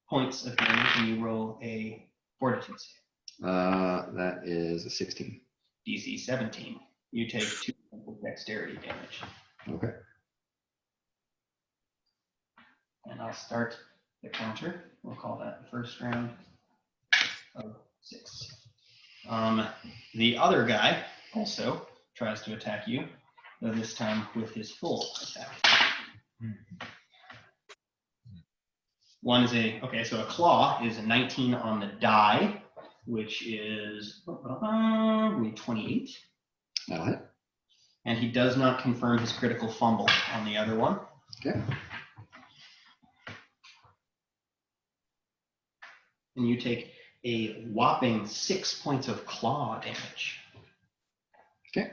points of damage, and you roll a fortitude save. That is a 16. DC 17. You take 2 dexterity damage. Okay. And I'll start the counter. We'll call that the first round of 6. The other guy also tries to attack you, though this time with his full attack. One is so a claw is a 19 on the die, which is 28. That'll hit. And he does not confirm his critical fumble on the other one. Okay. And you take a whopping 6 points of claw damage. Okay.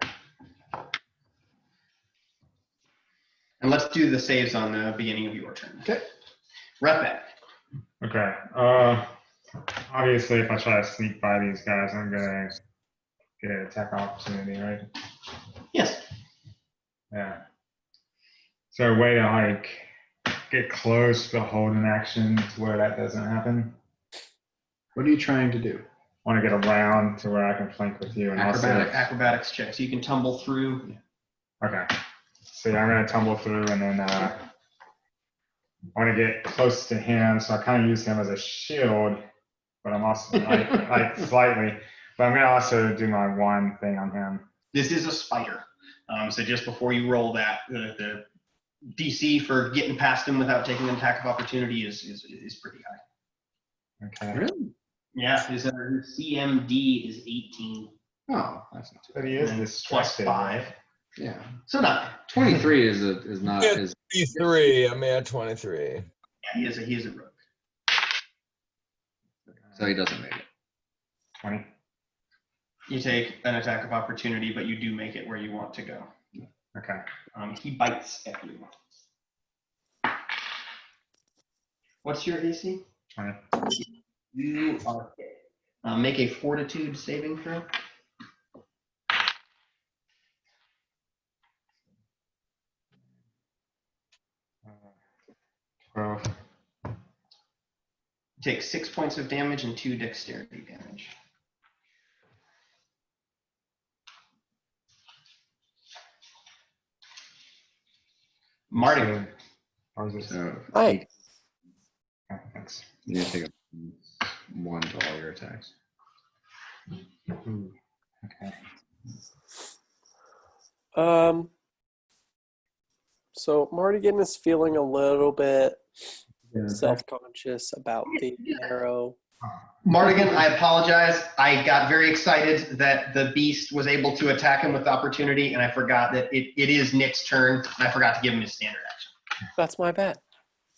And let's do the saves on the beginning of your turn. Okay. Repet. Okay. Obviously, if I try to sneak by these guys, I'm gonna get an attack opportunity, right? Yes. Yeah. Is there a way to like get close but hold an action to where that doesn't happen? What are you trying to do? I want to get around to where I can flank with you and Acrobatics check. So you can tumble through. Okay. So yeah, I'm gonna tumble through and then I want to get close to him, so I kind of use him as a shield, but I'm also like slightly. But I'm gonna also do my one thing on him. This is a spider. So just before you roll that, the DC for getting past him without taking an attack of opportunity is pretty high. Okay. Really? Yeah, his CMD is 18. Oh, that's not too But bad. he is And distracted. +5. Yeah. So not. 23 is not Yeah. is 23. I'm at 23. Yeah, he is a rogue. so he doesn't make it. 20. You take an attack of opportunity, but you do make it where you want to go. Okay. He bites at you. What's your AC? 20. You are hit. Make a fortitude saving throw. 12. Take 6 points of damage and 2 dexterity damage. Marty. So, or is it? So Hi. Oh, thanks. you need to take a 1 to all your attacks. Ooh, okay. So Mardigan is feeling a little bit Yeah. self-conscious about the arrow. Mardigan, I apologize. I got very excited that the beast was able to attack him with opportunity, and I forgot that it is Nick's turn. And I forgot to give him his standard action. That's my bad.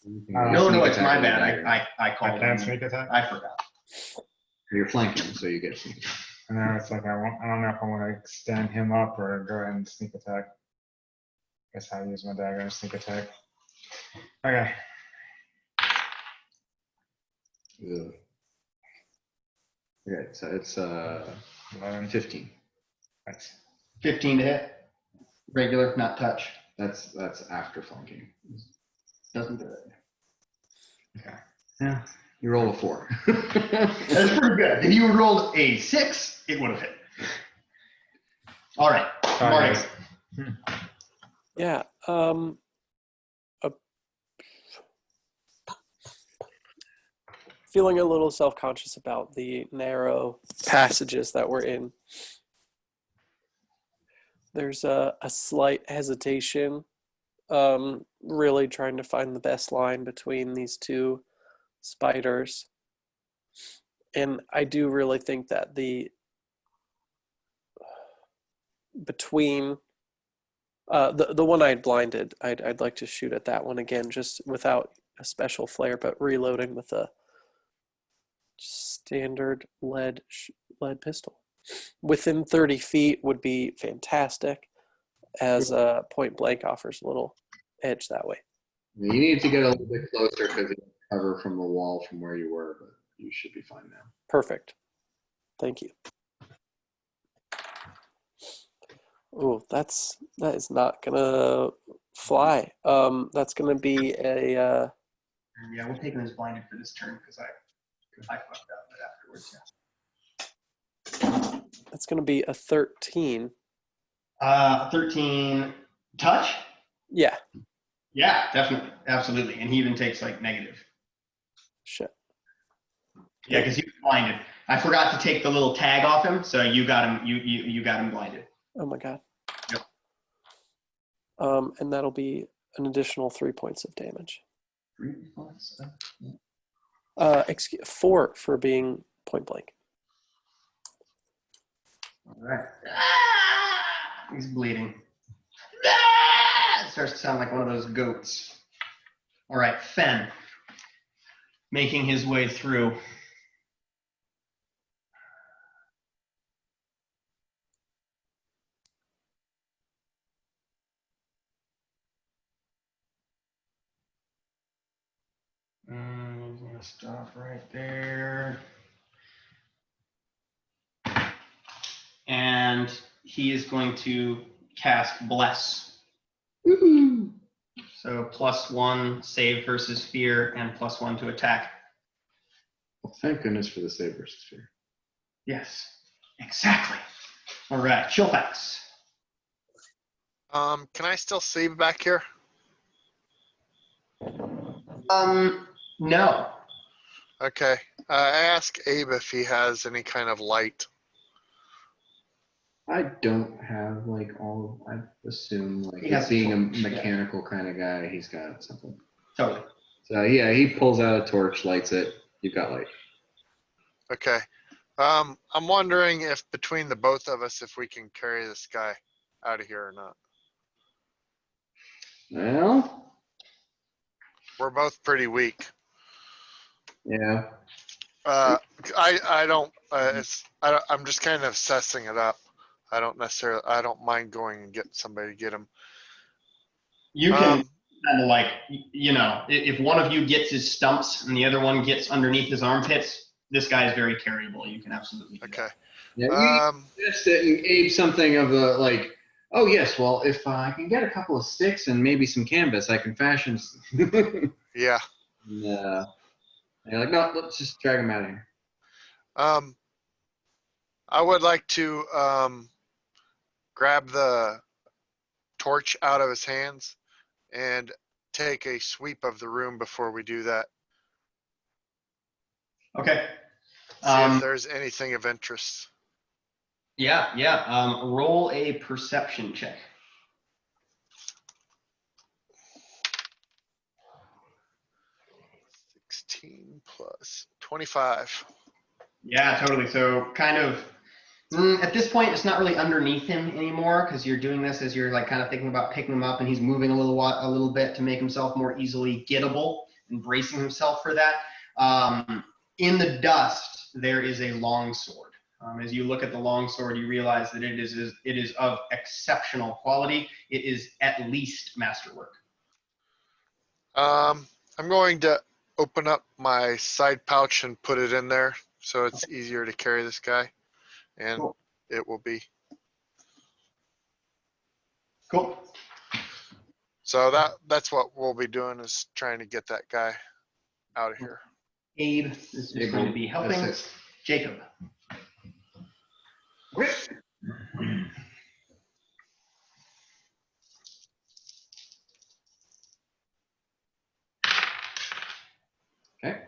You can No, No, sneak it's my attack bad. with your- I I called can't him. sneak attack. I forgot. You're flanking, so you get sneak. And now it's like I don't know if I want to stand him up or go ahead and sneak attack. Guess I'll use my dagger and sneak attack. Okay. Ugh. Okay, so it's 11. 15. Thanks. 15 to hit. Regular, not touch. That's after flanking. Doesn't do it. Okay. Yeah. You roll a 4. That's pretty good. If you had rolled a 6, it would have hit. All right. Sorry, Marty. guys. Yeah. Feeling a little self-conscious about the narrow passages that we're in. There's a slight hesitation, really trying to find the best line between these two spiders. And I do really think that between the one I'd blinded, I'd like to shoot at that one again, just without a special flare, but reloading with a standard lead pistol. Within 30 feet would be fantastic, as point blank offers a little edge that way. You need to get a little bit closer because you cover from the wall from where you were, but you should be fine now. Perfect. Thank you. Oh, that is not gonna fly. That's gonna be a Yeah, we'll take him as blinded for this turn because I fucked up afterwards. Yeah. that's gonna be a 13. 13 touch? Yeah. Yeah, definitely. Absolutely. And he even takes like negative. Shit. Yeah, because he was blinded. I forgot to take the little tag off him, so you got him you got him blinded. Oh my god. Yep. And that'll be an additional 3 points of damage. 3 points. 4 for being point blank. All right. He's bleeding. It starts to sound like one of those goats. All right, Fen, making his way through. I'm gonna stop right there. And he is going to cast Bless. Woohoo! So +1 save versus fear and +1 to attack. Well, thank goodness for the save versus fear. Yes, exactly. All right, Chilfax. Can I still see back here? No. Okay. I ask Abe if he has any kind of light. I don't have like all. I assume like He has being a torch, yeah. mechanical kind of guy, he's got something. Totally. So yeah, he pulls out a torch, lights it. You've got light. Okay. I'm wondering if between the both of us, if we can carry this guy out of here or not. Well, We're both pretty weak. yeah. I don't. I'm just kind of assessing it up. I don't mind going and get somebody to get him. You can kind of like, if one of you gets his stumps and the other one gets underneath his armpits, this guy is very carryable. You can absolutely do Okay. Yeah, you just Abe something of the like. Oh yes, well if I can get a couple of sticks and maybe some canvas, I can fashion. Yeah. And, you're like, no, let's just drag him out of here. I would like to grab the torch out of his hands and take a sweep of the room before we do that. Okay. See if there's anything of interest. Yeah. Roll a perception check. 16 plus 25. Yeah, totally. So kind of at this point, it's not really underneath him anymore because you're doing this as you're like kind of thinking about picking him up, and he's moving a little bit to make himself more easily gettable and bracing himself for that. In the dust, there is a long sword. As you look at the long sword, you realize that it is of exceptional quality. It is at least masterwork. I'm going to open up my side pouch and put it in there so it's easier to carry this guy, and Cool. it will be. Cool. So that's what we'll be doing, is trying to get that guy out of here. Abe is going to be helping Assist. Jacob. Okay.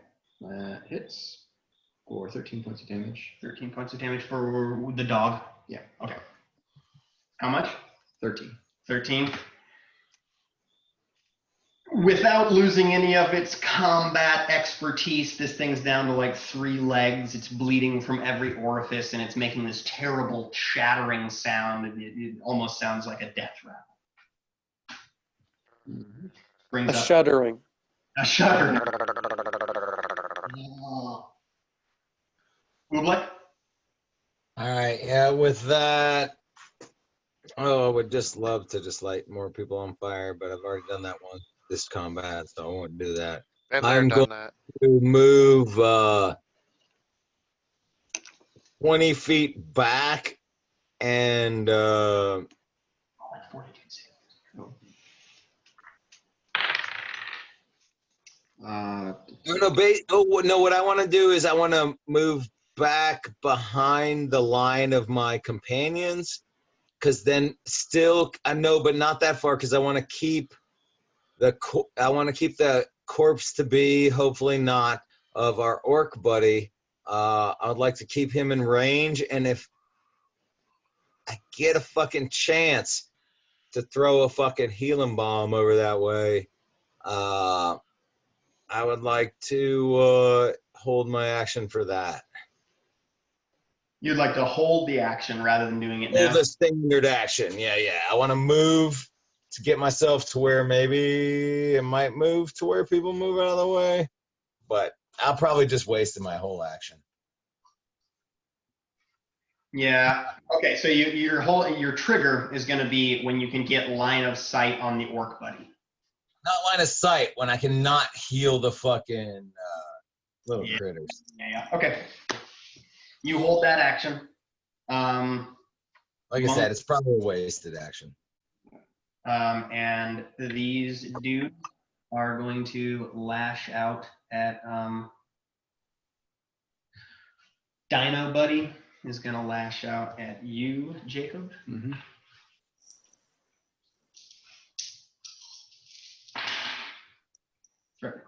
Hits for 13 points of damage. 13 points of damage for the dog. Yeah. Okay. How much? 13. 13. Without losing any of its combat expertise, this thing's down to like 3 legs. It's bleeding from every orifice, and it's making this terrible chattering sound. It almost sounds like a death rattle. Brings A up shuddering. a shudder. Oobleck? All right. Yeah. With that, oh, I would just love to just light more people on fire, but I've already done that one this combat, so I won't do that. Been there, I'm done going that. to move 20 feet back and Like 42 seconds. no, what I want to do is I want to move back behind the line of my companions, because then still I know, but not that far, because I want to keep the corpse to be, hopefully not, of our orc buddy. I'd like to keep him in range, and if I get a fucking chance to throw a fucking healing bomb over that way, I would like to hold my action for that. You'd like to hold the action rather than doing it now? Hold the standard action. Yeah. I want to move to get myself to where maybe it might move to where people move out of the way, but I'll probably just waste my whole action. Yeah. Okay. So your trigger is going to be when you can get line of sight on the orc buddy. Not line of sight, when I cannot heal the fucking little Yeah. critters. Yeah. Okay. You hold that action. Like I said, it's probably a wasted action. And these dudes are going to lash out at Dino Buddy is going to lash out at you, Jacob. Mm-hmm.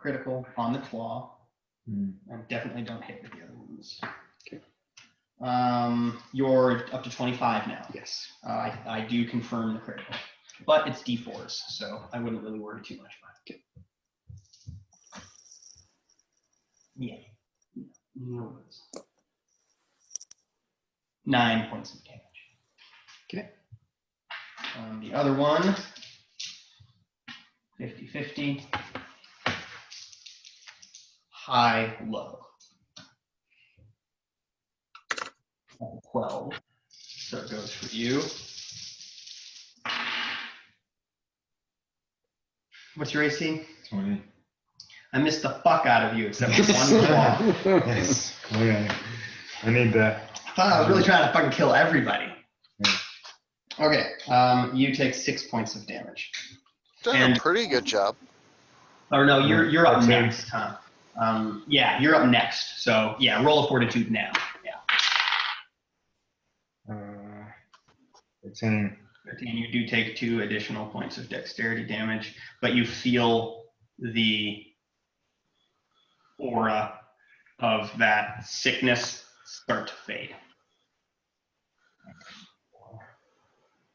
Critical on the claw. Hmm. And definitely don't hit with the other ones. Okay. You're up to 25 now. Yes. I do confirm the critical, but it's D4s, so I wouldn't really worry too much about it. Okay. Yeah. No worries. 9 points of damage. Okay. The other one, 50-50. High, low. 12. So it goes for you. What's your AC? 20. I missed the fuck out of you except for one claw. Yes. Okay. I need that. I thought I was really trying to fucking kill everybody. Okay, you take 6 points of damage. Done a pretty good job. Or no, you're up That's it. next, huh? Yeah, you're up next. So yeah, roll a fortitude now. Yeah. 13. 13. You do take 2 additional points of dexterity damage, but you feel the aura of that sickness start to fade.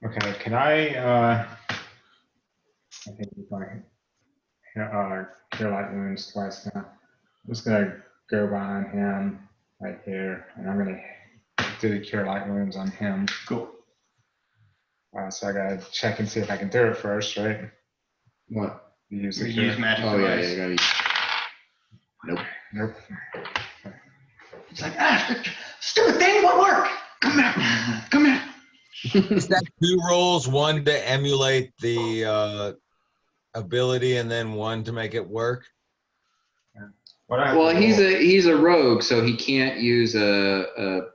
Okay, can I think if I cure light wounds twice now. I'm just gonna go behind him right here, and I'm gonna do the cure light wounds on him. Cool. So I gotta check and see if I can do it first, right? What? Use You the cure. use magic Oh yeah, device. you gotta use. Nope. Nope. It's like, stupid thing won't work. Come here. Come here. Is that 2 rolls, 1 to emulate the ability and then 1 to make it work? Well, he's a rogue, so he can't use a.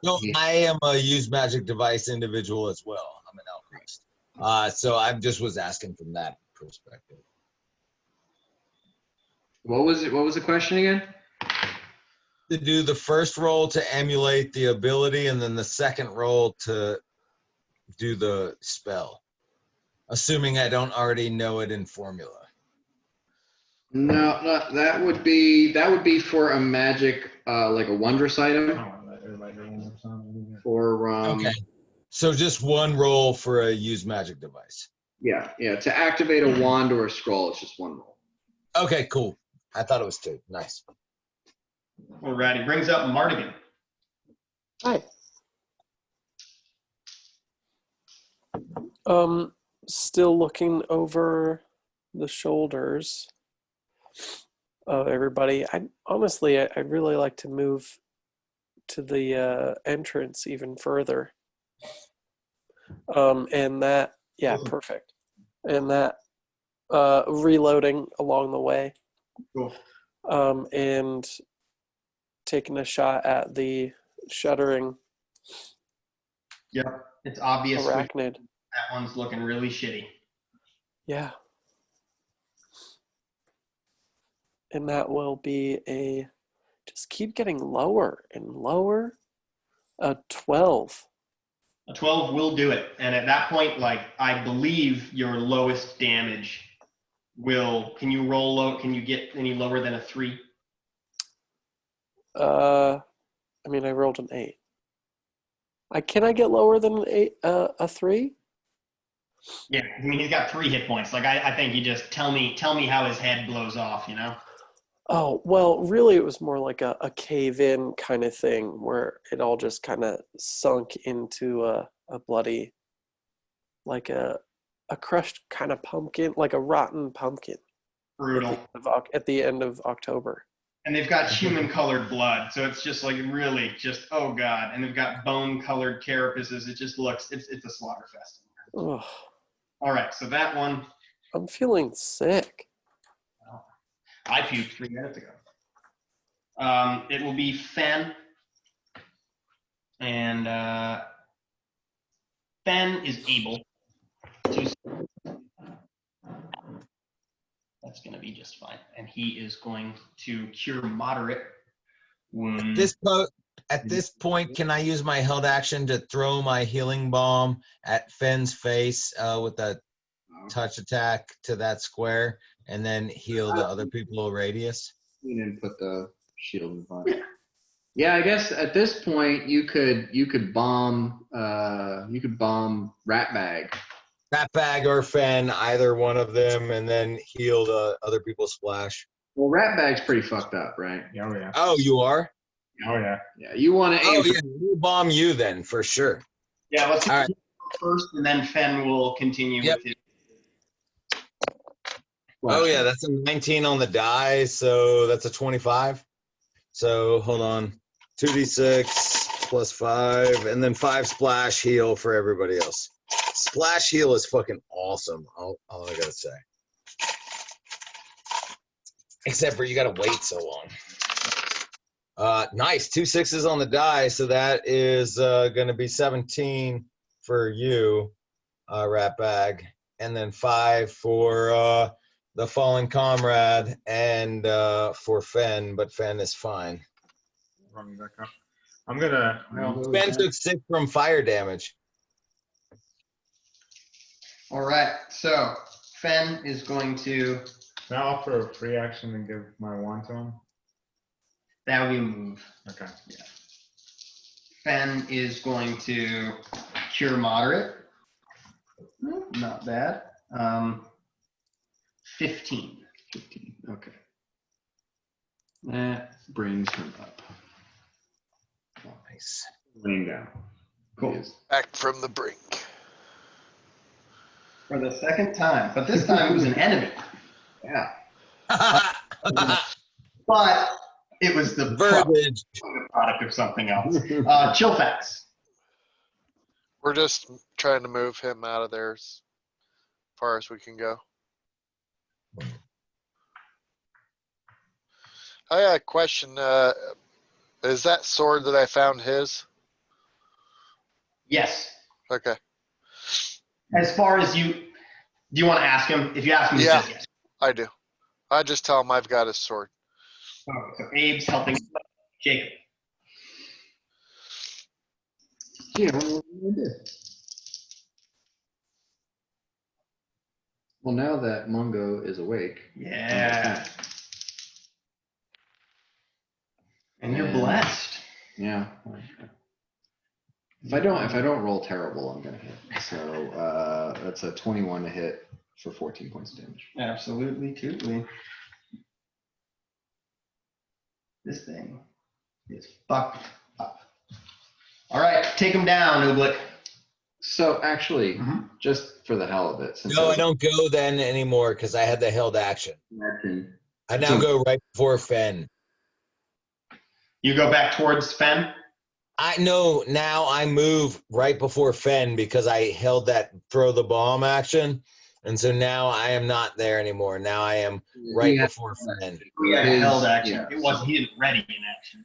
No, I am a use magic device individual as well. I'm an alchemist. So I just was asking from that perspective. What was it? What was the question again? To do the first roll to emulate the ability, and then the second roll to do the spell, assuming I don't already know it in formula. No, that would be for a magic, like a wondrous item. For Okay, so just 1 roll for a use magic device. yeah. To activate a wand or a scroll, it's just 1 roll. Okay, cool. I thought it was 2. Nice. Alrighty, brings up Mardigan. Hi. Still looking over the shoulders of everybody. I honestly, I'd really like to move to the entrance even further. And that, yeah, perfect. And that reloading along the way. Cool. And taking a shot at the shuddering Yep. It's obvious arachnid. that one's looking really shitty. Yeah. And that will be a, just keep getting lower and lower. A 12. A 12 will do it. And at that point, like, I believe your lowest damage will, can you roll low? Can you get any lower than a 3? I mean, I rolled an 8. Can I get lower than an 8? A 3? Yeah, I mean, he's got 3 hit points. Like, I think you just tell me how his head blows off, you know? Oh, well, really, it was more like a cave-in kind of thing where it all just kind of sunk into a bloody, like a crushed kind of pumpkin, like a rotten pumpkin. Brutal. At the end of October. And they've got human-colored blood, so it's just like really just, oh God. And they've got bone-colored carapaces. It just looks, it's a slaughter fest. Oh, All right, so that one, I'm feeling sick. I puked 3 minutes ago. It will be Fen. And Fen is able to. That's going to be just fine. And he is going to cure moderate wound. At this point, can I use my held action to throw my healing bomb at Fenn's face with a touch attack to that square, and then heal the other people radius? You didn't put the shield in front. Yeah, I guess at this point you could bomb Rat Bag. Rat Bag or Fenn, either one of them, and then heal the other people's splash. Well, Rat Bag's pretty fucked up, right? Oh yeah. Oh, you are? Oh yeah. Yeah, you want to aim. Oh yeah, we'll bomb you then for sure. Yeah, let's All right. first, and then Fen will continue Yep. with his. Oh yeah, that's a 19 on the die, so that's a 25. So hold on, 2d6 plus 5, and then 5 splash heal for everybody else. Splash heal is fucking awesome. All I gotta say. Except for you gotta wait so long. Nice, 2 6s on the die, so that is gonna be 17 for you, Rat Bag, and then 5 for the fallen comrade, and for Fen, but Fen is fine. Running back up. I'm gonna. Fen took 6 from fire damage. All right, so Fen is going to. Can I offer a free action and give my wand to him? That would be a move. Okay. Fen is going to cure moderate. Not bad. 15. 15. Okay. That brings him up. Nice. Laying down. Cool. He is- Back from the brink. For the second time, but this time it was an enemy. Yeah. But it was the Verbiage. product of something else. Chillfax. We're just trying to move him out of there as far as we can go. I got a question. Is that sword that I found his? Yes. Okay. As far as do you want to ask him? If you ask him, he Yeah. says yes. I do. I just tell him I've got his sword. Okay, so Abe's helping Jacob. Yeah, what are you gonna do? Well, now that Mungo is awake. Yeah. And you're blessed. Yeah. If I don't roll terrible, I'm gonna hit. So that's a 21 to hit for 14 points of damage. Absolutely, totally. This thing is fucked up. All right, take him down, Ooblik. So actually, Mhm. just for the hell of it, since No, I don't go then anymore because I had the held action. I now So- go right before Fen. You go back towards Fen. I know now I move right before Fen because I held that throw the bomb action. And so now I am not there anymore. Now I am right He had- before Fen. We had His- held action. yeah, It wasn't. He didn't ready in action.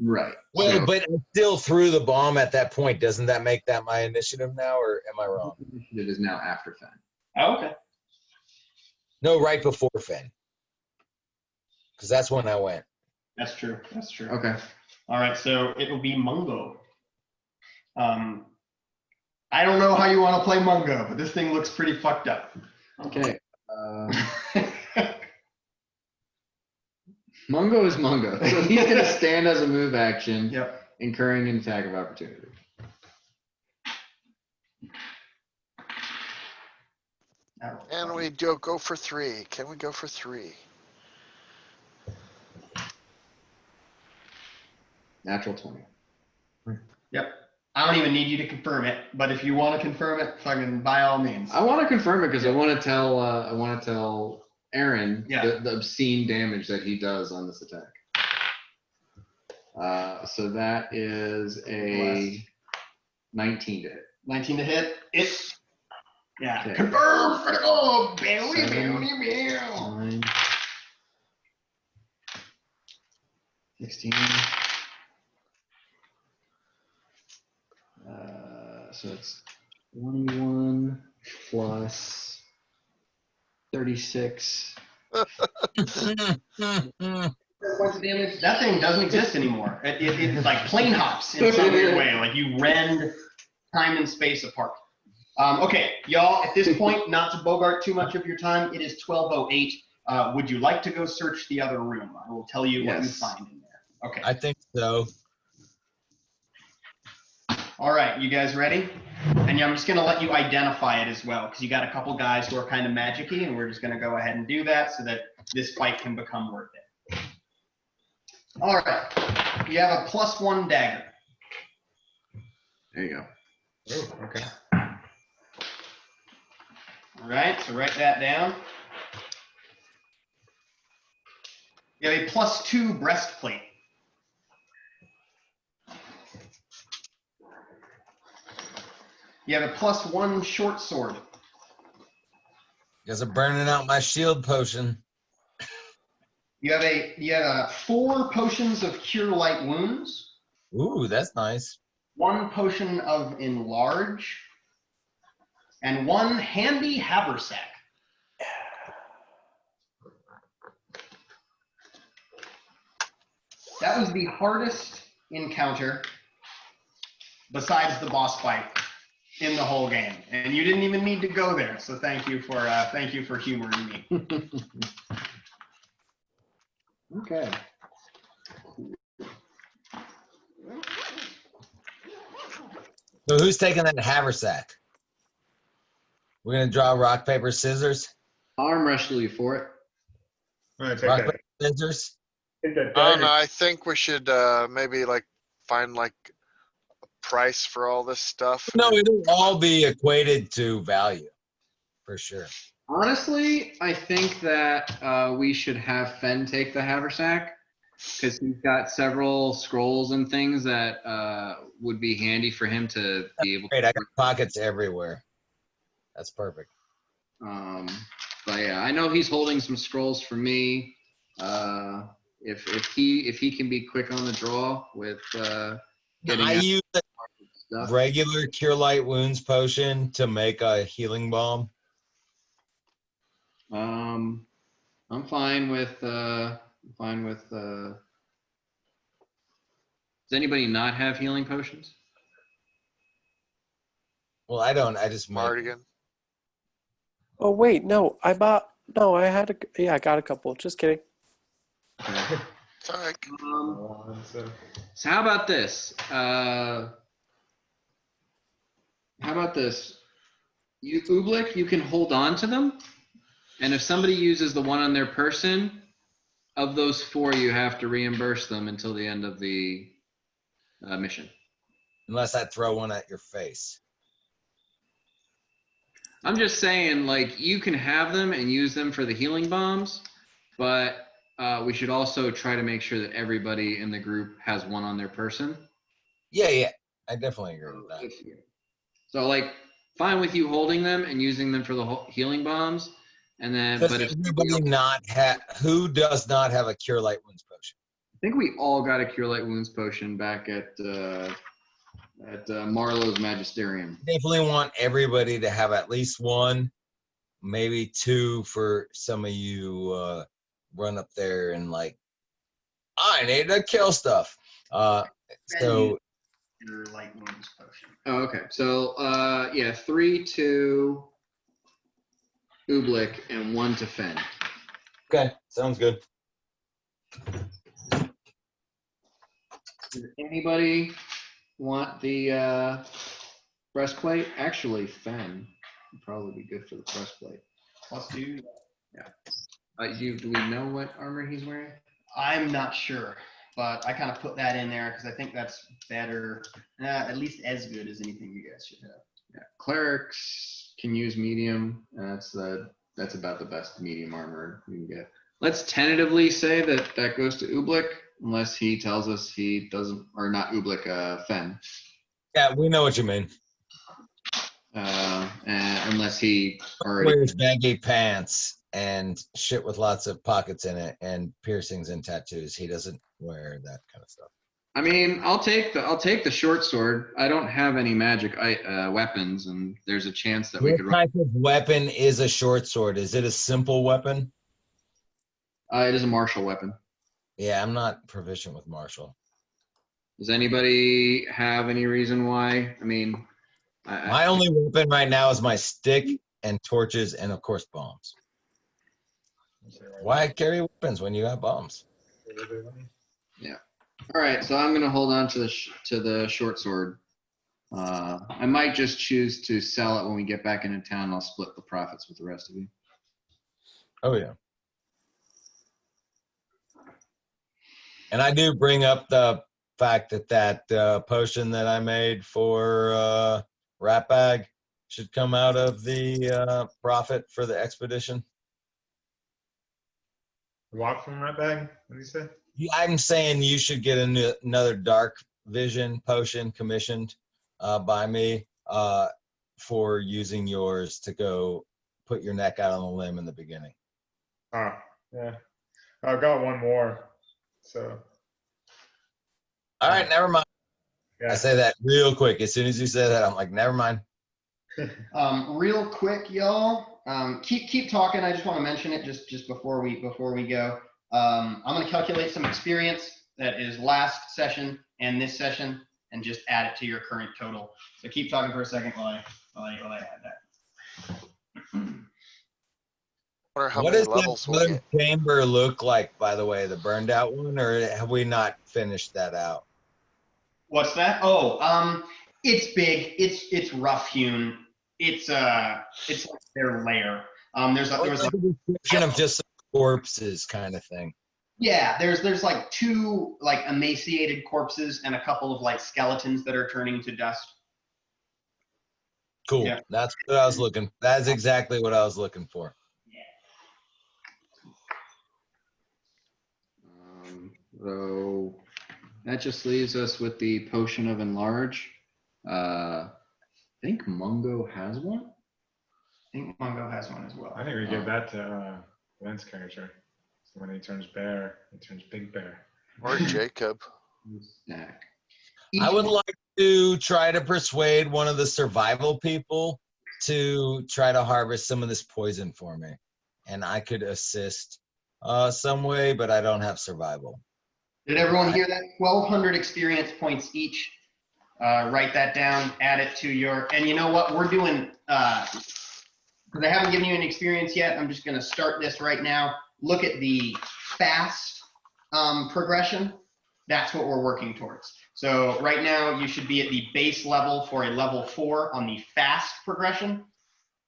Right. Well, So but I still threw the bomb at that point. Doesn't that make that my initiative now, or am I wrong? it is now after Fen. Oh, okay. No, right before Fen. Because that's when I went. That's true. That's true. Okay. All right, so it will be Mungo. I don't know how you want to play Mungo, but this thing looks pretty fucked up. Okay. Mungo is Mungo. So he's going to stand as a move action, Yep. incurring an attack of opportunity. And we do go for 3. Can we go for 3? Natural 20. Yep. I don't even need you to confirm it, but if you want to confirm it, fucking by all means. I want to confirm it because I want to tell Aaron Yeah. the obscene damage that he does on this attack. So that is a 19 to hit. 19 to hit. It's yeah. Okay. Confirm. Oh, bounty, 7, bounty, bounty. 9, 16. So it's 21 plus 36. Points of damage. That thing doesn't exist anymore. It like plane hops in some weird way. Like you rend time and space apart. Okay, y'all, at this point, not to bogart too much of your time, it is 12:08. Would you like to go search the other room? I will tell you what you Yes. find in there. Okay. I think so. All right, you guys ready? And I'm just going to let you identify it as well, because you got a couple guys who are kind of magic-y, and we're just going to go ahead and do that so that this fight can become worth it. All right, you have a +1 dagger. There you go. Oh, okay. All right, so write that down. You have a +2 breastplate. You have a +1 short sword. You guys are burning out my shield potion. You have 4 potions of cure light wounds, Ooh, that's nice. 1 potion of enlarge, and 1 handy haversack. That was the hardest encounter besides the boss fight in the whole game, and you didn't even need to go there. So thank you for humoring me. Okay. So who's taking that haversack? We're gonna draw rock, paper, scissors. Arm wrestle you for it. I'm gonna take Rock, that. paper, scissors. Take that I don't dagger. know. I think we should maybe like find like a price for all this stuff. No, it'll all be equated to value, for sure. Honestly, I think that we should have Fen take the haversack because he's got several scrolls and things that would be handy for him to be able Great, to. I got pockets everywhere. That's perfect. But yeah, I know he's holding some scrolls for me. If he can be quick on the draw with getting I out use the stuff. regular Cure Light Wounds potion to make a healing balm. I'm fine with. Does anybody not have healing potions? Well, I don't. I just make. Mardigan. Oh wait, no, I got a couple. Just kidding. Sorry. So how about this? You Ooblik, you can hold on to them, and if somebody uses the one on their person, of those 4, you have to reimburse them until the end of the mission. Unless I throw one at your face. I'm just saying, like, you can have them and use them for the healing bombs, but we should also try to make sure that everybody in the group has one on their person. Yeah. I definitely agree with that. So like, fine with you holding them and using them for the healing bombs, and then Does but if everybody not have, who does not have a Cure Light Wounds potion? I think we all got a Cure Light Wounds potion back at Marlowe's Magisterium. Definitely want everybody to have at least one, maybe two for some of you run up there and like, I need to kill stuff. So Your light wounds potion. Oh, okay. So, yeah, 3 to Ooblik and 1 to Fen. okay, sounds good. Does anybody want the breastplate? Actually, Fen would probably be good for the breastplate. Let's do that. Do we know what armor he's wearing? I'm not sure, but I kind of put that in there because I think that's better, at least as good as anything you guys should have. Yeah, clerics can use medium. That's about the best medium armor you can get. Let's tentatively say that goes to Ooblik, unless he tells us he doesn't, or not Ooblik, Fen. Yeah, we know what you mean. And unless he already Wears baggy pants and shit with lots of pockets in it and piercings and tattoos. He doesn't wear that kind of stuff. I mean, I'll take the short sword. I don't have any magic weapons, and there's a chance that we What could. type of weapon is a short sword? Is it a simple weapon? It is a martial weapon. Yeah, I'm not proficient with martial. Does anybody have any reason why? I mean, My only weapon right now is my stick and torches and of course bombs. Why carry weapons when you have bombs? Yeah. All right, so I'm gonna hold on to the short sword. I might just choose to sell it when we get back into town. I'll split the profits with the rest of you. Oh yeah. And I do bring up the fact that potion that I made for Rat Bag should come out of the profit for the expedition. Walk from Rat Bag? What did you say? I'm saying you should get another dark vision potion commissioned by me for using yours to go put your neck out on the limb in the beginning. Oh, yeah. I've got one more. So. All right, never mind. Yeah. I say that real quick. As soon as you say that, I'm like, never mind. Real quick, y'all. Keep talking. I just want to mention it just before we go. I'm going to calculate some experience that is last session and this session, and just add it to your current total. So keep talking for a second while I add that. Wonder how What many does levels the we'll other get. chamber look like, by the way, the burned out one, or have we not finished that out? What's that? Oh, it's big. It's rough hewn. It's like their lair. There was Like a description of just corpses kind of thing. Yeah, there's like 2 like emaciated corpses and a couple of like skeletons that are turning to dust. Cool. Yeah. That's what I was looking. That's exactly what I was looking for. So that just leaves us with the potion of enlarge. I think Mungo has one. I think Mongo has one as well. I think we give that to Glenn's character. So when he turns bear, he turns big bear. Or Jacob. Snack. I would like to try to persuade one of the survival people to try to harvest some of this poison for me. And I could assist some way, but I don't have survival. Did everyone hear that? 1,200 experience points each. Write that down, add it to your, and you know what, we're doing, because I haven't given you an experience yet, I'm just gonna start this right now. Look at the fast progression. That's what we're working towards. So right now you should be at the base level for a level 4 on the fast progression.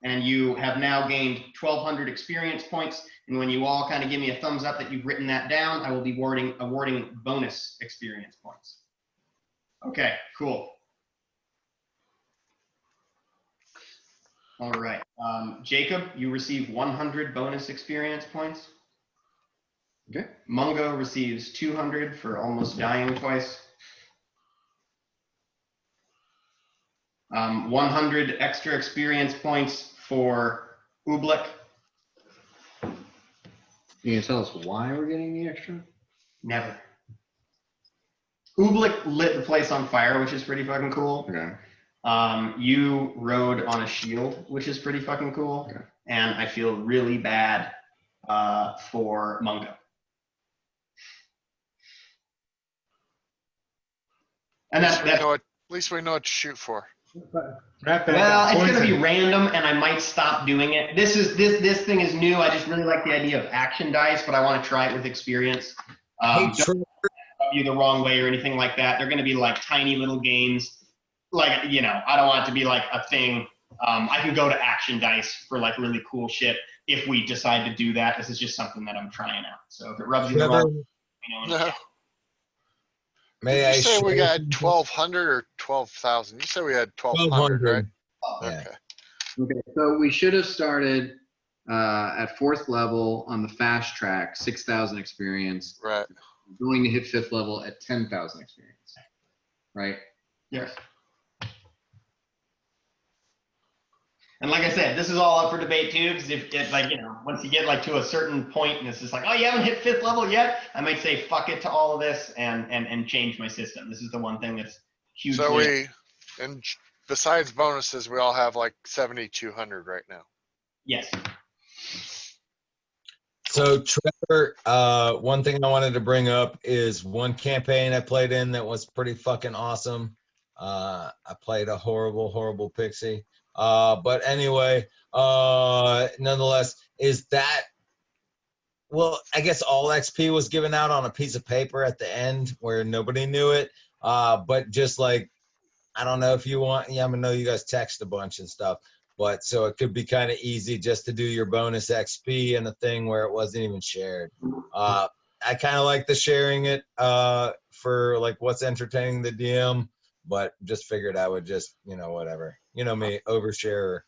And you have now gained 1,200 experience points. And when you all kind of give me a thumbs up that you've written that down, I will be awarding bonus experience points. Okay, cool. All right, Jacob, you receive 100 bonus experience points. Okay. Mungo receives 200 for almost dying twice. 100 extra experience points for Ooblik. You can tell us why we're getting the extra? Never. Ooblik lit the place on fire, which is pretty fucking cool. Okay. You rode on a shield, which is pretty fucking cool. Okay. And I feel really bad for Mungo. And At that's least we know what to shoot for. well, it's going to be random, and I might stop doing it. This thing is new. I just really like the idea of action dice, but I want to try it with experience. Hey, Don't rub you the wrong way or anything like that. They're going to be like tiny little games. Like, you know, I don't want it to be like a thing. I can go to action dice for like really cool shit if we decide to do that. This is just something that I'm trying out. So if it rubs you the wrong way, you know, when you No. can. May Did I you say we share got 1,200 or 12,000? You said we had 1,200, right? Yeah. Okay. Okay, so we should have started at 4th level on the fast track, 6,000 experience. Right. Going to hit 5th level at 10,000 experience. Right? Yes. And like I said, this is all up for debate too, because if like, you know, once you get like to a certain point and it's just like, oh, you haven't hit 5th level yet, I might say fuck it to all of this and change my system. This is the one thing that's hugely. So and besides bonuses, we all have like 7,200 right now. Yes. So Trevor, one thing I wanted to bring up is one campaign I played in that was pretty fucking awesome. I played a horrible pixie. But anyway, nonetheless, is that, well, I guess all XP was given out on a piece of paper at the end where nobody knew it. But just like, I don't know if you want, yeah, I know you guys text a bunch and stuff, but so it could be kind of easy just to do your bonus XP and a thing where it wasn't even shared. I kind of like the sharing it for like what's entertaining the DM, but just figured I would just, you know, whatever. You know me, overshare.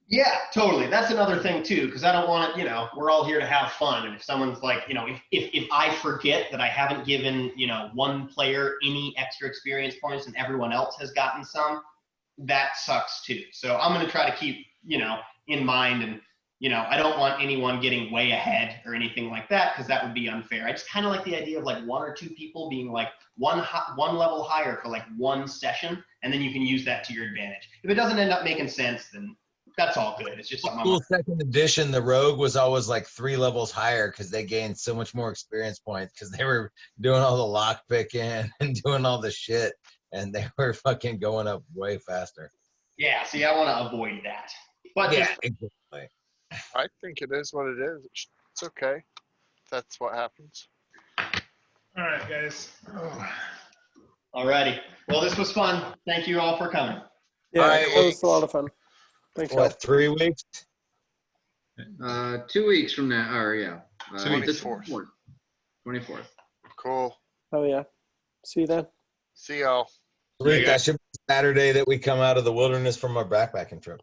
Yeah, totally. That's another thing too, because I don't want to, you know, we're all here to have fun. And if someone's like, you know, if I forget that I haven't given, you know, one player any extra experience points and everyone else has gotten some, that sucks too. So I'm going to try to keep, you know, in mind, and, you know, I don't want anyone getting way ahead or anything like that, because that would be unfair. I just kind of like the idea of like 1 or 2 people being like one level higher for like one session, and then you can use that to your advantage. If it doesn't end up making sense, then that's all good. It's just something. Cool. Second edition, the rogue was always like 3 levels higher because they gained so much more experience points because they were doing all the lock picking and doing all the shit, and they were fucking going up way faster. Yeah, see, I want to avoid that. But Yeah, just, exactly. I think it is what it is. It's okay. That's what happens. All right, guys. alrighty. Well, this was fun. Thank you all for coming. Yeah, All right, that was a lot of fun. Thanks, y'all. What, 3 weeks? 2 weeks from now, or yeah. 24th. 24th. Cool. Oh yeah. See you then. See y'all. Sweet, that should be Saturday that we come out of the wilderness from our backpacking trip.